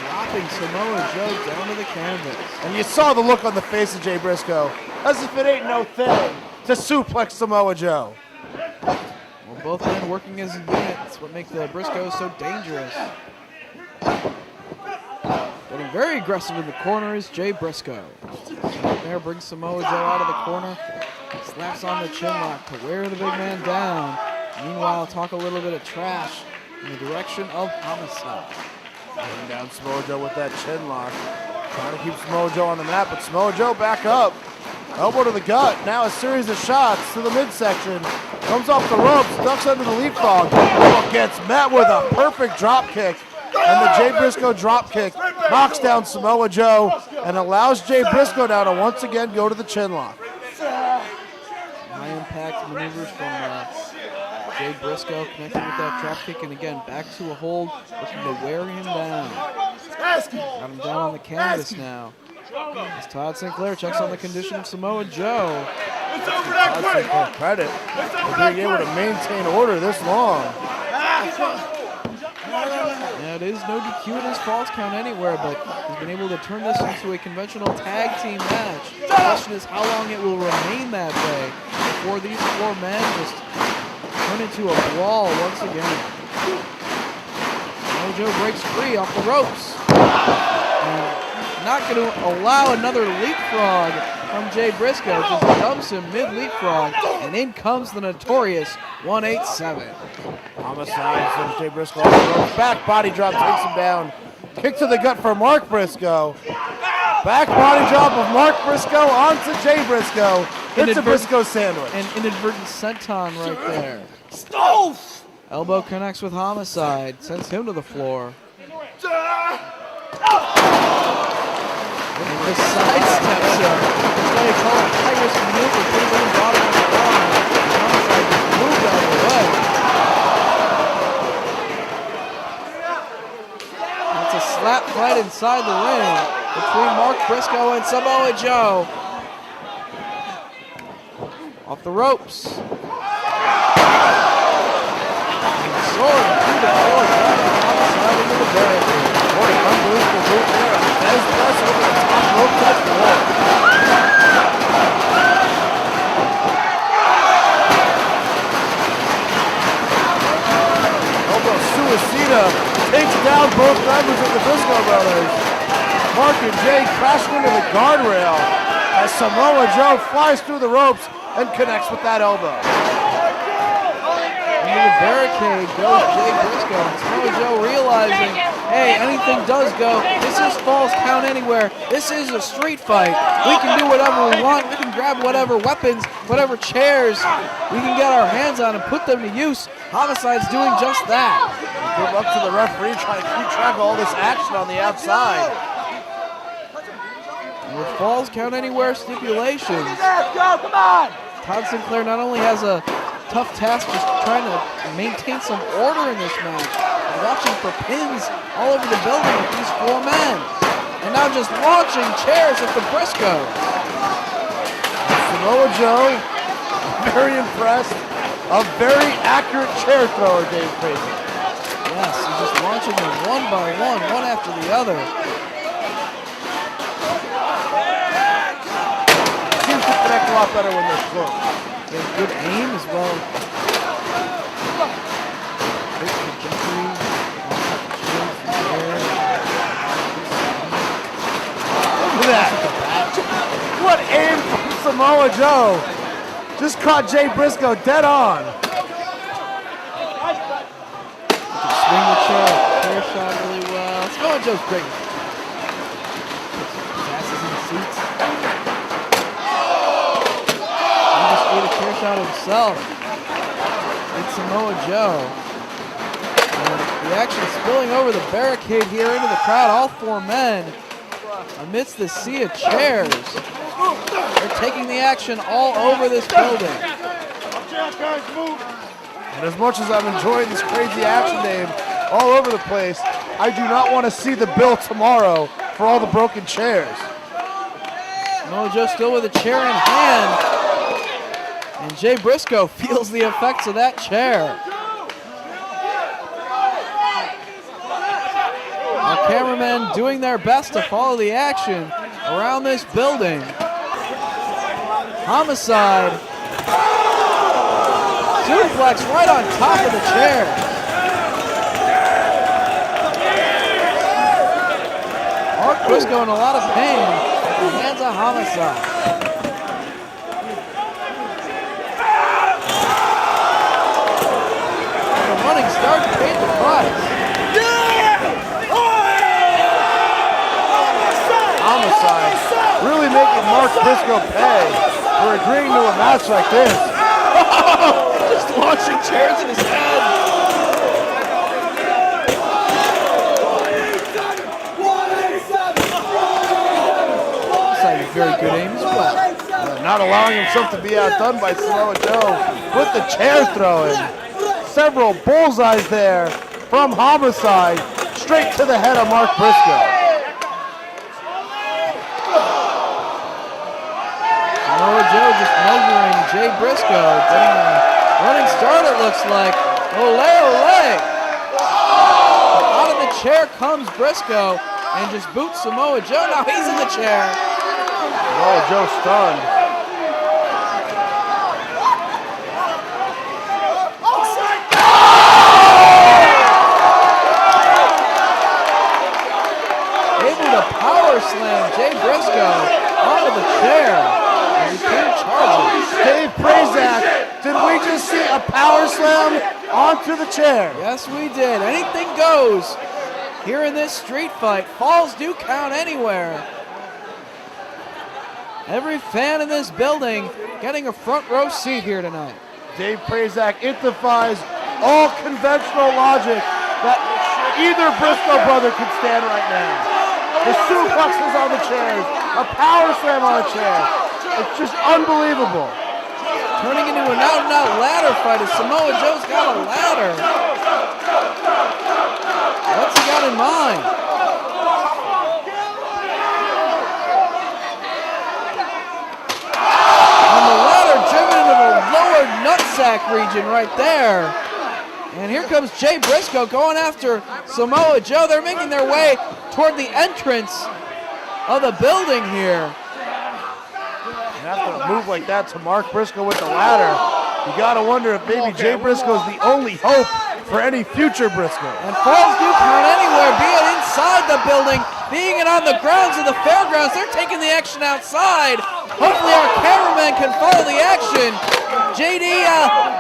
Dropping Samoa Joe down to the canvas. And you saw the look on the face of Jay Briscoe, as if it ain't no thing to suplex Samoa Joe. Well, both men working as a unit. That's what makes the Briscoes so dangerous. Getting very aggressive in the corner is Jay Briscoe. There brings Samoa Joe out of the corner. Slaps on the chin lock to wear the big man down. Meanwhile, talk a little bit of trash in the direction of Homicide. Putting down Samoa Joe with that chin lock. Trying to keep Samoa Joe on the mat, but Samoa Joe back up. Elbow to the gut. Now a series of shots to the midsection. Comes off the ropes, ducks under the leapfrog. Gets met with a perfect drop kick. And the Jay Briscoe drop kick knocks down Samoa Joe and allows Jay Briscoe now to once again go to the chin lock. High impact maneuvers from Jay Briscoe connecting with that drop kick, and again back to a hold, looking to wear him down. Got him down on the canvas now. As Todd Sinclair checks on the condition of Samoa Joe. Todd Sinclair credit for being able to maintain order this long. Yeah, it is no DQ in his falls count anywhere, but he's been able to turn this into a conventional tag team match. The question is how long it will remain that way before these four men just turn into a brawl once again. Samoa Joe breaks free off the ropes. And not going to allow another leapfrog from Jay Briscoe. Just dumps him mid-leapfrog, and in comes the Notorious 187. Homicide sends Jay Briscoe off the ropes. Back body drop takes him down. Kick to the gut for Mark Briscoe. Back body drop of Mark Briscoe onto Jay Briscoe. It's a Briscoe sandwich. An inadvertent senton right there. Stove! Elbow connects with Homicide, sends him to the floor. The sidesteps him. That's why they call it high-risk maneuver. Put his own bottom on the ground. Homicide just moved out of the way. It's a slap fight inside the ring between Mark Briscoe and Samoa Joe. Off the ropes. And sword to the floor, driving Homicide into the barricade. What an unbelievable move there. Fez press over the top rope to the floor. Elbow Suicida takes down both members of the Briscoe brothers. Mark and Jay crashing into the guardrail as Samoa Joe flies through the ropes and connects with that elbow. Into the barricade goes Jay Briscoe. And Samoa Joe realizing, hey, anything does go. This is Falls Count Anywhere. This is a street fight. We can do whatever we want. We can grab whatever weapons, whatever chairs we can get our hands on and put them to use. Homicide's doing just that. Give up to the referee trying to keep track of all this action on the outside. And with Falls Count Anywhere stipulations, Come on! Todd Sinclair not only has a tough task just trying to maintain some order in this match, but watching for pins all over the building with these four men. And now just launching chairs at the Briscoes. Samoa Joe, very impressed. A very accurate chair thrower, Dave Crazy. Yes, he's just launching them one by one after the other. Seems to connect a lot better when they're close. He has good aim as well. Great trajectory. Look at that. What aim from Samoa Joe. Just caught Jay Briscoe dead on. Swing the chair shot really well. Samoa Joe's great. Puts his asses in the seats. He just ate a chair shot himself. It's Samoa Joe. And the action spilling over the barricade here into the crowd. All four men amidst the sea of chairs. They're taking the action all over this building. And as much as I'm enjoying this crazy action, Dave, all over the place, I do not want to see the bill tomorrow for all the broken chairs. Samoa Joe still with a chair in hand. And Jay Briscoe feels the effects of that chair. Our cameramen doing their best to follow the action around this building. Homicide. Suplex right on top of the chair. Mark Briscoe in a lot of pain at the hands of Homicide. The running start paid the price. Homicide really making Mark Briscoe pay for agreeing to a match like this. Just launching chairs in his head. Homicide with very good aim as well. Not allowing himself to be outdone by Samoa Joe with the chair throwing. Several bullseyes there from Homicide straight to the head of Mark Briscoe. Samoa Joe just measuring Jay Briscoe, getting a running start it looks like. Ole, ole! Out of the chair comes Briscoe and just boots Samoa Joe. Now he's in the chair. Samoa Joe stunned. Able to power slam Jay Briscoe onto the chair. Dave Prazak, did we just see a power slam onto the chair? Yes, we did. Anything goes here in this street fight. Falls do count anywhere. Every fan in this building getting a front row seat here tonight. Dave Prazak, it defies all conventional logic that either Briscoe brother could stand right now. The suplexes on the chairs, a power slam on a chair. It's just unbelievable. Turning into an out-and-out ladder fight as Samoa Joe's got a ladder. What's he got in mind? And the ladder driven into the sack region right there. And here comes Jay Briscoe going after Samoa Joe. They're making their way toward the entrance of the building here. And after a move like that to Mark Briscoe with the ladder, you gotta wonder if maybe Jay Briscoe's the only hope for any future Briscoe. And falls do count anywhere, be it inside the building, being it on the grounds of the fairgrounds. They're taking the action outside. Hopefully our cameraman can follow the action. JD,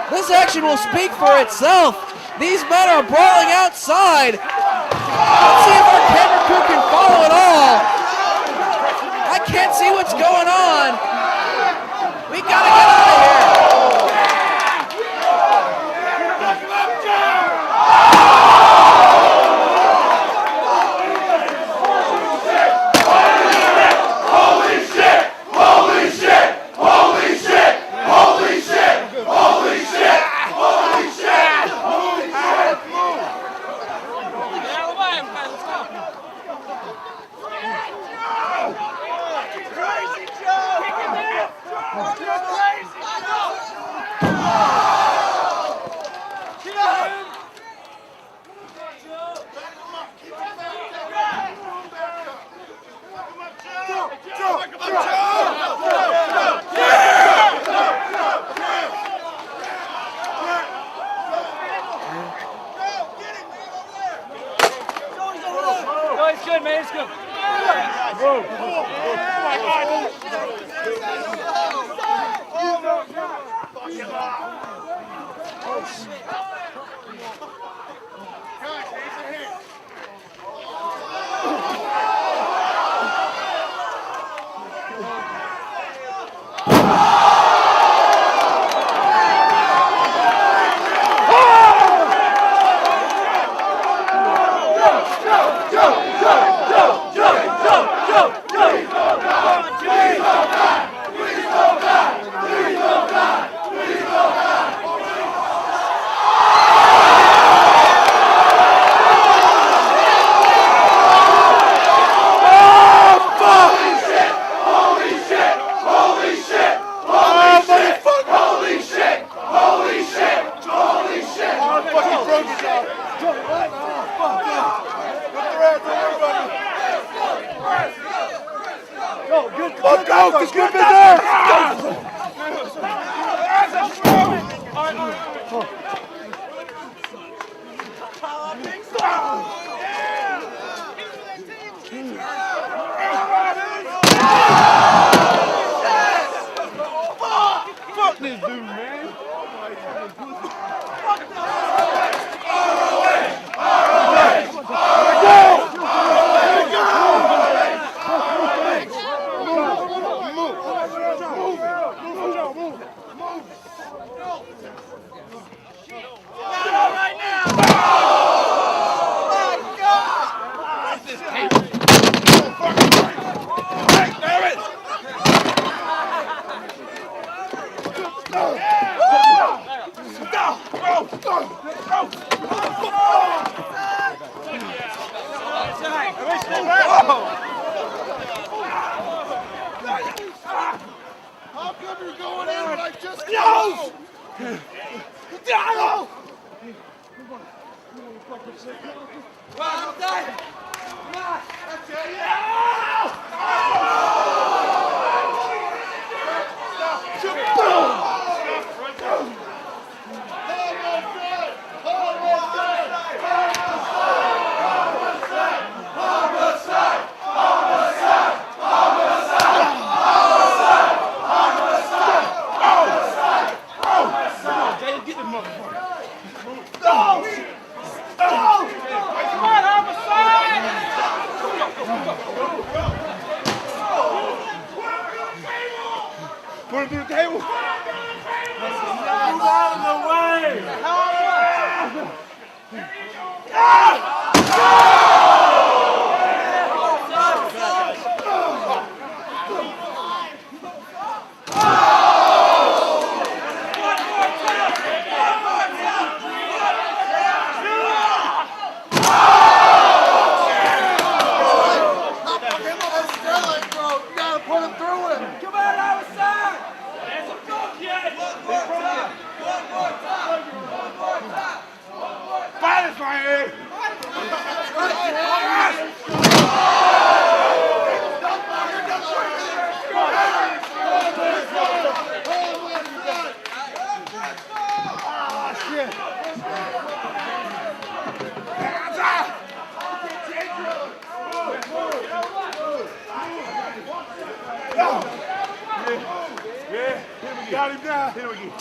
this action will speak for itself. These men are brawling outside. Let's see if our camera crew can follow it all. I can't see what's going on. We gotta get out of here.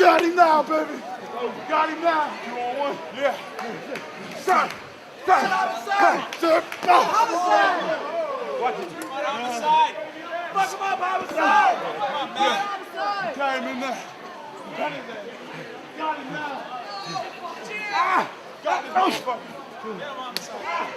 Got him now, baby. Got him now. You want one? Yeah. Sir. Sir. No. Watch it. Homicide. Fuck him up, Homicide. Come on, man. Homicide. Got him in there. Got him there. Got him now. Ah. Got him. Get him, Homicide.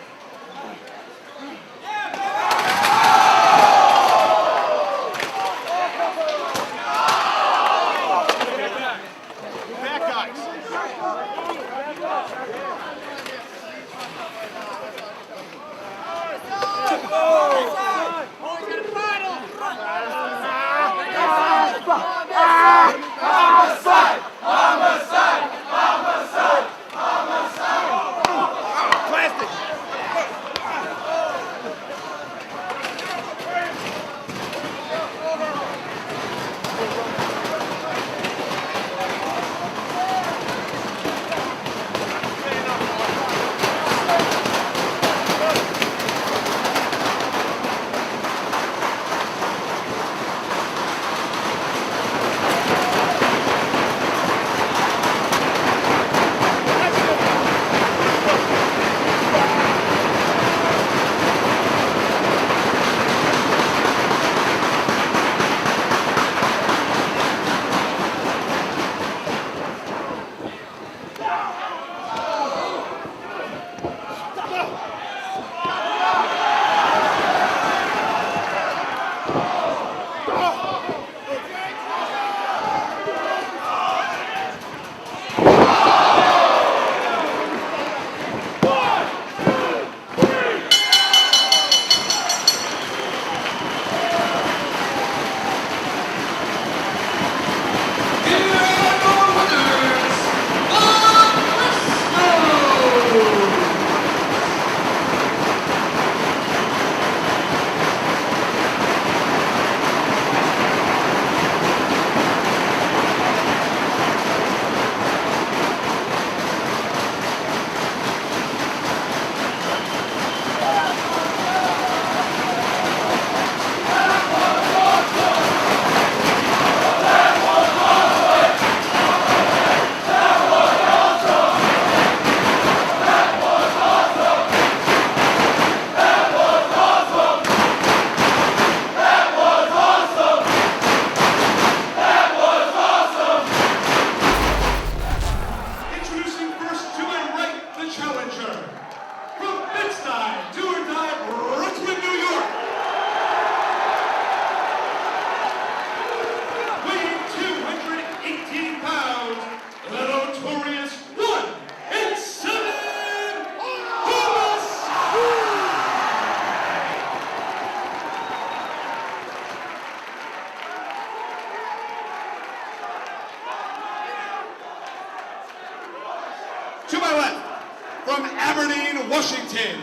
Washington,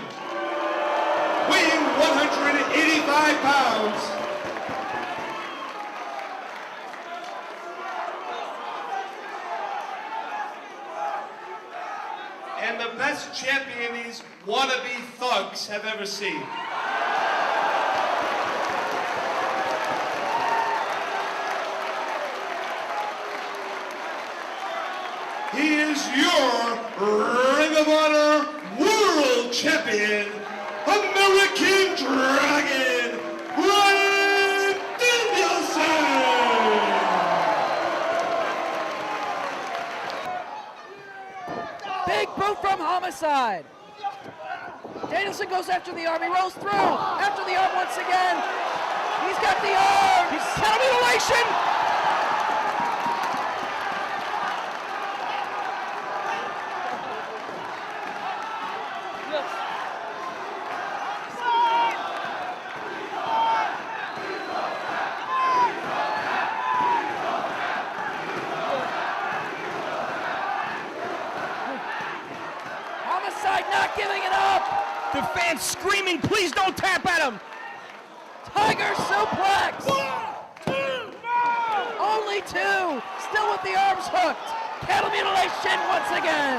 weighing 185 pounds, and the best champion these wannabe thugs have ever seen. He is your Ring of Honor World Champion, American Dragon, Bryan Danielson! Big boot from Homicide. Danielson goes after the arm. He rolls through. After the arm once again. He's got the arm. Counter mutilation. Not giving it up. The fans screaming, please don't tap at him. Tiger suplex. 1, 2, no. Only 2. Still with the arms hooked. Cattle mutilation once again.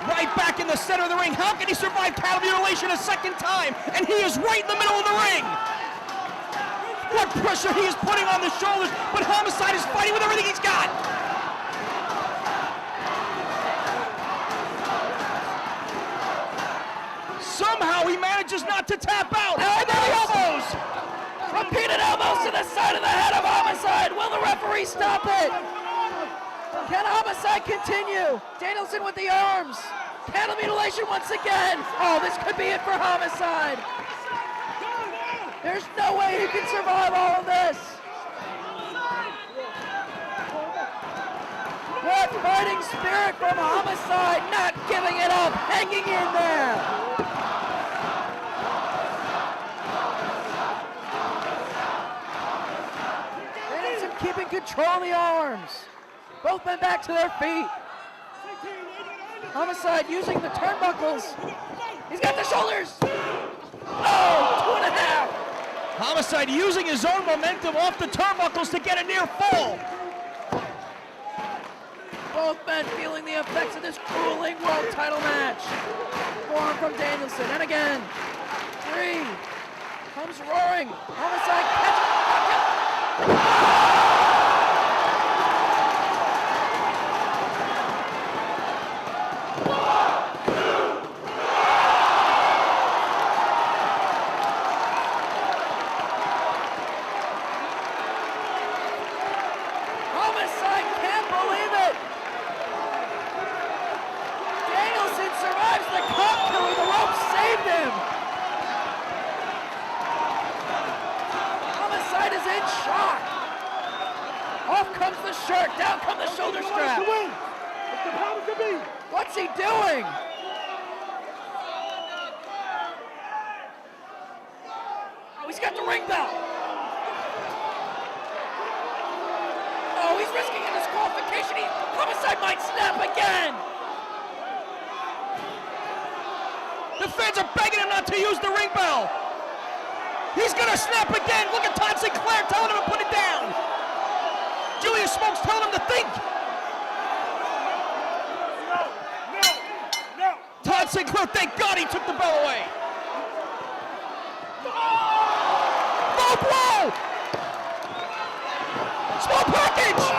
Right back in the center of the ring. How can he survive cattle mutilation a second time? And he is right in the middle of the ring. What pressure he is putting on the shoulders, but Homicide is fighting with everything he's got. Somehow he manages not to tap out. And then the elbows! Repeated elbows to the side of the head of Homicide. Will the referee stop it? Can Homicide continue? Danielson with the arms. Cattle mutilation once again. Oh, this could be it for Homicide. There's no way he can survive all of this. What fighting spirit from Homicide, not giving it up, hanging in there. Danielson keeping control of the arms. Both men back to their feet. Homicide using the turnbuckles. He's got the shoulders. Oh, 2.5. Homicide using his own momentum off the turnbuckles to get a near fall. Both men feeling the effects of this grueling world title match. Forearm from Danielson, and again. 3. Comes roaring. Homicide catches. Shirt, down come the shoulder strap. What's he doing? Oh, he's got the ring bell. Oh, he's risking a disqualification. Homicide might snap again. The fans are begging him not to use the ring bell. He's gonna snap again. Look at Todd Sinclair telling him to put it down. Julius Smoke's telling him to think. No. Todd Sinclair, thank God he took the bell away. Low blow. Small package.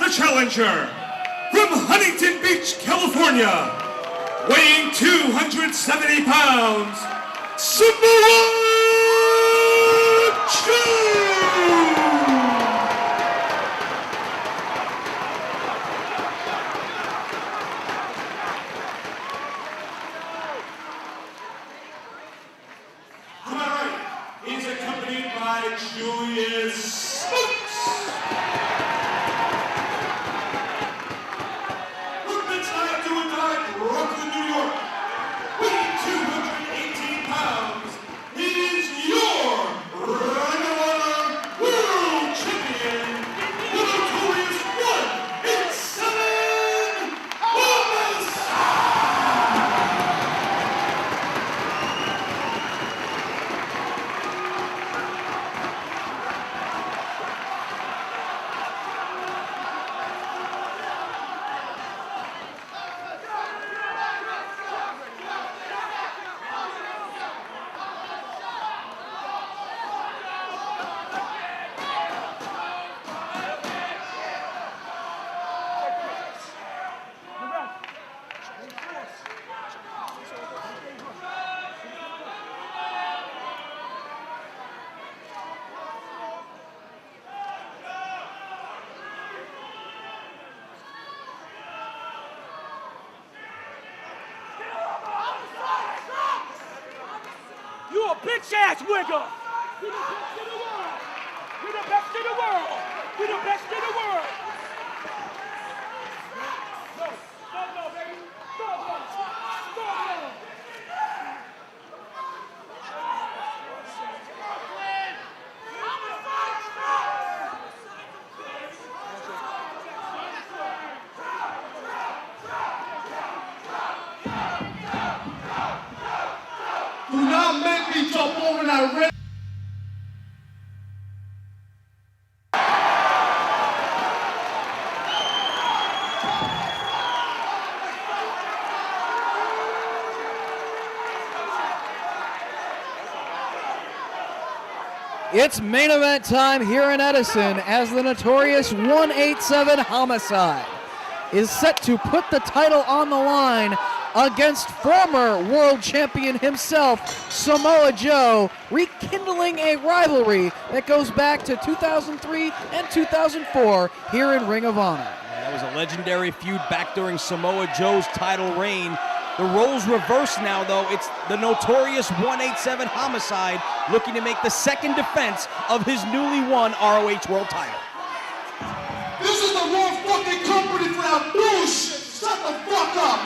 the challenger, from Huntington Beach, California, weighing 270 pounds, Samoa Joe! To my right, he's accompanied by Julius Smokes. From the time to a dark Brooklyn, New York, weighing 218 pounds, he is your Ring of Honor World Champion, the Notorious 187 You a bitch ass wigger! We the best in the world! We the best in the world! We the best in the world! No, baby! No! Do not make me jump over that red. It's main event time here in Edison as the Notorious 187 Homicide is set to put the title on the line against former world champion himself, Samoa Joe, rekindling a rivalry that goes back to 2003 and 2004 here in Ring of Honor. That was a legendary feud back during Samoa Joe's title reign. The roles reversed now, though. It's the Notorious 187 Homicide looking to make the second defense of his newly won ROH World title. This is the wrong fucking company for that bullshit. Shut the fuck up.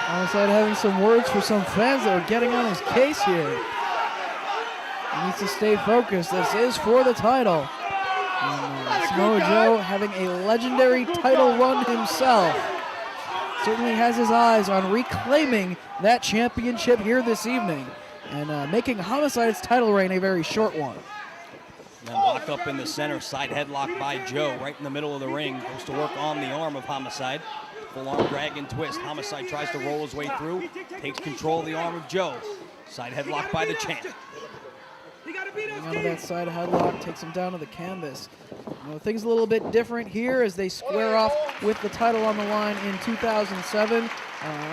Homicide having some words for some fans that are getting on his case here. He needs to stay focused. This is for the title. And, Samoa Joe, having a legendary title run himself, certainly has his eyes on reclaiming that championship here this evening and making Homicide's title reign a very short one. And then locked up in the center, side headlock by Joe, right in the middle of the ring. Goes to work on the arm of Homicide. Full arm drag and twist. Homicide tries to roll his way through, takes control of the arm of Joe. Side headlock by the champ. Out of that side headlock, takes him down to the canvas. You know, things a little bit different here as they square off with the title on the line in 2007.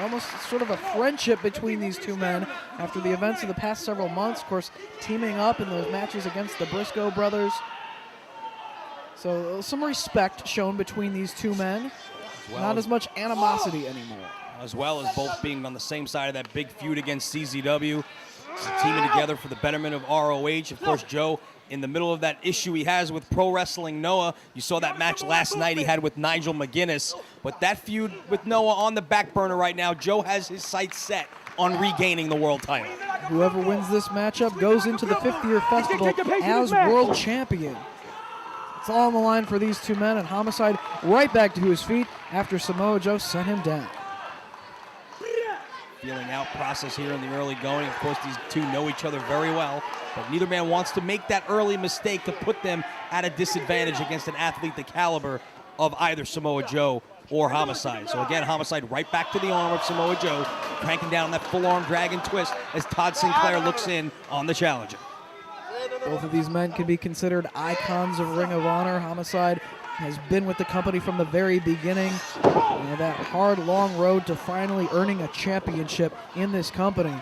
Almost sort of a friendship between these two men after the events of the past several months. Of course, teaming up in those matches against the Briscoe brothers. So some respect shown between these two men. Not as much animosity anymore. As well as both being on the same side of that big feud against CZW. Teaming together for the betterment of ROH. Of course, Joe, in the middle of that issue he has with Pro Wrestling Noah. You saw that match last night he had with Nigel McGuinness. But that feud with Noah on the back burner right now. Joe has his sights set on regaining the world title. Whoever wins this matchup goes into the 50-year festival as world champion. It's all on the line for these two men, and Homicide right back to his feet after Samoa Joe sent him down. Feeling out process here in the early going. Of course, these two know each other very well, but neither man wants to make that early mistake to put them at a disadvantage against an athlete the caliber of either Samoa Joe or Homicide. So again, Homicide right back to the arm of Samoa Joe, cranking down that full arm drag and twist as Todd Sinclair looks in on the challenger. Both of these men can be considered icons of Ring of Honor. Homicide has been with the company from the very beginning. That hard, long road to finally earning a championship in this company.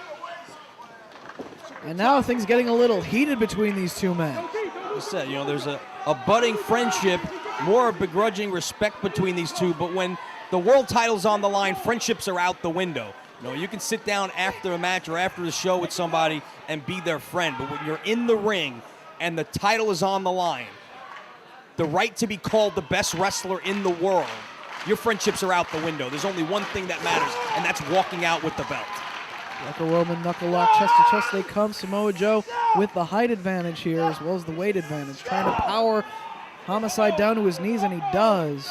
And now things getting a little heated between these two men. Like I said, there's a budding friendship, more begrudging respect between these two, but when the world title's on the line, friendships are out the window. You can sit down after a match or after the show with somebody and be their friend, but when you're in the ring and the title is on the line, the right to be called the best wrestler in the world, your friendships are out the window. There's only one thing that matters, and that's walking out with the belt. Greco-Roman knuckle lock, chest to chest they come. Samoa Joe with the height advantage here as well as the weight advantage, trying to power Homicide down to his knees, and he does.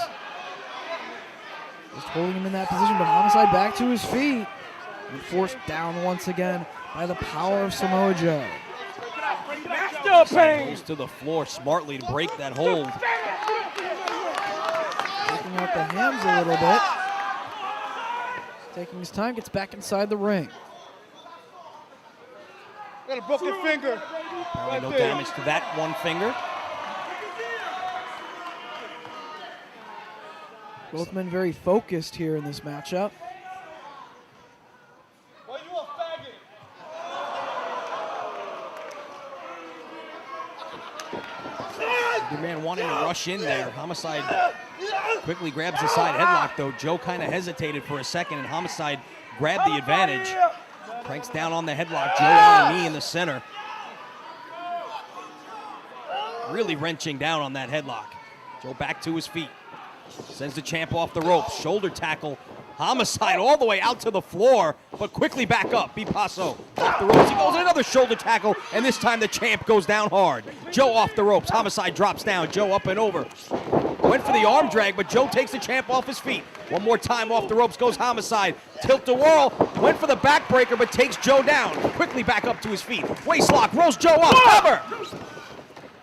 Just holding him in that position, but Homicide back to his feet and forced down once again by the power of Samoa Joe. Goes to the floor smartly to break that hold. Taking out the hands a little bit. Taking his time, gets back inside the ring. Got a broken finger. No damage to that one finger. Both men very focused here in this matchup. The man wanting to rush in there. Homicide quickly grabs the side headlock, though. Joe kind of hesitated for a second, and Homicide grabbed the advantage. Cranks down on the headlock. Joe on a knee in the center. Really wrenching down on that headlock. Joe back to his feet. Sends the champ off the ropes. Shoulder tackle. Homicide all the way out to the floor, but quickly back up. Bipasso off the ropes. He goes another shoulder tackle, and this time the champ goes down hard. Joe off the ropes. Homicide drops down. Joe up and over. Went for the arm drag, but Joe takes the champ off his feet. One more time off the ropes goes Homicide. Tilt to whirl. Went for the backbreaker, but takes Joe down. Quickly back up to his feet. Waistlock. Rolls Joe up. Cover.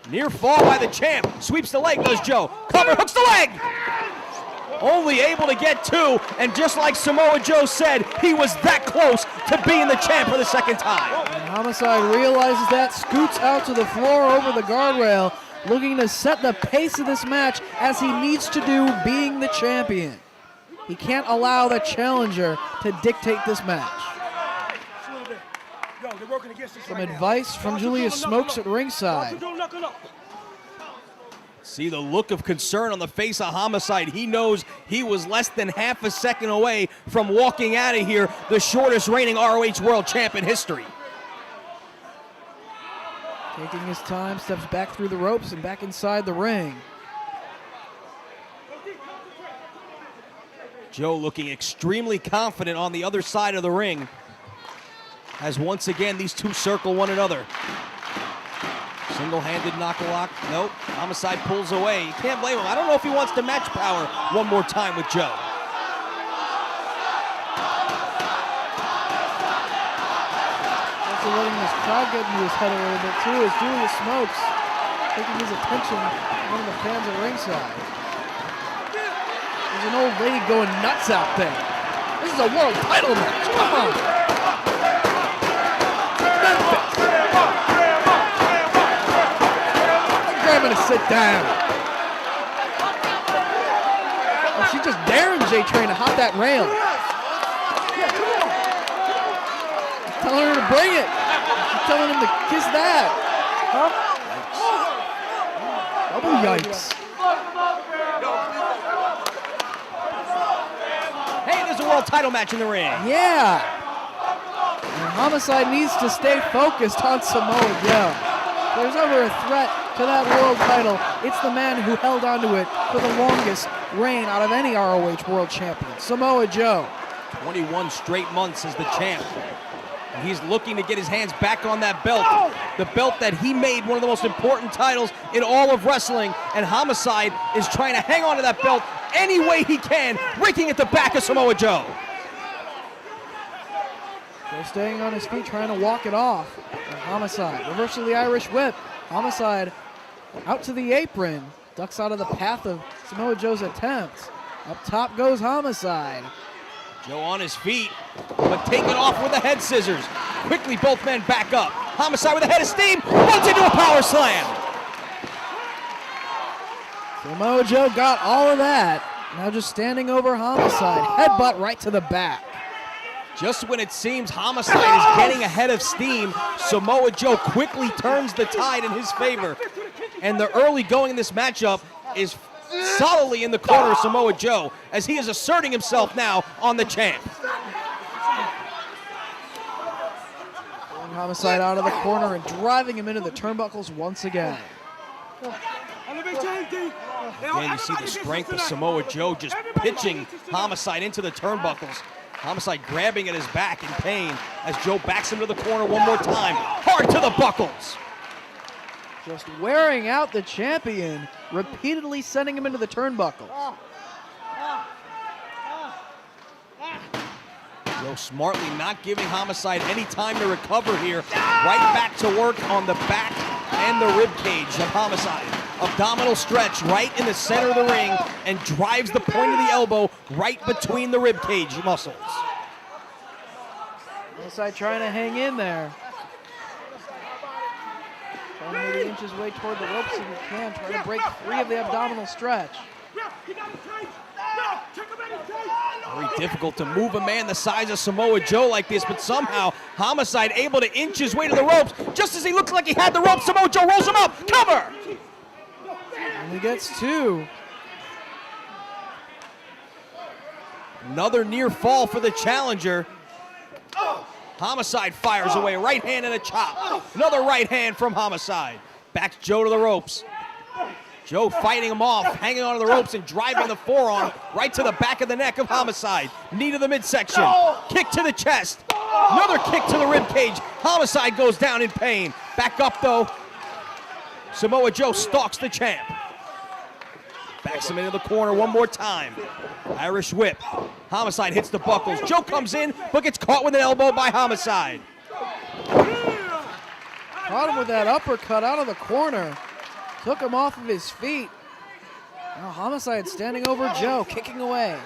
Near fall by the champ. Sweeps the leg, does Joe. Cover. Hooks the leg. Only able to get two, and just like Samoa Joe said, he was that close to being the champ for the second time. And Homicide realizes that, scoots out to the floor over the guardrail, looking to set the pace of this match as he needs to do, being the champion. He can't allow the challenger to dictate this match. Some advice from Julius Smokes at ringside. See the look of concern on the face of Homicide. He knows he was less than half a second away from walking out of here, the shortest reigning ROH World Champ in history. Taking his time, steps back through the ropes and back inside the ring. Joe looking extremely confident on the other side of the ring, as once again these two circle one another. Single-handed knock-a-lock. Nope. Homicide pulls away. You can't blame him. I don't know if he wants to match power one more time with Joe. Also letting this crowd get into his head a little bit too is Julius Smokes taking his attention from one of the fans at ringside. There's an old lady going nuts out there. This is a world title match. Come on. I'm gonna sit down. Oh, she's just daring J-Train to hop that rail. She's telling her to bring it. She's telling him to kiss that. Huh? Double yikes. Hey, there's a world title match in the ring. Yeah. And Homicide needs to stay focused on Samoa Joe. There's ever a threat to that world title, it's the man who held onto it for the longest reign out of any ROH world champion, Samoa Joe. 21 straight months as the champ. And he's looking to get his hands back on that belt. The belt that he made one of the most important titles in all of wrestling. And Homicide is trying to hang on to that belt any way he can, raking at the back of Samoa Joe. Joe staying on his feet, trying to walk it off. And Homicide, reversal of the Irish whip. Homicide out to the apron, ducks out of the path of Samoa Joe's attempts. Up top goes Homicide. Joe on his feet, but taken off with the head scissors. Quickly, both men back up. Homicide with a head of steam, runs into a power slam. Samoa Joe got all of that. Now just standing over Homicide. Headbutt right to the back. Just when it seems Homicide is getting ahead of steam, Samoa Joe quickly turns the tide in his favor. And the early going in this matchup is solidly in the corner of Samoa Joe as he is asserting himself now on the champ. Pulling Homicide out of the corner and driving him into the turnbuckles once again. Again, you see the strength of Samoa Joe just pitching Homicide into the turnbuckles. Homicide grabbing at his back in pain as Joe backs him to the corner one more time. Hard to the buckles. Just wearing out the champion, repeatedly sending him into the turnbuckles. Joe smartly not giving Homicide any time to recover here. Right back to work on the back and the rib cage of Homicide. Abdominal stretch right in the center of the ring and drives the point of the elbow right between the rib cage muscles. Homicide trying to hang in there. Trying to maybe inch his way toward the ropes if he can. Trying to break free of the abdominal stretch. Very difficult to move a man the size of Samoa Joe like this, but somehow Homicide able to inch his way to the ropes. Just as he looked like he had the ropes, Samoa Joe rolls him up. Cover! And he gets two. Another near fall for the challenger. Homicide fires away, right hand and a chop. Another right hand from Homicide. Backs Joe to the ropes. Joe fighting him off, hanging onto the ropes and driving the forearm right to the back of the neck of Homicide. Knee to the midsection, kick to the chest. Another kick to the rib cage. Homicide goes down in pain. Back up though. Samoa Joe stalks the champ. Backs him into the corner one more time. Irish whip. Homicide hits the buckles. Joe comes in, but gets caught with an elbow by Homicide. Caught him with that uppercut out of the corner. Took him off of his feet. Now Homicide standing over Joe, kicking away.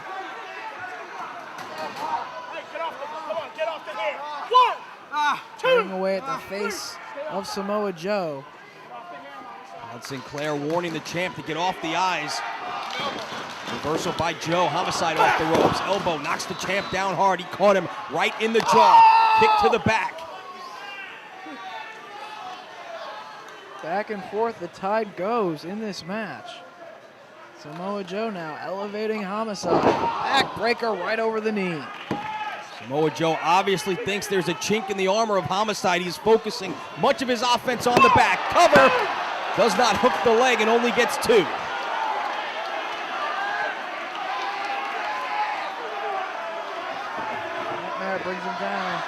Turning away at the face of Samoa Joe. Todd Sinclair warning the champ to get off the eyes. Reversal by Joe. Homicide off the ropes. Elbow knocks the champ down hard. He caught him right in the jaw. Kick to the back. Back and forth the tide goes in this match. Samoa Joe now elevating Homicide. Backbreaker right over the knee. Samoa Joe obviously thinks there's a chink in the armor of Homicide. He's focusing much of his offense on the back. Cover. Does not hook the leg and only gets two. Nightmare brings him down.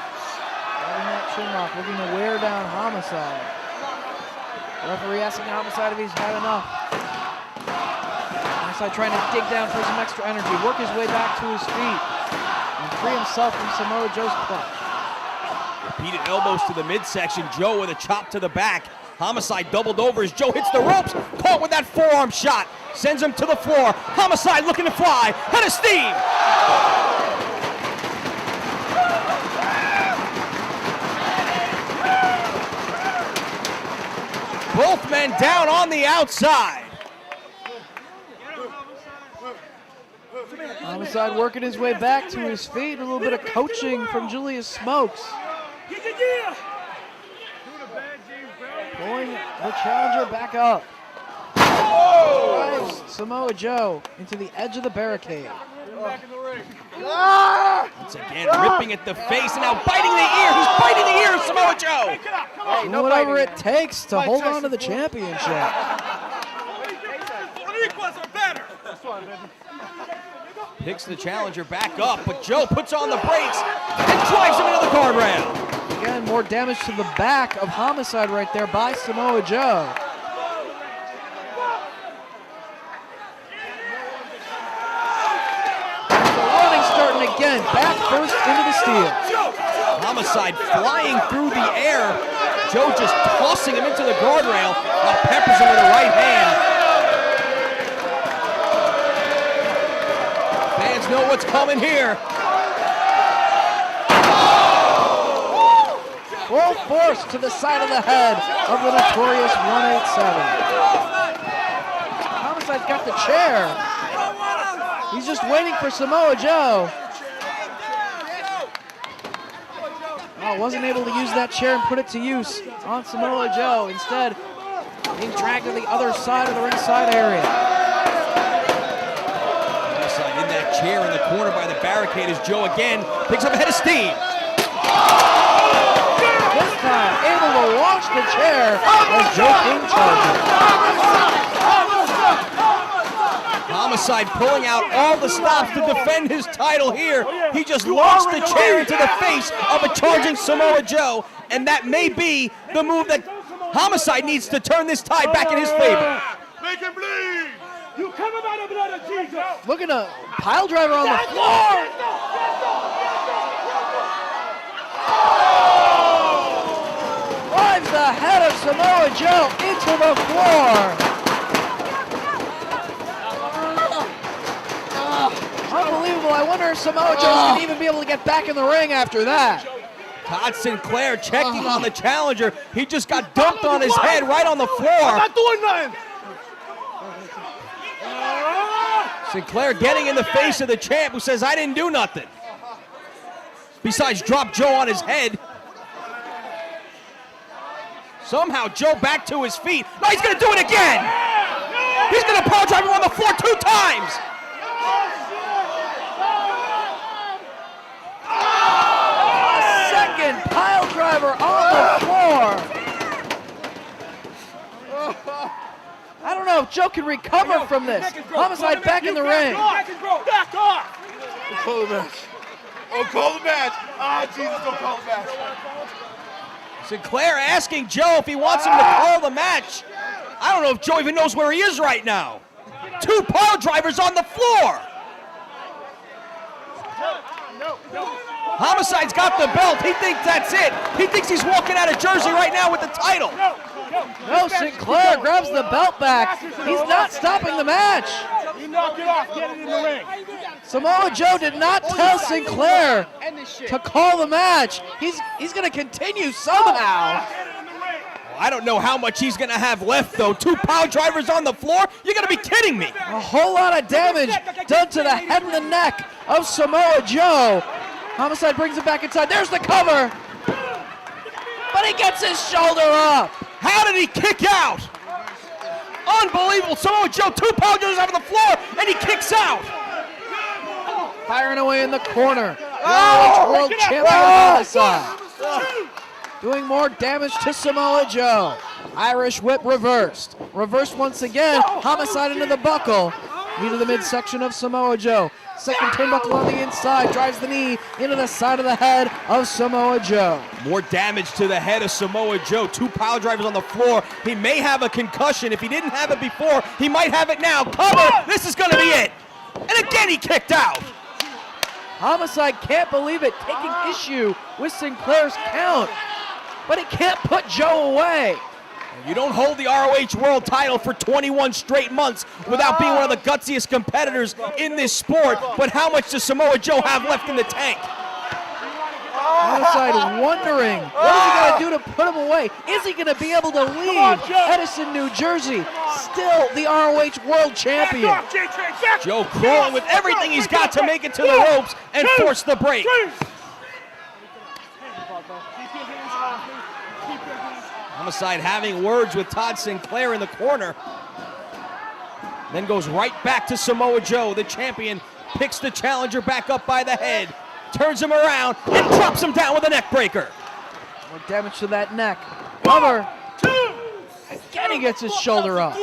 Having that chin lock, looking to wear down Homicide. Referee asking Homicide if he's had enough. Homicide trying to dig down for some extra energy, work his way back to his feet, and free himself from Samoa Joe's clutch. Repeated elbows to the midsection. Joe with a chop to the back. Homicide doubled over as Joe hits the ropes. Caught with that forearm shot. Sends him to the floor. Homicide looking to fly. Head of steam. Both men down on the outside. Homicide working his way back to his feet. A little bit of coaching from Julius Smokes. Pulling the challenger back up. Drives Samoa Joe into the edge of the barricade. Once again, ripping at the face and now biting the ear. He's biting the ear of Samoa Joe. Hey, whatever it takes to hold on to the championship. Picks the challenger back up, but Joe puts on the brakes and drives him into the guardrail. Again, more damage to the back of Homicide right there by Samoa Joe. Starting again, back first into the steel. Homicide flying through the air. Joe just tossing him into the guardrail. Now peppers him with a right hand. Fans know what's coming here. full force to the side of the head of the Notorious 187. Homicide's got the chair. He's just waiting for Samoa Joe. Oh, wasn't able to use that chair and put it to use on Samoa Joe. Instead, being dragged to the other side of the ringside area. In that chair in the corner by the barricade as Joe again picks up a head of steam. This time, able to launch the chair as Joe King charges. Homicide pulling out all the stops to defend his title here. He just launched the chair into the face of a charging Samoa Joe, and that may be the move that Homicide needs to turn this tide back in his favor. Make him bleed! You cover by the blood of Jesus! Look at a pile driver on the floor! Drives the head of Samoa Joe into the floor! Unbelievable. I wonder if Samoa Joe's going to even be able to get back in the ring after that. Todd Sinclair checking on the challenger. He just got dumped on his head right on the floor. I'm not doing nothing. Sinclair getting in the face of the champ who says, I didn't do nothing. Besides drop Joe on his head. Somehow Joe back to his feet. No, he's going to do it again. He's going to power drive him on the floor 2 times. Pile driver on the floor. I don't know if Joe can recover from this. Homicide back in the ring. Back off! Don't call the match. Oh, call the match. Ah, Jesus, don't call the match. Sinclair asking Joe if he wants him to call the match. I don't know if Joe even knows where he is right now. 2 pile drivers on the floor. Homicide's got the belt. He thinks that's it. He thinks he's walking out of Jersey right now with the title. No, Sinclair grabs the belt back. He's not stopping the match. You knock it off. Get it in the ring. Samoa Joe did not tell Sinclair to call the match. He's going to continue somehow. I don't know how much he's going to have left, though. 2 pile drivers on the floor? You're going to be kidding me. A whole lot of damage done to the head and the neck of Samoa Joe. Homicide brings it back inside. There's the cover. But he gets his shoulder up. How did he kick out? Unbelievable. Samoa Joe, 2 pile drivers out on the floor, and he kicks out. Firing away in the corner. ROH World Champion Homicide. Doing more damage to Samoa Joe. Irish whip reversed. Reversed once again. Homicide into the buckle. Knee to the midsection of Samoa Joe. Second turnbuckle on the inside. Drives the knee into the side of the head of Samoa Joe. More damage to the head of Samoa Joe. 2 pile drivers on the floor. He may have a concussion. If he didn't have it before, he might have it now. Cover. This is going to be it. And again, he kicked out. Homicide can't believe it, taking issue with Sinclair's count. But he can't put Joe away. You don't hold the ROH World title for 21 straight months without being one of the gutsiest competitors in this sport. But how much does Samoa Joe have left in the tank? Homicide wondering, what is he going to do to put him away? Is he going to be able to leave Edison, New Jersey, still the ROH World Champion? Joe crawling with everything he's got to make it to the ropes and force the break. Homicide having words with Todd Sinclair in the corner. Then goes right back to Samoa Joe. The champion picks the challenger back up by the head, turns him around, and drops him down with a neck breaker. More damage to that neck. Cover. Again, he gets his shoulder up.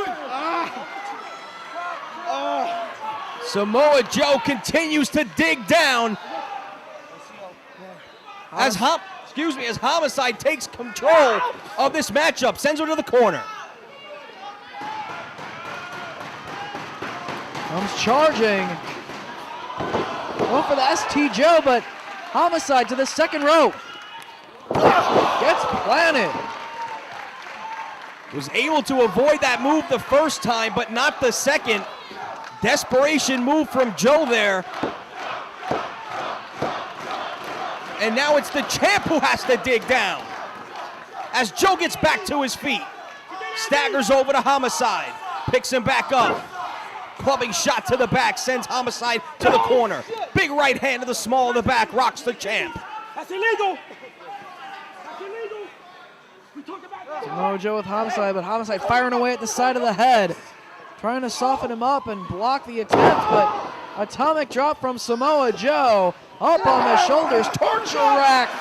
Samoa Joe continues to dig down as Homicide takes control of this matchup, sends her to the corner. Comes charging. Going for the ST Joe, but Homicide to the second rope. Gets planted. Was able to avoid that move the first time, but not the second. Desperation move from Joe there. And now it's the champ who has to dig down. as Joe gets back to his feet. Staggers over to Homicide, picks him back up. Clubbing shot to the back, sends Homicide to the corner. Big right hand to the small of the back, rocks the champ. That's illegal. Samoa Joe with Homicide, but Homicide firing away at the side of the head, trying to soften him up and block the attempt, but atomic drop from Samoa Joe, up on the shoulders, torture racked.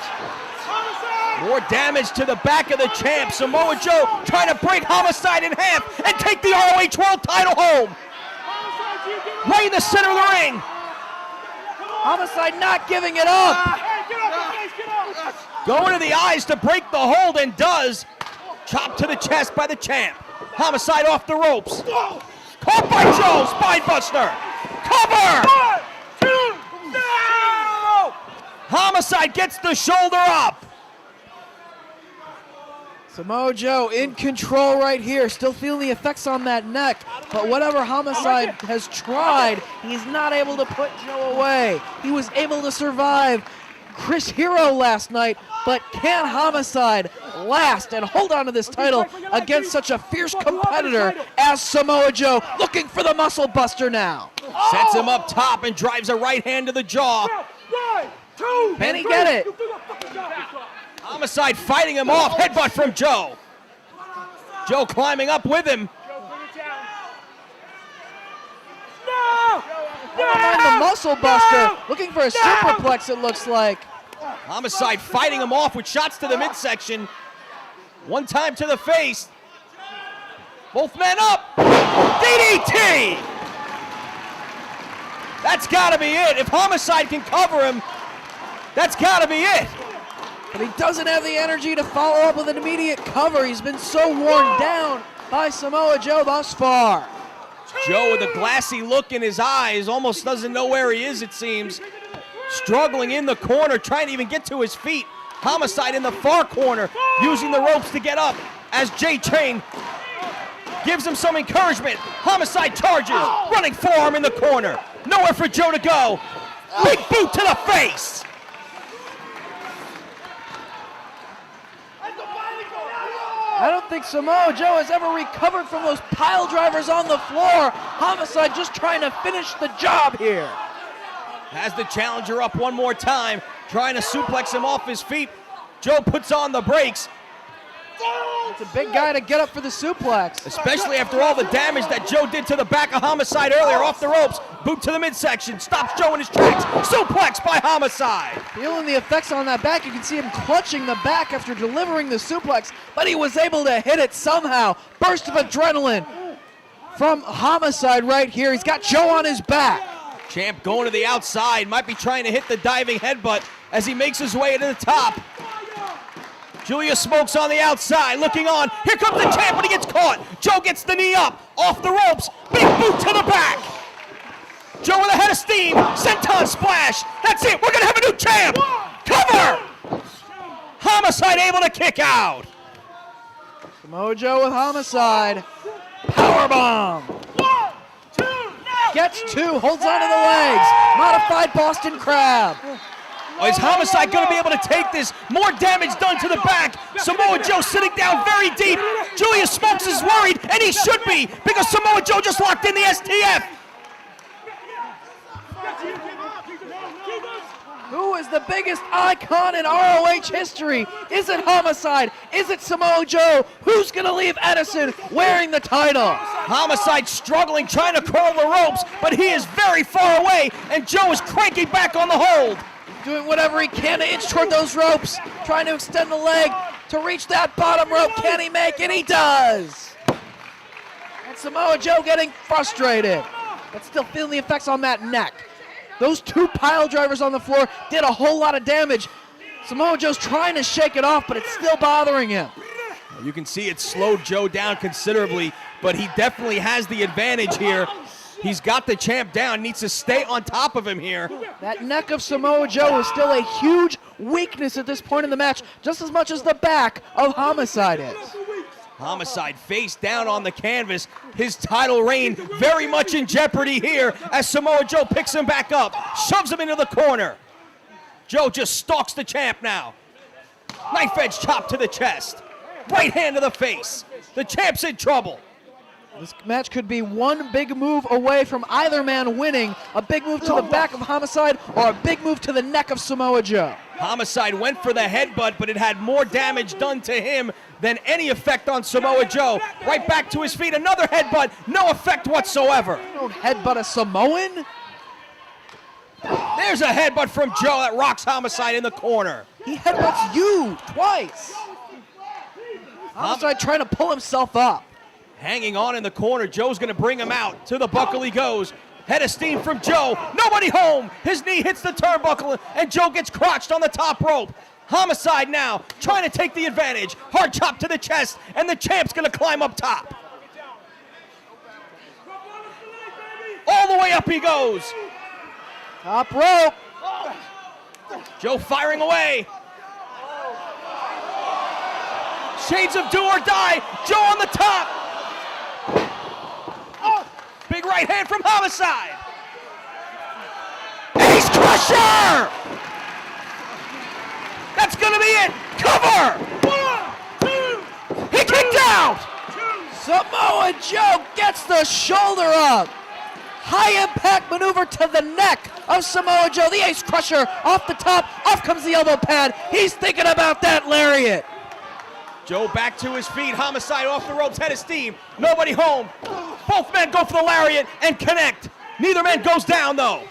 More damage to the back of the champ. Samoa Joe trying to break Homicide in half and take the ROH World title home. Right in the center of the ring. Homicide not giving it up. Going to the eyes to break the hold and does. Chop to the chest by the champ. Homicide off the ropes. Caught by Joe, spinebuster. Cover! 1, 2, no! Homicide gets the shoulder up. Samoa Joe in control right here, still feeling the effects on that neck, but whatever Homicide has tried, he's not able to put Joe away. He was able to survive Chris Hero last night, but can Homicide last and hold on to this title against such a fierce competitor as Samoa Joe, looking for the muscle buster now. Sets him up top and drives a right hand to the jaw. Can he get it? Homicide fighting him off, headbutt from Joe. Joe climbing up with him. Never mind the muscle buster, looking for a superplex it looks like. Homicide fighting him off with shots to the midsection. One time to the face. Both men up. DDT! That's gotta be it. If Homicide can cover him, that's gotta be it. But he doesn't have the energy to follow up with an immediate cover. He's been so worn down by Samoa Joe thus far. Joe with a glassy look in his eyes, almost doesn't know where he is, it seems. Struggling in the corner, trying to even get to his feet. Homicide in the far corner, using the ropes to get up as J-Train gives him some encouragement. Homicide charges, running forearm in the corner. Nowhere for Joe to go. Big boot to the face. I don't think Samoa Joe has ever recovered from those pile drivers on the floor. Homicide just trying to finish the job here. Has the challenger up one more time, trying to suplex him off his feet. Joe puts on the brakes. It's a big guy to get up for the suplex. Especially after all the damage that Joe did to the back of Homicide earlier, off the ropes. Boot to the midsection, stops Joe in his tracks. Suplex by Homicide. Feeling the effects on that back, you can see him clutching the back after delivering the suplex, but he was able to hit it somehow. Burst of adrenaline from Homicide right here. He's got Joe on his back. Champ going to the outside, might be trying to hit the diving headbutt as he makes his way to the top. Julius Smokes on the outside, looking on. Here comes the champ, but he gets caught. Joe gets the knee up, off the ropes. Big boot to the back. Joe with a head of steam, senton splash. That's it, we're gonna have a new champ. Cover! Homicide able to kick out. Samoa Joe with Homicide. Powerbomb. Gets two, holds onto the legs. Modified Boston Crab. Oh, is Homicide going to be able to take this? More damage done to the back. Samoa Joe sitting down very deep. Julius Smokes is worried, and he should be, because Samoa Joe just locked in the STF. Who is the biggest icon in ROH history? Is it Homicide? Is it Samoa Joe? Who's going to leave Edison wearing the title? Homicide struggling, trying to crawl the ropes, but he is very far away, and Joe is cranking back on the hold. Doing whatever he can to inch toward those ropes, trying to extend the leg to reach that bottom rope. Can he make it? He does. And Samoa Joe getting frustrated, but still feeling the effects on that neck. Those two pile drivers on the floor did a whole lot of damage. Samoa Joe's trying to shake it off, but it's still bothering him. You can see it slowed Joe down considerably, but he definitely has the advantage here. He's got the champ down, needs to stay on top of him here. That neck of Samoa Joe is still a huge weakness at this point in the match, just as much as the back of Homicide is. Homicide face down on the canvas. His title reign very much in jeopardy here as Samoa Joe picks him back up, shoves him into the corner. Joe just stalks the champ now. Knife edge chop to the chest. Right hand to the face. The champ's in trouble. This match could be one big move away from either man winning. A big move to the back of Homicide or a big move to the neck of Samoa Joe. Homicide went for the headbutt, but it had more damage done to him than any effect on Samoa Joe. Right back to his feet, another headbutt, no effect whatsoever. You don't headbutt a Samoan? There's a headbutt from Joe that rocks Homicide in the corner. He headbutts you twice. Homicide trying to pull himself up. Hanging on in the corner, Joe's gonna bring him out. To the buckle he goes. Head of steam from Joe, nobody home. His knee hits the turnbuckle and Joe gets crotched on the top rope. Homicide now, trying to take the advantage. Hard chop to the chest, and the champ's gonna climb up top. All the way up he goes. Top rope. Joe firing away. Shades of do or die. Joe on the top. Big right hand from Homicide. Ace Crusher! That's gonna be it. Cover! 1, 2, he kicked out! Samoa Joe gets the shoulder up. High impact maneuver to the neck of Samoa Joe. The Ace Crusher off the top. Off comes the elbow pad. He's thinking about that lariat. Joe back to his feet. Homicide off the ropes. Head of steam. Nobody home. Both men go for the lariat and connect. Neither man goes down though.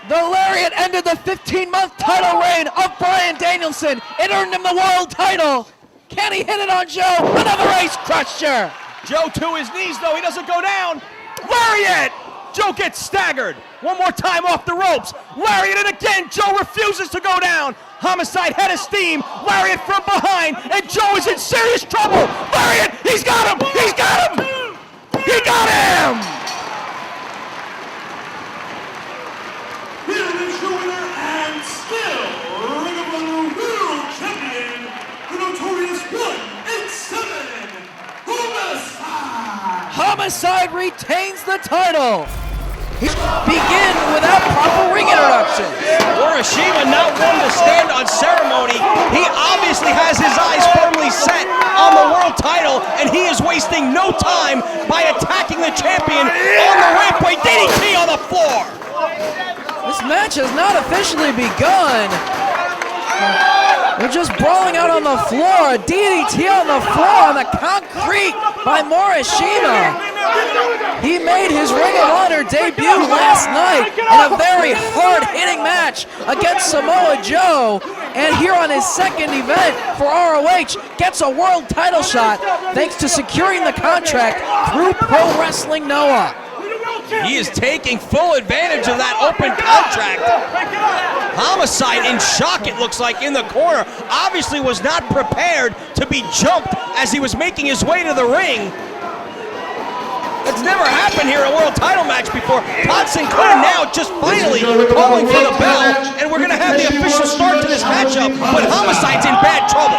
The lariat ended the 15-month title reign of Bryan Danielson. It earned him the world title. Can he hit it on Joe? Another Ace Crusher. Joe to his knees though, he doesn't go down. Lariat! Joe gets staggered. One more time off the ropes. Lariat and again, Joe refuses to go down. Homicide head of steam, lariat from behind, and Joe is in serious trouble. Lariat, he's got him, he's got him! He got him! Here is your winner and still Ring of Honor World Champion, the Notorious 1-7, Homicide! Homicide retains the title. Begin without proper ring introduction. Morishima not one to stand on ceremony. He obviously has his eyes firmly set on the world title, and he is wasting no time by attacking the champion on the rampway. DDT on the floor. This match has not officially begun. They're just brawling out on the floor. A DDT on the floor on the concrete by Morishima. He made his Ring of Honor debut last night in a very hard-hitting match against Samoa Joe. And here on his second event for ROH, gets a world title shot thanks to securing the contract through Pro Wrestling Noah. He is taking full advantage of that open contract. Homicide in shock, it looks like, in the corner. Obviously was not prepared to be jumped as he was making his way to the ring. It's never happened here in a world title match before. Todd Sinclair now just finally calling for the bell, and we're going to have the official start to this matchup, but Homicide's in bad trouble.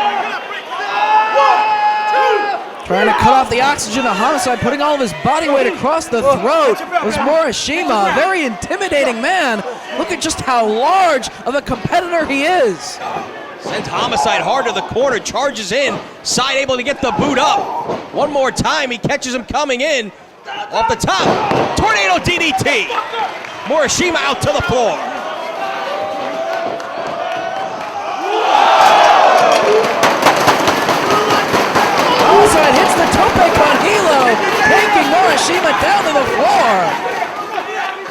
Trying to cut off the oxygen to Homicide, putting all of his body weight across the throat was Morishima, a very intimidating man. Look at just how large of a competitor he is. Sends Homicide hard to the corner, charges in, Side able to get the boot up. One more time, he catches him coming in. Off the top, tornado DDT. Morishima out to the floor. Homicide hits the tope con hilo, taking Morishima down to the floor.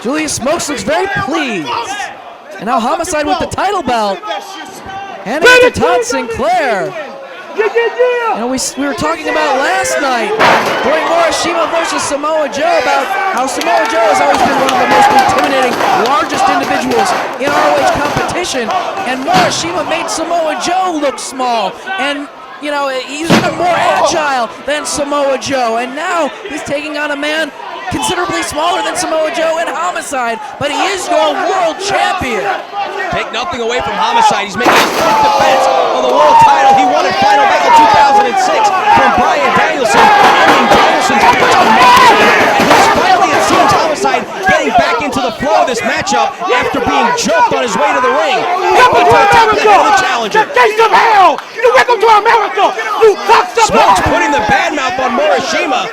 Julius Smokes looks very pleased. And now Homicide with the title belt. Handing it to Todd Sinclair. And we were talking about last night during Morishima versus Samoa Joe about how Samoa Joe has always been one of the most intimidating, largest individuals in ROH competition. And Morishima made Samoa Joe look small. And you know, he's even more agile than Samoa Joe. And now he's taking on a man considerably smaller than Samoa Joe in Homicide, but he is your world champion. Take nothing away from Homicide. He's making his fourth defense of the world title. He won in Final Battle 2006 from Bryan Danielson, ending Danielson's streak of and he's finally, it seems, Homicide getting back into the flow of this matchup after being jumped on his way to the ring. Able to attack the head of the challenge. challenger. The gates of hell! You welcome to America! You cocksucker! Smoke's putting the bad mouth on Morishima.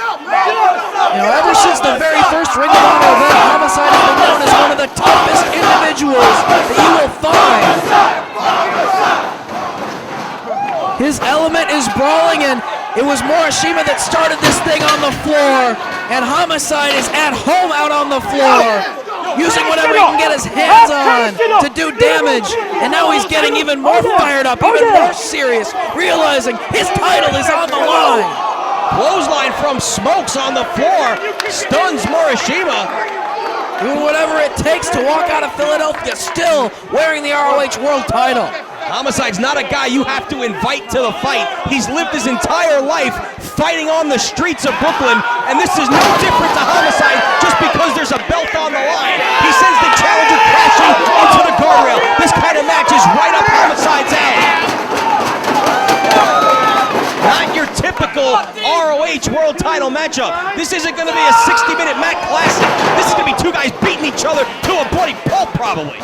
You know, ever since the very first Ring of Honor event, Homicide has been known as one of the toughest individuals that you will find. His element is brawling, and it was Morishima that started this thing on the floor, and Homicide is at home out on the floor, using whatever he can get his hands on to do damage, and now he's getting even more fired up, even more serious, realizing his title is on the line. Clothesline from Smokes on the floor, stuns Morishima. Doing whatever it takes to walk out of Philadelphia, still wearing the ROH World title. Homicide's not a guy you have to invite to the fight. He's lived his entire life fighting on the streets of Brooklyn, and this is no different to Homicide just because there's a belt on the line. He sends the challenger crashing into the guardrail. This kind of match is right up Homicide's alley. Not your typical ROH World title matchup. This isn't going to be a 60-minute Mac Classic. This is going to be two guys beating each other to a bloody pulp, probably.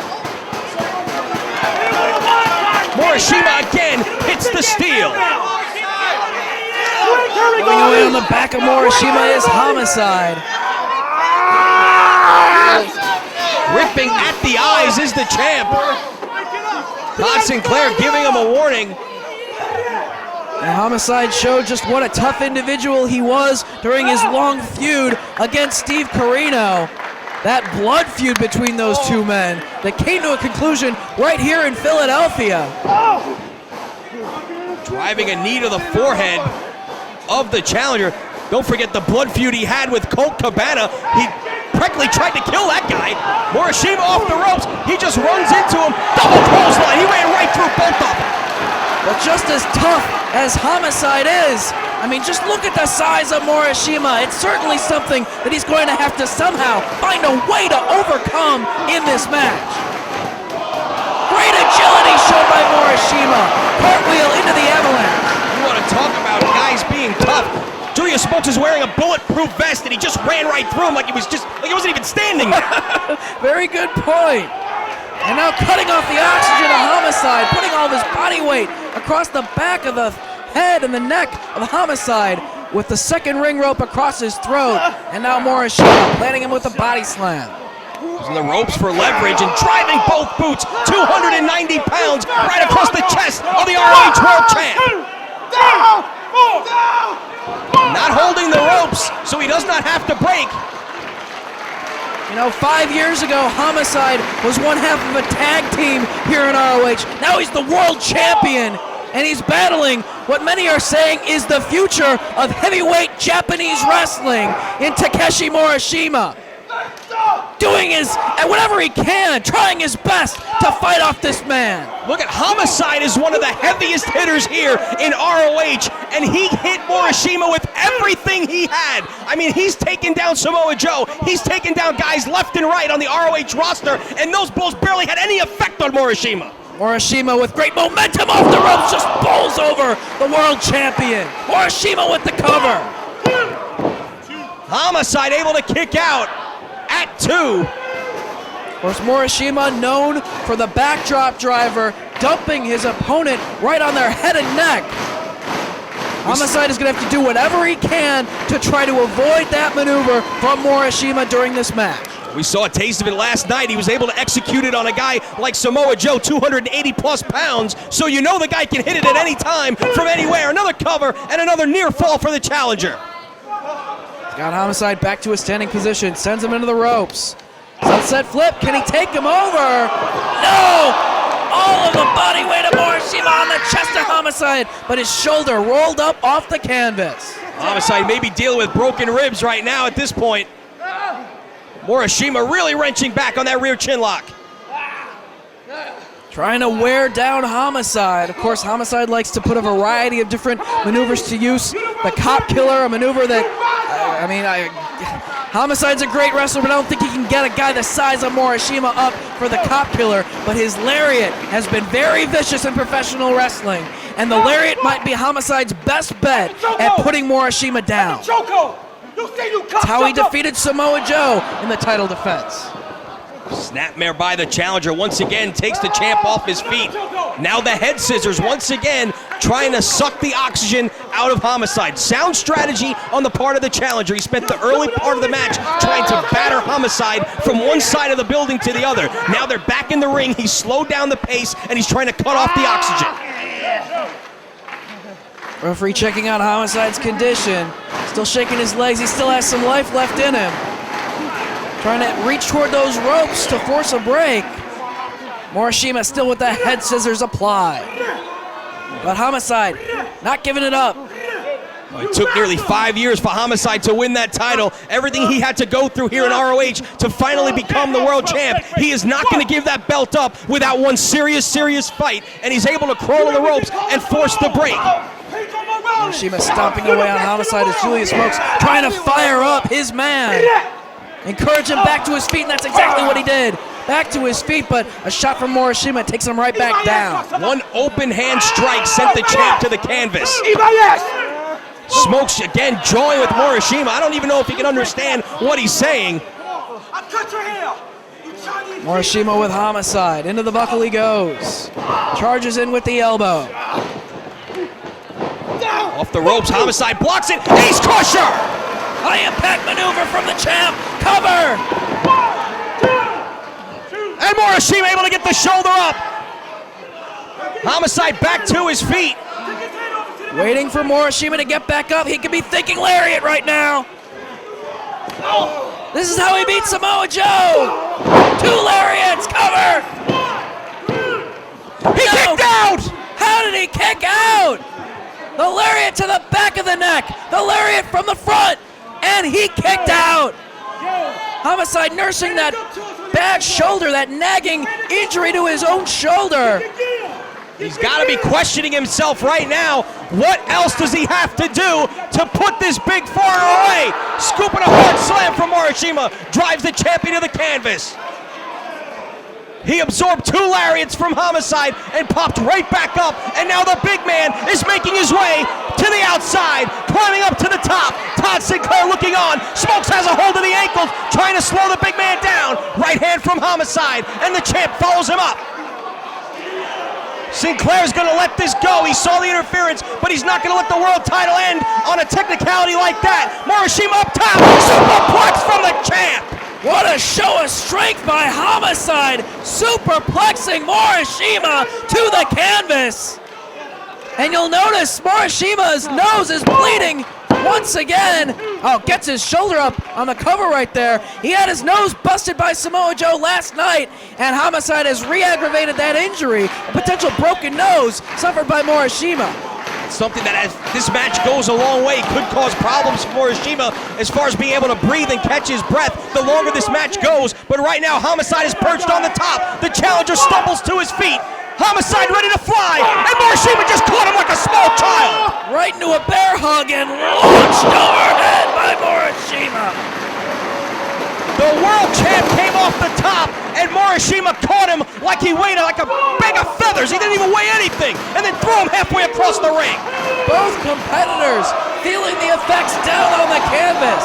Morishima again hits the steel. Going away on the back of Morishima is Homicide. Ripping at the eyes is the champ. Todd Sinclair giving him a warning. And Homicide showed just what a tough individual he was during his long feud against Steve Corino. That blood feud between those two men that came to a conclusion right here in Philadelphia. Driving a knee to the forehead of the challenger. Don't forget the blood feud he had with Colt Cabana. He practically tried to kill that guy. Morishima off the ropes. He just runs into him. Double clothesline. He ran right through both of them. But just as tough as Homicide is, I mean, just look at the size of Morishima. It's certainly something that he's going to have to somehow find a way to overcome in this match. Great agility shown by Morishima. Cartwheel into the avalanche. You want to talk about guys being tough. Julius Smokes is wearing a bulletproof vest and he just ran right through him like he wasn't even standing there. Very good point. And now cutting off the oxygen to Homicide, putting all of his body weight across the back of the head and the neck of Homicide with the second ring rope across his throat. And now Morishima planting him with a body slam. Using the ropes for leverage and driving both boots, 290 pounds right across the chest of the ROH World Champ. Not holding the ropes, so he does not have to break. You know, 5 years ago, Homicide was one half of a tag team here in ROH. Now he's the world champion, and he's battling what many are saying is the future of heavyweight Japanese wrestling in Takeshi Morishima. Doing whatever he can, trying his best to fight off this man. Look at Homicide is one of the heaviest hitters here in ROH, and he hit Morishima with everything he had. I mean, he's taken down Samoa Joe. He's taken down guys left and right on the ROH roster, and those blows barely had any effect on Morishima. Morishima with great momentum off the ropes just bowls over the world champion. Morishima with the cover. Homicide able to kick out at 2. Of course, Morishima known for the backdrop driver, dumping his opponent right on their head and neck. Homicide is going to have to do whatever he can to try to avoid that maneuver from Morishima during this match. We saw a taste of it last night. He was able to execute it on a guy like Samoa Joe, 280 plus pounds. So you know the guy can hit it at any time from anywhere. Another cover and another near fall for the challenger. Got Homicide back to a standing position, sends him into the ropes. Sunset flip, can he take him over? No! All of the body weight of Morishima on the chest of Homicide, but his shoulder rolled up off the canvas. Homicide may be dealing with broken ribs right now at this point. Morishima really wrenching back on that rear chin lock. Trying to wear down Homicide. Of course, Homicide likes to put a variety of different maneuvers to use. The cop killer, a maneuver that, Homicide's a great wrestler, but I don't think he can get a guy the size of Morishima up for the cop killer. But his lariat has been very vicious in professional wrestling, and the lariat might be Homicide's best bet at putting Morishima down. That's how he defeated Samoa Joe in the title defense. Snapmare by the challenger once again takes the champ off his feet. Now the head scissors once again trying to suck the oxygen out of Homicide. Sound strategy on the part of the challenger. He spent the early part of the match trying to batter Homicide from one side of the building to the other. Now they're back in the ring. He's slowed down the pace and he's trying to cut off the oxygen. Referee checking out Homicide's condition. Still shaking his legs. He still has some life left in him. Trying to reach toward those ropes to force a break. Morishima still with the head scissors applied. But Homicide not giving it up. It took nearly 5 years for Homicide to win that title. Everything he had to go through here in ROH to finally become the world champ. He is not going to give that belt up without one serious fight. And he's able to crawl on the ropes and force the break. Morishima stomping away on Homicide as Julius Smokes trying to fire up his man. Encourage him back to his feet, and that's exactly what he did. Back to his feet, but a shot from Morishima takes him right back down. One open hand strike sent the champ to the canvas. Smokes again join with Morishima. I don't even know if he can understand what he's saying. Morishima with Homicide. Into the buckle he goes. Charges in with the elbow. Off the ropes, Homicide blocks it. Ace Crusher! High impact maneuver from the champ. Cover! And Morishima able to get the shoulder up. Homicide back to his feet. Waiting for Morishima to get back up. He could be thinking lariat right now. This is how he beats Samoa Joe. 2 lariats, cover! He kicked out! How did he kick out? The lariat to the back of the neck. The lariat from the front. And he kicked out. Homicide nursing that bad shoulder, that nagging injury to his own shoulder. He's got to be questioning himself right now. What else does he have to do to put this big foreigner away? Scooping a hard slam from Morishima drives the champion to the canvas. He absorbed 2 lariats from Homicide and popped right back up. And now the big man is making his way to the outside, climbing up to the top. Todd Sinclair looking on. Smokes has a hold of the ankles, trying to slow the big man down. Right hand from Homicide, and the champ follows him up. Sinclair's gonna let this go. He saw the interference, but he's not gonna let the world title end on a technicality like that. Morishima up top, superplex from the champ. What a show of strength by Homicide, superplexing Morishima to the canvas. And you'll notice Morishima's nose is bleeding once again. Oh, gets his shoulder up on the cover right there. He had his nose busted by Samoa Joe last night, and Homicide has re-aggravated that injury, a potential broken nose suffered by Morishima. Something that as this match goes a long way could cause problems for Morishima as far as being able to breathe and catch his breath the longer this match goes. But right now, Homicide is perched on the top. The challenger stumbles to his feet. Homicide ready to fly, and Morishima just caught him like a small child. Right into a bear hug and launched overhead by Morishima. The world champ came off the top, and Morishima caught him like he weighed like a bag of feathers. He didn't even weigh anything, and then threw him halfway across the ring. Both competitors feeling the effects down on the canvas.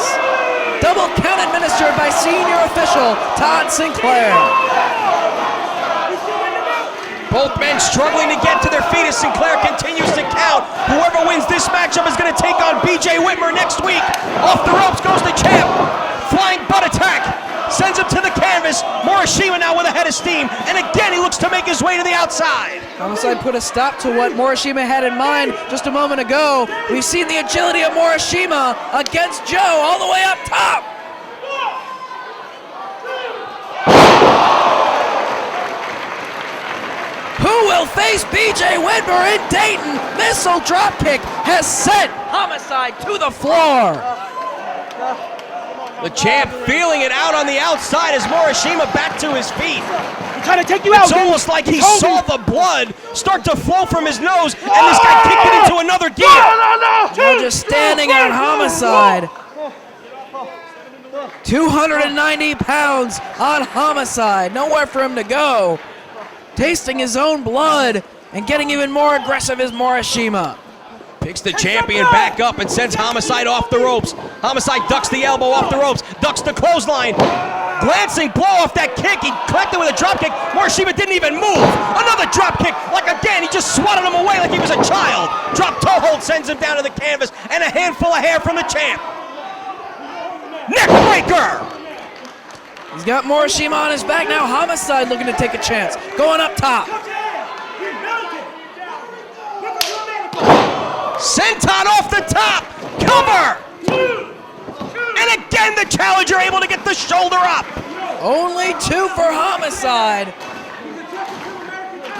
Double count administered by senior official Todd Sinclair. Both men struggling to get to their feet as Sinclair continues to count. Whoever wins this matchup is going to take on BJ Whitmer next week. Off the ropes goes the champ. Flying butt attack. Sends him to the canvas. Morishima now with a head of steam. And again, he looks to make his way to the outside. Homicide put a stop to what Morishima had in mind just a moment ago. We've seen the agility of Morishima against Joe all the way up top. Who will face BJ Whitmer in Dayton? Missile dropkick has sent Homicide to the floor. The champ feeling it out on the outside as Morishima back to his feet. He's trying to take you out. It's almost like he saw the blood start to flow from his nose, and this guy kicked it into another gear. Now just standing on Homicide. 290 pounds on Homicide. Nowhere for him to go. Tasting his own blood and getting even more aggressive is Morishima. Picks the champion back up and sends Homicide off the ropes. Homicide ducks the elbow off the ropes, ducks the clothesline. glancing blow off that kick. He collected with a drop kick. Morishima didn't even move. Another drop kick, like again, he just swatted him away like he was a child. Drop toe hold sends him down to the canvas, and a handful of hair from the champ. Neck breaker. He's got Morishima on his back now. Homicide looking to take a chance. Going up top. Senton off the top. Cover. And again, the challenger able to get the shoulder up. Only 2 for Homicide.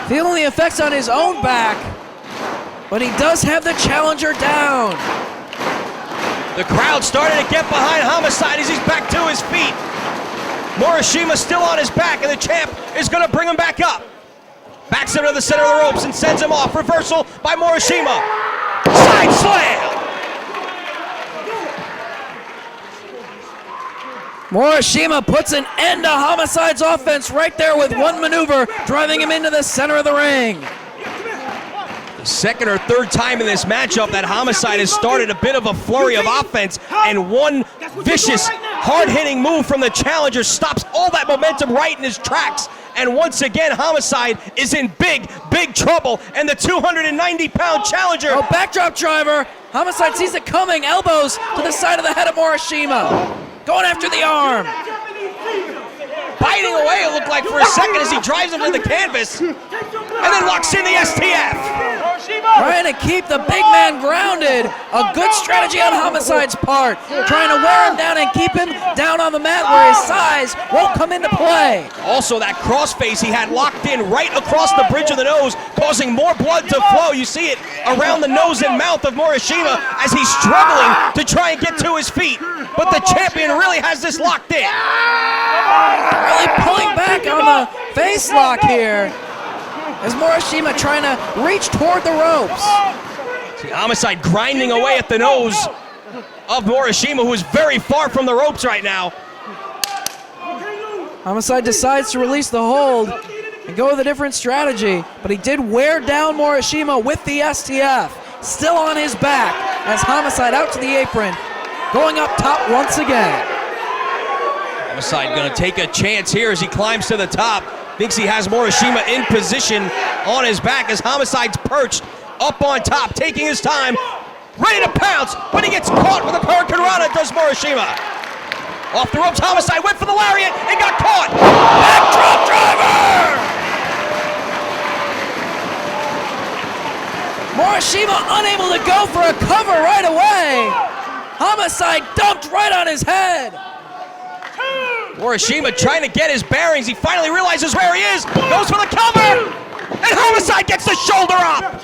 Feeling the effects on his own back, but he does have the challenger down. The crowd starting to get behind Homicide as he's back to his feet. Morishima still on his back, and the champ is going to bring him back up. Backs him to the center of the ropes and sends him off. Reversal by Morishima. Side slam. Morishima puts an end to Homicide's offense right there with one maneuver, driving him into the center of the ring. The second or third time in this matchup that Homicide has started a bit of a flurry of offense, and one vicious, hard-hitting move from the challenger stops all that momentum right in his tracks. And once again, Homicide is in big, big trouble, and the 290-pound challenger... Oh, backdrop driver. Homicide sees it coming. Elbows to the side of the head of Morishima. Going after the arm. Biting away, it looked like, for a second as he drives him to the canvas, and then locks in the STF. Trying to keep the big man grounded. A good strategy on Homicide's part. Trying to wear him down and keep him down on the mat where his size won't come into play. Also, that crossface he had locked in right across the bridge of the nose, causing more blood to flow. You see it around the nose and mouth of Morishima as he's struggling to try and get to his feet. But the champion really has this locked in. Really pulling back on the face lock here as Morishima trying to reach toward the ropes. See Homicide grinding away at the nose of Morishima, who is very far from the ropes right now. Homicide decides to release the hold and go with a different strategy, but he did wear down Morishima with the STF. Still on his back as Homicide out to the apron, going up top once again. Homicide gonna take a chance here as he climbs to the top. Thinks he has Morishima in position on his back as Homicide's perched up on top, taking his time, ready to pounce, but he gets caught with a Hurricanrana, does Morishima. Off the ropes, Homicide went for the lariat and got caught. Backdrop driver! Morishima unable to go for a cover right away. Homicide dumped right on his head. Morishima trying to get his bearings. He finally realizes where he is, goes for the cover, and Homicide gets the shoulder up.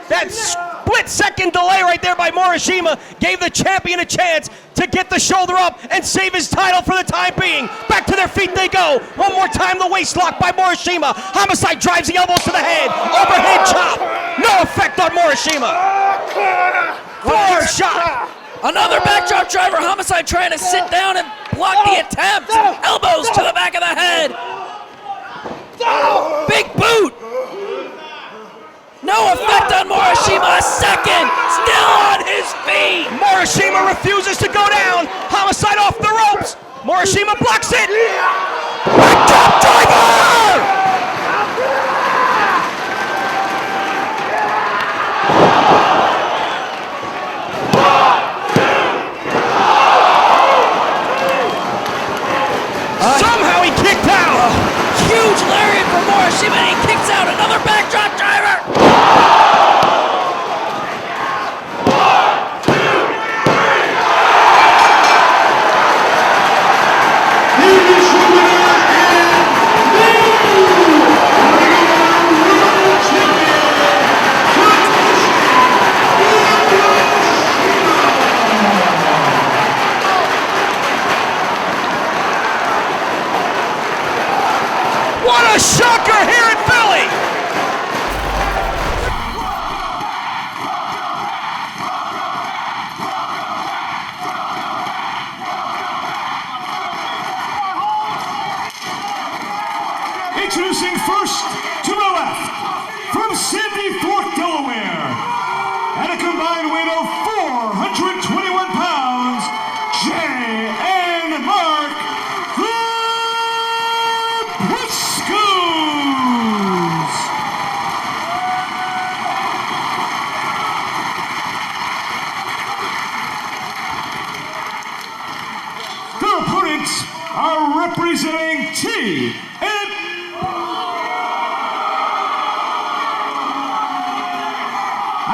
That split-second delay right there by Morishima gave the champion a chance to get the shoulder up and save his title for the time being. Back to their feet they go. One more time, the waist lock by Morishima. Homicide drives the elbows to the head. Overhead chop. No effect on Morishima. Forearm shot. Another backdrop driver. Homicide trying to sit down and block the attempt. Elbows to the back of the head. Big boot. No effect on Morishima. A second. Still on his feet. Morishima refuses to go down. Homicide off the ropes. Morishima blocks it. Backdrop driver. Somehow he kicked out. Huge lariat for Morishima, and he kicks out another backdrop driver. Finish your winner and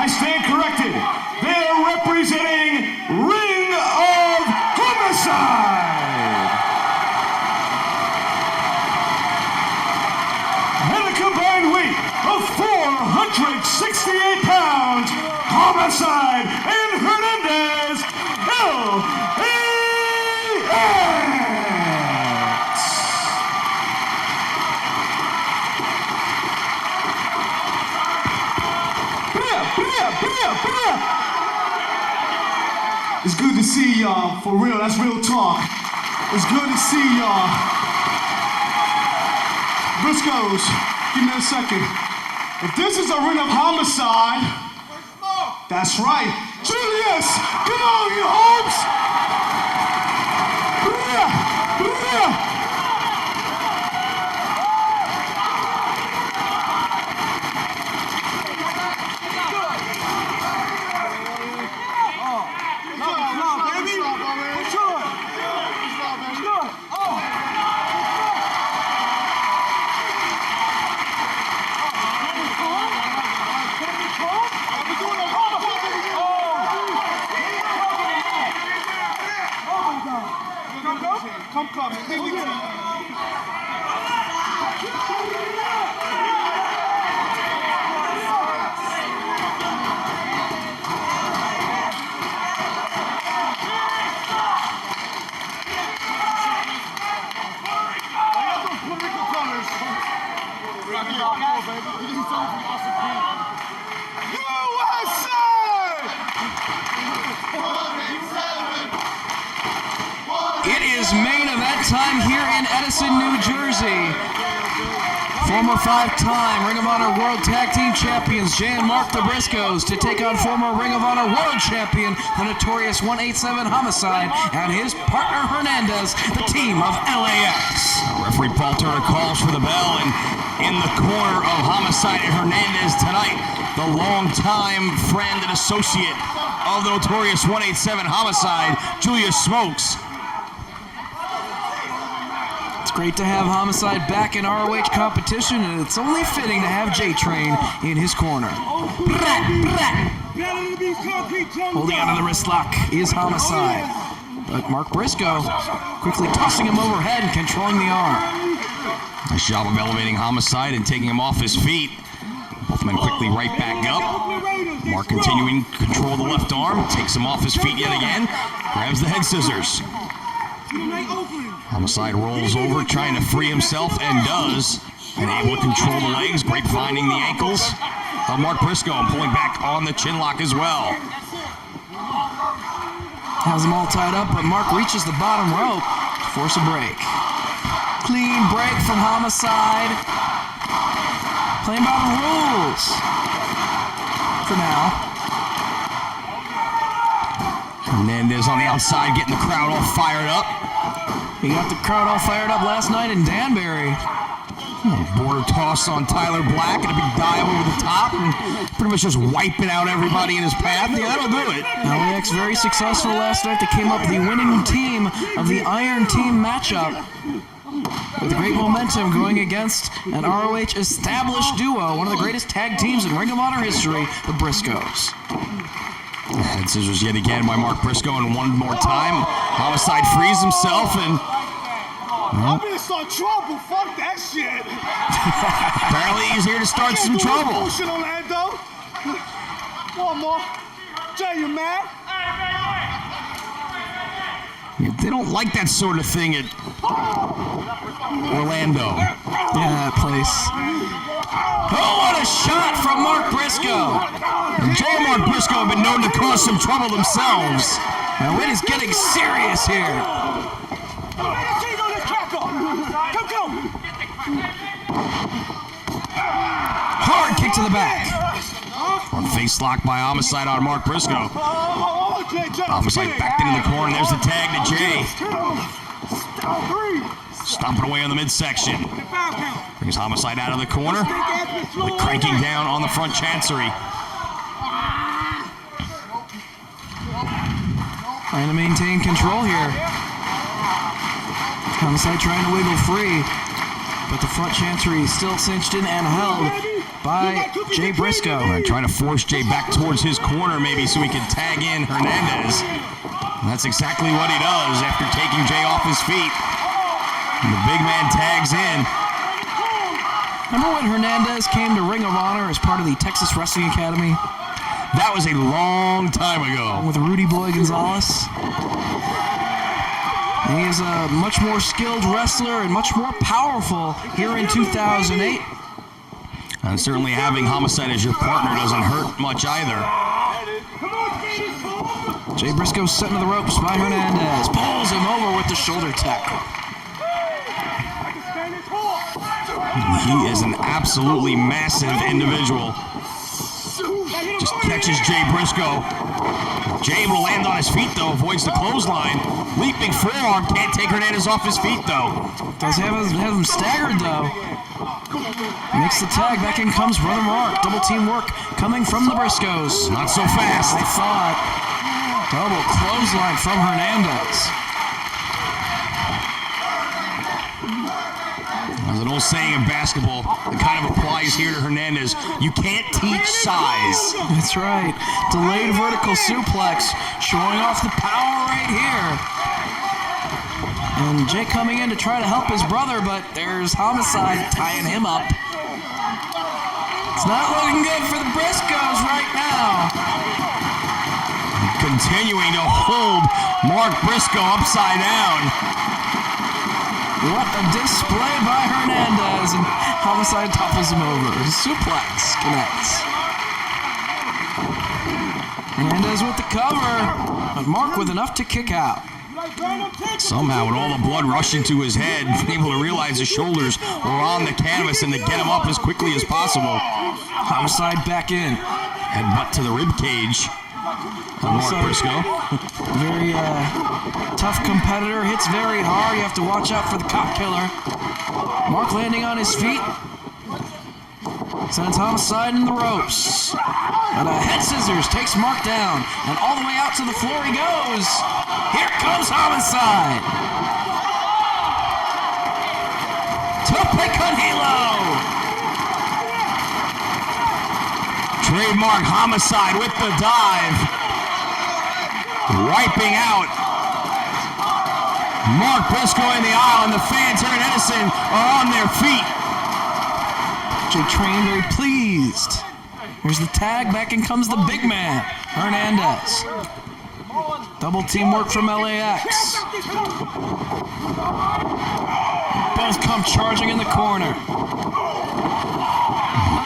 I stand corrected. They're representing Ring of Homicide. And a combined weight of 468 pounds, Homicide and Hernandez, It's good to see y'all, for real, that's real talk. It's good to see y'all. Briscoes, give me a second. If this is a ring of homicide, that's right. Julius, come on, you homes! It is main event time here in Edison, New Jersey. Former 5-time Ring of Honor World Tag Team Champions Jay and Mark the Briscoes to take on former Ring of Honor World Champion, the Notorious 187 Homicide, and his partner Hernandez, the team of LAX. Referee Paul Turner calls for the bell, and in the corner of Homicide and Hernandez tonight, the longtime friend and associate of the Notorious 187 Homicide, Julius Smokes. It's great to have Homicide back in ROH competition, and it's only fitting to have J-Train in his corner. Holding onto the wrist lock is Homicide, but Mark Briscoe quickly tossing him overhead and controlling the arm. Nice job of elevating Homicide and taking him off his feet. Both men quickly right back up. Mark continuing to control the left arm, takes him off his feet yet again, grabs the head scissors. Homicide rolls over, trying to free himself, and does. And able to control the legs, grapevining the ankles of Mark Briscoe, and pulling back on the chin lock as well. Has them all tied up, but Mark reaches the bottom rope to force a break. Clean break from Homicide. Playing by the rules. For now. Hernandez on the outside, getting the crowd all fired up. He got the crowd all fired up last night in Danbury. Border toss on Tyler Black and a big dive over the top, and pretty much just wiping out everybody in his path. Yeah, that'll do it. LAX very successful last night. They came up the winning team of the Iron Team matchup with great momentum going against an ROH established duo, one of the greatest tag teams in Ring of Honor history, the Briscoes. Head scissors yet again by Mark Briscoe, and one more time, Homicide frees himself, and I'm gonna start trouble. Fuck that shit. apparently he's here to start some trouble. Bullshit, Orlando. One more. Jay, you mad? Yeah, they don't like that sort of thing at Orlando. Yeah, that place. Oh, what a shot from Mark Briscoe. And Jay and Mark Briscoe have been known to cause some trouble themselves. Now it is getting serious here. Hard kick to the back. On face lock by Homicide on Mark Briscoe. Homicide backed into the corner, and there's the tag to Jay. Stomping away on the midsection. Brings Homicide out of the corner. Really cranking down on the front chancery. Trying to maintain control here. Homicide trying to wiggle free, but the front chancery is still cinched in and held by Jay Briscoe. Trying to force Jay back towards his corner maybe so he can tag in Hernandez. And that's exactly what he does after taking Jay off his feet. And the big man tags in. Remember when Hernandez came to Ring of Honor as part of the Texas Wrestling Academy? That was a long time ago. With Rudy Boy Gonzalez. And he is a much more skilled wrestler and much more powerful here in 2008. And certainly having Homicide as your partner doesn't hurt much either. Jay Briscoe sent to the ropes by Hernandez. Pulls him over with the shoulder tackle. He is an absolutely massive individual. Just catches Jay Briscoe. Jay able to land on his feet though, avoids the clothesline. Leaping forearm, can't take Hernandez off his feet though. Does have him staggered though. Makes the tag, back in comes Brother Mark. Double team work coming from the Briscoes. Not so fast. I thought. Double clothesline from Hernandez. There's an old saying in basketball that kind of applies here to Hernandez. You can't teach size. That's right. Delayed vertical suplex, showing off the power right here. And Jay coming in to try to help his brother, but there's Homicide tying him up. It's not looking good for the Briscoes right now. Continuing to hold Mark Briscoe upside down. What a display by Hernandez, and Homicide topples him over. Suplex connects. Hernandez with the cover, but Mark with enough to kick out. Somehow, with all the blood rushing to his head, able to realize his shoulders were on the canvas and to get him up as quickly as possible. Homicide back in. Headbutt to the rib cage. Mark Briscoe. Very tough competitor, hits very hard. You have to watch out for the cop killer. Mark landing on his feet. Sends Homicide in the ropes. And a head scissors takes Mark down. And all the way out to the floor he goes. Here comes Homicide. Tope con hilo. Trademark Homicide with the dive. Wiping out Mark Briscoe in the aisle, and the fans here in Edison are on their feet. Jay Train very pleased. Here's the tag, back in comes the big man, Hernandez. Double team work from LAX. Both come charging in the corner.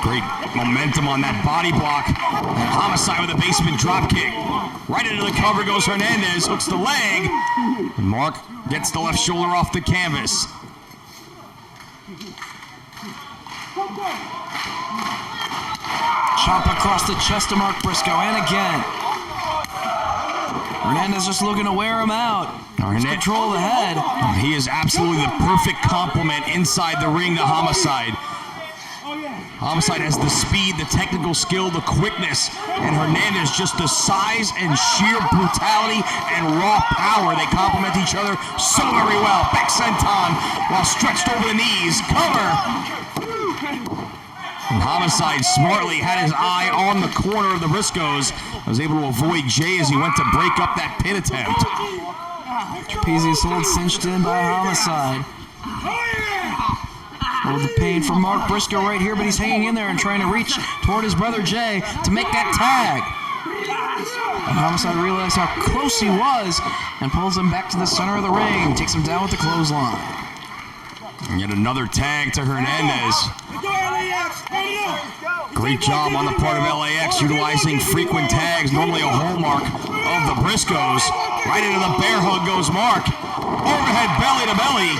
Great momentum on that body block. And Homicide with a basement drop kick. Right into the cover goes Hernandez, hooks the leg. And Mark gets the left shoulder off the canvas. Chop across the chest of Mark Briscoe, and again. Hernandez just looking to wear him out. Control the head. He is absolutely the perfect complement inside the ring to Homicide. Homicide has the speed, the technical skill, the quickness, and Hernandez just the size and sheer brutality and raw power. They complement each other so very well. Back senton while stretched over the knees. Cover. And Homicide smartly had his eye on the corner of the Briscoes. Was able to avoid Jay as he went to break up that pin attempt. Trapezius hold cinched in by Homicide. Oh, the pain from Mark Briscoe right here, but he's hanging in there and trying to reach toward his brother Jay to make that tag. And Homicide realized how close he was and pulls him back to the center of the ring. Takes him down with the clothesline. And yet another tag to Hernandez. Great job on the part of LAX, utilizing frequent tags, normally a hallmark of the Briscoes. Right into the bear hug goes Mark. Overhead belly to belly.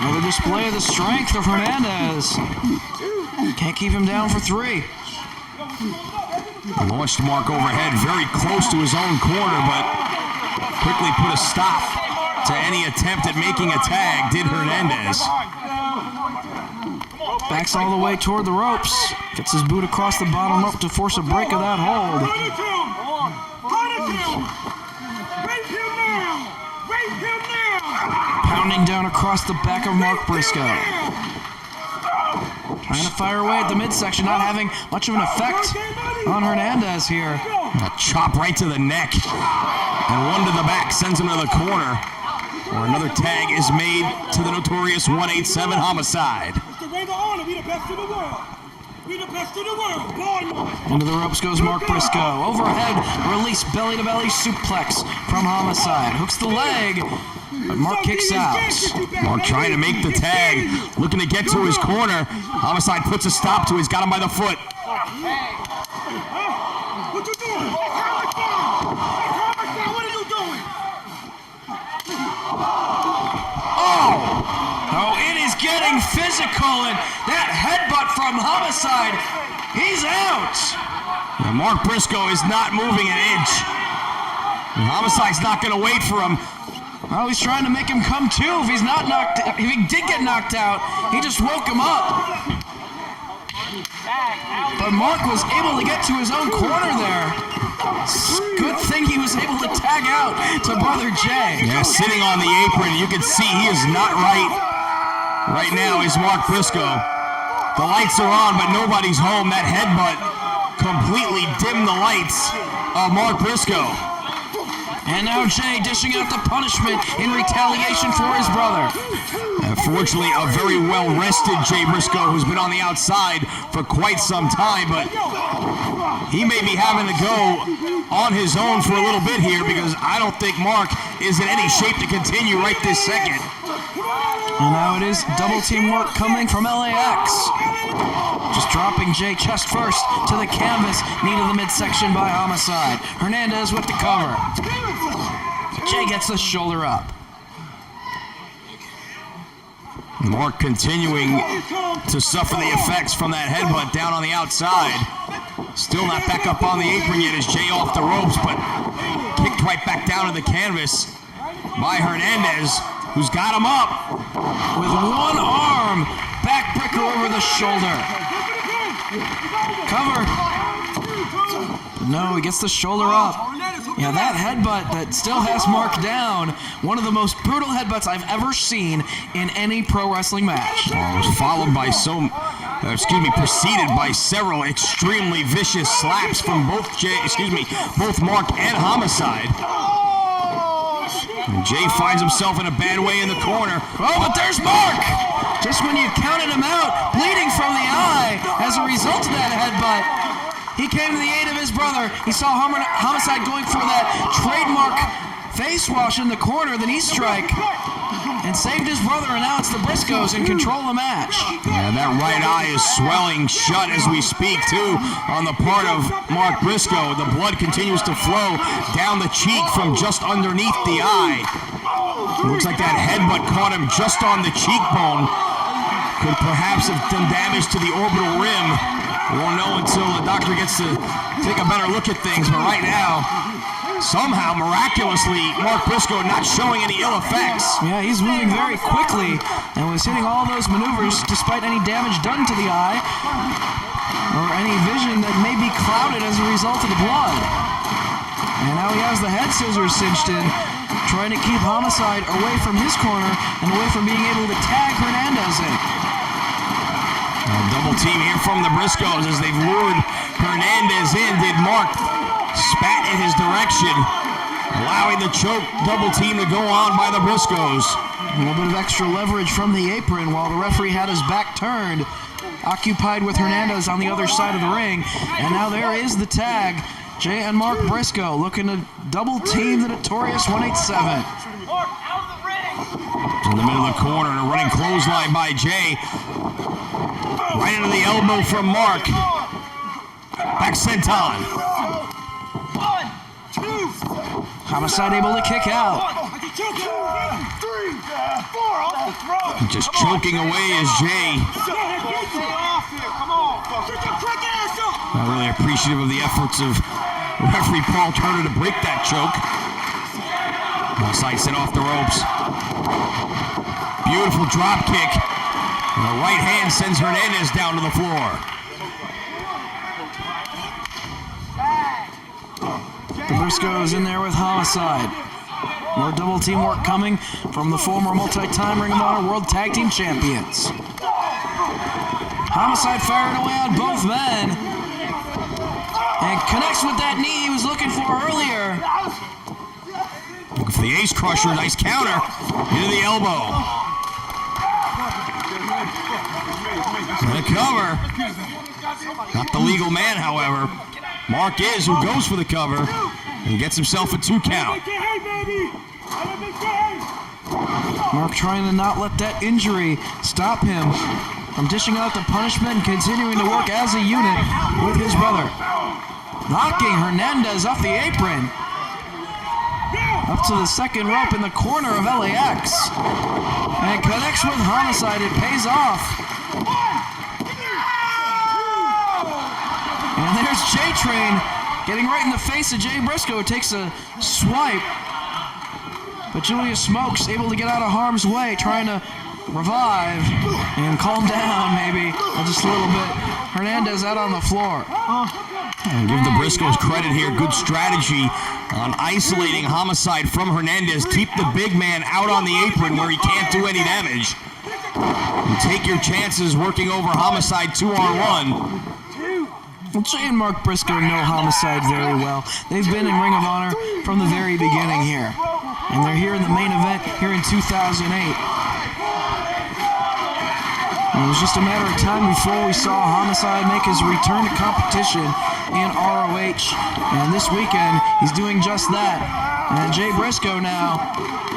Another display of the strength of Hernandez. Can't keep him down for three. Launched Mark overhead very close to his own corner, but quickly put a stop to any attempt at making a tag, did Hernandez. Backs all the way toward the ropes. Gets his boot across the bottom rope to force a break of that hold. Pounding down across the back of Mark Briscoe. Trying to fire away at the midsection, not having much of an effect on Hernandez here. A chop right to the neck. And one to the back sends him to the corner. Or another tag is made to the Notorious 187 Homicide. Into the ropes goes Mark Briscoe. Overhead, release belly-to-belly suplex from Homicide. Hooks the leg, but Mark kicks out. Mark trying to make the tag, looking to get to his corner. Homicide puts a stop to it. He's got him by the foot. What you doing? What are you doing? Oh, it is getting physical, and that headbutt from Homicide, he's out. And Mark Briscoe is not moving an inch. And Homicide's not going to wait for him. Oh, he's trying to make him come to. If he did get knocked out, he just woke him up. But Mark was able to get to his own corner there. Good thing he was able to tag out to Brother Jay. Yeah, sitting on the apron, you can see he is not right. Right now is Mark Briscoe. The lights are on, but nobody's home. That headbutt completely dimmed the lights of Mark Briscoe. And now Jay dishing out the punishment in retaliation for his brother. Fortunately, a very well-rested Jay Briscoe, who's been on the outside for quite some time, but he may be having to go on his own for a little bit here because I don't think Mark is in any shape to continue right this second. And now it is double team work coming from LAX. Just dropping Jay chest first to the canvas, knee to the midsection by Homicide. Hernandez with the cover. Jay gets the shoulder up. Mark continuing to suffer the effects from that headbutt down on the outside. Still not back up on the apron yet as Jay off the ropes, but kicked right back down to the canvas by Hernandez, who's got him up with one arm. Backbreaker over the shoulder. Cover. No, he gets the shoulder up. Yeah, that headbutt that still has Mark down. One of the most brutal headbutts I've ever seen in any pro wrestling match. It was followed by preceded by several extremely vicious slaps from both Mark and Homicide. And Jay finds himself in a bad way in the corner. Oh, but there's Mark! Just when you counted him out, bleeding from the eye as a result of that headbutt. He came to the aid of his brother. He saw Homicide going for that trademark face wash in the corner, the knee strike, and saved his brother, and now it's the Briscoes in control of the match. Yeah, that right eye is swelling shut as we speak, too, on the part of Mark Briscoe. The blood continues to flow down the cheek from just underneath the eye. It looks like that headbutt caught him just on the cheekbone. Could perhaps have done damage to the orbital rim. We won't know until the doctor gets to take a better look at things, but right now, somehow, miraculously, Mark Briscoe not showing any ill effects. Yeah, he's moving very quickly and was hitting all those maneuvers despite any damage done to the eye or any vision that may be clouded as a result of the blood. And now he has the head scissors cinched in, trying to keep Homicide away from his corner and away from being able to tag Hernandez in. A double team here from the Briscoes as they've lured Hernandez in. Did Mark spat in his direction, allowing the choke double team to go on by the Briscoes. A little bit of extra leverage from the apron while the referee had his back turned, occupied with Hernandez on the other side of the ring. And now there is the tag. Jay and Mark Briscoe looking to double team the Notorious 187. In the middle of the corner and a running clothesline by Jay. Right into the elbow from Mark. Back senton. Homicide able to kick out. Just choking away is Jay. Not really appreciative of the efforts of referee Paul Turner to break that choke. Homicide set off the ropes. Beautiful drop kick. And the right hand sends Hernandez down to the floor. The Briscoes in there with Homicide. More double team work coming from the former multi-time Ring of Honor World Tag Team Champions. Homicide firing away on both men. And connects with that knee he was looking for earlier. Looking for the ace crusher. Nice counter into the elbow. And a cover. Not the legal man, however. Mark is who goes for the cover and gets himself a 2 count. Mark trying to not let that injury stop him from dishing out the punishment and continuing to work as a unit with his brother. Knocking Hernandez off the apron. Up to the second rope in the corner of LAX. And connects with Homicide. It pays off. And there's J-Train getting right in the face of Jay Briscoe. It takes a swipe. But Julius Smokes able to get out of harm's way, trying to revive and calm down maybe just a little bit. Hernandez out on the floor. And give the Briscoes credit here. Good strategy on isolating Homicide from Hernandez. Keep the big man out on the apron where he can't do any damage. And take your chances working over Homicide 2-on-1. Well, Jay and Mark Briscoe know Homicide very well. They've been in Ring of Honor from the very beginning here. And they're here in the main event here in 2008. And it was just a matter of time before we saw Homicide make his return to competition in ROH. And this weekend, he's doing just that. And Jay Briscoe now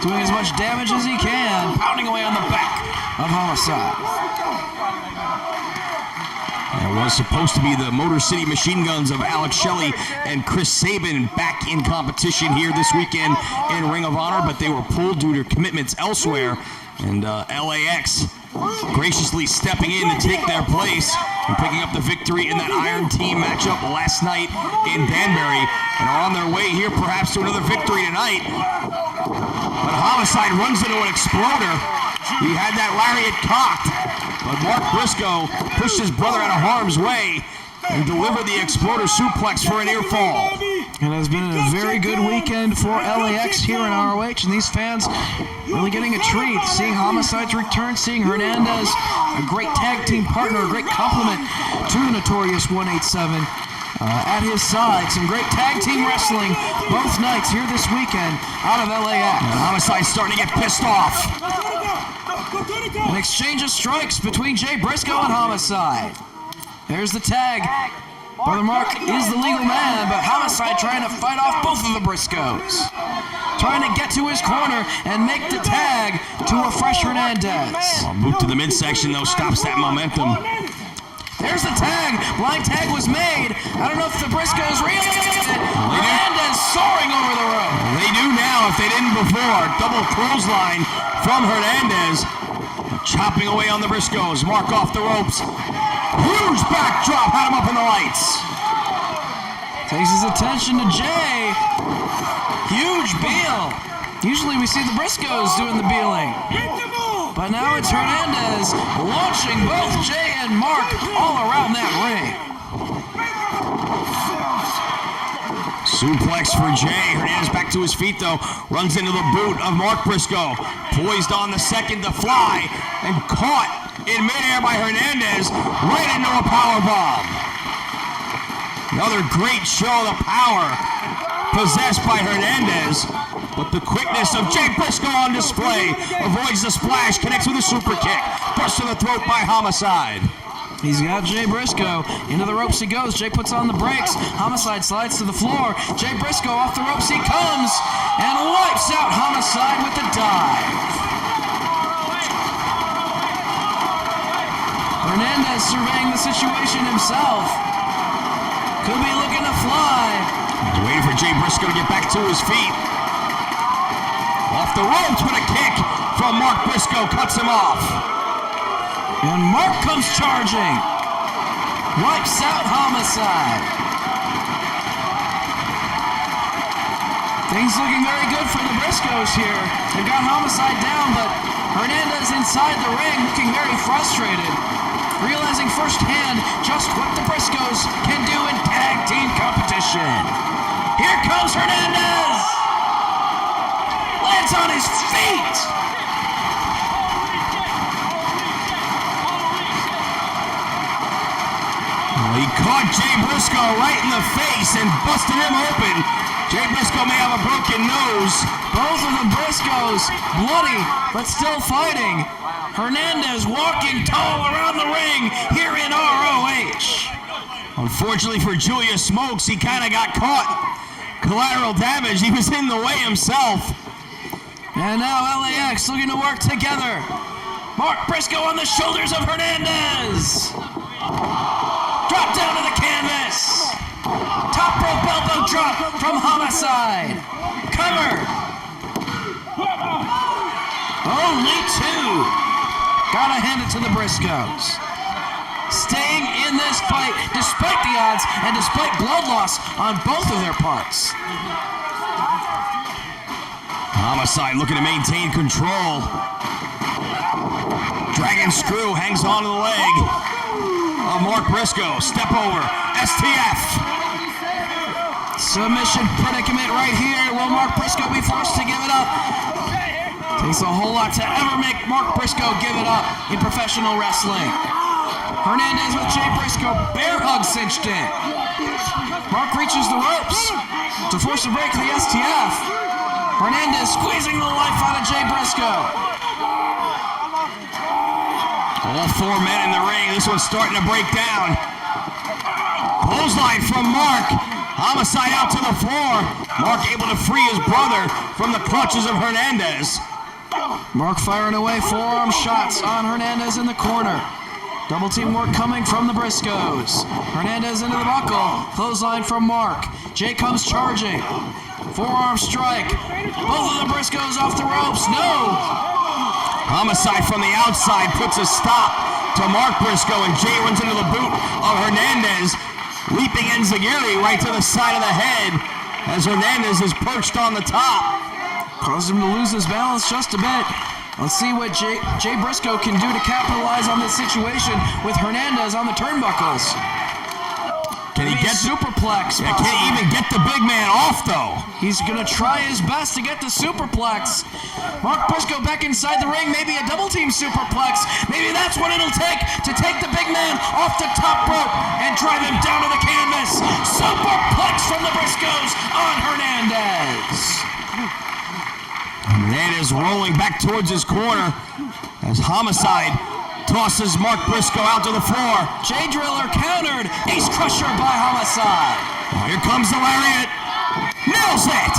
doing as much damage as he can, pounding away on the back of Homicide. It was supposed to be the Motor City Machine Guns of Alex Shelley and Chris Sabin back in competition here this weekend in Ring of Honor, but they were pulled due to commitments elsewhere. And LAX graciously stepping in to take their place and picking up the victory in that Iron Team matchup last night in Danbury, and are on their way here perhaps to another victory tonight. But Homicide runs into an exploder. He had that lariat cocked, but Mark Briscoe pushed his brother out of harm's way and delivered the exploder suplex for an ear fall. It has been a very good weekend for LAX here in ROH, and these fans really getting a treat. Seeing Homicide's return, seeing Hernandez, a great tag team partner, a great compliment to Notorious 187 at his side. Some great tag team wrestling both nights here this weekend out of LAX. And Homicide's starting to get pissed off. An exchange of strikes between Jay Briscoe and Homicide. There's the tag. Brother Mark is the legal man, but Homicide trying to fight off both of the Briscoes. Trying to get to his corner and make the tag to a fresh Hernandez. Boot to the midsection, though, stops that momentum. There's the tag. Blind tag was made. I don't know if the Briscoes realized it. Hernandez soaring over the rope. They do now if they didn't before. Double clothesline from Hernandez. Chopping away on the Briscoes. Mark off the ropes. Huge backdrop. Had him up in the lights. Takes his attention to Jay. Huge beel. Usually we see the Briscoes doing the beeling. But now it's Hernandez launching both Jay and Mark all around that ring. Suplex for Jay. Hernandez back to his feet, though. Runs into the boot of Mark Briscoe. Poised on the second to fly. And caught in midair by Hernandez. Right into a powerbomb. Another great show of the power possessed by Hernandez. But the quickness of Jay Briscoe on display. Avoids the splash. Connects with a super kick. Burst to the throat by Homicide. He's got Jay Briscoe. Into the ropes he goes. Jay puts on the brakes. Homicide slides to the floor. Jay Briscoe off the ropes he comes. And wipes out Homicide with the dive. Hernandez surveying the situation himself. Could be looking to fly. Waiting for Jay Briscoe to get back to his feet. Off the ropes with a kick from Mark Briscoe. Cuts him off. And Mark comes charging. Wipes out Homicide. Things looking very good for the Briscoes here. They've got Homicide down, but Hernandez inside the ring looking very frustrated. Realizing firsthand just what the Briscoes can do in tag team competition. Here comes Hernandez. Lands on his feet. hit Jay Briscoe right in the face and busted him open. Jay Briscoe may have a broken nose. Both of the Briscoes bloody, but still fighting. Hernandez walking tall around the ring here in ROH. Unfortunately for Julius Smokes, he kind of got caught. Collateral damage, he was in the way himself. And now LAX looking to work together. Mark Briscoe on the shoulders of Hernandez. Drop down to the canvas. Top rope elbow drop from Homicide. Cover. Only two. Gotta hand it to the Briscoes. Staying in this fight despite the odds and despite blood loss on both of their parts. Homicide looking to maintain control. Dragon screw hangs on to the leg of Mark Briscoe. Step over. STF. Submission predicament right here. Will Mark Briscoe be forced to give it up? Takes a whole lot to ever make Mark Briscoe give it up in professional wrestling. Hernandez with Jay Briscoe, bear hug cinched in. Mark reaches the ropes to force a break of the STF. Hernandez squeezing the life out of Jay Briscoe. All four men in the ring. This one's starting to break down. Clothesline from Mark. Homicide out to the floor. Mark able to free his brother from the clutches of Hernandez. Mark firing away forearm shots on Hernandez in the corner. Double team work coming from the Briscoes. Hernandez into the buckle. Clothesline from Mark. Jay comes charging. Forearm strike. Both of the Briscoes off the ropes. No! Homicide from the outside puts a stop to Mark Briscoe, and Jay runs into the boot of Hernandez. Leaping enziguri right to the side of the head as Hernandez is perched on the top. Caused him to lose his balance just a bit. Let's see what Jay Briscoe can do to capitalize on this situation with Hernandez on the turnbuckles. Can he get superplex? Yeah, can't even get the big man off though. He's gonna try his best to get the superplex. Mark Briscoe back inside the ring, maybe a double team superplex. Maybe that's what it'll take to take the big man off the top rope and drive him down to the canvas. Superplex from the Briscoes on Hernandez. Hernandez rolling back towards his corner as Homicide tosses Mark Briscoe out to the floor. Jay Driller countered. Ace Crusher by Homicide. Oh, here comes the lariat. Nails it.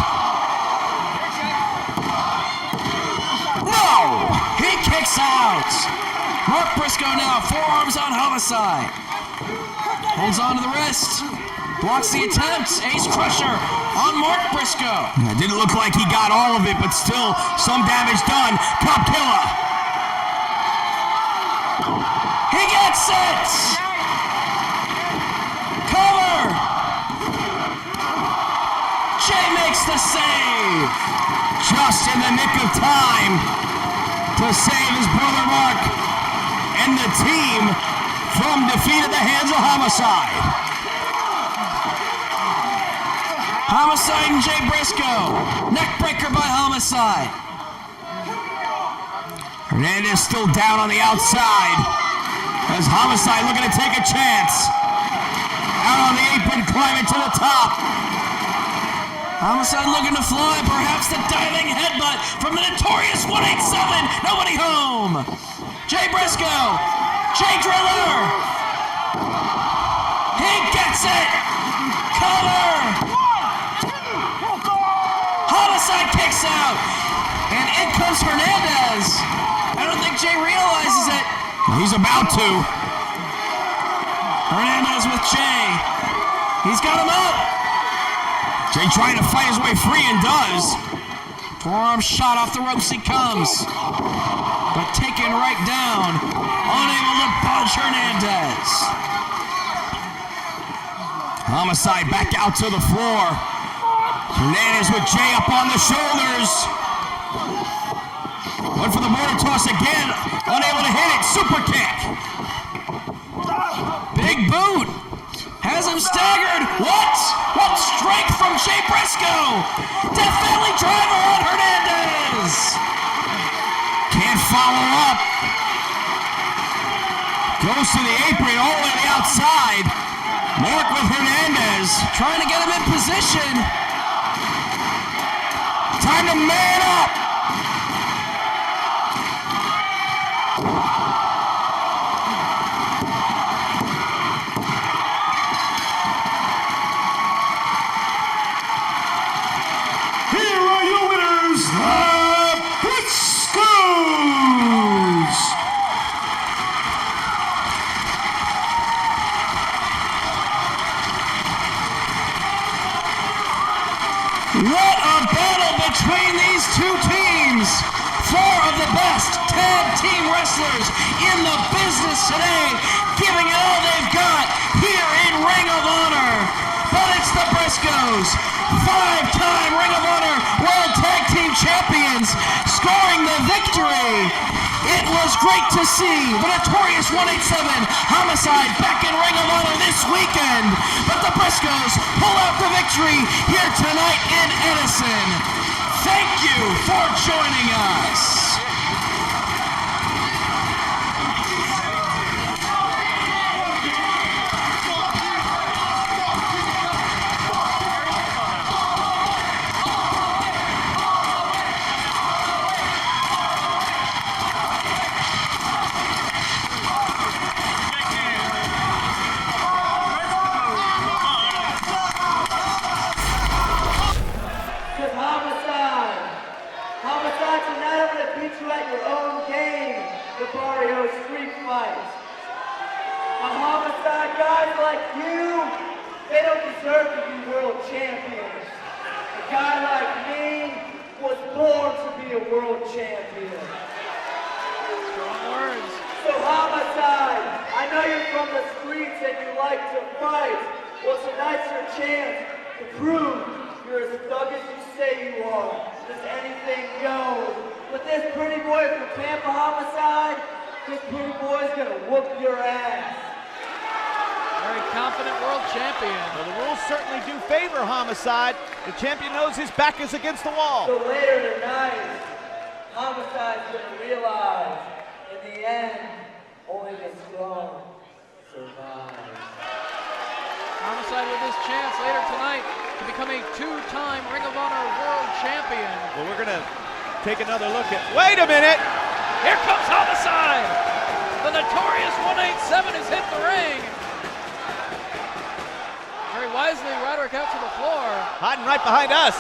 No! He kicks out. Mark Briscoe now, forearms on Homicide. Holds on to the wrist. Blocks the attempt. Ace Crusher on Mark Briscoe. It didn't look like he got all of it, but still some damage done. Cop Killer. He gets it! Cover! Jay makes the save! Just in the nick of time to save his brother Mark and the team from defeat at the hands of Homicide. Homicide and Jay Briscoe. Neckbreaker by Homicide. Hernandez still down on the outside as Homicide looking to take a chance. Out on the apron, climbing to the top. Homicide looking to fly, perhaps the diving headbutt from the Notorious 187. Nobody home. Jay Briscoe. Jay Driller. He gets it. Cover. Homicide kicks out. And in comes Hernandez. I don't think Jay realizes it. He's about to. Hernandez with Jay. He's got him up. Jay trying to fight his way free and does. Forearm shot off the ropes he comes. But taken right down. Unable to budge Hernandez. Homicide back out to the floor. Hernandez with Jay up on the shoulders. Went for the border toss again. Unable to hit it. Super kick. Big boot. Has him staggered. What strength from Jay Briscoe. Death Valley driver on Hernandez. Can't follow up. Goes to the apron all the way to the outside. Mark with Hernandez, trying to get him in position. Time to man up. Here are your winners, the Briscoes. What a battle between these two teams! Four of the best tag team wrestlers in the business today, giving it all they've got here in Ring of Honor. But it's the Briscoes, five-time Ring of Honor World Tag Team Champions, scoring the victory. It was great to see the Notorious 187 Homicide back in Ring of Honor this weekend. But the Briscoes pull out the victory here tonight in Edison. Thank you for joining us. Homicide, tonight I'm going to beat you at your own game, the Barrio Street Fight. A Homicide, guys like you, they don't deserve to be world champions. A guy like me was born to be a world champion. Strong words. So Homicide, I know you're from the streets and you like to fight. Well, tonight's your chance to prove you're as thug as you say you are. Does anything goes. But this pretty boy from Tampa, Homicide, this pretty boy's gonna whoop your ass. Very confident world champion. Well, the rules certainly do favor Homicide. The champion knows his back is against the wall. So later tonight, Homicide's gonna realize, in the end, only the strong survive. Homicide with his chance later tonight to become a two-time Ring of Honor World Champion. Well, we're going to take another look at... Wait a minute! Here comes Homicide! The Notorious 187 has hit the ring. Very wisely, Roderick out to the floor. Hiding right behind us.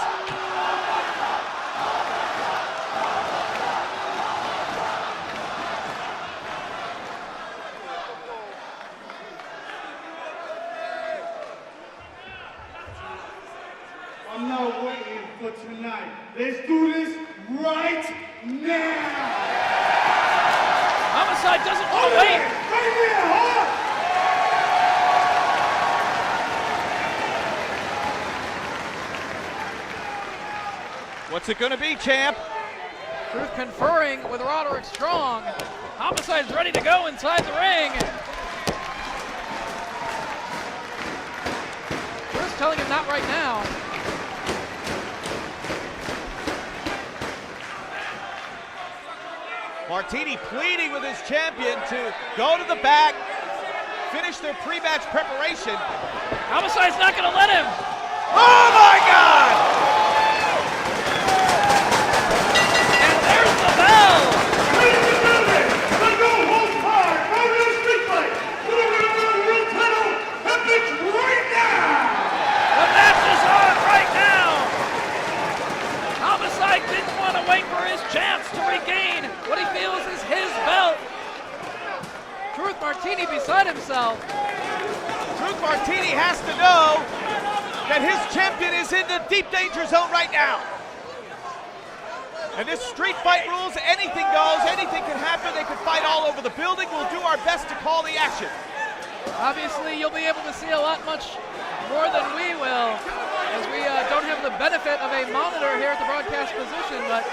I'm not waiting for tonight. Let's do this right now. Homicide doesn't want to wait. Right here, huh? What's it going to be, champ? Truth conferring with Roderick Strong. Homicide's ready to go inside the ring. Truth telling him not right now. Martini pleading with his champion to go to the back, finish their pre-match preparation. Homicide's not going to let him. Oh my God! And there's the bell. Ladies and gentlemen, the no holds barred Barrio Street Fight for the Ring of Honor World Title happens right now. The match is on right now. Homicide didn't want to wait for his chance to regain what he feels is his belt. Truth Martini beside himself. Truth Martini has to know that his champion is in the deep danger zone right now. And this street fight rules, anything goes, anything can happen. They could fight all over the building. We'll do our best to call the action. Obviously, you'll be able to see a lot much more than we will, as we don't have the benefit of a monitor here at the broadcast position, but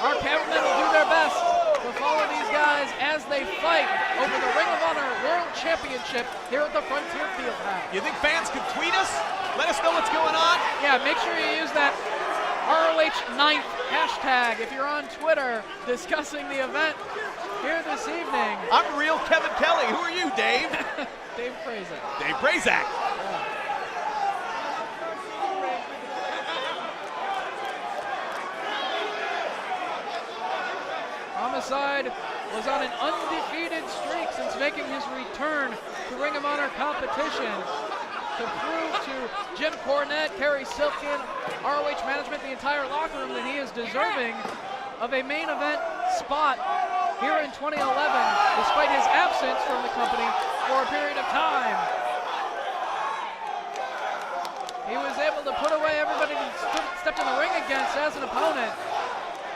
our cameramen will do their best to follow these guys as they fight over the Ring of Honor World Championship here at the Frontier Fieldhouse. You think fans can tweet us? Let us know what's going on? Yeah, make sure you use that ROH9th hashtag if you're on Twitter discussing the event here this evening. I'm real Kevin Kelly. Who are you, Dave? Dave Prazak. Dave Prazak. Homicide was on an undefeated streak since making his return to Ring of Honor competition to prove to Jim Cornette, Kerry Silkin, ROH management, the entire locker room that he is deserving of a main event spot here in 2011, despite his absence from the company for a period of time. He was able to put away everybody he stepped in the ring against as an opponent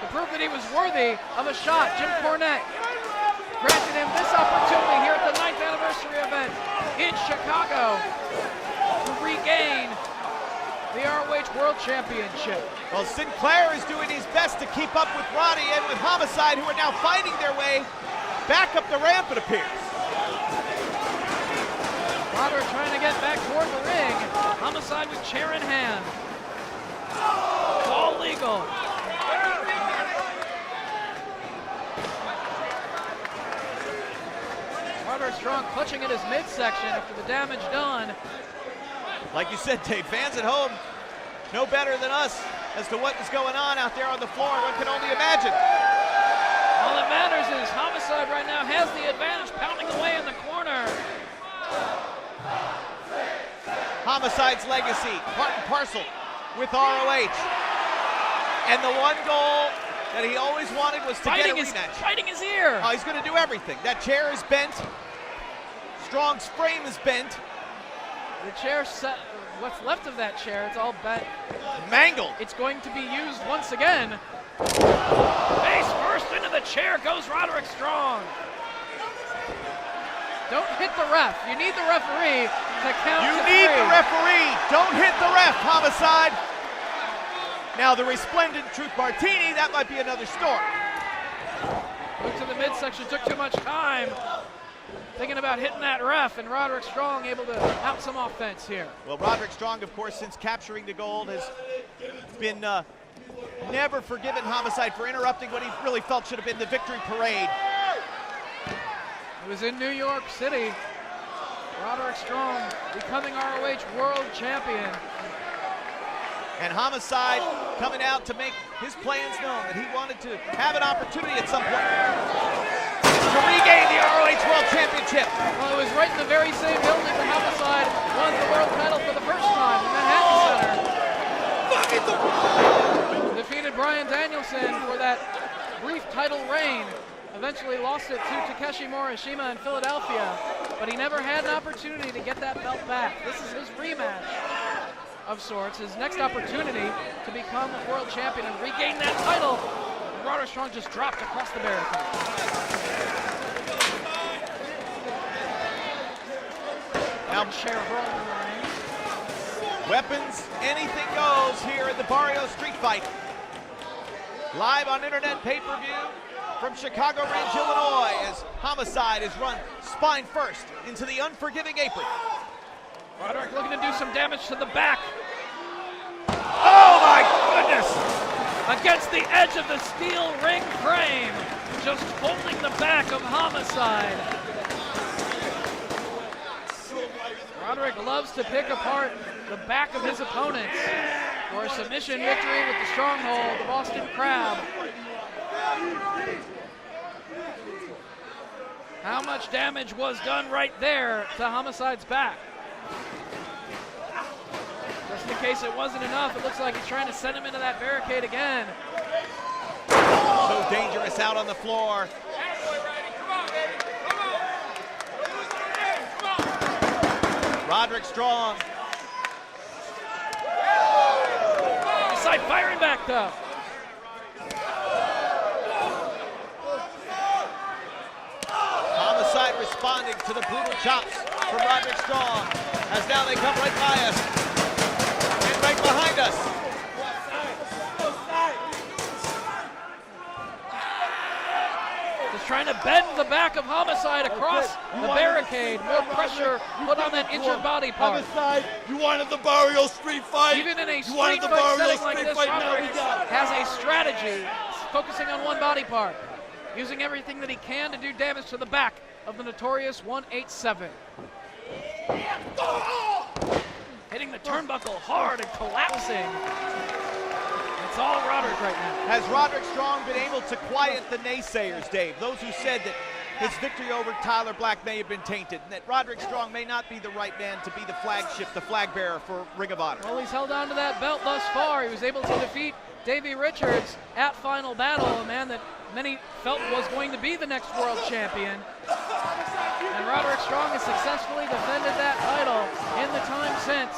to prove that he was worthy of a shot. Jim Cornette granted him this opportunity here at the 9th anniversary event in Chicago to regain the ROH World Championship. Well, Sinclair is doing his best to keep up with Roddy and with Homicide, who are now fighting their way back up the ramp, it appears. Roderick trying to get back toward the ring. Homicide with chair in hand. It's all legal. Roderick Strong clutching at his midsection after the damage done. Like you said, Dave, fans at home know better than us as to what is going on out there on the floor. One can only imagine. All that matters is Homicide right now has the advantage, pounding away in the corner. Homicide's legacy, part and parcel with ROH. And the one goal that he always wanted was to get a rematch. Fighting his ear. Oh, he's going to do everything. That chair is bent. Strong's frame is bent. The chair set, what's left of that chair, it's all bent. Mangled. It's going to be used once again. Face first into the chair goes Roderick Strong. Don't hit the ref. You need the referee to count to three. You need the referee. Don't hit the ref, Homicide. Now the resplendent Truth Martini, that might be another story. Moved to the midsection, took too much time. Thinking about hitting that ref, and Roderick Strong able to out some offense here. Well, Roderick Strong, of course, since capturing the gold, has been never forgiven Homicide for interrupting what he really felt should have been the victory parade. It was in New York City. Roderick Strong becoming ROH World Champion. And Homicide coming out to make his plans known that he wanted to have an opportunity at some point to regain the ROH World Championship. Well, it was right in the very same building that Homicide won the world title for the first time in Manhattan Center. Defeated Bryan Danielson for that brief title reign. Eventually lost it to Takeshi Morishima in Philadelphia, but he never had an opportunity to get that belt back. This is his rematch of sorts, his next opportunity to become a world champion and regain that title. And Roderick Strong just dropped across the barricade. Now, chair brawl in the ring. Weapons, anything goes here in the Barrio Street Fight. Live on internet pay-per-view from Chicago Ridge, Illinois, as Homicide is run spine first into the unforgiving apron. Roderick looking to do some damage to the back. Oh my goodness! Against the edge of the steel ring frame, just holding the back of Homicide. Roderick loves to pick apart the back of his opponents for a submission victory with the stronghold, the Boston Crab. How much damage was done right there to Homicide's back? Just in case it wasn't enough, it looks like he's trying to send him into that barricade again. So dangerous out on the floor. Roderick Strong. Homicide firing back though. Homicide responding to the brutal chops from Roderick Strong, as now they come right by us and right behind us. Just trying to bend the back of Homicide across the barricade. More pressure put on that injured body part. Homicide, you wanted the Barrio Street Fight. Even in a You street wanted the fight Barrio setting like Street this, Fight, now Roderick we got it. has a strategy, focusing on one body part, using everything that he can to do damage to the back of the Notorious 187. Hitting the turnbuckle hard and collapsing. It's all Roderick right now. Has Roderick Strong been able to quiet the naysayers, Dave? Those who said that his victory over Tyler Black may have been tainted, and that Roderick Strong may not be the right man to be the flagship, the flag bearer for Ring of Honor. Well, he's held on to that belt thus far. He was able to defeat Davey Richards at Final Battle, a man that many felt was going to be the next world champion. And Roderick Strong has successfully defended that title in the time since.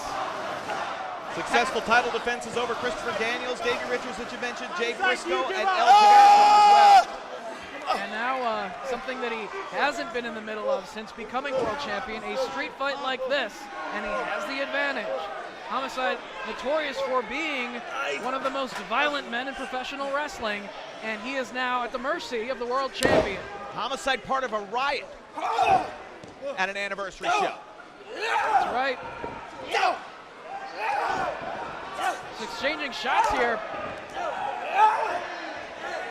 Successful title defenses over Christopher Daniels, Davey Richards that you mentioned, Jay Briscoe, and El Generico as well. And now something that he hasn't been in the middle of since becoming world champion, a street fight like this, and he has the advantage. Homicide notorious for being one of the most violent men in professional wrestling, and he is now at the mercy of the world champion. Homicide part of a riot at an anniversary show. That's right. He's exchanging shots here.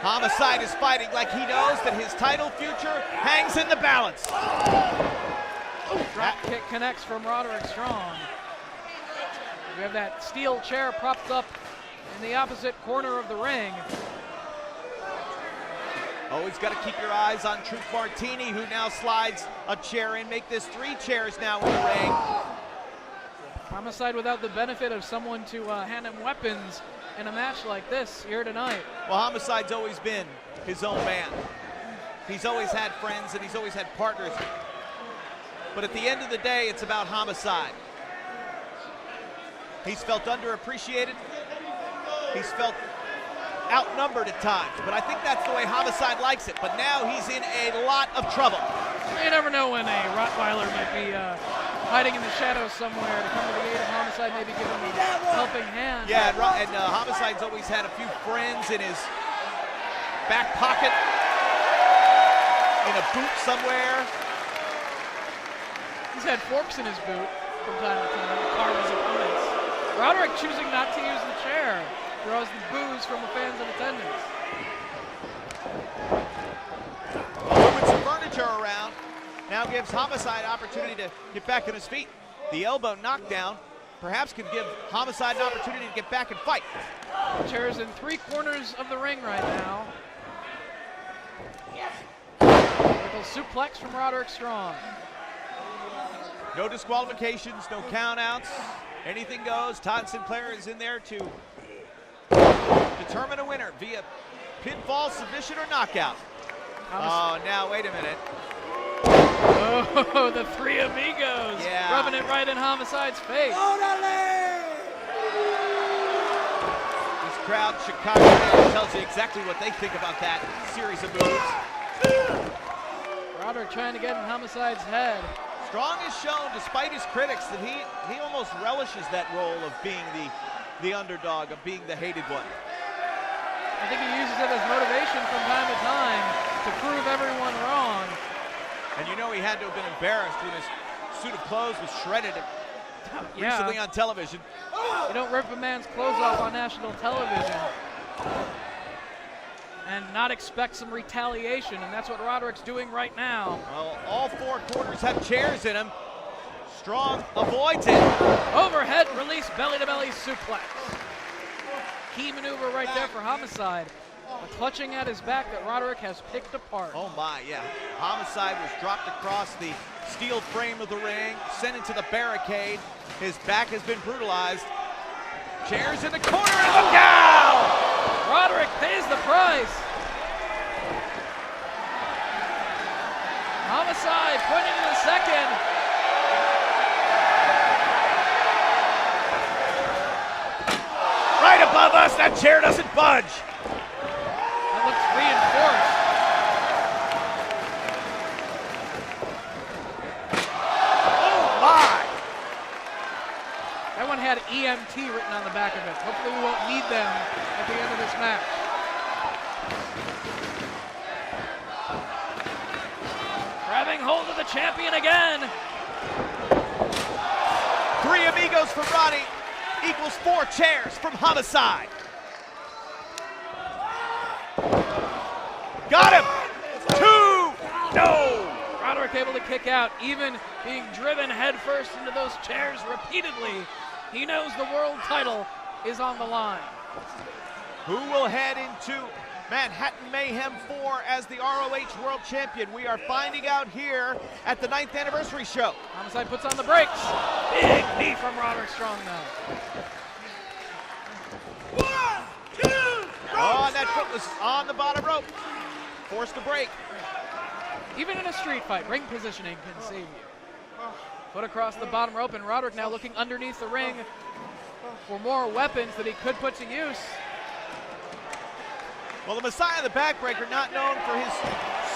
Homicide is fighting like he knows that his title future hangs in the balance. Drop kick connects from Roderick Strong. We have that steel chair propped up in the opposite corner of the ring. Always got to keep your eyes on Truth Martini, who now slides a chair in. Make this 3 chairs now in the ring. Homicide without the benefit of someone to hand him weapons in a match like this here tonight. Well, Homicide's always been his own man. He's always had friends and he's always had partners. But at the end of the day, it's about Homicide. He's felt underappreciated. He's felt outnumbered at times, but I think that's the way Homicide likes it. But now he's in a lot of trouble. You never know when a Rottweiler might be hiding in the shadows somewhere to come to the aid of Homicide, maybe give him a helping hand. Yeah, and Homicide's always had a few friends in his back pocket, in a boot somewhere. He's had forks in his boot from time to time to carve his opponents. Roderick choosing not to use the chair draws the boos from the fans in attendance. Moving some furniture around now gives Homicide opportunity to get back on his feet. The elbow knockdown perhaps could give Homicide an opportunity to get back and fight. Chairs in 3 corners of the ring right now. Vertical suplex from Roderick Strong. No disqualifications, no countouts. Anything goes. Todd Sinclair is in there to determine a winner via pinfall, submission, or knockout. Oh, now wait a minute. Oh, the 3 amigos. Yeah. Rubbing it right in Homicide's face. This crowd, Chicago, tells you exactly what they think about that series of moves. Roderick trying to get in Homicide's head. Strong has shown, despite his critics, that he almost relishes that role of being the underdog, of being the hated one. I think he uses it as motivation from time to time to prove everyone wrong. And you know he had to have been embarrassed when his suit of clothes was shredded recently on television. You don't rip a man's clothes off on national television and not expect some retaliation, and that's what Roderick's doing right now. Well, all 4 corners have chairs in them. Strong avoids it. Overhead release belly-to-belly suplex. Key maneuver right there for Homicide. A clutching at his back that Roderick has picked apart. Oh my, yeah. Homicide was dropped across the steel frame of the ring, sent into the barricade. His back has been brutalized. Chairs in the corner and look out! Roderick pays the price. Homicide pointing to the second. Right above us, that chair doesn't budge. That looks reinforced. Oh my! That one had EMT written on the back of it. Hopefully we won't need them at the end of this match. Grabbing hold of the champion again. 3 amigos from Roddy equals 4 chairs from Homicide. Got him! 2! No! Roderick able to kick out, even being driven headfirst into those chairs repeatedly. He knows the world title is on the line. Who will head into Manhattan Mayhem 4 as the ROH World Champion? We are finding out here at the 9th anniversary show. Homicide puts on the brakes. Big knee from Roderick Strong now. 1, 2, oh, that foot was on the bottom rope. Forced the break. Even in a street fight, ring positioning can save you. Foot across the bottom rope, and Roderick now looking underneath the ring for more weapons that he could put to use. Well, the Messiah, the backbreaker, not known for his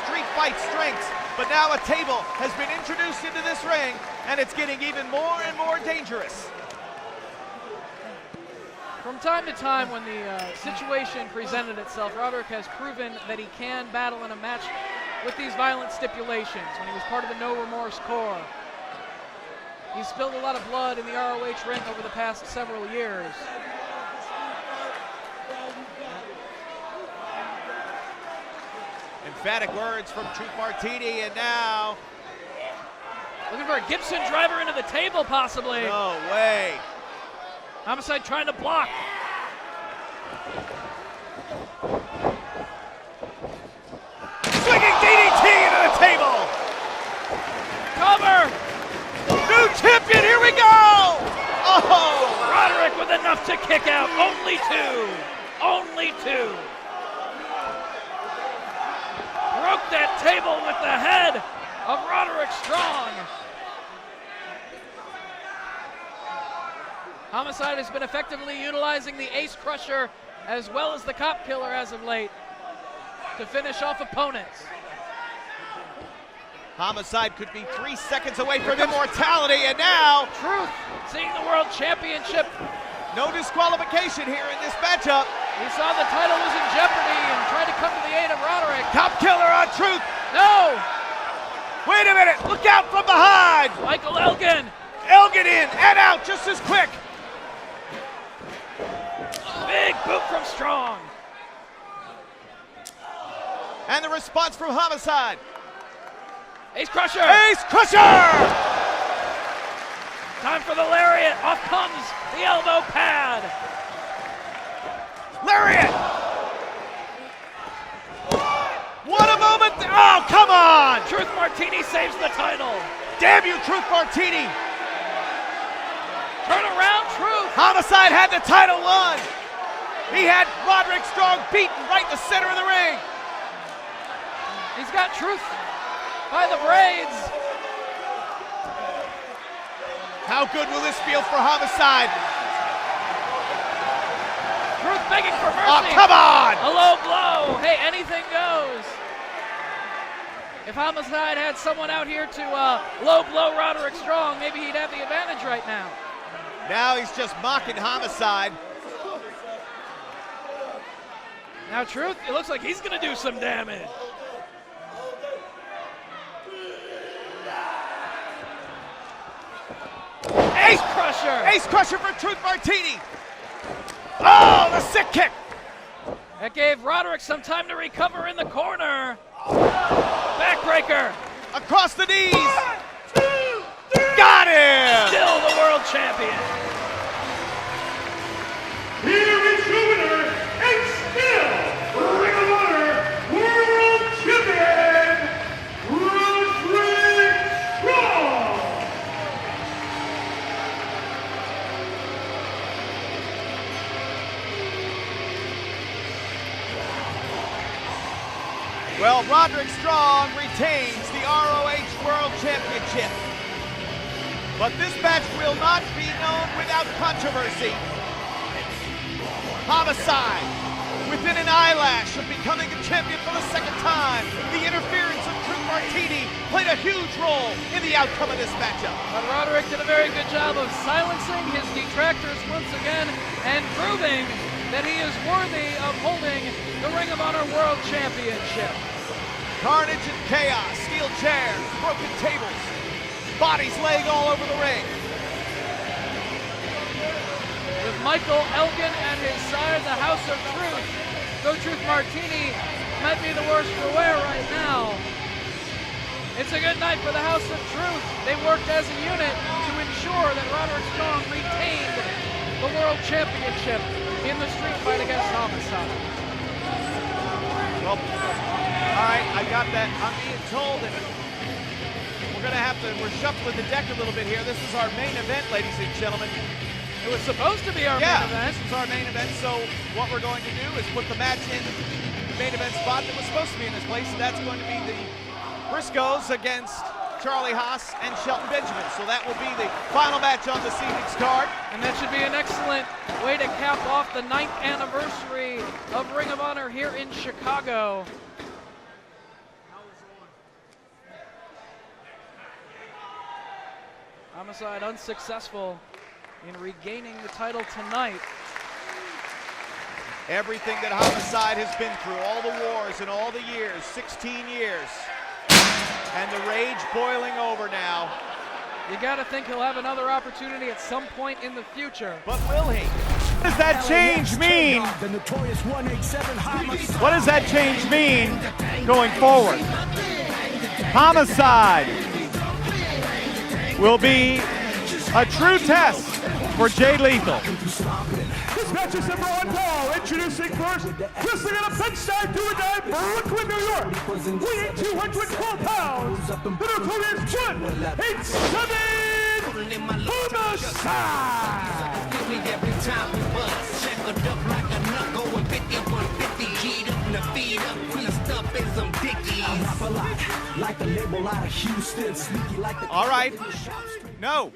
street fight strengths, but now a table has been introduced into this ring, and it's getting even more and more dangerous. From time to time, when the situation presented itself, Roderick has proven that he can battle in a match with these violent stipulations. When he was part of the No Remorse Corps, he spilled a lot of blood in the ROH ring over the past several years. Emphatic words from Truth Martini, and now looking for a Gibson driver into the table, possibly. No way. Homicide trying to block. Swinging DDT into the table. Cover. New champion, here we go. Oh! Roderick with enough to kick out. Only two. Only two. Broke that table with the head of Roderick Strong. Homicide has been effectively utilizing the Ace Crusher as well as the Cop Killer as of late to finish off opponents. Homicide could be 3 seconds away from immortality, and now Truth seeing the World Championship. No disqualification here in this matchup. He saw the title was in jeopardy and tried to come to the aid of Roderick. Cop Killer on Truth. No! Wait a minute, look out from behind. Michael Elgin. Elgin in and out just as quick. Big boot from Strong. And the response from Homicide. Ace Crusher. Ace Crusher! Time for the lariat. Off comes the elbow pad. Lariat! What a moment! Oh, come on! Truth Martini saves the title. Damn you, Truth Martini! Turn around, Truth! Homicide had the title won! He had Roderick Strong beaten right in the center of the ring! He's got Truth by the braids. How good will this feel for Homicide? Truth begging for mercy. Oh, come on! A low blow. Hey, anything goes. If Homicide had someone out here to low blow Roderick Strong, maybe he'd have the advantage right now. Now he's just mocking Homicide. Now Truth, it looks like he's gonna do some damage. Ace Crusher! Ace Crusher for Truth Martini! Oh, the sick kick! That gave Roderick some time to recover in the corner. Backbreaker! Across the knees! 1, 2, 3. Got him! Still the world champion. Here is your winner, and still Ring of Honor World Champion, Roderick Strong! Well, Roderick Strong retains the ROH World Championship. But this match will not be known without controversy. Homicide, within an eyelash of becoming a champion for the second time. The interference of Truth Martini played a huge role in the outcome of this matchup. But Roderick did a very good job of silencing his detractors once again and proving that he is worthy of holding the Ring of Honor World Championship. Carnage and chaos, steel chairs, broken tables, bodies laying all over the ring. With Michael Elgin at his side, the House of Truth, though Truth Martini might be the worse for wear right now, It's a good night for the House of Truth. They worked as a unit to ensure that Roderick Strong retained the World Championship in the street fight against Homicide. Well, all right, I got that. I'm being told that we're shuffling the deck a little bit here. This is our main event, ladies and gentlemen. It was supposed to be our main event. This is our main event, so what we're going to do is put the match in the main event spot that was supposed to be in this place, and that's going to be the Briscoes against Charlie Haas and Shelton Benjamin. So that will be the final match on this evening's card. And that should be an excellent way to cap off the 9th anniversary of Ring of Honor here in Chicago. Homicide unsuccessful in regaining the title tonight. Everything that Homicide has been through, all the wars and all the years, 16 years. And the rage boiling over now. You gotta think he'll have another opportunity at some point in the future. But will he? What does that change mean? What does that change mean going forward? Homicide will be a true test for Jay Lethal. This match is number 1 ball. Introducing first, wrestling on a bedside, do or die, Brooklyn, New York. Weighing 212 pounds, the Notorious 187 Homicide. Every time we bust, shackled up like a nut, going 50 up on 50, G'd up in the feet up, creased up in some dickies. Like the label out of Houston, sneaky like the. All right. No.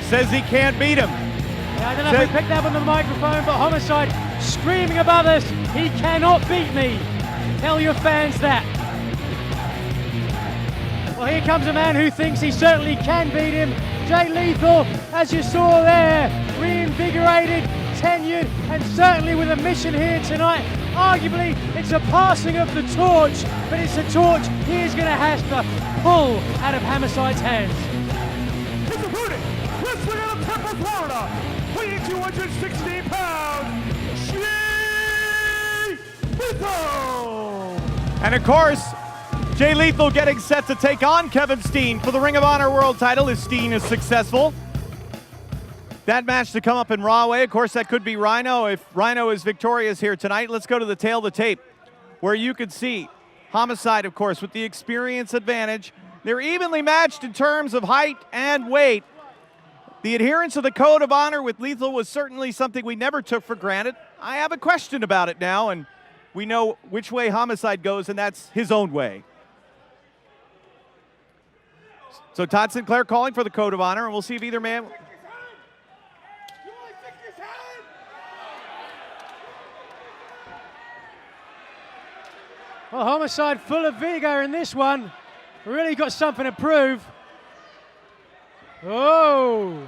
Says he can't beat him. Yeah, I don't know if we picked that up on the microphone, but Homicide screaming above us, he cannot beat me. Tell your fans that. Well, here comes a man who thinks he certainly can beat him. Jay Lethal, as you saw there, reinvigorated, tenured, and certainly with a mission here tonight. Arguably, it's a passing of the torch, but it's a torch he is going to have to pull out of Homicide's hands. His opponent, wrestling out of Tampa, Florida, weighing 216 pounds, Jay Lethal. And of course, Jay Lethal getting set to take on Kevin Steen for the Ring of Honor World title if Steen is successful. That match to come up in Rahway. Of course, that could be Rhino if Rhino is victorious here tonight. Let's go to the tail of the tape where you can see Homicide, of course, with the experience advantage. They're evenly matched in terms of height and weight. The adherence of the Code of Honor with Lethal was certainly something we never took for granted. I have a question about it now, and we know which way Homicide goes, and that's his own way. So Todd Sinclair calling for the Code of Honor, and we'll see if either man... Well, Homicide full of vigor in this one. Really got something to prove. Oh.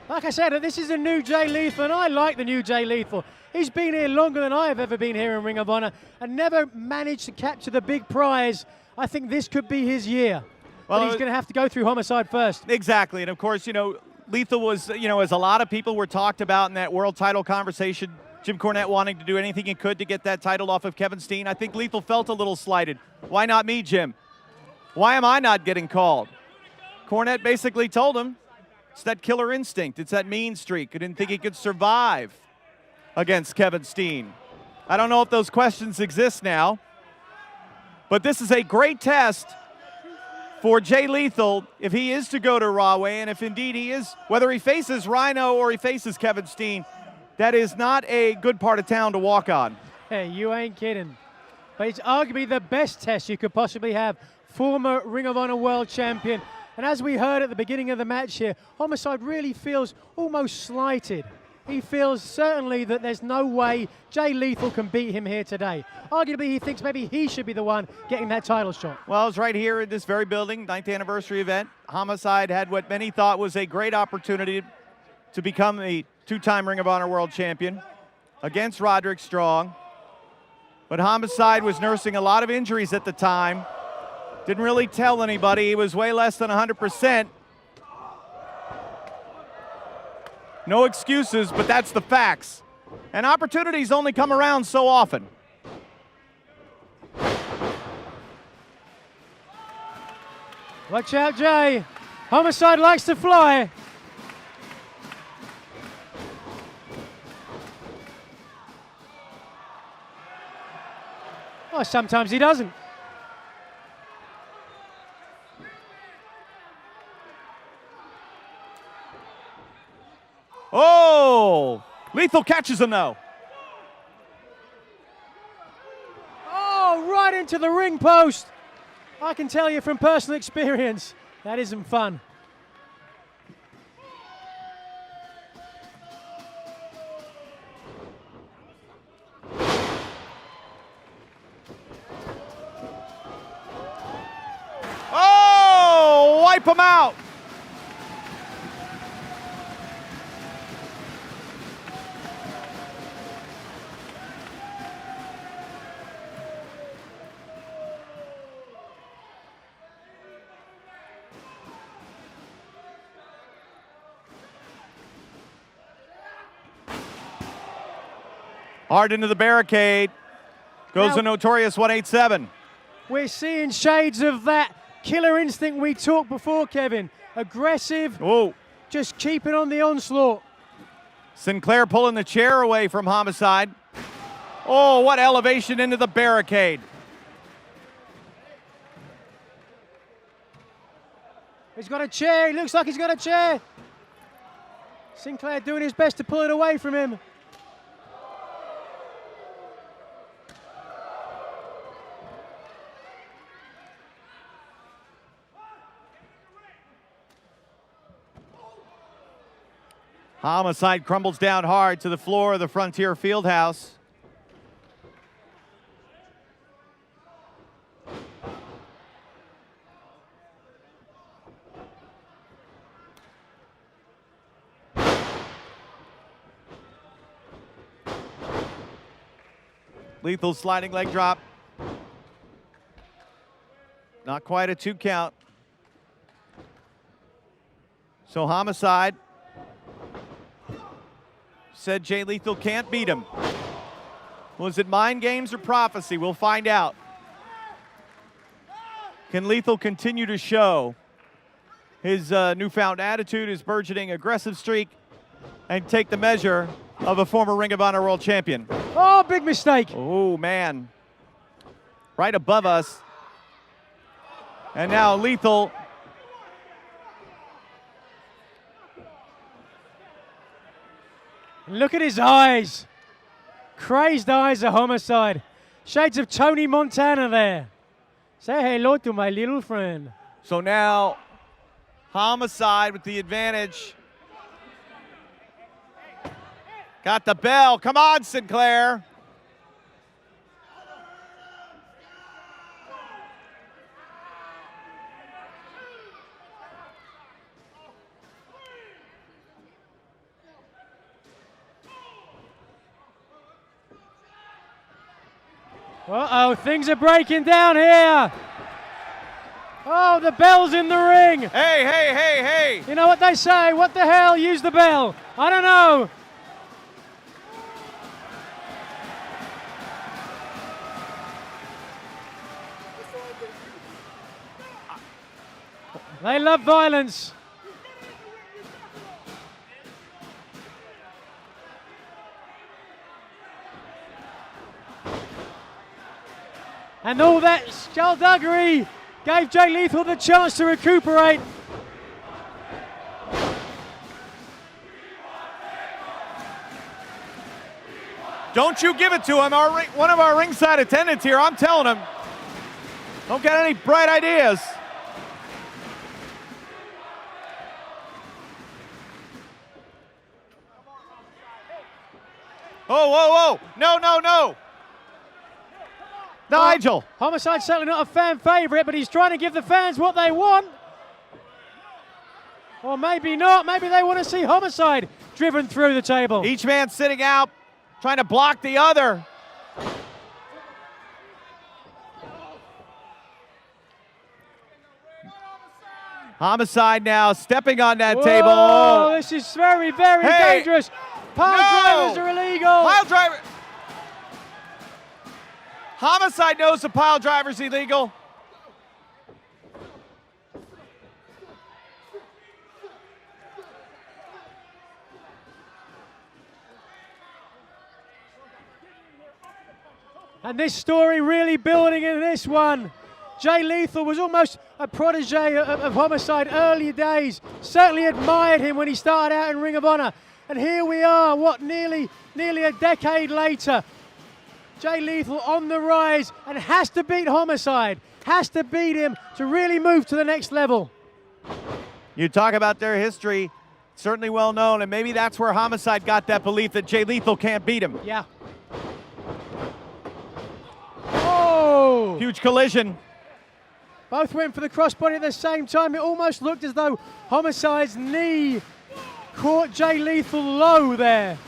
Like I said, this is a new Jay Lethal, and I like the new Jay Lethal. He's been here longer than I have ever been here in Ring of Honor and never managed to capture the big prize. I think this could be his year. Well, but he's going to have to go through Homicide first. Exactly, and of course, Lethal was, as a lot of people were talked about in that world title conversation, Jim Cornette wanting to do anything he could to get that title off of Kevin Steen. I think Lethal felt a little slighted. Why not me, Jim? Why am I not getting called? Cornette basically told him it's that killer instinct. It's that mean streak. I didn't think he could survive against Kevin Steen. I don't know if those questions exist now, but this is a great test for Jay Lethal if he is to go to Rahway, and if indeed he is, whether he faces Rhino or he faces Kevin Steen, that is not a good part of town to walk on. Hey, you ain't kidding. But it's arguably the best test you could possibly have. Former Ring of Honor World Champion. And as we heard at the beginning of the match here, Homicide really feels almost slighted. He feels certainly that there's no way Jay Lethal can beat him here today. Arguably, he thinks maybe he should be the one getting that title shot. Well, it's right here in this very building, 9th anniversary event. Homicide had what many thought was a great opportunity to become a two-time Ring of Honor World Champion against Roderick Strong. But Homicide was nursing a lot of injuries at the time. Didn't really tell anybody. He was way less than 100%. No excuses, but that's the facts. And opportunities only come around so often. Watch out, Jay. Homicide likes to fly. Well, sometimes he doesn't. Oh! Lethal catches him, though. Oh, right into the ring post. I can tell you from personal experience, that isn't fun. Oh! Wipe him out! Hard into the barricade. Goes Now, the Notorious 187. We're seeing shades of that killer instinct we talked before, Kevin. Aggressive, just keeping on the onslaught. Sinclair pulling the chair away from Homicide. Oh, what elevation into the barricade. He's got a chair. He looks like he's got a chair. Sinclair doing his best to pull it away from him. Homicide crumbles down hard to the floor of the Frontier Fieldhouse. Lethal sliding leg drop. Not quite a 2 count. So Homicide said Jay Lethal can't beat him. Was it mind games or prophecy? We'll find out. Can Lethal continue to show his newfound attitude, his burgeoning aggressive streak, and take the measure of a former Ring of Honor World Champion? Oh, big mistake. Oh, man. Right above us. And now Lethal. Look at his eyes. Crazed eyes of Homicide. Shades of Tony Montana there. Say hello to my little friend. So now Homicide with the advantage. Got the bell. Come on, Sinclair. Uh-oh, things are breaking down here. Oh, the bell's in the ring. Hey, hey, hey, hey. You know what they say? What the hell? Use the bell. I don't know. They love violence. And all that skullduggery gave Jay Lethal the chance to recuperate. Don't you give it to him. One of our ringside attendants here, I'm telling him. Don't get any bright ideas. Oh, whoa, whoa. No, no, no. Nigel. Homicide's certainly not a fan favorite, but he's trying to give the fans what they want. Or maybe not. Maybe they want to see Homicide driven through the table. Each man sitting out, trying to block the other. Homicide now stepping on that table. Oh, this is very, very dangerous. Pile drivers are illegal. Pile driver. Homicide knows the pile driver's illegal. And this story really building in this one. Jay Lethal was almost a protege of Homicide early days. Certainly admired him when he started out in Ring of Honor. And here we are, nearly a decade later. Jay Lethal on the rise and has to beat Homicide. Has to beat him to really move to the next level. You talk about their history, certainly well known, and maybe that's where Homicide got that belief that Jay Lethal can't beat him. Yeah. Oh! Huge collision. Both went for the crossbody at the same time. It almost looked as though Homicide's knee caught Jay Lethal low there.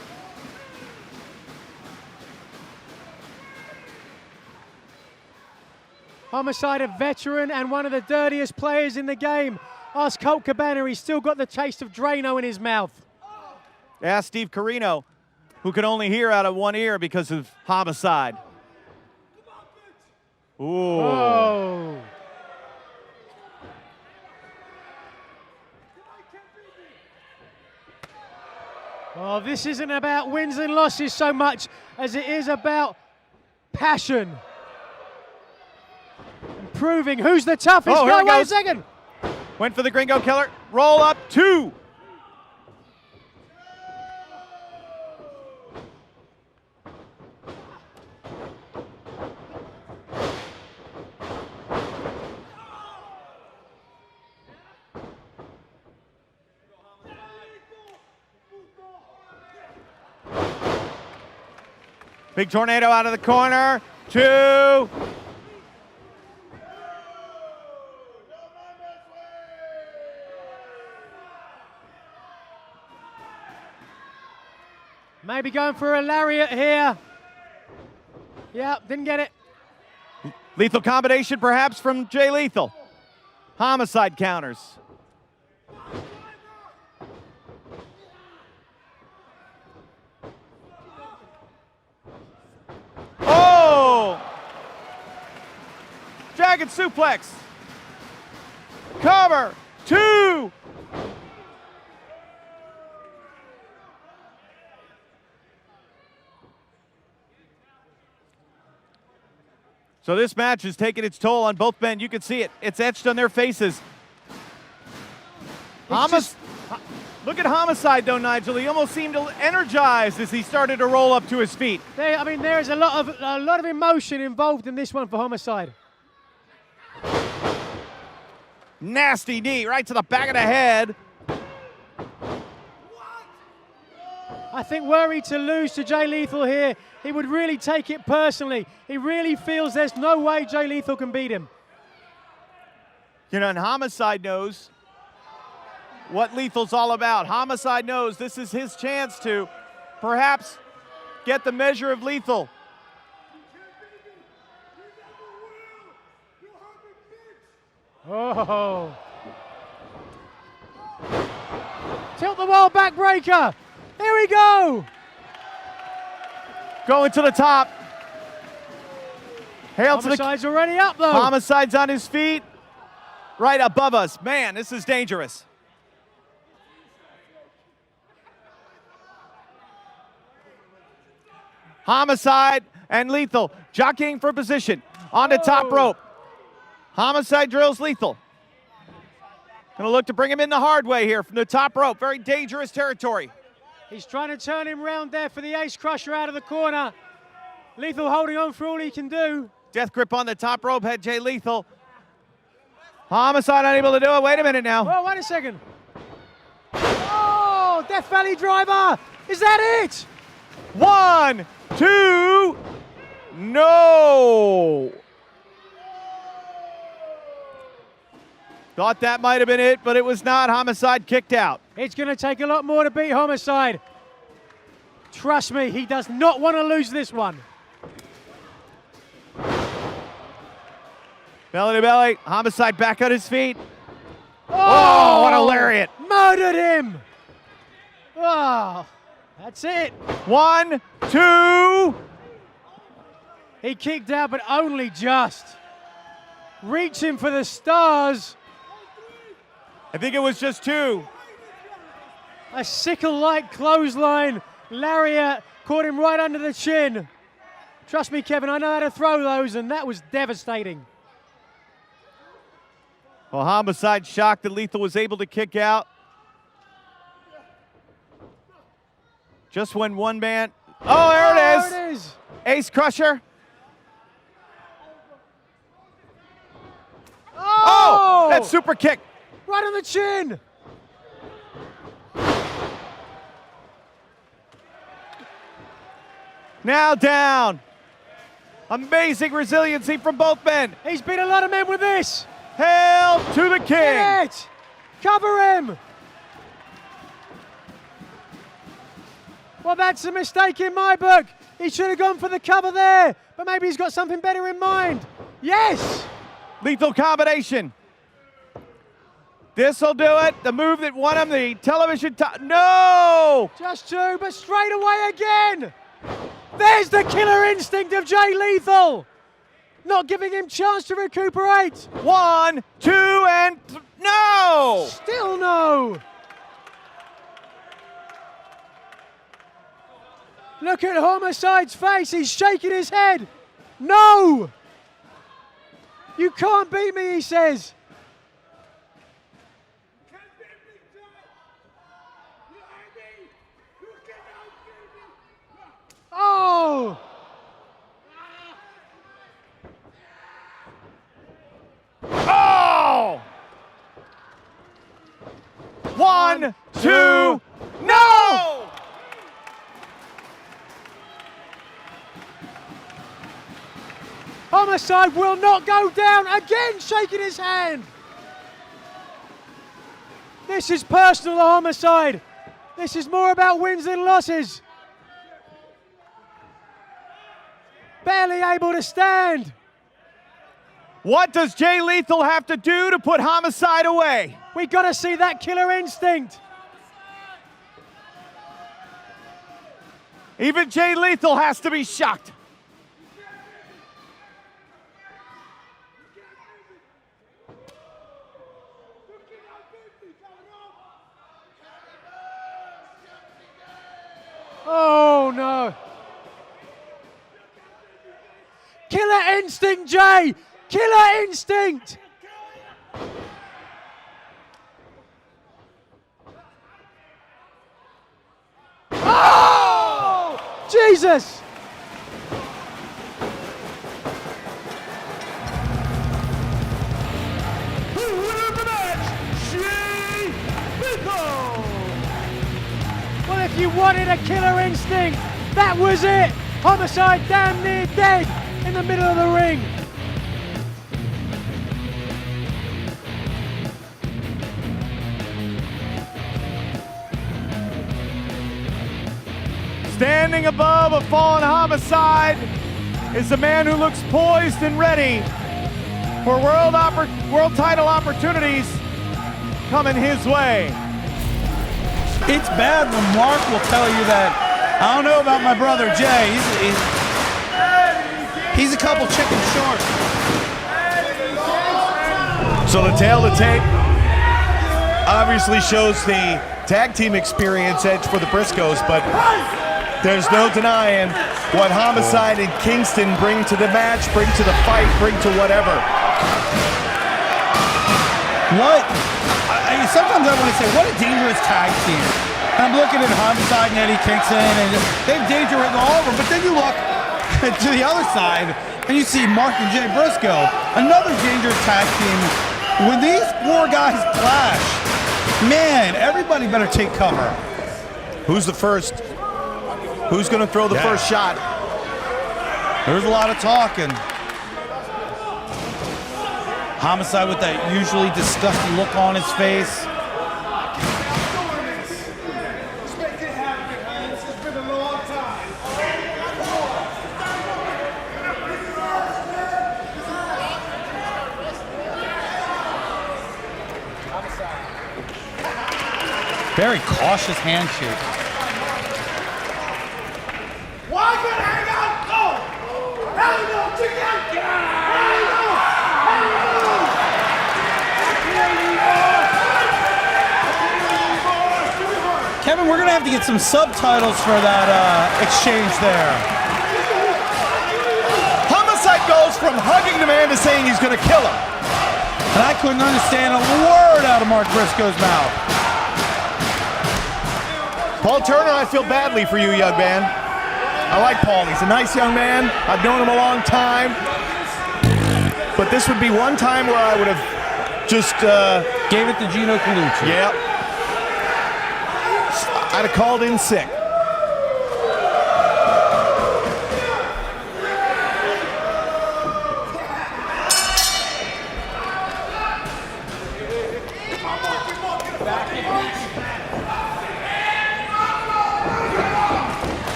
Homicide, a veteran and one of the dirtiest players in the game. Ask Colt Cabana, he's still got the taste of Drano in his mouth. Ask Steve Corino, who can only hear out of one ear because of Homicide. Ooh. Oh. Oh, this isn't about wins and losses so much as it is about passion. And proving who's the toughest. Oh, here it wait a goes. second. Went for the Gringo Killer. Roll up, 2. Big tornado out of the corner. 2. Maybe going for a lariat here. Yeah, didn't get it. Lethal combination perhaps from Jay Lethal. Homicide counters. Oh! Jagged suplex. Cover. 2. So this match is taking its toll on both men. You can see it. It's etched on their faces. Look at Homicide, though, Nigel. He almost seemed energized as he started to roll up to his feet. There's a lot of emotion involved in this one for Homicide. Nasty knee right to the back of the head. I think were he to lose to Jay Lethal here, he would really take it personally. He really feels there's no way Jay Lethal can beat him. You know, and Homicide knows what Lethal's all about. Homicide knows this is his chance to perhaps get the measure of Lethal. Oh. Tilt the wall backbreaker. Here we go. Going to the top. Hail to the Homicide's already up, though. Homicide's on his feet. Right above us. Man, this is dangerous. Homicide and Lethal jockeying for position on the top rope. Homicide drills Lethal. Gonna look to bring him in the hard way here from the top rope. Very dangerous territory. He's trying to turn him round there for the ace crusher out of the corner. Lethal holding on for all he can do. Death grip on the top rope, head Jay Lethal. Homicide unable to do it. Wait a minute now. Oh, wait a second. Oh, Death Valley driver. Is that it? 1, 2, no. Thought that might have been it, but it was not. Homicide kicked out. It's going to take a lot more to beat Homicide. Trust me, he does not want to lose this one. Belly to belly. Homicide back on his feet. Oh, what a lariat. Murdered him. Oh, that's it. 1, 2. He kicked out, but only just. Reaching for the stars. I think it was just 2. A sickle-like clothesline. Lariat caught him right under the chin. Trust me, Kevin, I know how to throw those, and that was devastating. Well, Homicide shocked that Lethal was able to kick out. Just when one man... Oh, there it is! There it is! Ace Crusher. Oh! That super kick. Right on the chin! Now down. Amazing resiliency from both men. He's beat a lot of men with this. Hail to the king. Get it! Cover him! Well, that's a mistake in my book. He should have gone for the cover there, but maybe he's got something better in mind. Yes! Lethal combination. This'll do it. The move that won him the television No! Just two, but straight away again. There's the killer instinct of Jay Lethal. Not giving him chance to recuperate. 1, 2, and no! Still no. Look at Homicide's face. He's shaking his head. No! You can't beat me, he says. Oh! Oh! 1, 2, no! Homicide will not go down. Again, shaking his hand. This is personal, Homicide. This is more about wins than losses. Barely able to stand. What does Jay Lethal have to do to put Homicide away? We got to see that killer instinct. Even Jay Lethal has to be shocked. Oh, no. Killer instinct, Jay. Killer instinct. Oh! Jesus. Well, if you wanted a killer instinct, that was it. Homicide damn near dead in the middle of the ring. Standing above a fallen Homicide is a man who looks poised and ready for world title opportunities coming his way. It's bad when Mark will tell you that, I don't know about my brother Jay, he's a couple chickens short. So the tail to tape obviously shows the tag team experience edge for the Briscoes, but there's no denying what Homicide and Kingston bring to the match, bring to the fight, bring to whatever. Sometimes I want to say, what a dangerous tag team. I'm looking at Homicide and Eddie Kingston, and they have danger written all over, but then you look to the other side, and you see Mark and Jay Briscoe, another dangerous tag team. When these four guys clash, man, everybody better take cover. Who's the first? Who's going to throw the first shot? There's a lot of talking. Homicide with that usually disgusting look on his face. Very cautious handshake. Why could hang out? Go! Hell no, chicken! Kevin, we're going to have to get some subtitles for that exchange there. goes from hugging the man to saying he's going to kill him. And I couldn't understand a word out of Mark Briscoe's mouth. Paul Turner, I feel badly for you, young man. I like Paul. He's a nice young man. I've known him a long time. But this would be one time where I would have just... gave it to Gino Colucci. Yep. I'd have called in sick.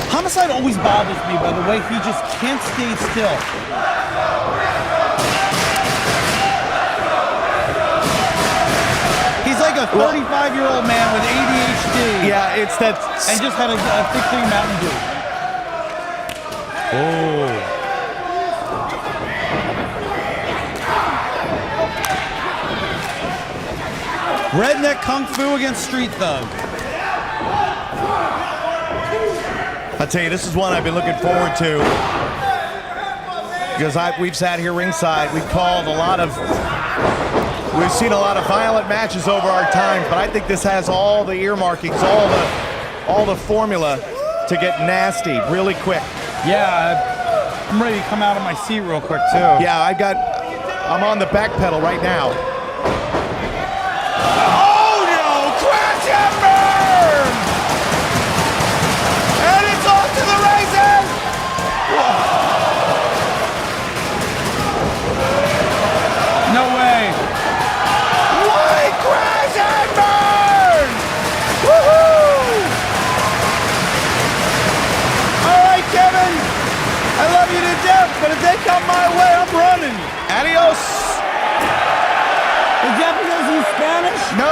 Homicide always bothers me by the way he just can't stay still. He's like a 35-year-old man with ADHD. Yeah, it's that... And just had a 15 Mountain Dew. Oh. Redneck Kung Fu against Street Thug. I tell you, this is one I've been looking forward to because we've sat here ringside. We've seen a lot of violent matches over our time, but I think this has all the earmarkings, all the formula to get nasty really quick. Yeah, I'm ready to come out of my seat real quick too. Yeah, I'm on the back pedal right now. Oh no! Crash and burn! And it's off to the races! No way! White crash and burn! Woohoo! All right, Kevin. I love you to death, but if they come my way, I'm running. Adios. Is that because he's Spanish? No.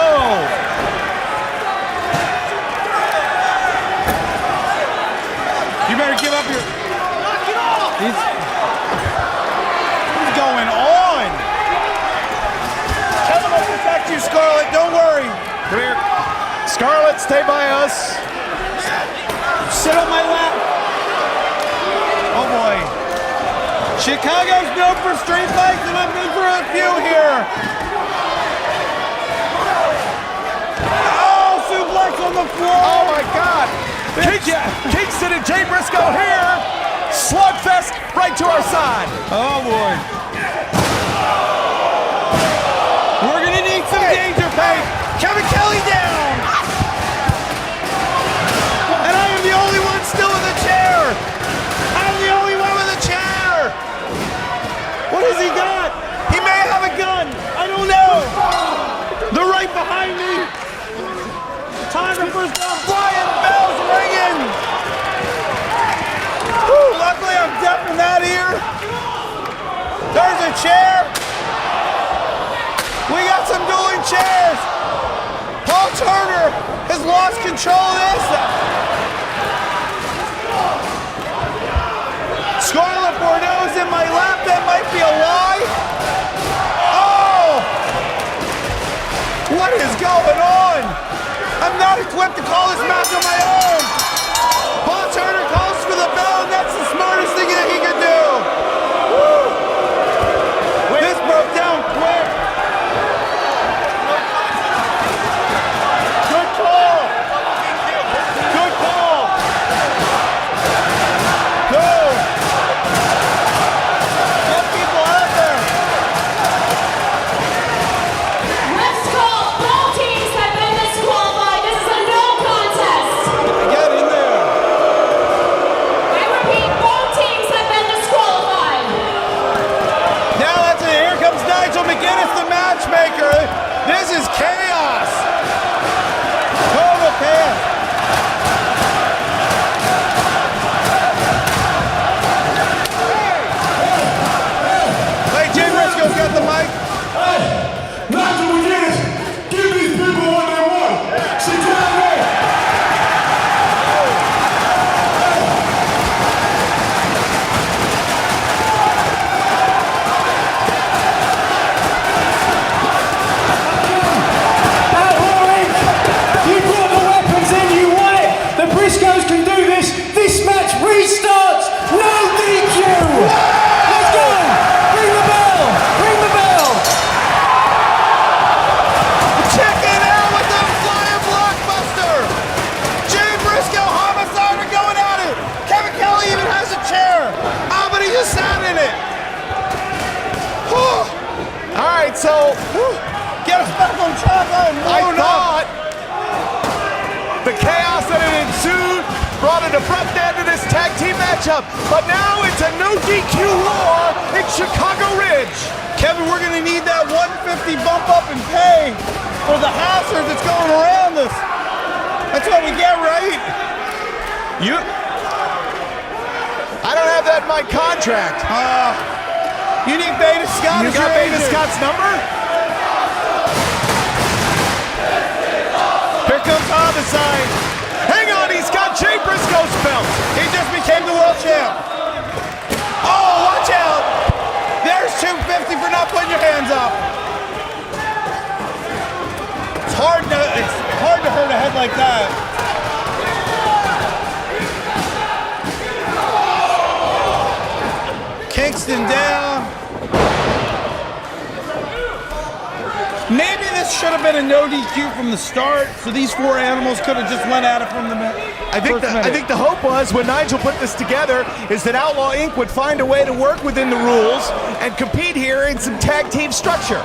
You better give up your... He's going on. Kevin will protect you, Scarlett. Don't worry. Come here. Scarlett, stay by us. Sit on my lap. Oh boy. Chicago's known for street fights, and I've been through a few here. Oh, suplex on the floor. Oh my God. Kingston and Jay Briscoe here. Slugfest right to our side. Oh boy. We're gonna need some danger paint. Kevin Kelly down. And I am the only one still in the chair. I'm the only one with a chair. What has he got? He may have a gun. I don't know. They're right behind me. Time for first down. Bryan bells ringing. Whew, luckily I'm deaf in that ear. There's a chair. We got some dueling chairs. Paul Turner has lost control of this. Scarlett Bordeaux's in my lap. That might be a lie. Oh! What is going on? I'm not equipped to call this match on my own. Paul Turner calls for the bell, and that's the smartest thing that he could do. Woo! This broke down quick. Good call. Good call. Go. Get people out there. Let's call. Both teams have been disqualified. This is a no contest. Again, in brought an abrupt end to this tag team matchup, but now it's a no DQ war in Chicago Ridge. Kevin, we're going to need that 150 bump up and pay for the hazard that's going around us. That's what we get, right? I don't have that in my contract. You need Beta Scott. You got Beta Scott's number? Here comes Homicide. Hang on, he's got Jay Briscoe's belt. He just became the world champ. Oh, watch out. There's 250 for not putting your hands up. It's hard to hurt a head like that. Kingston down. Maybe this should have been a no DQ from the start, so these four animals could have just went at it from the I think the hope was when Nigel put this together is that Outlaw Inc. would find a way to work within the rules and compete here in some tag team structure.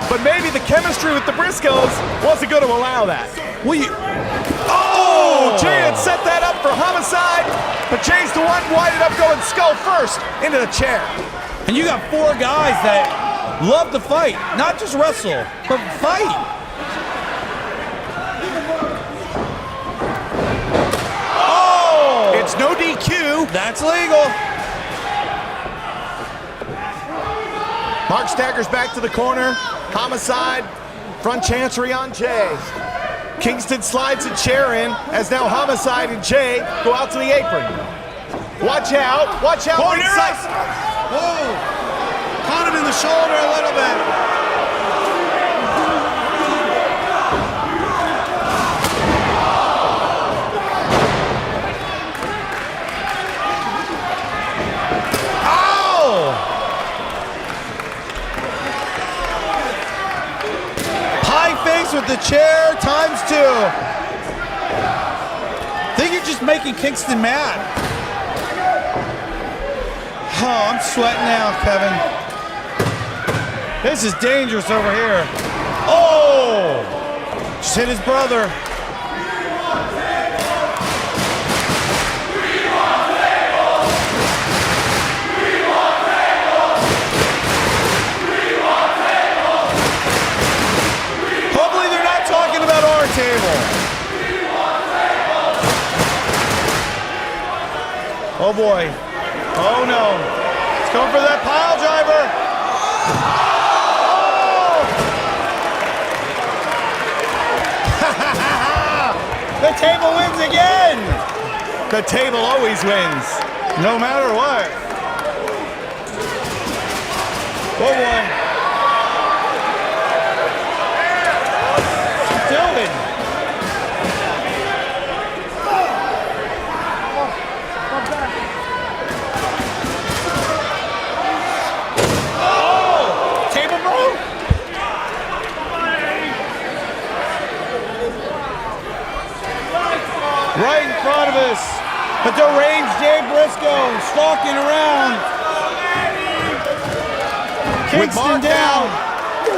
But maybe the chemistry with the Briscoes wasn't going to allow that. Jay had set that up for Homicide, but Jay's the one who ended up going skull first into the chair. And you got four guys that love to fight, not just wrestle, but fight. Oh! It's no DQ. That's legal. Mark staggers back to the corner. Homicide, front chancery on Jay. Kingston slides a chair in as now Homicide and Jay go out to the apron. Watch out. Oh, whoa. Caught him in the shoulder a little bit. With the chair times 2. I think you're just making Kingston mad. Oh, I'm sweating now, Kevin. This is dangerous over here. Oh! Just hit his brother. Table. Oh boy. Oh no. It's going for that pile driver. Oh! The table wins again. The table always wins. No matter what. Oh boy. Right in front of us, the deranged Jay Briscoe stalking around. Kingston down.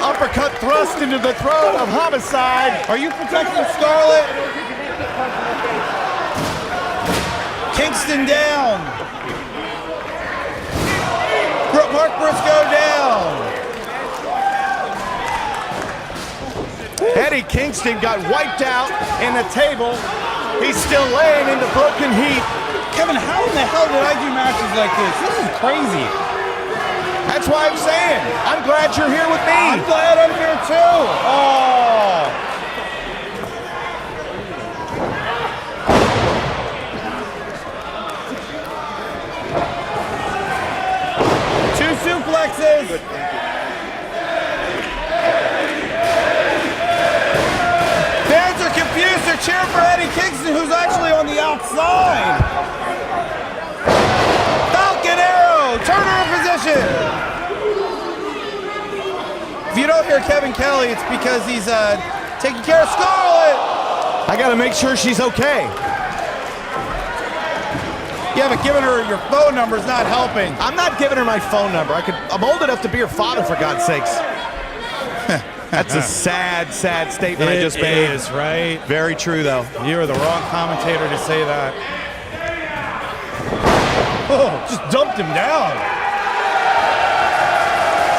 Uppercut thrust into the throat of Homicide. Are you protecting Scarlett? Kingston down. Mark Briscoe down. Eddie Kingston got wiped out in the table. He's still laying in the broken heap. Kevin, how in the hell did I do matches like this? This is crazy. That's why I'm saying, I'm glad you're here with me. I'm glad I'm here too. Oh. Two suplexes. Fans are confused. They're cheering for Eddie Kingston, who's actually on the outside. Falcon Arrow, Turner in position. If you don't hear Kevin Kelly, it's because he's taking care of Scarlett. I gotta make sure she's okay. Yeah, but giving her your phone number is not helping. I'm not giving her my phone number. I'm old enough to be her father, for God's sakes. That's a sad, sad statement I just made. It is, right? Very true, though. You are the wrong commentator to say that. Oh, just dumped him down.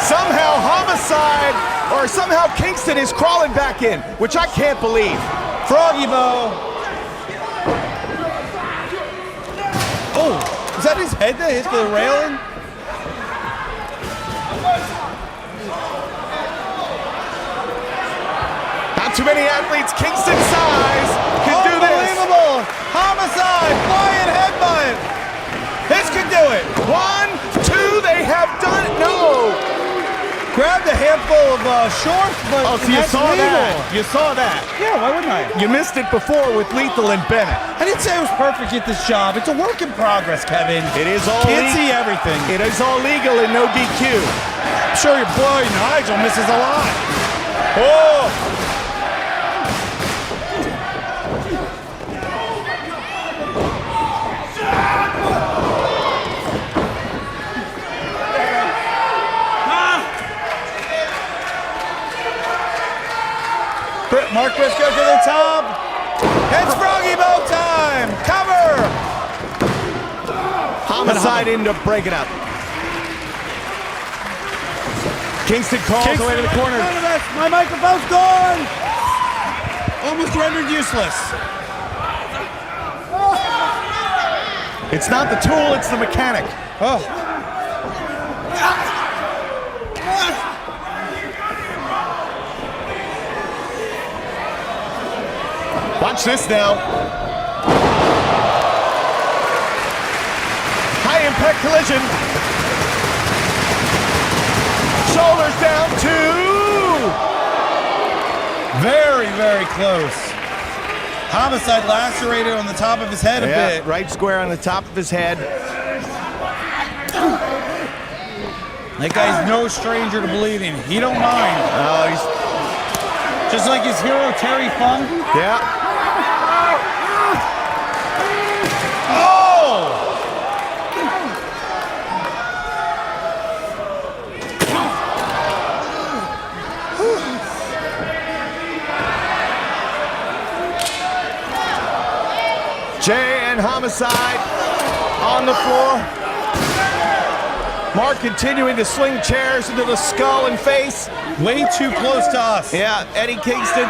Somehow Homicide, or somehow Kingston is crawling back in, which I can't believe. Froggy Bow. Oh, is that his head that hit the railing? Not too many athletes Kingston size can do this. Unbelievable. Homicide, flying headbutt. This could do it. 1, 2, they have done it. No. Grabbed a handful of shorts, but oh, so you that's saw legal. that. You saw that. Yeah, why wouldn't I? You missed it before with Lethal and Bennett. I didn't say it was perfect at this job. It's a work in progress, Kevin. It is all Can't see everything. It is all legal and no DQ. I'm sure your boy Nigel misses a lot. Oh! Mark Briscoe to the top. It's Froggy Bow time. Cover. Homicide in to break it up. Kingston calls away to the corner. My microphone's gone. Almost rendered useless. It's not the tool, it's the mechanic. Oh. Watch this now. High impact collision. Shoulders down, 2. Very, very close. Homicide lacerated on the top of his head a bit. Right square on the top of his head. That guy's no stranger to bleeding. He don't mind. Oh, he's just like his hero Terry Funk. Yeah. Jay and Homicide on the floor. Mark continuing to sling chairs into the skull and face. Way too close to us. Yeah, Eddie Kingston.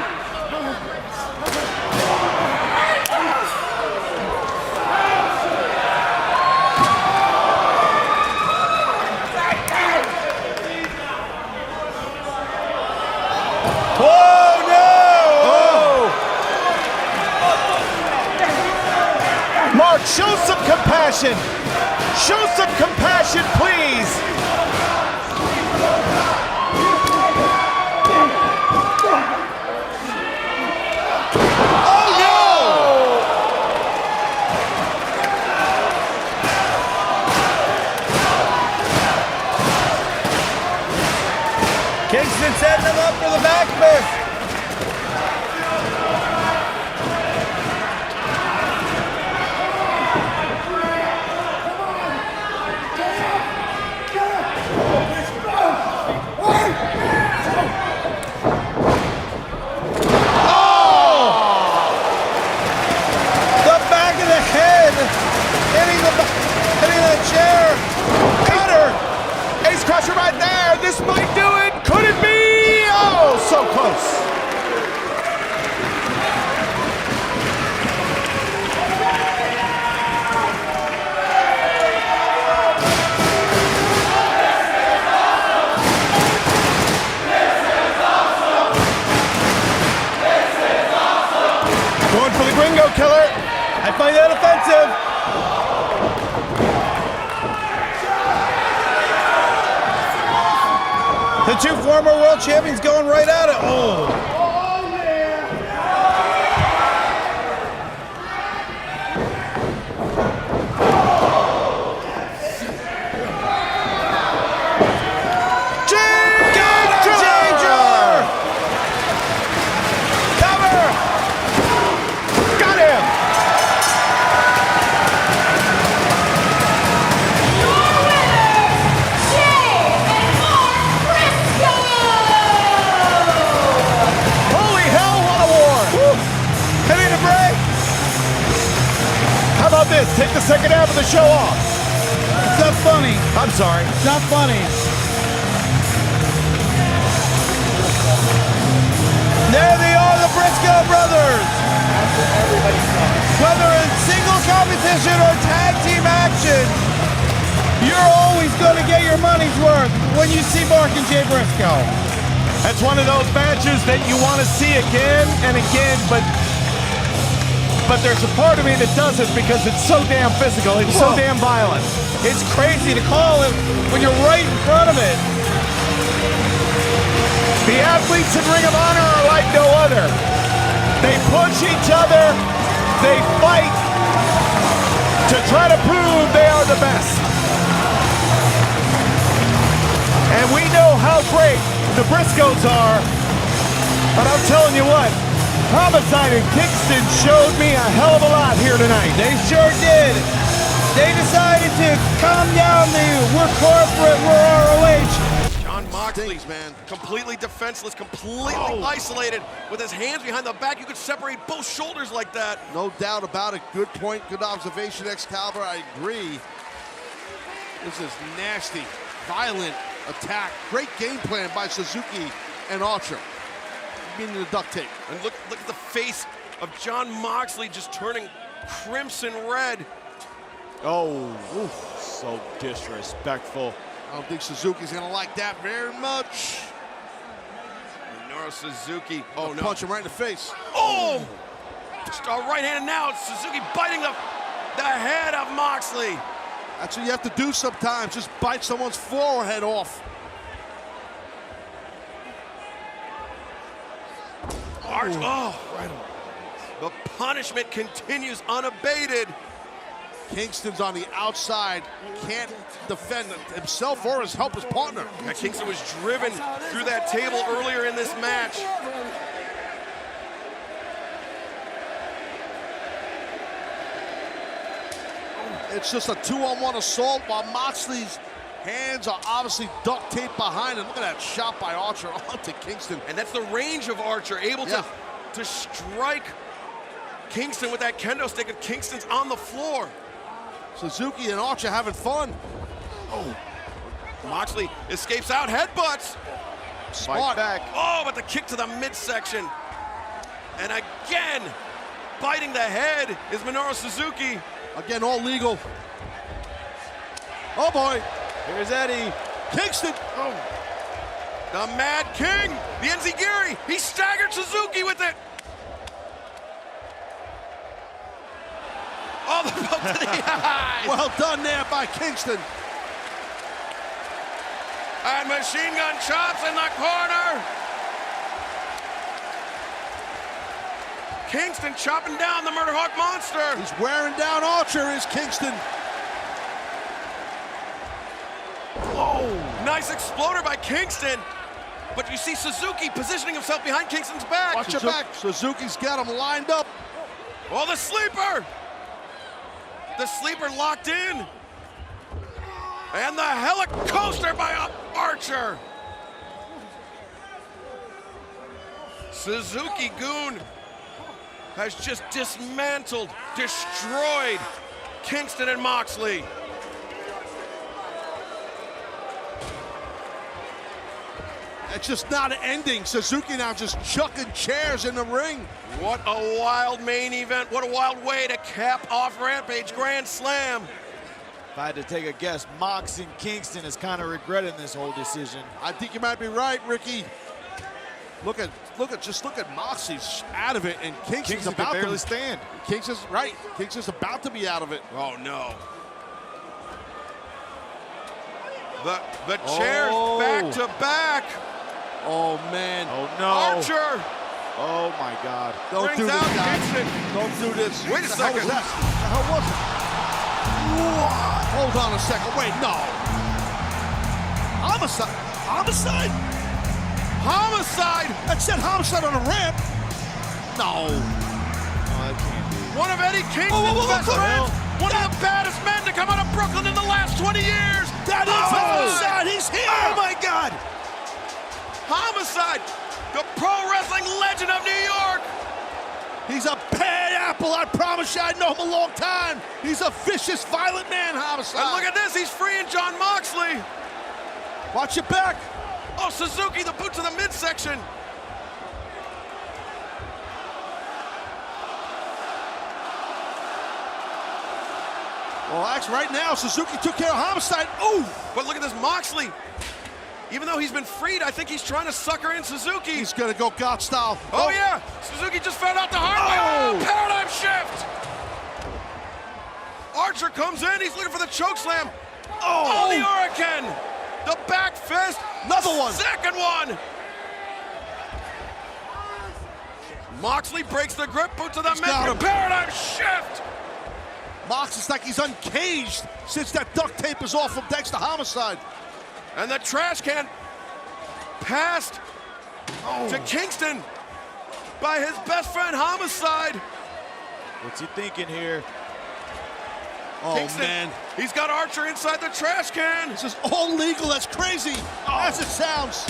Mark, show some compassion. Show some compassion, please. Oh, no! Kingston setting him up for the back fist. Hitting that chair. Cutter. Ace crusher right there. This might do it. Could it be? Oh, so close. Going for the Gringo Killer. I find that offensive. The two former world champions going right at it. Oh. this. Take the second half of the show off. It's not funny. I'm sorry. It's not funny. There they are, the Briscoe brothers. Whether in single competition or tag team action, you're always going to get your money's worth when you see Mark and Jay Briscoe. That's one of those matches that you want to see again and again, but there's a part of me that doesn't because it's so damn physical. It's so damn violent. It's crazy to call it when you're right in front of it. The athletes in Ring of Honor are like no other. They push each other. They fight to try to prove they are the best. And we know how great the Briscoes are, but I'm telling you what, Homicide and Kingston showed me a hell of a lot here tonight. They sure did. They decided to calm down we're corporate, we're ROH. John Moxley, man, completely defenseless, completely isolated with his hands behind the back. You could separate both shoulders like that. No doubt about it. Good point, good observation, Excalibur. I agree. This is nasty, violent attack. Great game plan by Suzuki and Archer. Meaning the duct tape. And look at the face of John Moxley just turning crimson red. Oh, so disrespectful. I don't think Suzuki's gonna like that very much. Minoru Suzuki. Oh no. Punch him right in the face. Oh! Just a right-handed now. Suzuki biting the head of Moxley. That's what you have to do sometimes. Just bite someone's forehead off. Arch, right on. The punishment continues unabated. Kingston's on the outside, can't defend himself or his helpless partner. Yeah, Kingston was driven through that table earlier in this match. It's just a 2-on-1 assault while Moxley's hands are obviously duct taped behind him. Look at that shot by Archer onto Kingston. And that's the range of Archer, able to strike Kingston with that kendo stick, and Kingston's on the floor. Suzuki and Archer having fun. Oh, Moxley escapes out, headbutts. Smart. Back. Oh, but the kick to the midsection. And again, biting the head is Minoru Suzuki. Again, all legal. Oh boy. Here's Eddie. Kingston. Oh. The Mad King, the Enziguri. He staggered Suzuki with it. Oh, the bump to the eyes. Well done there by Kingston. And machine gun chops in the corner. Kingston chopping down the Murder Hawk monster. He's wearing down Archer, is Kingston. Oh, nice exploder by Kingston. But you see Suzuki positioning himself behind Kingston's back. Watch your back. Suzuki's got him lined up. Oh, the sleeper. The sleeper locked in. And the helicoaster by Archer. Suzuki-gun has just dismantled, destroyed Kingston and Moxley. It's just not ending. Suzuki now just chucking chairs in the ring. What a wild main event. What a wild way to cap off Rampage Grand Slam. If I had to take a guess, Mox and Kingston is kind of regretting this whole decision. I think you might be right, Ricky. Look at Moxie's out of it, and Kingston's about can barely to stand. Kingston's right. Kingston's about to be out of it. Oh no. The chairs back to back. Oh man. Oh no. Archer. Oh my God. Don't do this, guys. Don't do this. Wait a second. What the hell was it? What? Hold on a second. Wait, no. Homicide. Homicide? Homicide. That said homicide on a ramp. No. That can't be. One of Eddie Kingston's best friends. One of the baddest men to come out of Brooklyn in the last 20 years. That is Homicide. He's here. Oh my God. Homicide, the pro wrestling legend of New York. He's a bad simple. I promise you, I know him a long time. He's a vicious, violent man, Homicide. And look at this, he's freeing John Moxley. Watch your back. Oh, Suzuki, the boot to the midsection. Well, actually, right now, Suzuki took care of Homicide. Ooh! But look at this, Moxley. Even though he's been freed, I think he's trying to sucker in Suzuki. He's gonna go God style. Oh yeah, Suzuki just found out the hard way. Oh, paradigm shift. Archer comes in, he's looking for the choke slam. Oh, the Hurricane. The back fist. Another one. Second one. Moxley breaks the grip, boot to the mid, paradigm shift. Mox is like he's uncaged since that duct tape is off from Dexter Homicide. And the trash can passed to Kingston by his best friend Homicide. What's he thinking here? Oh, Kingston, man. He's got Archer inside the trash can. This is all legal. That's crazy, as it sounds.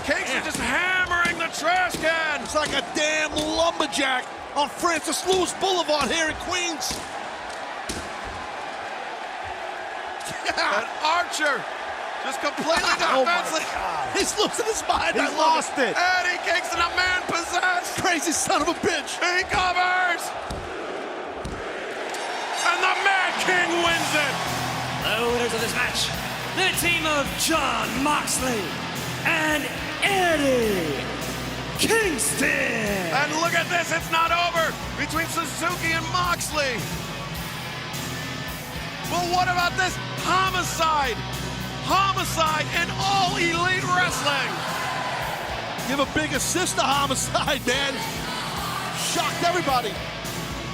Kingston just hammering the trash can. It's like a damn lumberjack on Francis Lewis Boulevard here in Queens. And Archer just completely defenseless. He's losing his mind. He's lost it. Eddie Kingston, a man possessed. Crazy son of a bitch. He covers. And the Mad King wins it. The winners of this match, the team of John Moxley and Eddie Kingston. And look at this, it's not over between Suzuki and Moxley. Well, what about this? Homicide. Homicide in All Elite Wrestling. Give a big assist to Homicide, man. Shocked everybody.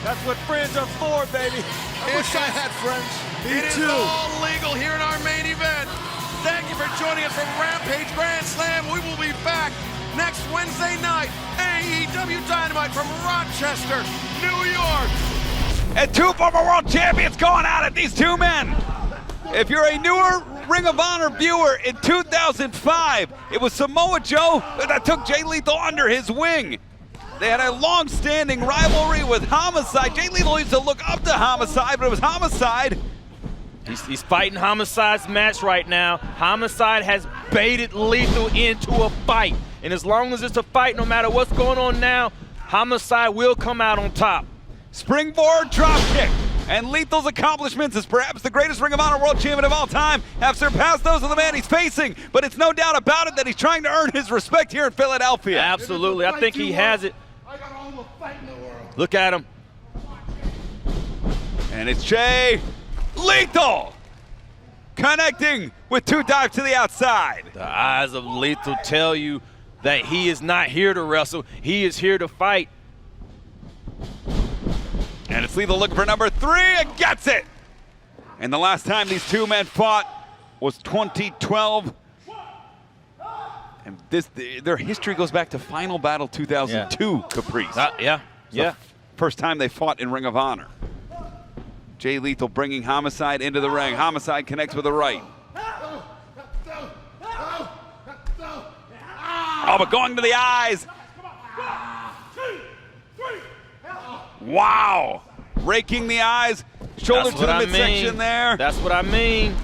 That's what friends are for, baby. I wish I had friends. It is all legal here in our main event. Thank you for joining us from Rampage Grand Slam. We will be back next Wednesday night. AEW Dynamite from Rochester, New York. And two former world champions going at it, these two men. If you're a newer Ring of Honor viewer, in 2005, it was Samoa Joe that took Jay Lethal under his wing. They had a long-standing rivalry with Homicide. Jay Lethal used to look up to Homicide, but it was Homicide. He's fighting Homicide's match right now. Homicide has baited Lethal into a fight. And as long as it's a fight, no matter what's going on now, Homicide will come out on top. Springboard dropkick. And Lethal's accomplishments as perhaps the greatest Ring of Honor World Champion of all time have surpassed those of the man he's facing. But it's no doubt about it that he's trying to earn his respect here in Philadelphia. Absolutely. I think he has it. I got all the fight in the world. Look at him. And it's Jay Lethal connecting with two dives to the outside. The eyes of Lethal tell you that he is not here to wrestle. He is here to fight. And it's Lethal looking for number 3 and gets it. And the last time these two men fought was 2012. And their history goes back to Final Battle 2002, Caprice. Yeah. First time they fought in Ring of Honor. Jay Lethal bringing Homicide into the ring. Homicide connects with the right. Oh, but going to the eyes. Wow. Raking the eyes. Shoulder to the midsection there. That's what I mean.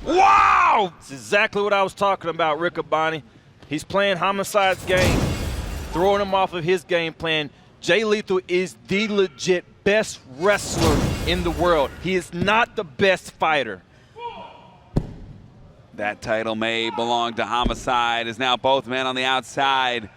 Wow. It's exactly what I was talking about, Riccaboni. He's playing Homicide's game, throwing him off of his game plan. Jay Lethal is the legit best wrestler in the world. He is not the best fighter. That title may belong to Homicide, as now both men on the outside.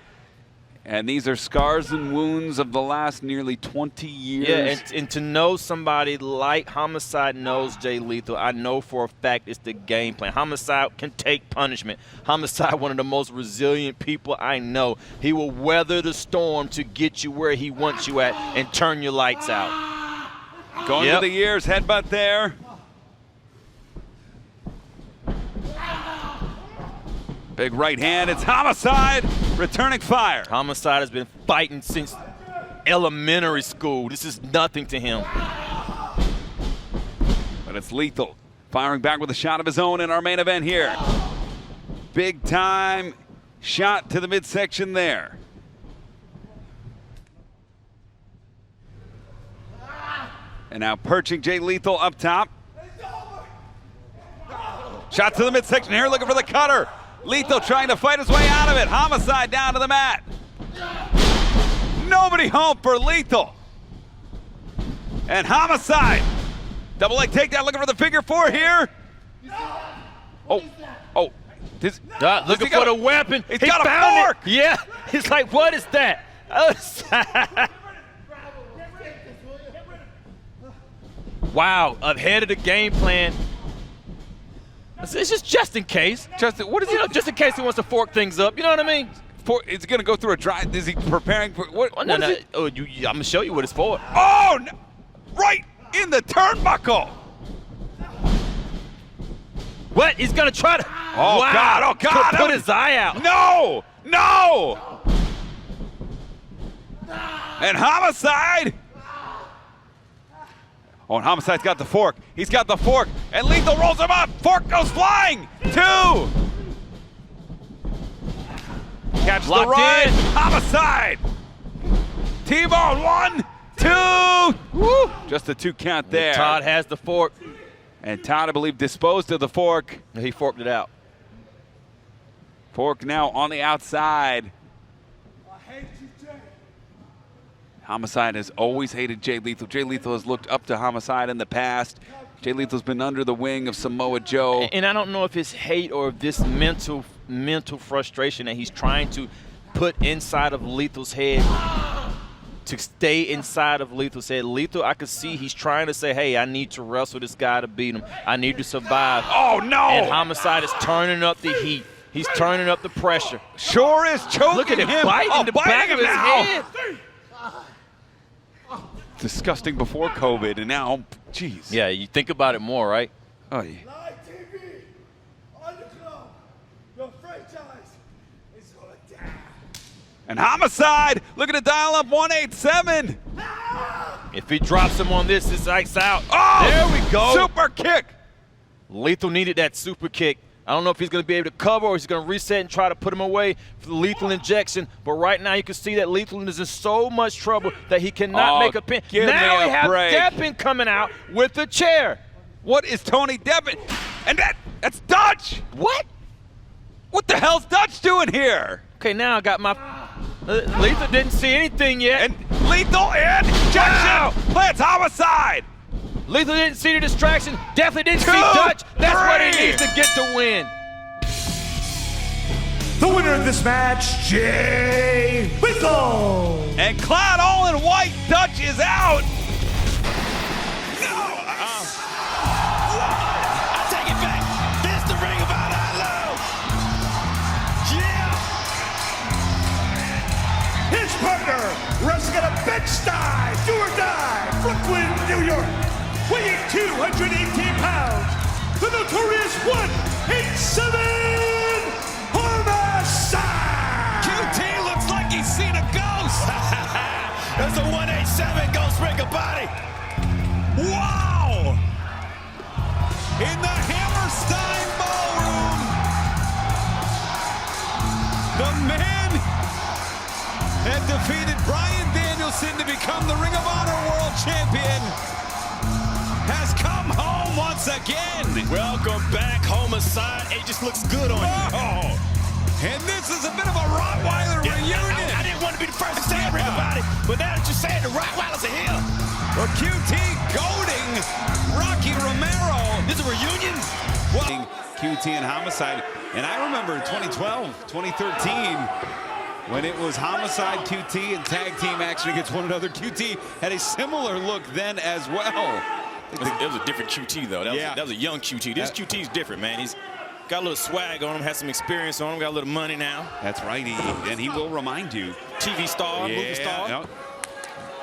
And these are scars and wounds of the last nearly 20 years. Yeah, and to know somebody like Homicide knows Jay Lethal, I know for a fact it's the game plan. Homicide can take punishment. Homicide, one of the most resilient people I know. He will weather the storm to get you where he wants you at and turn your lights out. Going to the ears, headbutt there. Big right hand, it's Homicide, returning fire. Homicide has been fighting since elementary school. This is nothing to him. But it's Lethal, firing back with a shot of his own in our main event here. Big time shot to the midsection there. And now perching Jay Lethal up top. Shot to the midsection here, looking for the cutter. Lethal trying to fight his way out of it. Homicide down to the mat. Nobody home for Lethal. And Homicide. Double leg takedown, looking for the figure 4 here. Oh. Looking for the weapon. He's got a fork. Yeah. He's like, what is that? Wow, ahead of the game plan. It's just in case. Just in case he wants to fork things up. You know what I mean? Is he going to go through a dry? Is he preparing for what? I'm going to show you what it's for. Oh, no, right in the turnbuckle. What? He's going to try to. Oh, wow. God. Oh, God. Put his eye out. No. And Homicide. Oh, and Homicide's got the fork. He's got the fork. And Lethal rolls him up. Fork goes flying. 2. Catch Locked the ride. in. Homicide. T-bone. 1, 2. Woo. Just a 2 count there. Todd has the fork. And Todd, I believe, disposed of the fork. He forked it out. Fork now on the outside. Homicide has always hated Jay Lethal. Jay Lethal has looked up to Homicide in the past. Jay Lethal's been under the wing of Samoa Joe. And I don't know if it's hate or if this mental frustration that he's trying to put inside of Lethal's head to stay inside of Lethal's head. Lethal, I could see he's trying to say, hey, I need to wrestle this guy to beat him. I need to survive. Oh, no! And Homicide is turning up the heat. He's turning up the pressure. Sure is choking Look at him him. biting the back of his head. Disgusting before COVID, and now, jeez. Yeah, you think about it more, right? Oh, yeah. Live TV on the club. Your franchise is gonna die. And Homicide looking to dial up 187. If he drops him on this, it's ice out. Oh, there we go. Super kick. Lethal needed that super kick. I don't know if he's going to be able to cover or he's going to reset and try to put him away for the lethal injection. But right now you can see that Lethal is in so much trouble that he cannot make a pin. Now we have Deppin coming out with the chair. What is Tony Deppin? And that's Dutch. What? What the hell's Dutch doing here? Okay, now I got my... Lethal didn't see anything yet. And Lethal injection. Plants Homicide. Lethal didn't see the distraction. Definitely didn't see Dutch. That's what he needs to get to win. The winner of this match, Jay Lethal. And clad all in white, Dutch is out. I take it back. This the Ring of Honor I love. Yeah. His partner, wrestling at a Bed-Stuy, do or die, Brooklyn, New York. Weighing 218 pounds, the Notorious 187 Homicide! QT looks like he's seen a ghost! There's a 187 Ghost Ringer body! Wow! In the Hammerstein Ballroom, the man had defeated Bryan Danielson to become the Ring of Honor World Champion. Has come home once again. Welcome back, Homicide. It just looks good on you. Oh. And this is a bit of a Rottweiler reunion. I didn't want to be the first to say everything about it, but now that you're saying the Rottweilers are here. Well, QT goading Rocky Romero. This is a reunion? QT and Homicide. And I remember 2012, 2013, when it was Homicide, QT, and tag team action against one another. QT had a similar look then as well. It was a different QT, though. That was a young QT. This QT is different, man. He's got a little swag on him, has some experience on him, got a little money now. That's right, and he will remind you. TV star, movie star. Yep.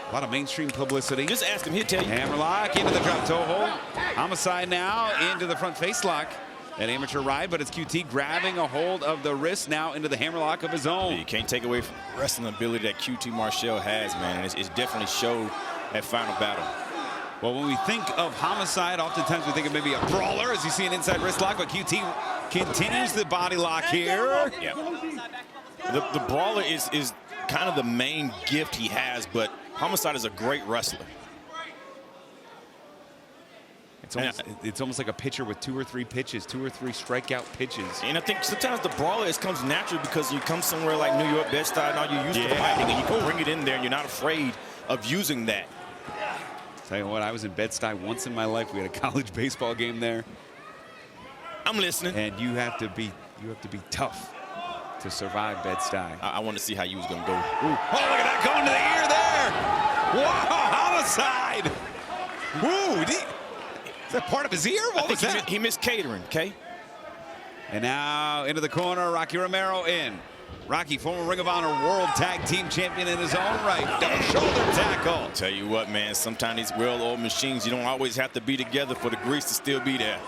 A lot of mainstream publicity. Just ask him, he'll tell you. Hammerlock into the drop toe hold. Homicide now into the front face lock. An amateur ride, but it's QT grabbing a hold of the wrist now into the hammerlock of his own. You can't take away from wrestling ability that QT Marshall has, man. And it's definitely showed at Final Battle. Well, when we think of Homicide, oftentimes we think of maybe a brawler, as you see an inside wrist lock, but QT continues the body lock here. Yeah. The brawler is kind of the main gift he has, but Homicide is a great wrestler. It's almost like a pitcher with 2 or 3 pitches, 2 or 3 strikeout pitches. And I think sometimes the brawler comes naturally because you come somewhere like New York, Bed-Stuy, and all you use for fighting, and you can bring it in there, and you're not afraid of using that. Tell you what, I was in Bed-Stuy once in my life. We had a college baseball game there. I'm listening. And you have to be tough to survive Bed-Stuy. I want to see how you was gonna go. Ooh. Oh, look at that going to the ear there! Whoa, homicide! Ooh, is that part of his ear? What was that? He missed catering, okay? And now into the corner, Rocky Romero in. Rocky, former Ring of Honor World Tag Team Champion in his own right. Double shoulder tackle. Tell you what, man, sometimes these well-oiled machines, you don't always have to be together for the grease to still be there.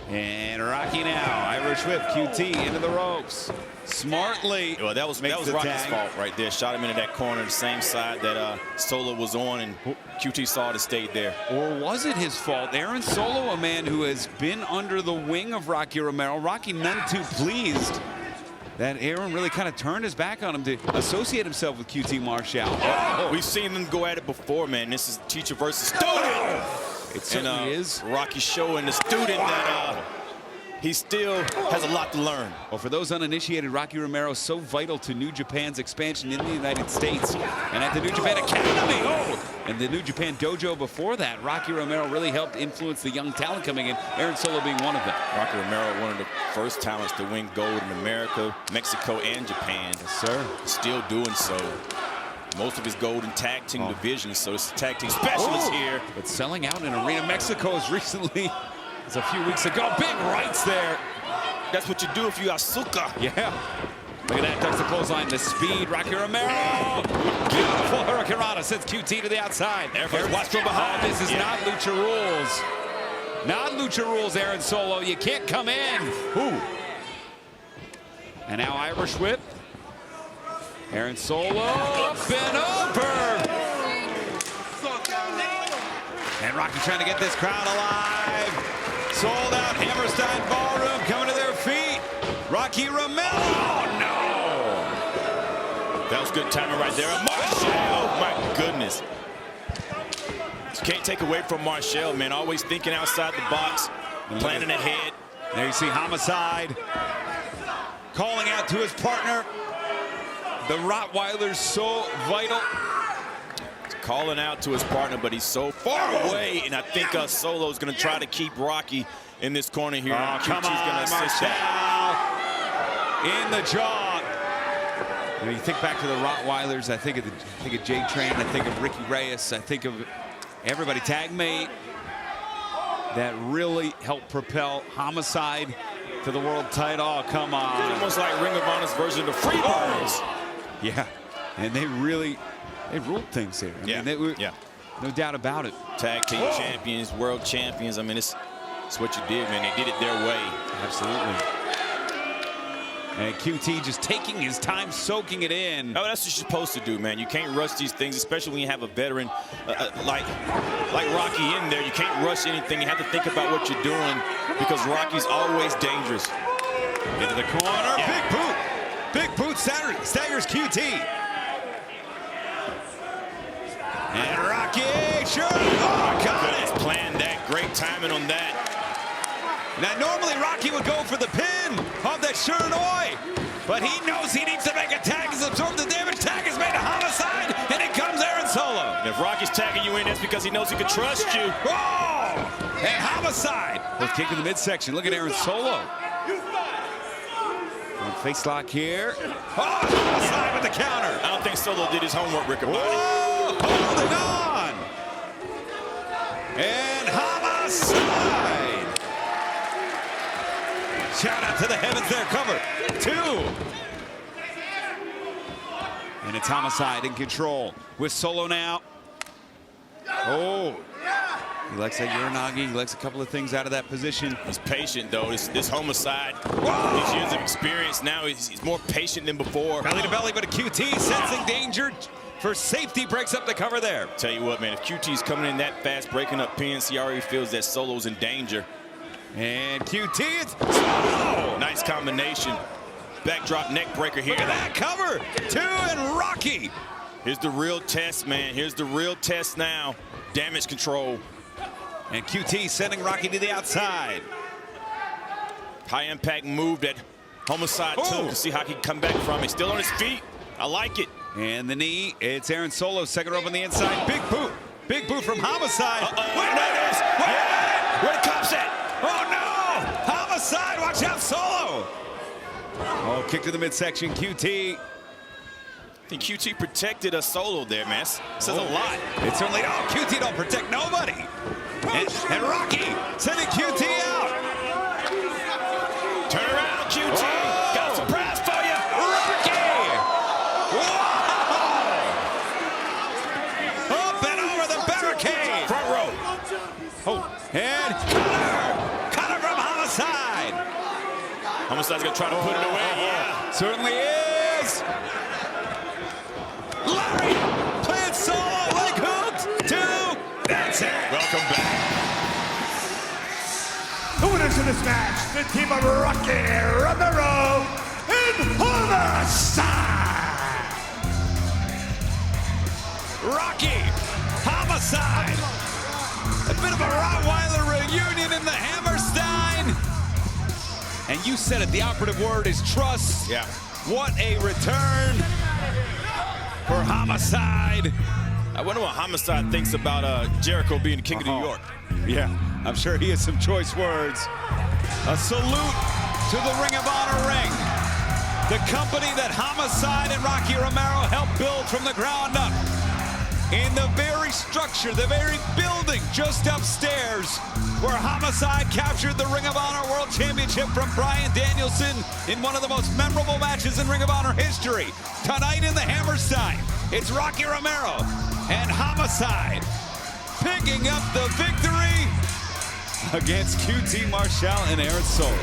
And Rocky now, Irish whip, QT into the ropes. Smartly. Well, that was Rocky's fault right there. Shot him into that corner, the same side that Solo was on, and QT saw it and stayed there. Or was it his fault? Aaron Solo, a man who has been under the wing of Rocky Romero. Rocky none too pleased that Aaron really kind of turned his back on him to associate himself with QT Marshall. Oh. We've seen them go at it before, man. This is teacher versus student. It certainly is. Rocky showing the student that he still has a lot to learn. Well, for those uninitiated, Rocky Romero is so vital to New Japan's expansion in the United States and at the New Japan Academy. And the New Japan Dojo before that, Rocky Romero really helped influence the young talent coming in, Aaron Solo being one of them. Rocky Romero, one of the first talents to win gold in America, Mexico, and Japan. Yes, sir. Still doing so. Most of his gold in tag team divisions, so it's tag team specialist here. But selling out in Arena Mexico as recently as a few weeks ago. Big rights there. That's what you do if you Asuka. Yeah. Look at that, ducks the clothesline, the speed, Rocky Romero. Beautiful Hurricanrana sends QT to the outside. Watch from behind. This is not Lucha Rules. Not Lucha Rules, Aaron Solo. You can't come in. Ooh. And now Irish whip. Aaron Solo up and over. And Rocky trying to get this crowd alive. Sold out Hammerstein Ballroom coming to their feet. Rocky Romero. Oh, no. That was good timing right there. Marshall. Oh, my goodness. You can't take away from Marshall, man. Always thinking outside the box, planning ahead. There you see Homicide calling out to his partner. The Rottweiler's so vital. He's calling out to his partner, but he's so far away. And I think Solo's going to try to keep Rocky in this corner here. Oh, come on, Marshall. In the jaw. When you think back to the Rottweilers, I think of J-Train, I think of Ricky Reyes, I think of everybody, tag mate, that really helped propel Homicide to the world title. Oh, come on. It's almost like Ring of Honor's version of Freebirds. Yeah, and they ruled things here. I mean, no doubt about it. Tag team champions, world champions. I mean, it's what you did, man. They did it their way. Absolutely. And QT just taking his time, soaking it in. Oh, that's what you're supposed to do, man. You can't rush these things, especially when you have a veteran like Rocky in there. You can't rush anything. You have to think about what you're doing because Rocky's always dangerous. Into the corner. Yeah. Big boot. Big boot staggers QT. And Rocky, sure. Oh, got it. Planned that. Great timing on that. Now, normally Rocky would go for the pin of that Shiranoi, but he knows he needs to make a tag and absorb the damage. Tag is made to Homicide, and it comes Aaron Solo. And if Rocky's tagging you in, that's because he knows he can trust you. Oh! And Homicide. Both kick in the midsection. Look at Aaron Solo. Face lock here. Oh, Homicide with the counter. I don't think Solo did his homework, Rick. Holding on. And Homicide. Shout out to the heavens there, cover. 2. And it's Homicide in control with Solo now. Oh. He likes that Uranagi. He likes a couple of things out of that position. He's patient, though. This Homicide, these years of experience now, he's more patient than before. Belly to belly, but a QT sensing danger for safety, breaks up the cover there. Tell you what, man, if QT's coming in that fast, breaking up pins, he already feels that Solo's in danger. And QT, it's Solo. Nice combination. Backdrop neck breaker here. Look at that cover. 2 and Rocky. Here's the real test, man. Here's the real test now. Damage control. And QT sending Rocky to the outside. High impact move that Homicide too, to see how he can come back from. He's still on his feet. I like it. And the knee, it's Aaron Solo, second rope on the inside. Big boot from Homicide. Wait a minute. Where the cops at? Oh no! Homicide, watch out, Solo! Oh, kick to the midsection, QT. I think QT protected a Solo there, man. Says a lot. It certainly, oh, QT don't protect nobody. And Rocky sending QT out. Turn around, QT. Got a surprise for you. Rocky! Whoa! Up and over the barricade. Front row. Oh, and Cutter from Homicide. Homicide's gonna try to put it away. Yeah. Certainly is. Larry plants Solo, leg hooked. 2. That's it. Welcome back. The winners of this match, the team of Rocky, Romero, and Homicide. Rocky, Homicide. A bit of a Rottweiler reunion in the Hammerstein. And you said it, the operative word is trust. Yeah. What a return for Homicide. I wonder what Homicide thinks about Jericho being king of New York. Yeah, I'm sure he has some choice words. A salute to the Ring of Honor ring. The company that Homicide and Rocky Romero helped build from the ground up. In the very structure, the very building just upstairs where Homicide captured the Ring of Honor World Championship from Bryan Danielson in one of the most memorable matches in Ring of Honor history. Tonight in the Hammerstein, it's Rocky Romero and Homicide picking up the victory against QT Marshall and Aaron Solo.